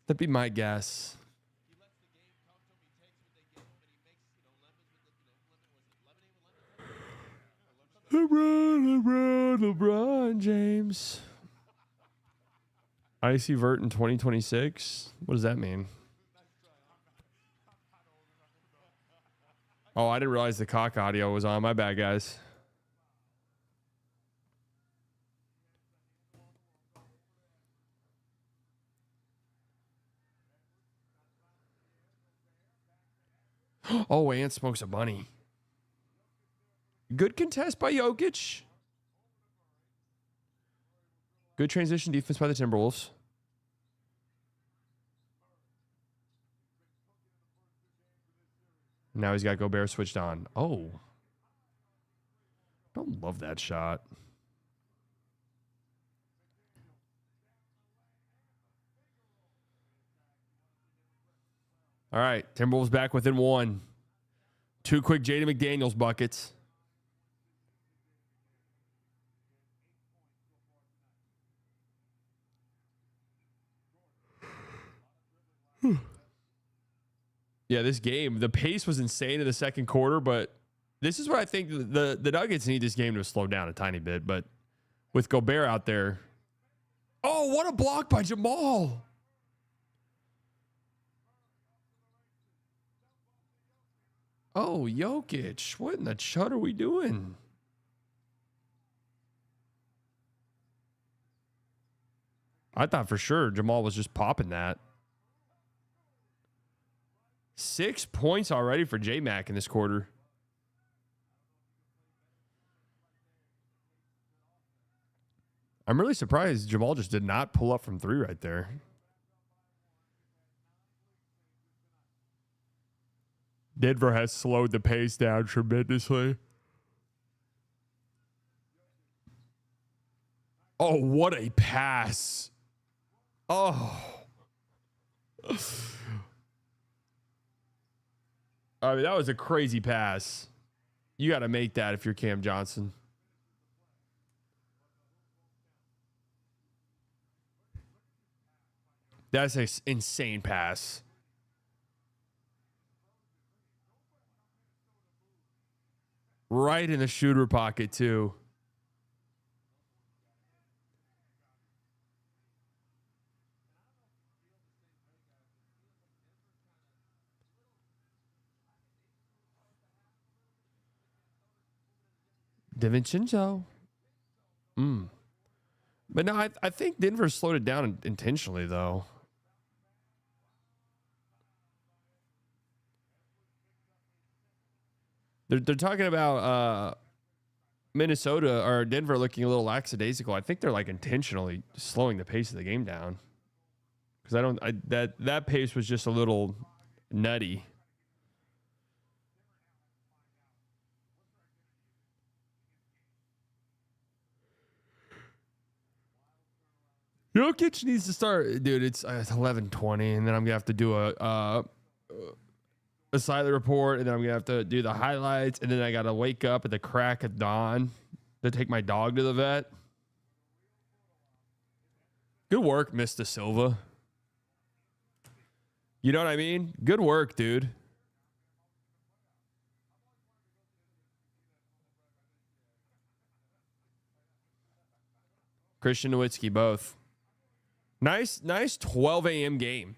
That'd be my guess. LeBron James. Icy Vert in 2026? What does that mean? Oh, I didn't realize the cock audio was on. My bad, guys. Oh, Ant smokes a bunny. Good contest by Jokic. Good transition defense by the Timberwolves. Now he's got Gobert switched on. Oh. Don't love that shot. All right. Timberwolves back within one. Two quick Jaden McDaniels buckets. Yeah, this game, the pace was insane in the second quarter, but this is what I think the Nuggets need this game to slow down a tiny bit. But with Gobert out there, oh, what a block by Jamal. Oh, Jokic, what in the chud are we doing? I thought for sure Jamal was just popping that. 6 points already for J-Mac in this quarter. I'm really surprised Jamal just did not pull up from 3 right there. Denver has slowed the pace down tremendously. Oh, what a pass. Oh. I mean, that was a crazy pass. You got to make that if you're Cam Johnson. That's an insane pass. Right in the shooter pocket, too. DiVincenzo. But no, I think Denver slowed it down intentionally, though. They're talking about Minnesota or Denver looking a little lackadaisical. I think they're like intentionally slowing the pace of the game down because that pace was just a little nutty. Jokic needs to start, dude. It's 11:20, and then I'm gonna have to do a silent report, and then I'm gonna have to do the highlights, and then I gotta wake up at the crack of dawn to take my dog to the vet. Good work, Mr. Silva. You know what I mean? Good work, dude. Christian Nowitzki, both. Nice 12 a.m. game.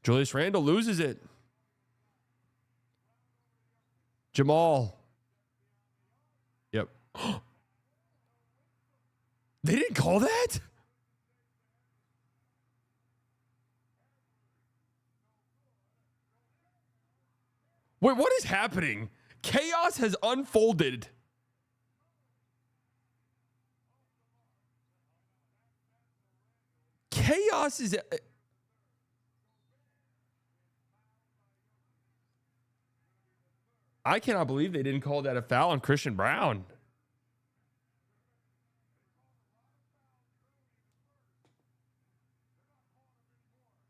Julius Randle loses it. Jamal. Yep. They didn't call that? Wait, what is happening? Chaos has unfolded. Chaos is... I cannot believe they didn't call that a foul on Christian Brown.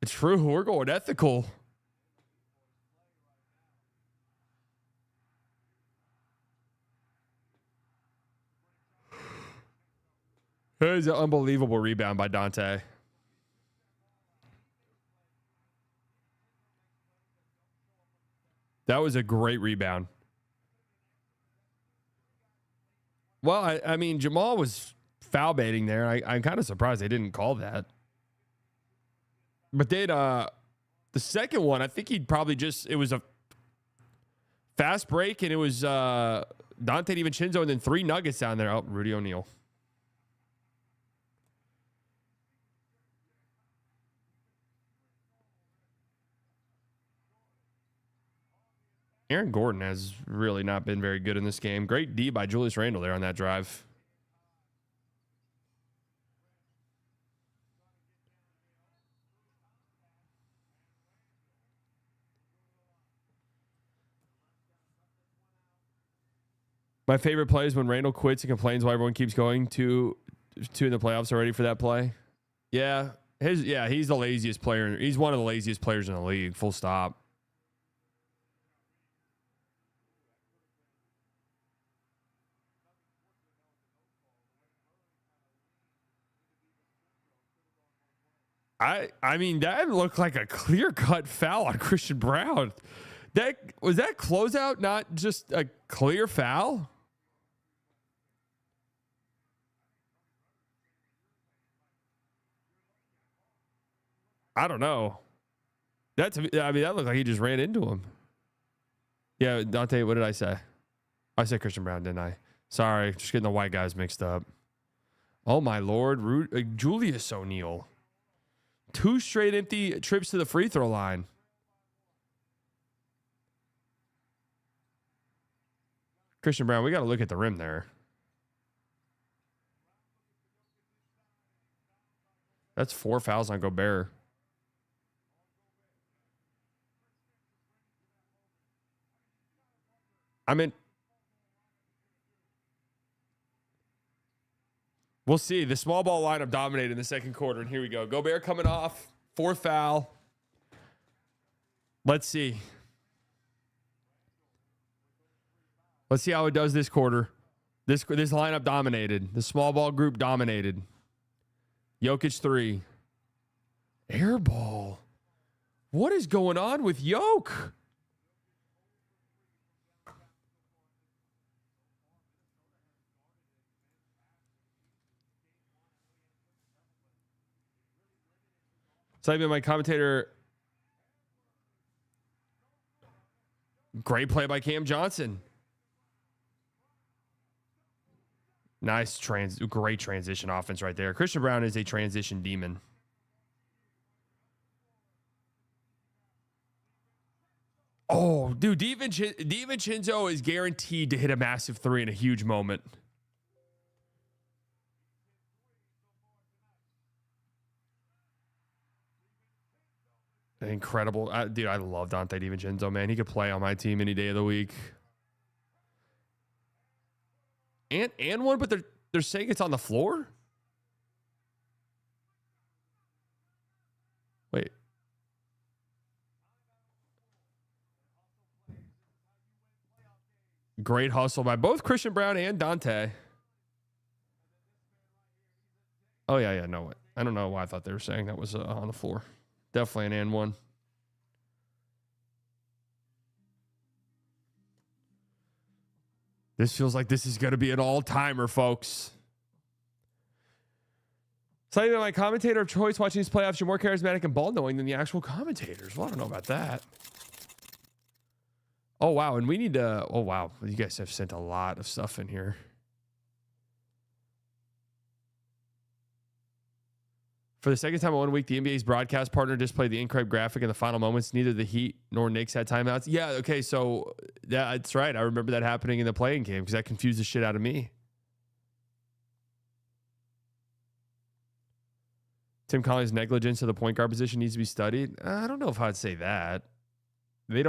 It's true. We're going ethical. It was an unbelievable rebound by Dante. That was a great rebound. Well, I mean, Jamal was foul baiting there. I'm kind of surprised they didn't call that. But then the second one, I think he'd probably just, it was a fast break, and it was Dante DiVincenzo and then 3 Nuggets down there. Oh, Rudy O'Neal. Aaron Gordon has really not been very good in this game. Great D by Julius Randle there on that drive. My favorite play is when Randle quits and complains why everyone keeps going to in the playoffs already for that play. Yeah, he's the laziest player. He's one of the laziest players in the league. Full stop. I mean, that looked like a clear-cut foul on Christian Brown. Was that closeout not just a clear foul? I don't know. That looked like he just ran into him. Yeah, Dante, what did I say? I said Christian Brown, didn't I? Sorry, just getting the white guys mixed up. Oh, my Lord. Julius O'Neal. 2 straight empty trips to the free throw line. Christian Brown, we got to look at the rim there. That's 4 fouls on Gobert. I mean, we'll see. The small ball lineup dominated in the second quarter, and here we go. Gobert coming off, 4th foul. Let's see. Let's see how it does this quarter. This lineup dominated. The small ball group dominated. Jokic 3. Air ball. What is going on with Yoke? So I've been my commentator. Great play by Cam Johnson. Nice great transition offense right there. Christian Brown is a transition demon. Oh, dude, DiVincenzo is guaranteed to hit a massive 3 in a huge moment. Incredible. Dude, I love Dante DiVincenzo, man. He could play on my team any day of the week. And one, but they're saying it's on the floor? Wait. Great hustle by both Christian Brown and Dante. Oh, yeah. No, I don't know why I thought they were saying that was on the floor. Definitely an and one. This feels like this is going to be an all-timer, folks. It's not even my commentator of choice watching these playoffs. You're more charismatic and ball-knowing than the actual commentators. Well, I don't know about that. Oh, wow. And we need to... Oh, wow. You guys have sent a lot of stuff in here. For the second time in 1 week, the NBA's broadcast partner displayed the incorrect graphic in the final moments. Neither the Heat nor Knicks had timeouts. Yeah, okay, so that's right. I remember that happening in the playing game because that confused the shit out of me. Tim Connelly's negligence of the point guard position needs to be studied. I don't know if I'd say that. They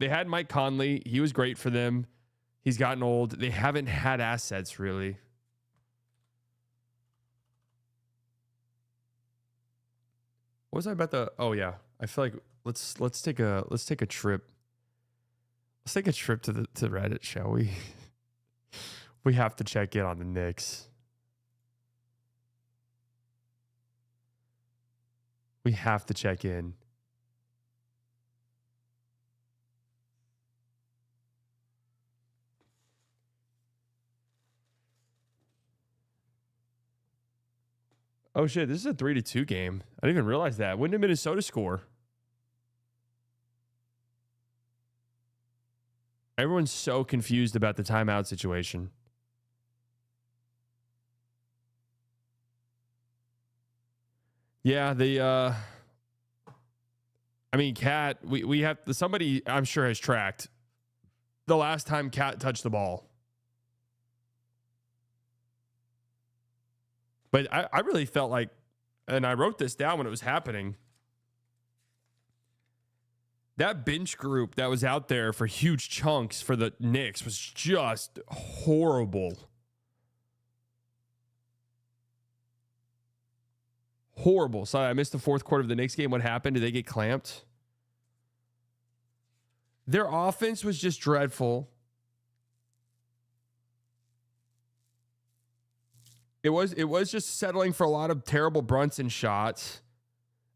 had Mike Conley. He was great for them. He's gotten old. They haven't had assets, really. What was I about the? Oh yeah, I feel like let's take a trip. Let's take a trip to Reddit, shall we? We have to check in on the Knicks. We have to check in. Oh shit, this is a 3-2 game. I didn't even realize that. When did Minnesota score? Everyone's so confused about the timeout situation. Yeah, Cat, we have somebody I'm sure has tracked the last time Cat touched the ball. But I really felt like, and I wrote this down when it was happening, that bench group that was out there for huge chunks for the Knicks was just horrible. Horrible. Sorry, I missed the fourth quarter of the Knicks game. What happened? Did they get clamped? Their offense was just dreadful. It was just settling for a lot of terrible Brunson shots.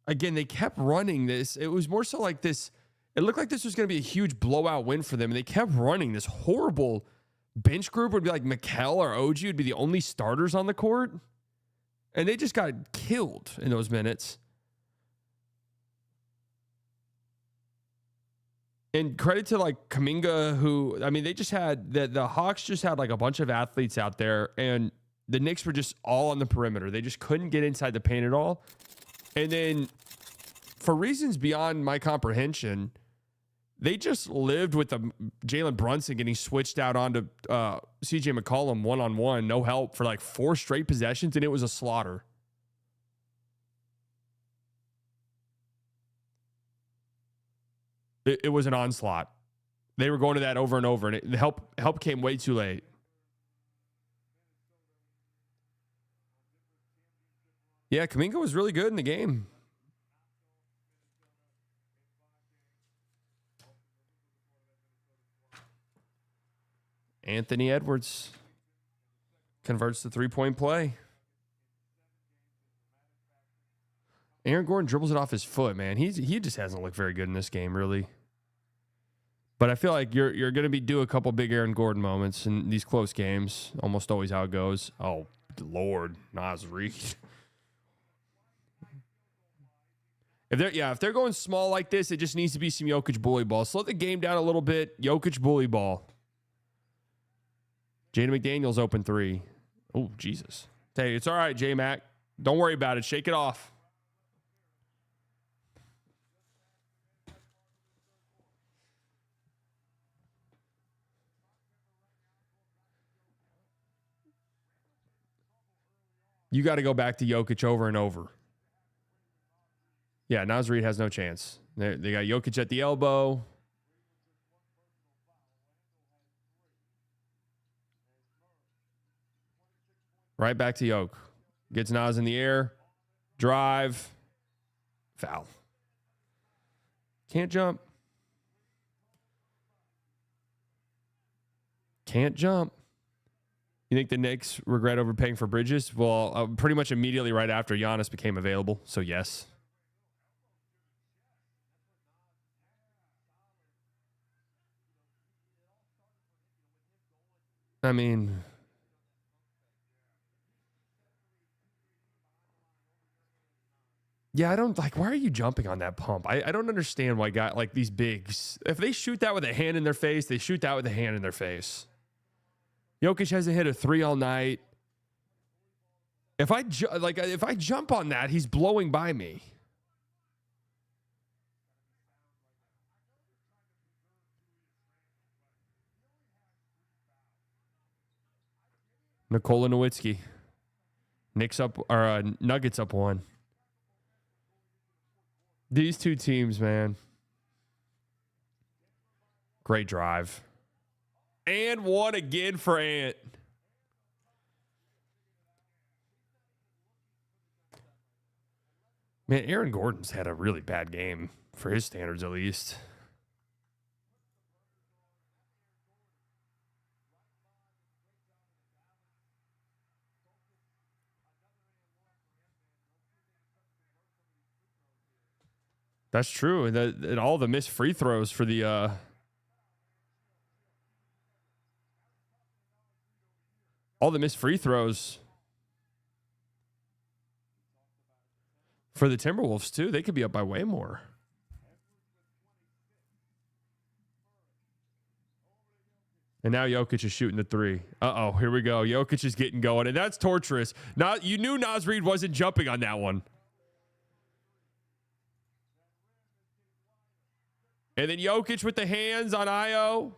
Again, they kept running this. It was more so like this. It looked like this was going to be a huge blowout win for them. And they kept running this horrible bench group. Would be like Mikal or OG would be the only starters on the court. And they just got killed in those minutes. And credit to like Kuminga, who, I mean, they just had the Hawks just had like a bunch of athletes out there, and the Knicks were just all on the perimeter. They just couldn't get inside the paint at all. And then for reasons beyond my comprehension, they just lived with the Jalen Brunson getting switched out onto CJ McCollum one-on-one, no help, for like 4 straight possessions, and it was a slaughter. It was an onslaught. They were going to that over and over, and the help came way too late. Yeah, Kuminga was really good in the game. Anthony Edwards converts the 3-point play. Aaron Gordon dribbles it off his foot, man. He just hasn't looked very good in this game, really. But I feel like you're going to be due a couple big Aaron Gordon moments in these close games. Almost always how it goes. Oh, Lord, Naz Reid. If they're going small like this, it just needs to be some Jokic bully ball. Slow the game down a little bit. Jokic bully ball. Jaden McDaniels open 3. Oh, Jesus. Hey, it's all right, J-Mac. Don't worry about it. Shake it off. You got to go back to Jokic over and over. Yeah, Naz Reid has no chance. They got Jokic at the elbow. Right back to Yoke. Gets Naz in the air. Drive. Foul. Can't jump. Can't jump. You think the Knicks regret overpaying for Bridges? Well, pretty much immediately right after Giannis became available. So, yes. I mean, yeah, I don't like, why are you jumping on that pump? I don't understand why like these bigs, if they shoot that with a hand in their face, they shoot that with a hand in their face. Jokic hasn't hit a 3 all night. If I jump on that, he's blowing by me. Nikola Nowitzki. Knicks up, or Nuggets up 1. These two teams, man. Great drive. And one again for Ant. Man, Aaron Gordon's had a really bad game for his standards, at least. That's true. And all the missed free throws for the all the missed free throws for the Timberwolves too. They could be up by way more. And now Jokic is shooting the 3. Uh-oh, here we go. Jokic is getting going, and that's torturous. You knew Naz Reid wasn't jumping on that one. And then Jokic with the hands on Io.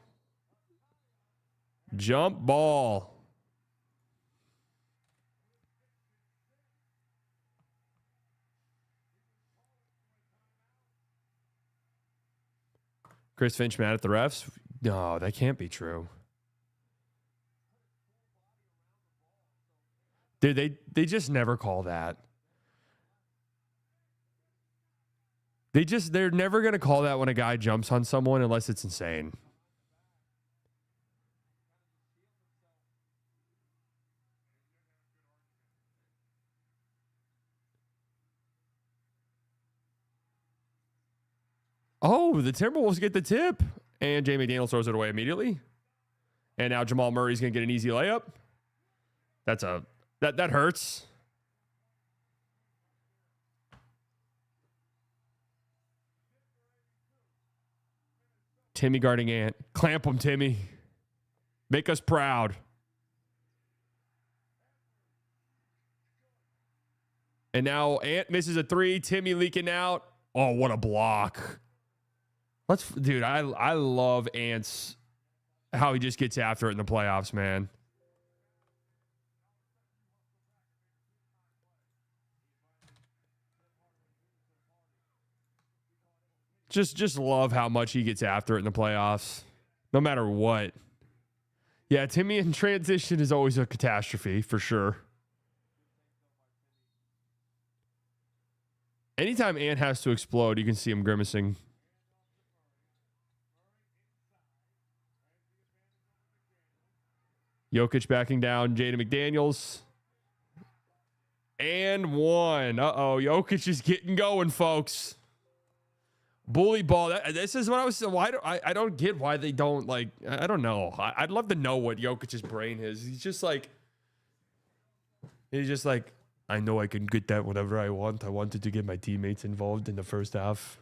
Jump ball. Chris Finch mad at the refs? No, that can't be true. Dude, they just never call that. They're never going to call that when a guy jumps on someone unless it's insane. Oh, the Timberwolves get the tip. And Jamie Daniels throws it away immediately. And now Jamal Murray's going to get an easy layup. That hurts. Timmy guarding Ant. Clamp him, Timmy. Make us proud. And now Ant misses a three. Timmy leaking out. Oh, what a block. Dude, I love Ant's, how he just gets after it in the playoffs, man. Just love how much he gets after it in the playoffs, no matter what. Yeah, Timmy in transition is always a catastrophe, for sure. Anytime Ant has to explode, you can see him grimacing. Jokic backing down Jaden McDaniels. And one. Uh-oh, Jokic is getting going, folks. Bully ball. This is what I was. Why do I don't get why they don't, like, I don't know. I'd love to know what Jokic's brain is. He's just like, I know I can get that whenever I want. I wanted to get my teammates involved in the first half.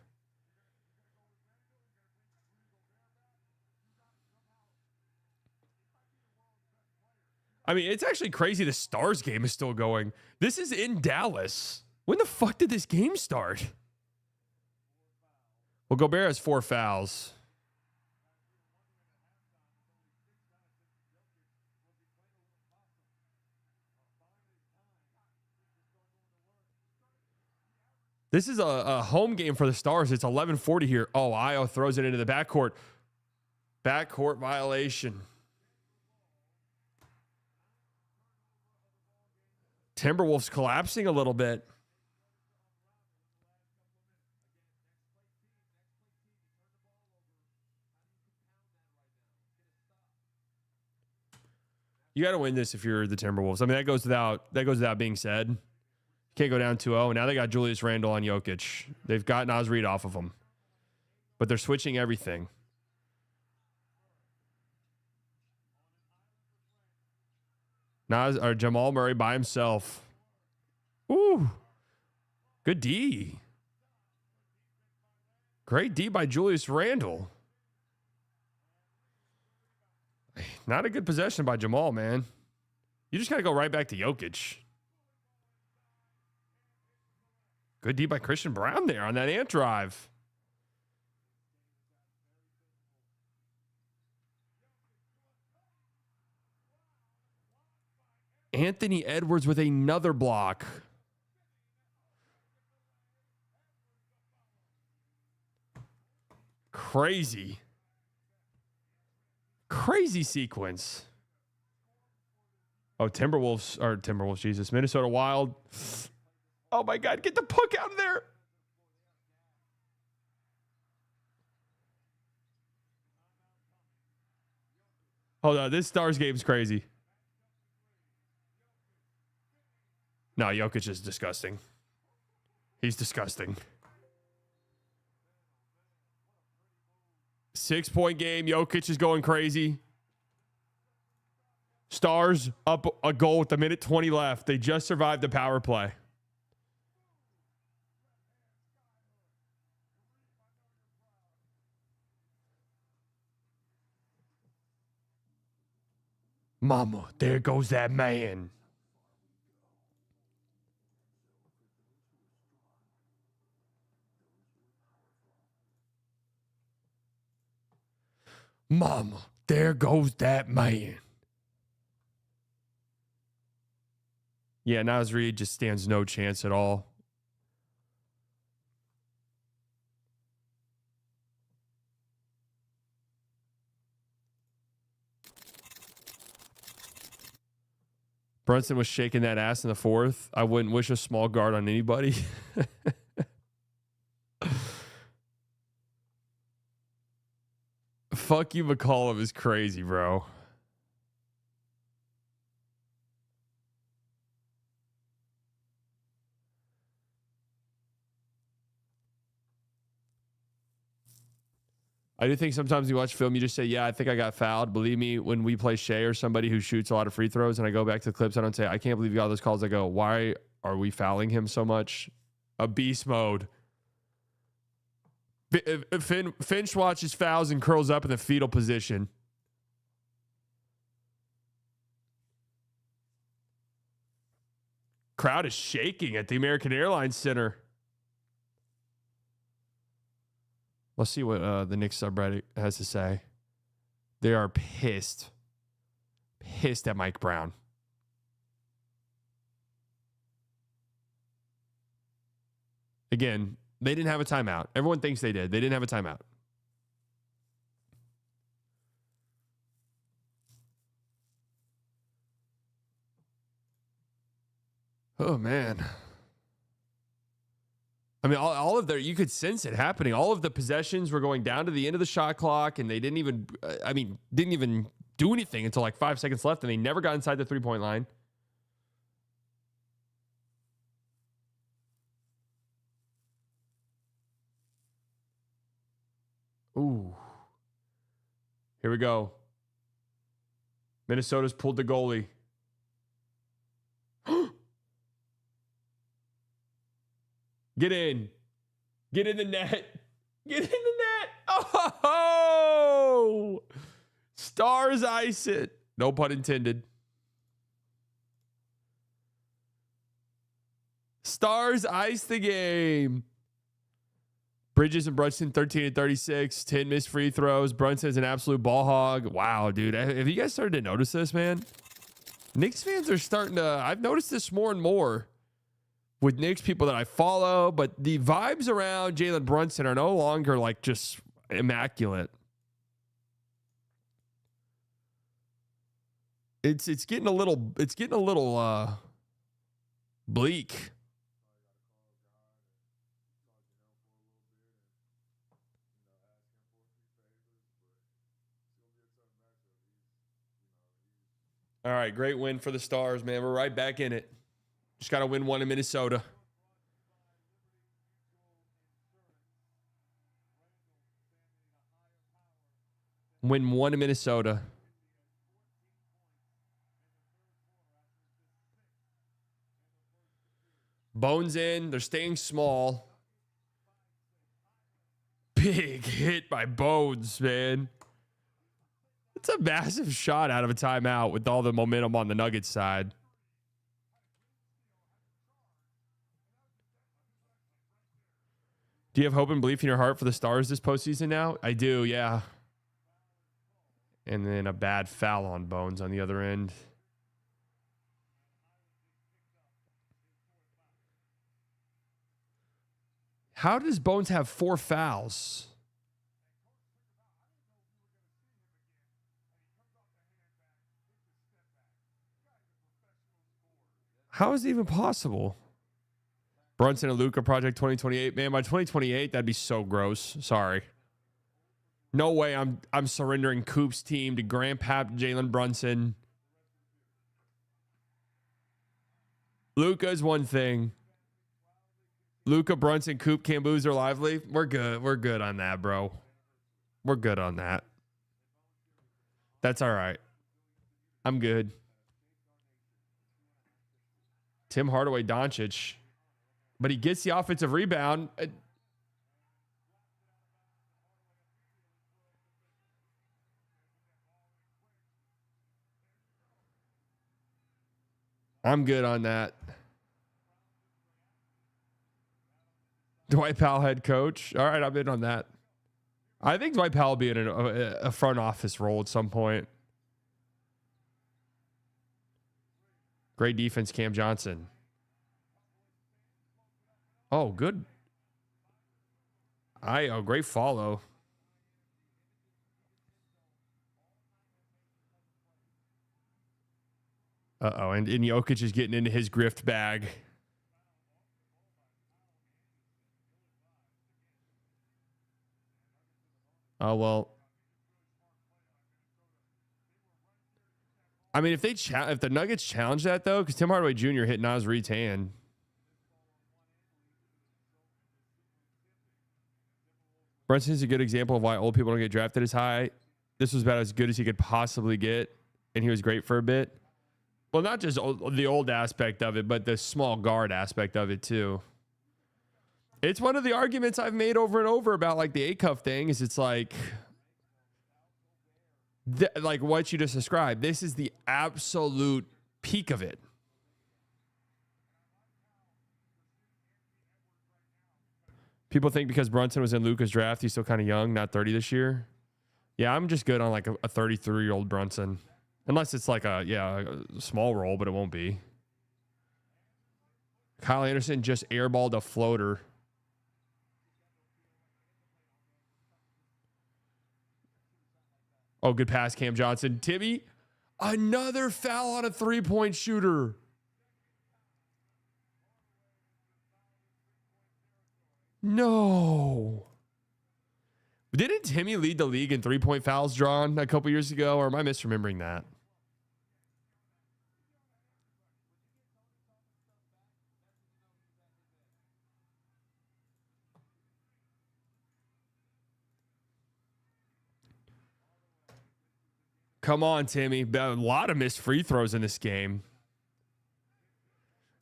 I mean, it's actually crazy the Stars game is still going. This is in Dallas. When the fuck did this game start? Well, Gobert has 4 fouls. This is a home game for the Stars. It's 11:40 here. Oh, Io throws it into the backcourt. Backcourt violation. Timberwolves collapsing a little bit. You got to win this if you're the Timberwolves. I mean, that goes without being said. Can't go down 2-0. Now they got Julius Randle on Jokic. They've got Naz Reid off of him. But they're switching everything. Jamal Murray by himself. Ooh. Good D. Great D by Julius Randle. Not a good possession by Jamal, man. You just got to go right back to Jokic. Good D by Christian Brown there on that Ant drive. Anthony Edwards with another block. Crazy. Crazy sequence. Oh, Timberwolves, Jesus. Minnesota Wild. Oh my God, get the puck out of there. Hold on, this Stars game's crazy. No, Jokic is disgusting. He's disgusting. 6-point game. Jokic is going crazy. Stars up a goal with a minute 20 left. They just survived the power play. Mama, there goes that man. Mama, there goes that man. Yeah, Naz Reid just stands no chance at all. Brunson was shaking that ass in the fourth. I wouldn't wish a small guard on anybody. Fuck you, McCollum is crazy, bro. I do think sometimes you watch film, you just say, yeah, I think I got fouled. Believe me, when we play Shea or somebody who shoots a lot of free throws and I go back to the clips, I don't say, I can't believe you got those calls. I go, why are we fouling him so much? A beast mode. Finch watches fouls and curls up in the fetal position. Crowd is shaking at the American Airlines Center. Let's see what the Knicks subreddit has to say. They are pissed. Pissed at Mike Brown. Again, they didn't have a timeout. Everyone thinks they did. They didn't have a timeout. Oh, man. I mean, all of their, you could sense it happening. All of the possessions were going down to the end of the shot clock, and they didn't even do anything until like 5 seconds left, and they never got inside the three-point line. Ooh. Here we go. Minnesota's pulled the goalie. Get in. Get in the net. Get in the net. Oh! Stars ice it. No pun intended. Stars ice the game. Bridges and Brunson 13 and 36, 10 missed free throws. Brunson's an absolute ball hog. Wow, dude. Have you guys started to notice this, man? Knicks fans are starting to, I've noticed this more and more with Knicks people that I follow, but the vibes around Jalen Brunson are no longer like just immaculate. It's getting a little bleak. All right, great win for the Stars, man. We're right back in it. Just got to win one in Minnesota. Win one in Minnesota. Bones in. They're staying small. Big hit by Bones, man. It's a massive shot out of a timeout with all the momentum on the Nuggets side. Do you have hope and belief in your heart for the Stars this postseason now? I do, yeah. And then a bad foul on Bones on the other end. How does Bones have 4 fouls? How is it even possible? Brunson and Luka Project 2028. Man, by 2028, that'd be so gross. Sorry. No way I'm surrendering Coop's team to Grandpap Jalen Brunson. Luka is one thing. Luka, Brunson, Coop, Camboose are lively. We're good. We're good on that, bro. We're good on that. That's all right. I'm good. Tim Hardaway Doncic. But he gets the offensive rebound. I'm good on that. Dwight Powell head coach. All right, I'm in on that. I think Dwight Powell will be in a front office role at some point. Great defense, Cam Johnson. Oh, good. Great follow. Uh-oh, and Jokic is getting into his grift bag. Oh, well. I mean, if the Nuggets challenge that, though, because Tim Hardaway Jr. hit Naz Reid's hand. Brunson's a good example of why old people don't get drafted as high. This was about as good as he could possibly get, and he was great for a bit. Well, not just the old aspect of it, but the small guard aspect of it, too. It's one of the arguments I've made over and over about like the Acuff thing is it's like what you just described. This is the absolute peak of it. People think because Brunson was in Luka's draft, he's still kind of young, not 30 this year. Yeah, I'm just good on like a 33-year-old Brunson. Unless it's like a small role, but it won't be. Kyle Anderson just airballed a floater. Oh, good pass, Cam Johnson. Timmy, another foul on a three-point shooter. No. Didn't Timmy lead the league in three-point fouls drawn a couple years ago, or am I misremembering that? Come on, Timmy. A lot of missed free throws in this game.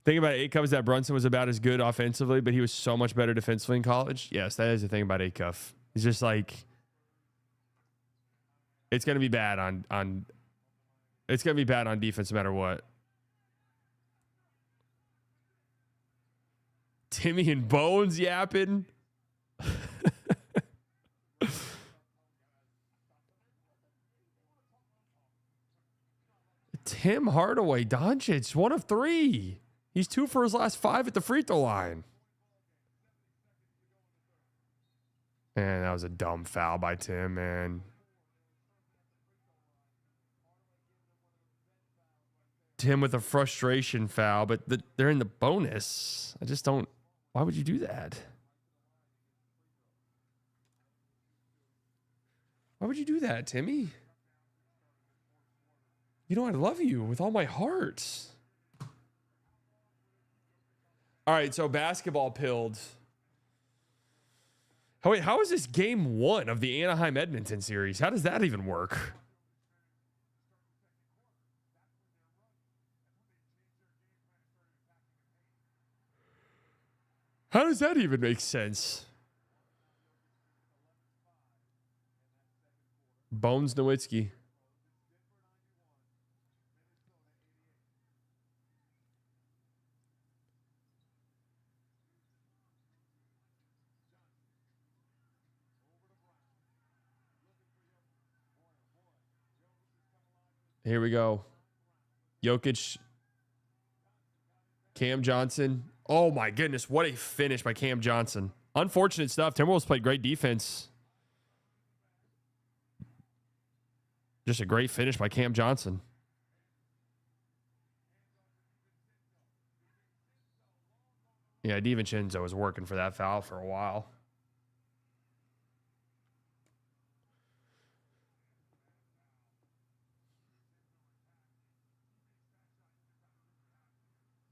Thing about Acuff is that Brunson was about as good offensively, but he was so much better defensively in college. Yes, that is the thing about Acuff. He's just like, it's gonna be bad on it's gonna be bad on defense no matter what. Timmy and Bones yapping. Tim Hardaway Doncic, 1 of 3. He's 2 for his last 5 at the free throw line. Man, that was a dumb foul by Tim, man. Tim with a frustration foul, but they're in the bonus. I just don't. Why would you do that? Why would you do that, Timmy? You know I love you with all my heart. All right, so basketball pilled. Oh, wait, how is this game 1 of the Anaheim-Edmonton series? How does that even work? How does that even make sense? Bones Nowitzki. Here we go. Jokic. Cam Johnson. Oh my goodness. What a finish by Cam Johnson. Unfortunate stuff. Timberwolves played great defense. Just a great finish by Cam Johnson. Yeah, DiVincenzo was working for that foul for a while.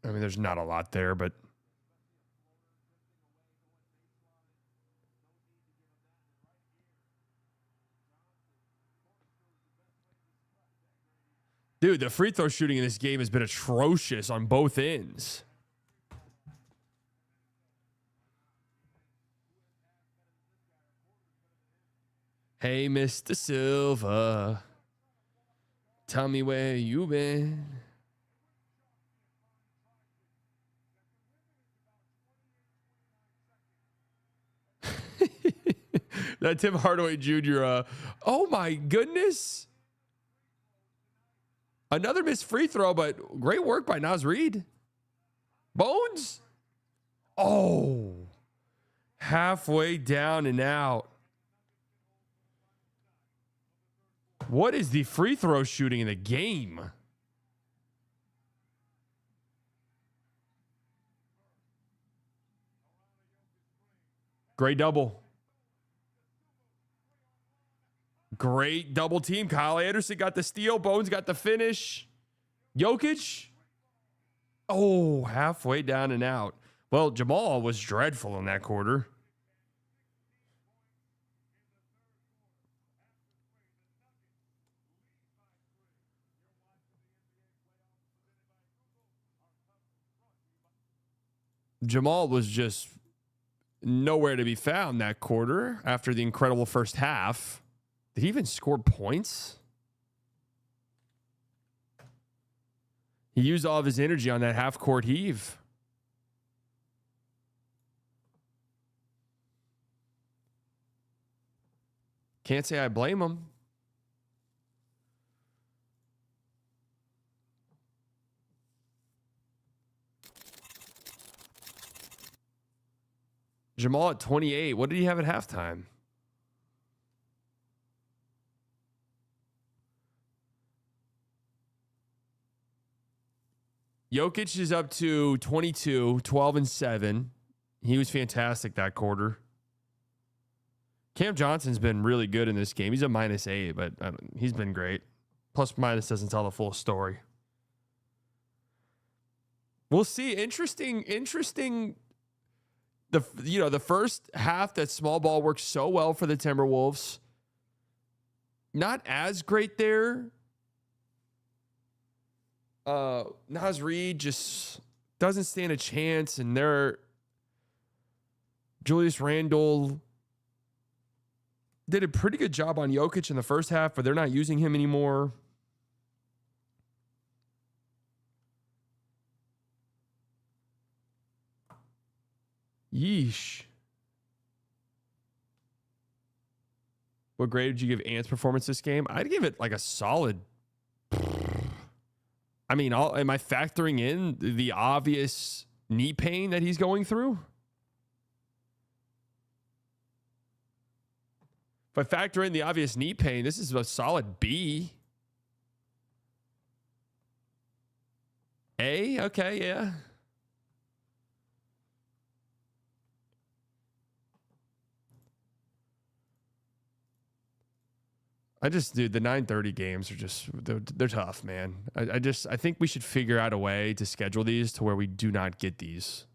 I mean, there's not a lot there, but dude, the free throw shooting in this game has been atrocious on both ends. Hey, Mr. Silva, tell me where you been. That Tim Hardaway Jr. Oh my goodness. Another missed free throw, but great work by Naz Reid. Bones. Oh. Halfway down and out. What is the free throw shooting in the game? Great double. Great double team. Kyle Anderson got the steal. Bones got the finish. Jokic. Oh, halfway down and out. Well, Jamal was dreadful in that quarter. Jamal was just nowhere to be found that quarter after the incredible first half. Did he even score points? He used all of his energy on that half-court heave. Can't say I blame him. Jamal at 28. What did he have at halftime? Jokic is up to 22, 12 and 7. He was fantastic that quarter. Cam Johnson's been really good in this game. He's a -8, but he's been great. Plus minus doesn't tell the full story. We'll see. Interesting. The first half, that small ball worked so well for the Timberwolves. Not as great there. Naz Reid just doesn't stand a chance, and Julius Randle did a pretty good job on Jokic in the first half, but they're not using him anymore. Yeesh. What grade would you give Ant's performance this game? I'd give it like a solid. I mean, am I factoring in the obvious knee pain that he's going through? If I factor in the obvious knee pain, this is a solid B. A? Okay, yeah. Dude, the 9:30 games are just, they're tough, man. I think we should figure out a way to schedule these to where we do not get these.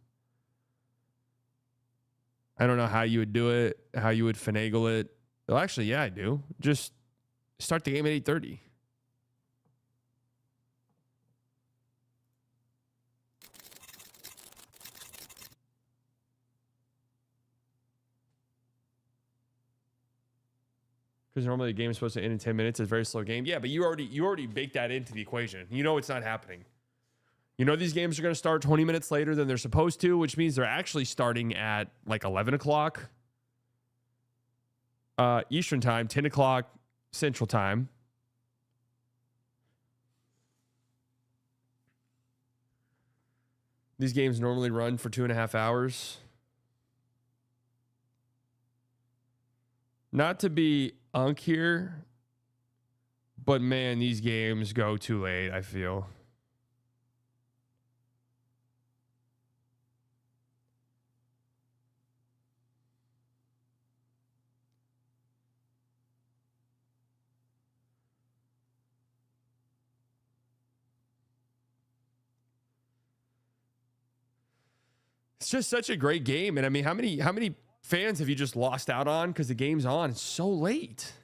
I don't know how you would do it, how you would finagle it. Well, actually, yeah, I do. Just start the game at 8:30. Because normally the game is supposed to end in 10 minutes. It's a very slow game. Yeah, but you already baked that into the equation. You know it's not happening. You know these games are going to start 20 minutes later than they're supposed to, which means they're actually starting at like 11 o'clock Eastern time, 10 o'clock Central time. These games normally run for 2.5 hours. Not to be unk here, but man, these games go too late, I feel. It's just such a great game. And I mean, how many fans have you just lost out on because the game's on? It's so late.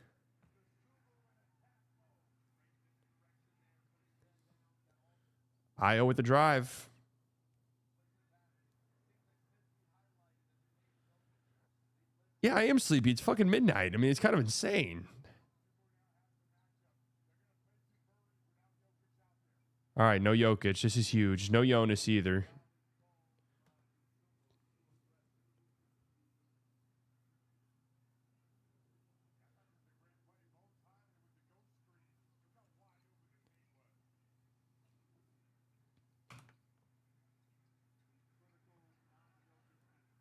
Io with the drive. Yeah, I am sleepy. It's fucking midnight. I mean, it's kind of insane. All right, no Jokic. This is huge. No Jonas either.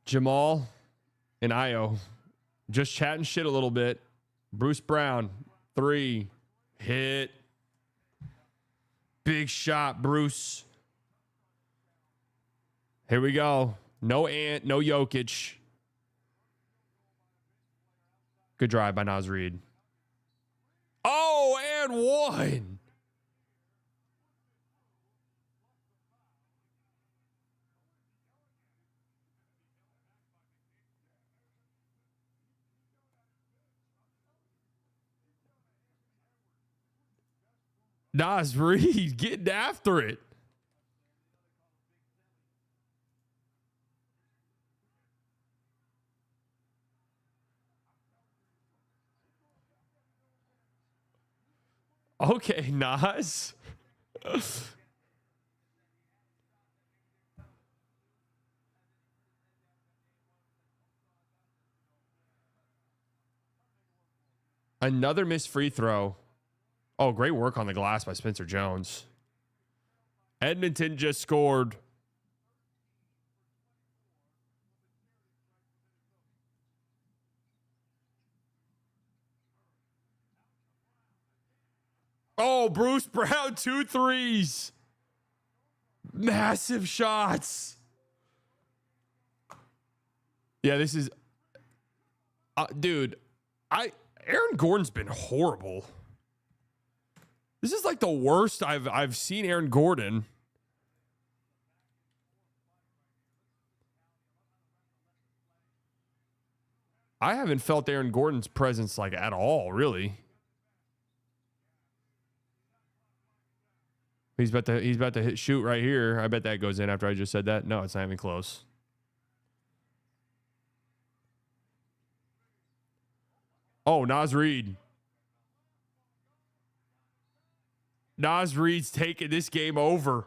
Jamal and Io just chatting shit a little bit. Bruce Brown, 3, hit. Big shot, Bruce. Here we go. No Ant, no Jokic. Good drive by Naz Reid. Oh, and one. Naz Reid getting after it. Okay, Nas. Another missed free throw. Oh, great work on the glass by Spencer Jones. Edmonton just scored. Oh, Bruce Brown, 2 threes. Massive shots. Yeah, this is... dude, Aaron Gordon's been horrible. This is like the worst I've seen Aaron Gordon. I haven't felt Aaron Gordon's presence like at all, really. He's about to shoot right here. I bet that goes in after I just said that. No, it's not even close. Oh, Naz Reid. Naz Reid's taking this game over.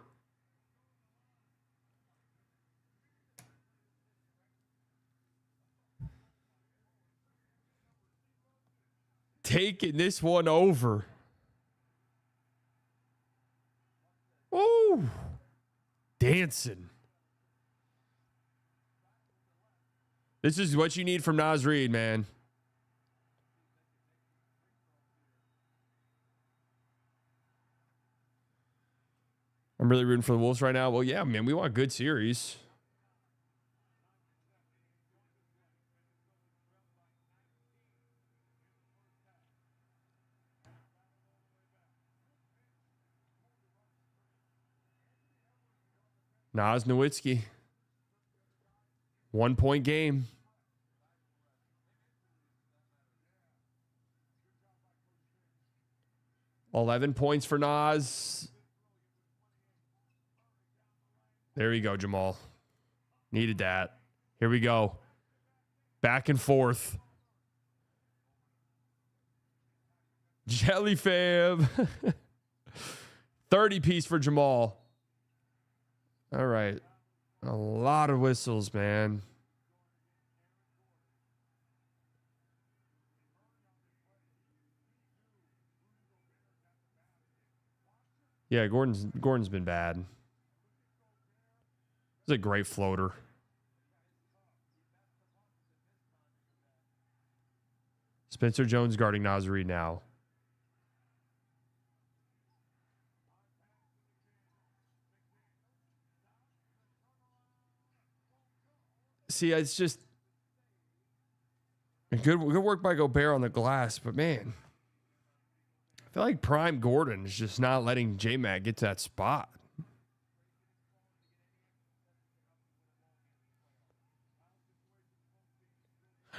Taking this one over. Ooh. Dancing. This is what you need from Naz Reid, man. I'm really rooting for the Wolves right now. Well, yeah, man, we want a good series. Naz Nowitzki. 1 point game. $11 points for Naz. There you go, Jamal. Needed that. Here we go. Back and forth. Jelly fam. 30 piece for Jamal. All right. A lot of whistles, man. Yeah, Gordon's been bad. It's a great floater. Spencer Jones guarding Naz Reid now. See, it's just good work by Gobert on the glass, but man, I feel like prime Gordon is just not letting J-Mac get to that spot.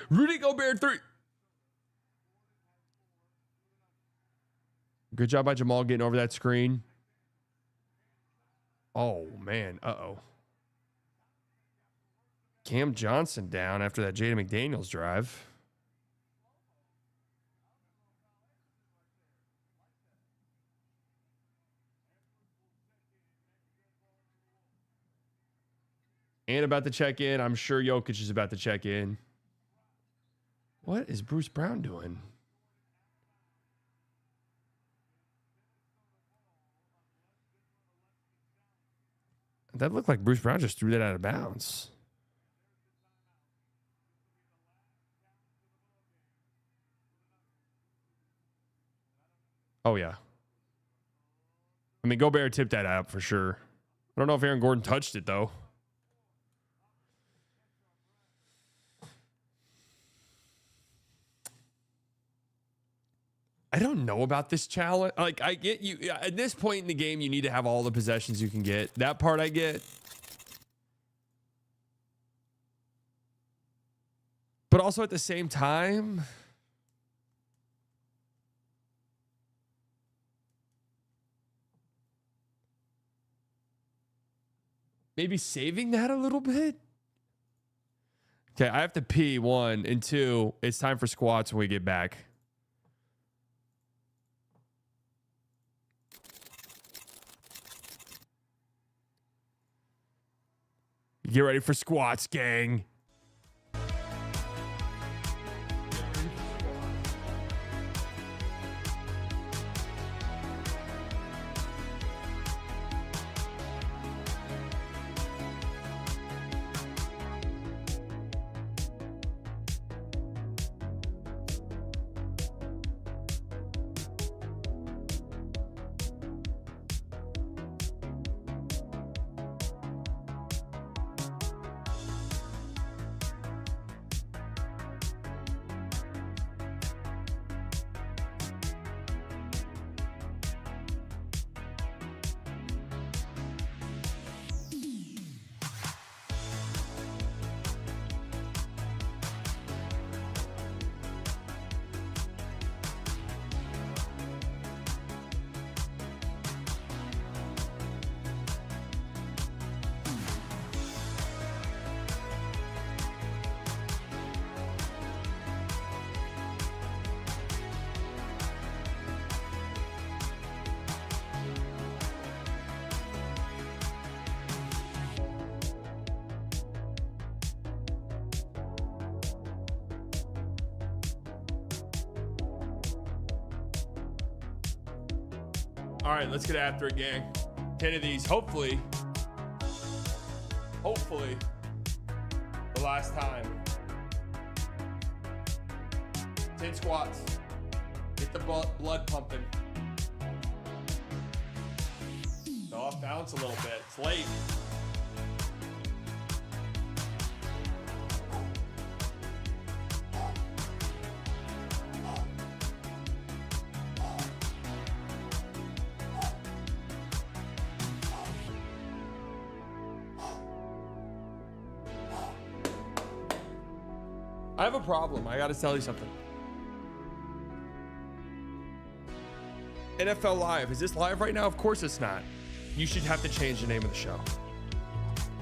Rudy Gobert 3. Good job by Jamal getting over that screen. Oh, man. Uh-oh. Cam Johnson down after that Jaden McDaniels drive. And about to check in. I'm sure Jokic is about to check in. What is Bruce Brown doing? That looked like Bruce Brown just threw that out of bounds. Oh, yeah. I mean, Gobert tipped that out for sure. I don't know if Aaron Gordon touched it, though. I don't know about this challenge. Like, I get you. At this point in the game, you need to have all the possessions you can get. That part I get. But also at the same time, maybe saving that a little bit. Okay, I have to pee, 1, and 2, it's time for squats when we get back. Get ready for squats, gang. All right, let's get after it, gang. 10 of these, hopefully, the last time. 10 squats. Get the blood pumping. Off balance a little bit. It's late. I have a problem. I got to tell you something. NFL Live. Is this live right now? Of course it's not. You should have to change the name of the show.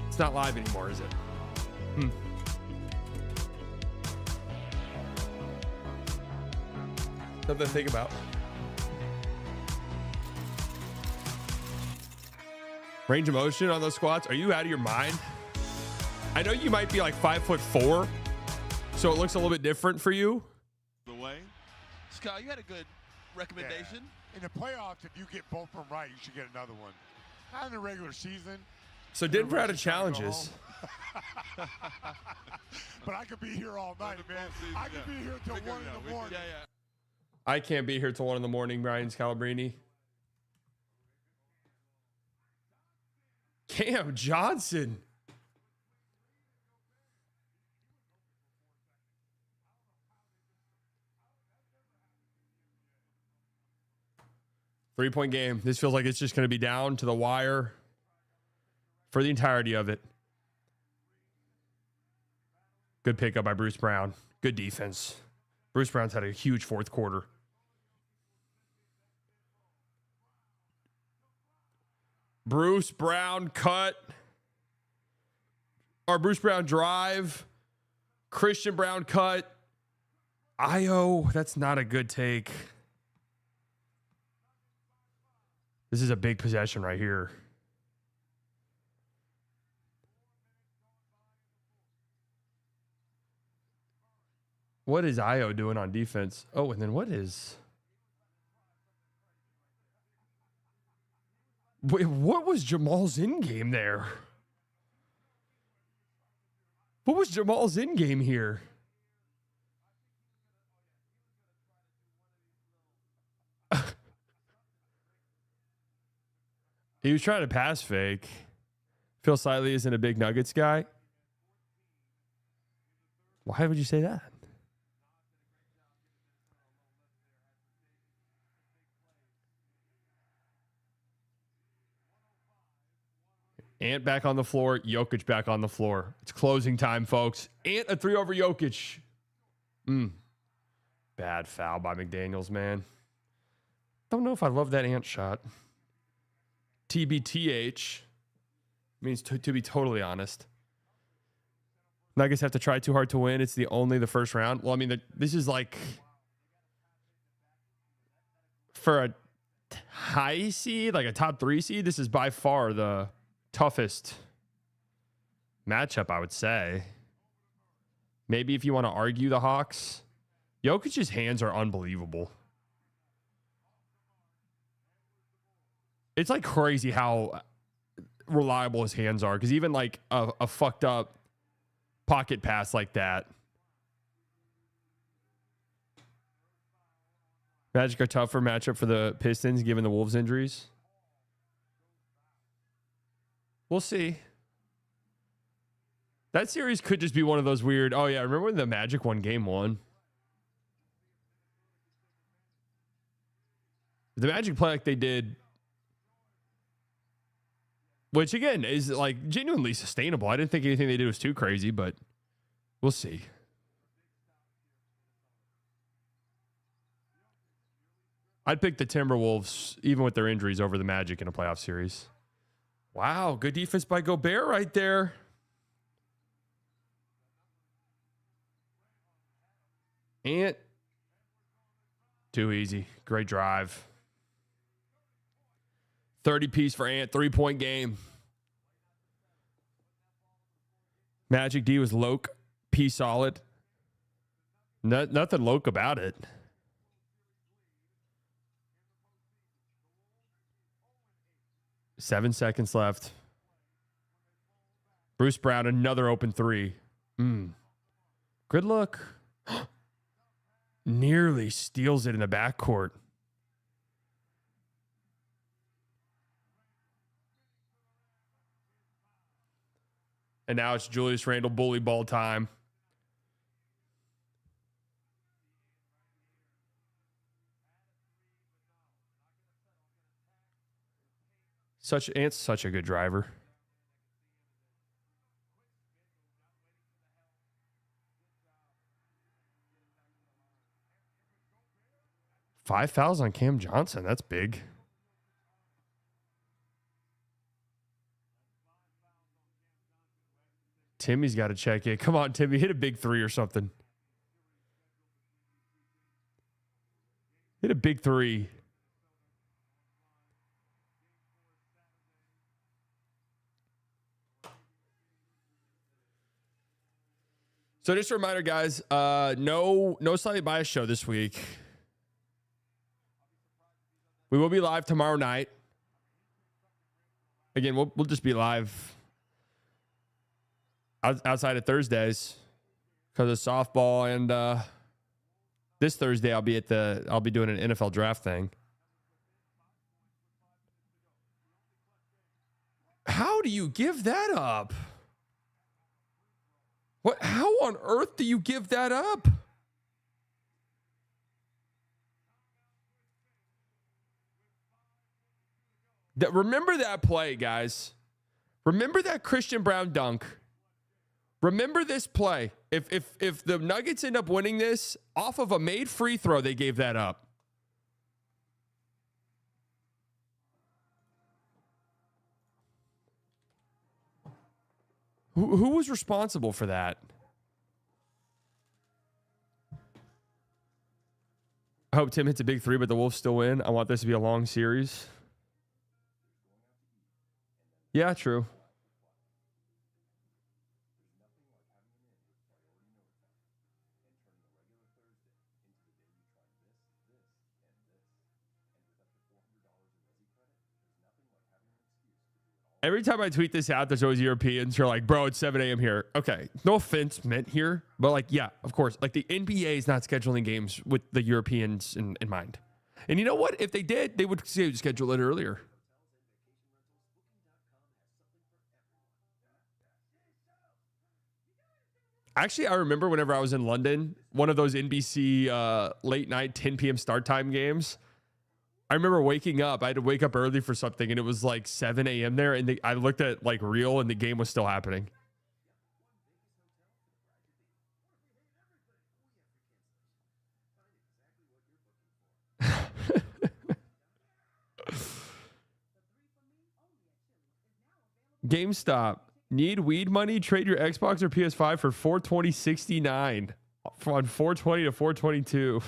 It's not live anymore, is it? Something to think about. Range of motion on those squats. Are you out of your mind? I know you might be like 5'4", so it looks a little bit different for you. The way. Scott, you had a good recommendation. Yeah. In the playoffs, if you get both of them right, you should get another one. Not in the regular season. So Denver out of challenges. But I could be here all night, man. I could be here till 1 in the morning. I can't be here till 1 in the morning, Brian Scalabrine. Cam Johnson. Three-point game. This feels like it's just going to be down to the wire for the entirety of it. Good pickup by Bruce Brown. Good defense. Bruce Brown's had a huge fourth quarter. Bruce Brown cut. Or Bruce Brown drive. Christian Brown cut. Io, that's not a good take. This is a big possession right here. What is Io doing on defense? Oh, and then what is... Wait, what was Jamal's in-game there? What was Jamal's in-game here? He was trying to pass fake. Phil Siley isn't a big Nuggets guy. Why would you say that? Ant back on the floor. Jokic back on the floor. It's closing time, folks. Ant a 3 over Jokic. Bad foul by McDaniels, man. Don't know if I love that Ant shot. TBTH means to be totally honest. Nuggets have to try too hard to win. It's the first round. Well, I mean, this is like for a high seed, like a top 3 seed. This is by far the toughest matchup, I would say. Maybe if you want to argue the Hawks. Jokic's hands are unbelievable. It's like crazy how reliable his hands are, because even like a fucked up pocket pass like that. Magic are tougher matchup for the Pistons given the Wolves injuries. We'll see. That series could just be one of those weird, oh yeah, remember when the Magic won game 1? The Magic play like they did, which again is like genuinely sustainable. I didn't think anything they did was too crazy, but we'll see. I'd pick the Timberwolves, even with their injuries, over the Magic in a playoff series. Wow, good defense by Gobert right there. Ant. Too easy. Great drive. 30 piece for Ant. 3-point game. Magic D was Loke. P solid. Nothing Loke about it. Seven seconds left. Bruce Brown, another open three. Good look. Nearly steals it in the backcourt. And now it's Julius Randle bully ball time. Ant's such a good driver. Five fouls on Cam Johnson. That's big. Timmy's got to check in. Come on, Timmy. Hit a big three or something. Hit a big three. So just a reminder, guys, no slightly biased show this week. We will be live tomorrow night. Again, we'll just be live outside of Thursdays because of softball, and this Thursday I'll be doing an NFL draft thing. How do you give that up? What? How on earth do you give that up? Remember that play, guys. Remember that Christian Brown dunk. Remember this play. If the Nuggets end up winning this off of a made free throw, they gave that up. Who was responsible for that? I hope Tim hits a big three, but the Wolves still win. I want this to be a long series. Yeah, true. Every time I tweet this out, there's always Europeans who are like, bro, it's 7 a.m. here. Okay, no offense meant here, but like, yeah, of course. Like the NBA is not scheduling games with the Europeans in mind. And you know what? If they did, they would schedule it earlier. Actually, I remember whenever I was in London, one of those NBC late night 10 p.m. start time games. I remember waking up. I had to wake up early for something, and it was like 7 a.m. there. And I looked at like real, and the game was still happening. GameStop. Need weed money? Trade your Xbox or PS5 for $420.69 on 420 to 422.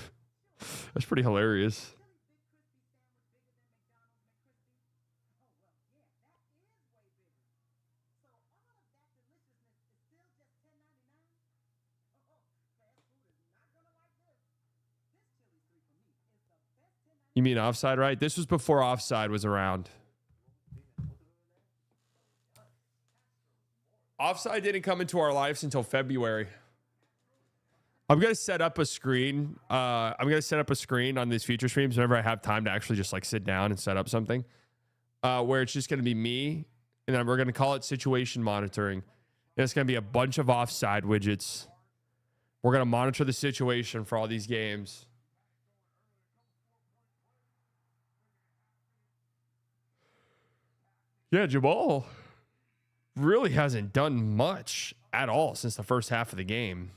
That's pretty hilarious. You mean offside, right? This was before offside was around. Offside didn't come into our lives until February. I'm going to set up a screen. I'm going to set up a screen on these future streams whenever I have time to actually just like sit down and set up something where it's just going to be me. And then we're going to call it situation monitoring. And it's going to be a bunch of offside widgets. We're going to monitor the situation for all these games. Yeah, Jamal really hasn't done much at all since the first half of the game.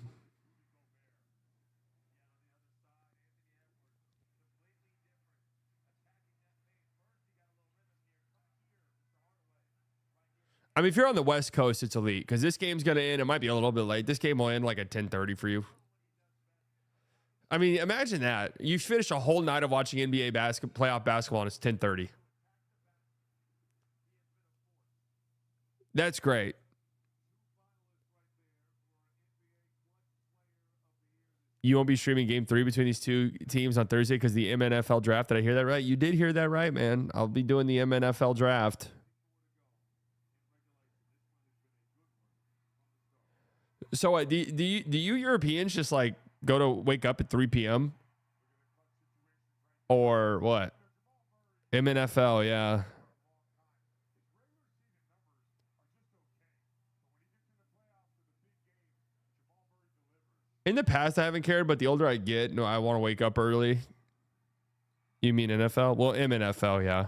I mean, if you're on the West Coast, it's elite because this game's going to end. It might be a little bit late. This game will end like at 10:30 for you. I mean, imagine that. You finish a whole night of watching NBA playoff basketball and it's 10:30. That's great. You won't be streaming game 3 between these two teams on Thursday because the MNFL draft. Did I hear that right? You did hear that right, man. I'll be doing the MNFL draft. So do you Europeans just like go to wake up at 3 p.m. or what? MNFL, yeah. In the past, I haven't cared, but the older I get, no, I want to wake up early. You mean NFL? Well, MNFL, yeah.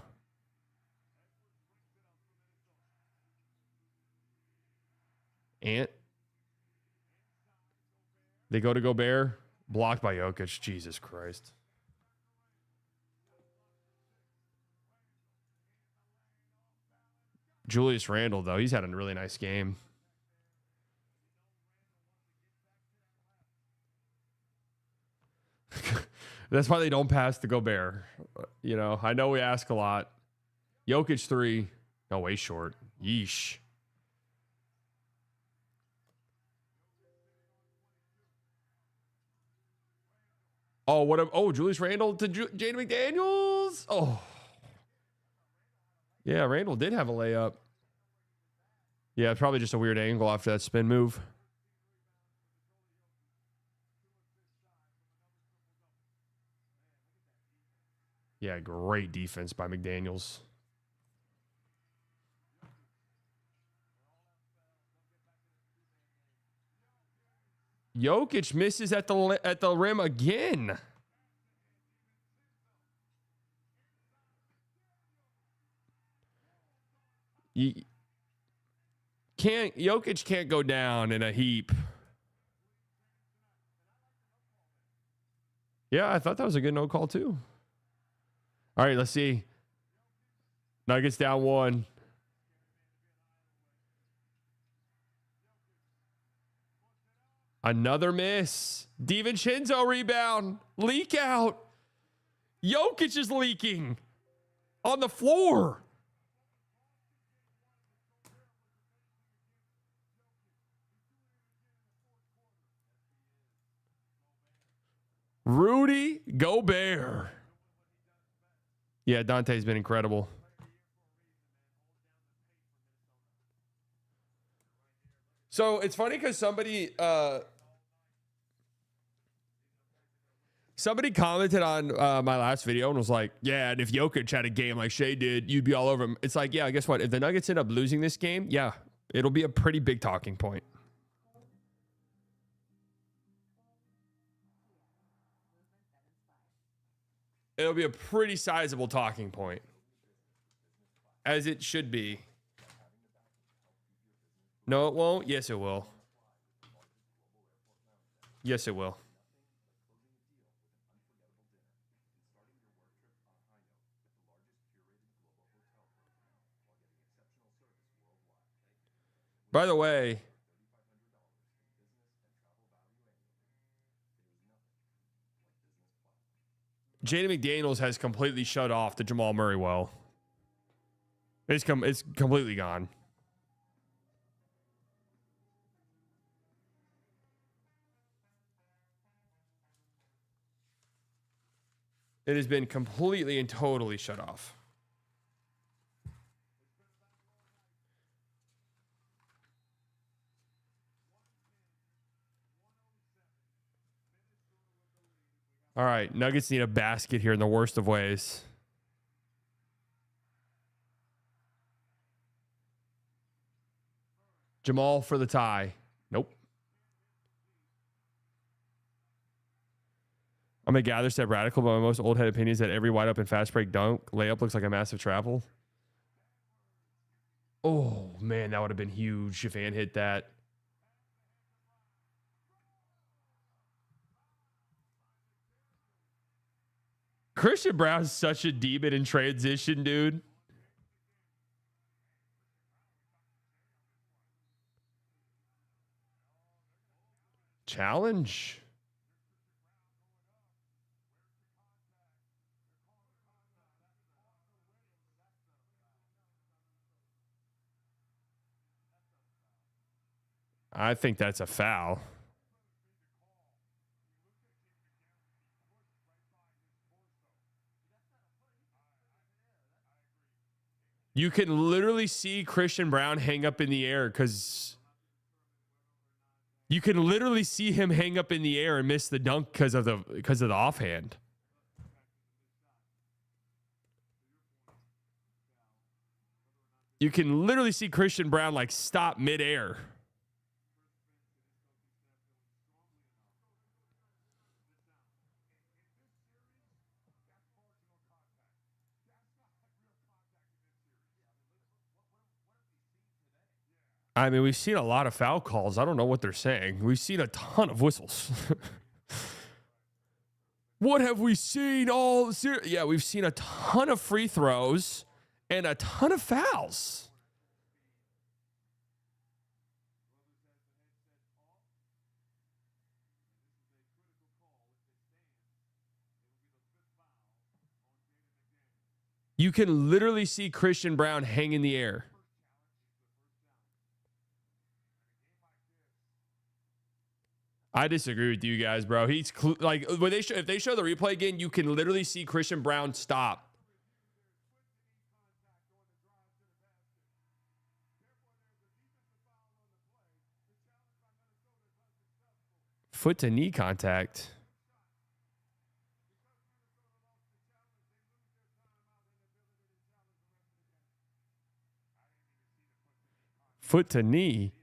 Ant. They go to Gobert. Blocked by Jokic. Jesus Christ. Julius Randle, though, he's had a really nice game. That's why they don't pass to Gobert. You know, I know we ask a lot. Jokic 3. No, way short. Yeesh. Oh, Julius Randle to Jaden McDaniels. Oh. Yeah, Randle did have a layup. Yeah, probably just a weird angle after that spin move. Yeah, great defense by McDaniels. Jokic misses at the rim again. Jokic can't go down in a heap. Yeah, I thought that was a good no call too. All right, let's see. Nuggets down 1. Another miss. DiVincenzo rebound. Leak out. Jokic is leaking on the floor. Rudy Gobert. Yeah, Dante's been incredible. So it's funny because somebody commented on my last video and was like, yeah, and if Jokic had a game like Shea did, you'd be all over him. It's like, yeah, guess what? If the Nuggets end up losing this game, yeah, it'll be a pretty big talking point. It'll be a pretty sizable talking point. As it should be. No, it won't. Yes, it will. Yes, it will. By the way, Jaden McDaniels has completely shut off the Jamal Murray well. It's completely gone. It has been completely and totally shut off. All right, Nuggets need a basket here in the worst of ways. Jamal for the tie. Nope. I'm a gather step radical, but my most old head opinion is that every wide open fast break dunk layup looks like a massive travel. Oh, man, that would have been huge if Ant hit that. Christian Brown's such a demon in transition, dude. Challenge. I think that's a foul. You can literally see Christian Brown hang up in the air because you can literally see him hang up in the air and miss the dunk because of the offhand. You can literally see Christian Brown like stop midair. I mean, we've seen a lot of foul calls. I don't know what they're saying. We've seen a ton of whistles. What have we seen all series? Yeah, we've seen a ton of free throws and a ton of fouls. You can literally see Christian Brown hang in the air. I disagree with you guys, bro. He's like when if they show the replay again, you can literally see Christian Brown stop. Foot to knee contact. Foot to knee.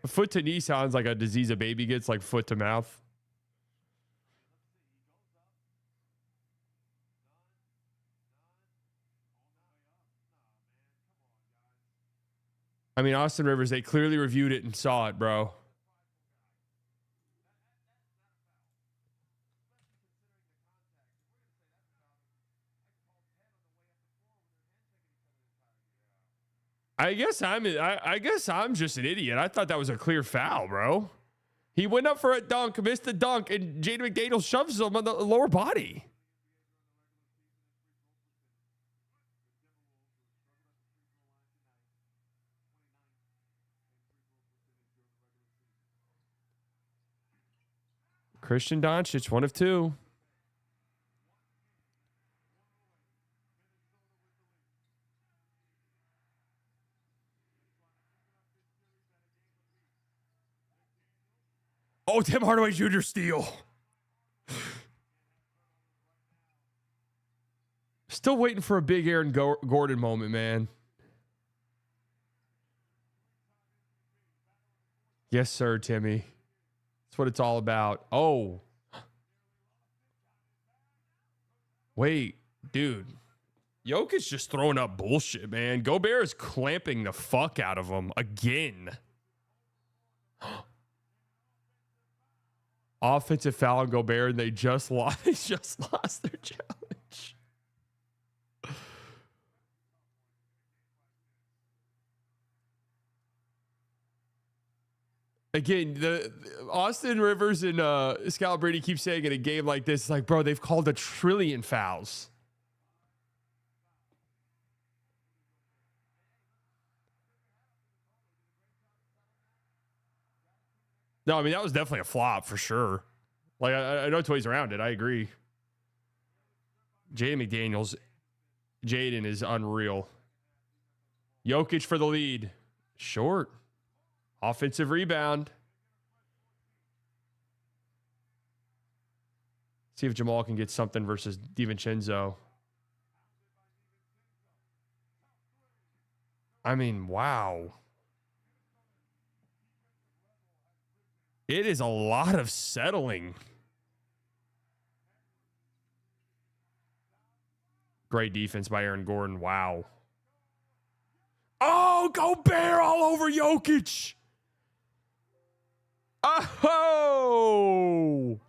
Foot to knee sounds like a disease a baby gets, like foot to mouth. I mean, Austin Rivers, they clearly reviewed it and saw it, bro. I guess I'm just an idiot. I thought that was a clear foul, bro. He went up for a dunk, missed the dunk, and Jaden McDaniel shoves him on the lower body. Christian Doncic, 1 of 2. Oh, Tim Hardaway Jr. steal. Still waiting for a big Aaron Gordon moment, man. Yes, sir, Timmy. That's what it's all about. Oh. Wait, dude. Jokic's just throwing up bullshit, man. Gobert is clamping the fuck out of him again. Offensive foul on Gobert, and they just lost. They just lost their challenge. Again, the Austin Rivers and Scalabrine keep saying in a game like this, it's like, bro, they've called 1 trillion fouls. No, I mean, that was definitely a flop for sure. Like, I know Toys around it. I agree. Jaden McDaniels. Jaden is unreal. Jokic for the lead. Short. Offensive rebound. See if Jamal can get something versus DiVincenzo. I mean, wow. It is a lot of settling. Great defense by Aaron Gordon. Wow. Oh, go Bear all over Jokic. Oh.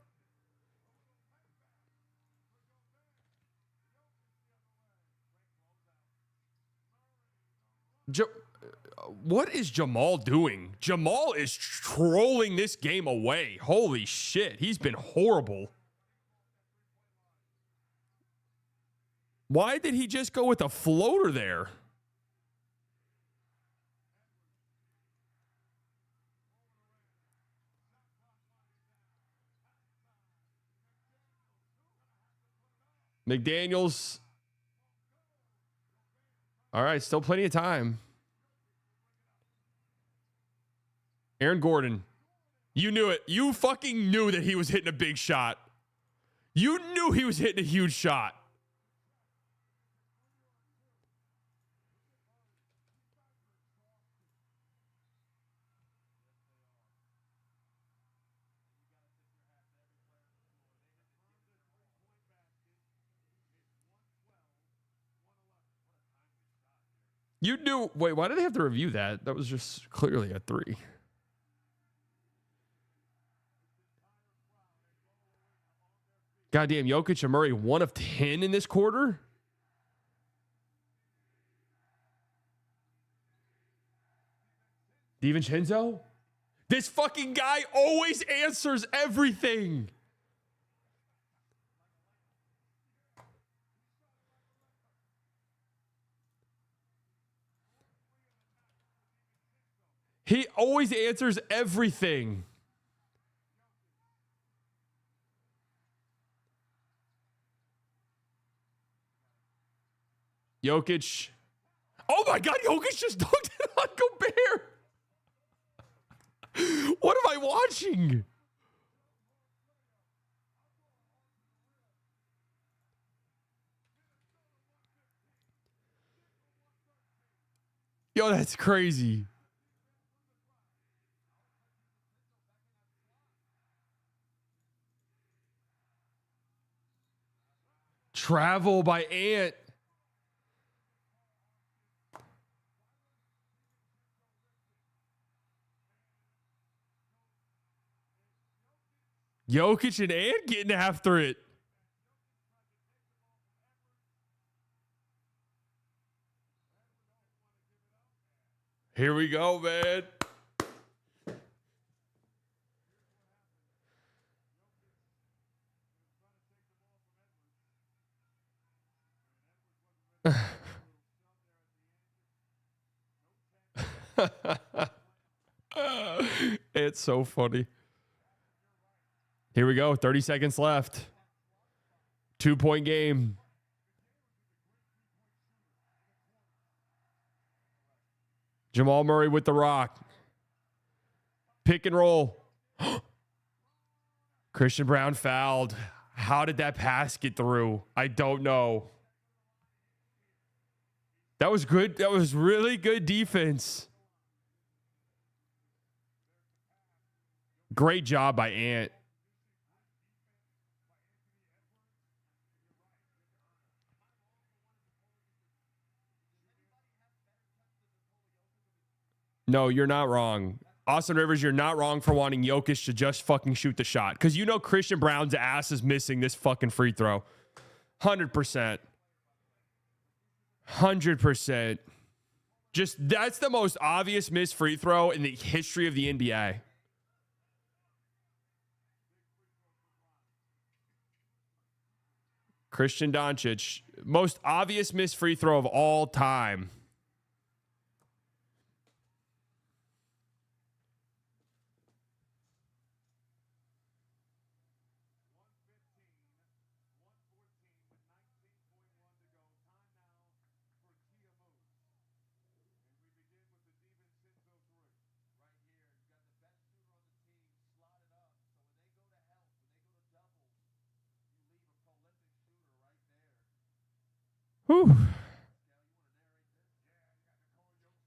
What is Jamal doing? Jamal is trolling this game away. Holy shit. He's been horrible. Why did he just go with a floater there? McDaniels. All right, still plenty of time. Aaron Gordon. You knew it. You fucking knew that he was hitting a big shot. You knew he was hitting a huge shot. You knew. Wait, why did they have to review that? That was just clearly a 3. Goddamn, Jokic and Murray 1 of 10 in this quarter? DiVincenzo? This fucking guy always answers everything. He always answers everything. Jokic. Oh my God, Jokic just dunked it on Gobert. What am I watching? Yo, that's crazy. Travel by Ant. Jokic and Ant getting after it. Here we go, man. It's so funny. Here we go. 30 seconds left. 2-point game. Jamal Murray with the rock. Pick and roll. Christian Brown fouled. How did that pass get through? I don't know. That was good. That was really good defense. Great job by Ant. No, you're not wrong. Austin Rivers, you're not wrong for wanting Jokic to just fucking shoot the shot. Because you know Christian Brown's ass is missing this fucking free throw. 100%. 100%. Just, that's the most obvious missed free throw in the history of the NBA. Christian Doncic, most obvious missed free throw of all time. Whew.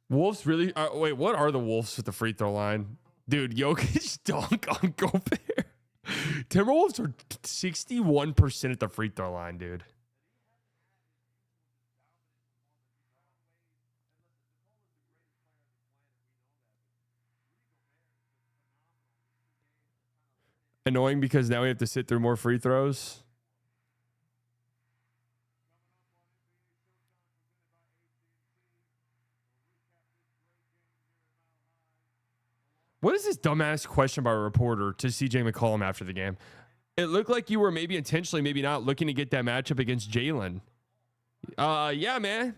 Wolves really? Wait, what are the Wolves with the free throw line? Dude, Jokic dunk on Gobert. Timberwolves are 61% at the free throw line, dude. Annoying because now we have to sit through more free throws. What is this dumbass question by a reporter to CJ McCollum after the game? It looked like you were maybe intentionally, maybe not, looking to get that matchup against Jalen. Yeah, man.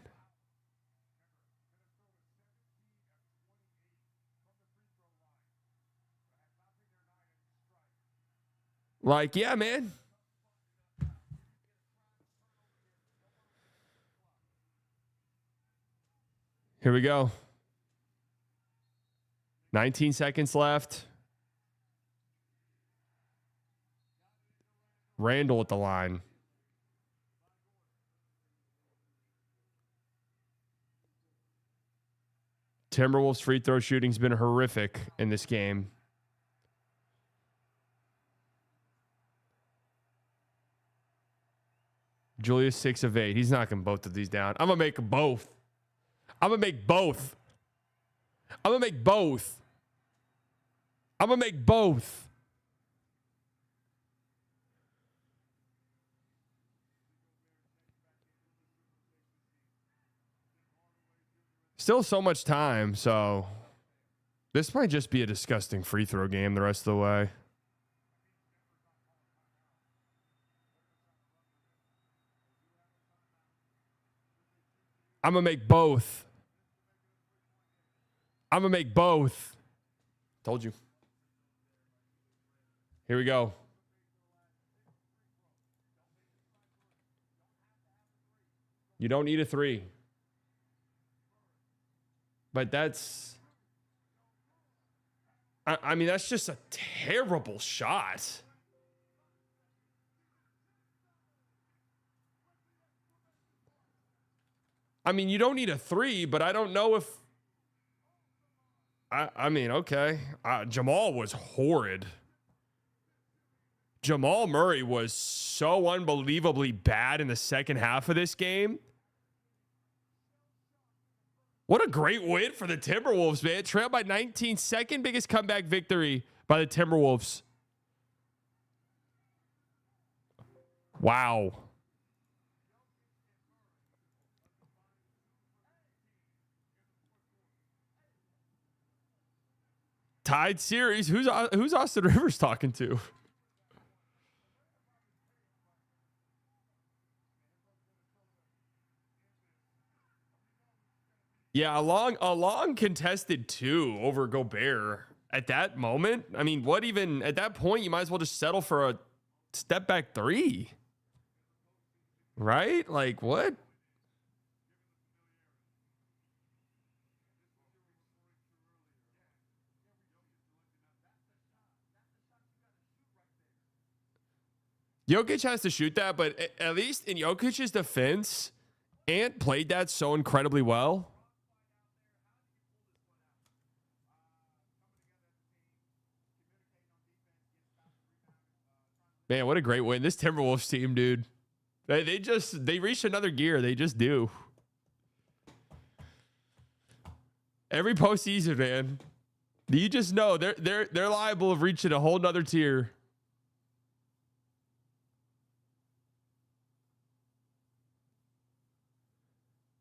Like, yeah, man. Here we go. 19 seconds left. Randall at the line. Timberwolves free throw shooting's been horrific in this game. Julius 6 of 8. He's knocking both of these down. I'm going to make both. I'm going to make both. I'm going to make both. I'm going to make both. Still so much time, so this might just be a disgusting free throw game the rest of the way. I'm going to make both. I'm going to make both. Told you. Here we go. You don't need a 3. But that's... I mean, that's just a terrible shot. I mean, you don't need a 3, but I don't know if... I mean, okay. Jamal was horrid. Jamal Murray was so unbelievably bad in the second half of this game. What a great win for the Timberwolves, man. Trailed by 19, second biggest comeback victory by the Timberwolves. Wow. Tied series. Who's Austin Rivers talking to? Yeah, a long contested 2 over Gobert at that moment. I mean, what even at that point, you might as well just settle for a step back 3. Right? Like, what? Jokic has to shoot that, but at least in Jokic's defense, Ant played that so incredibly well. Man, what a great win. This Timberwolves team, dude. They reach another gear. They just do. Every postseason, man. You just know they're liable of reaching a whole nother tier.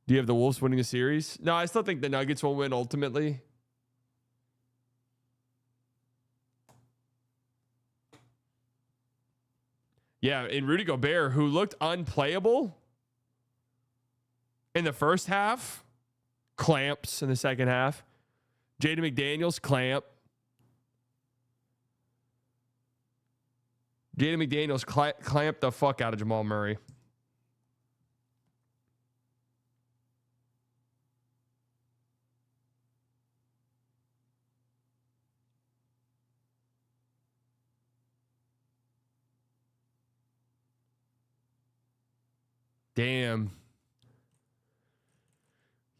Do you have the Wolves winning a series? No, I still think the Nuggets will win ultimately. Yeah, and Rudy Gobert, who looked unplayable in the first half, clamps in the second half. Jaden McDaniels, clamp. Jaden McDaniels clamped the fuck out of Jamal Murray. Damn.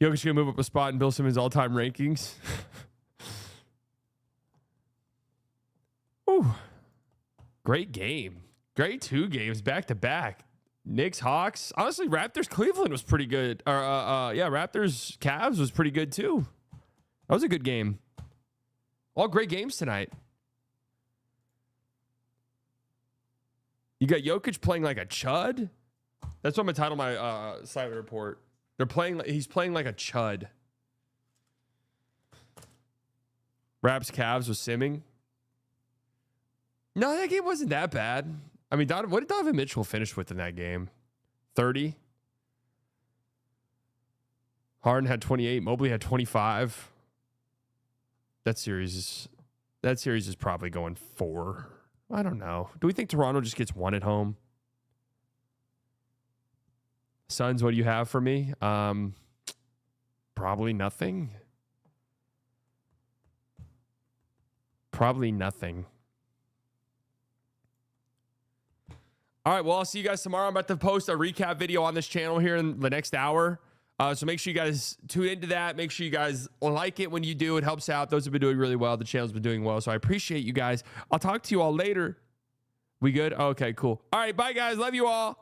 Jokic gonna move up a spot in Bill Simmons' all-time rankings. Ooh, great game. Great 2 games back to back. Knicks-Hawks. Honestly, Raptors-Cleveland was pretty good. Yeah, Raptors-Cavs was pretty good too. That was a good game. All great games tonight. You got Jokic playing like a chud. That's what I'm gonna title my site report. He's playing like a chud. Raps Cavs was simming. No, that game wasn't that bad. I mean, what did Donovan Mitchell finish with in that game? 30. Harden had 28. Mobley had 25. That series is probably going 4. I don't know. Do we think Toronto just gets 1 at home? Suns, what do you have for me? Probably nothing. Probably nothing. All right, well, I'll see you guys tomorrow. I'm about to post a recap video on this channel here in the next hour. So make sure you guys tune into that. Make sure you guys like it when you do. It helps out. Those have been doing really well. The channel's been doing well. So I appreciate you guys. I'll talk to you all later. We good? Okay, cool. All right, bye, guys. Love you all.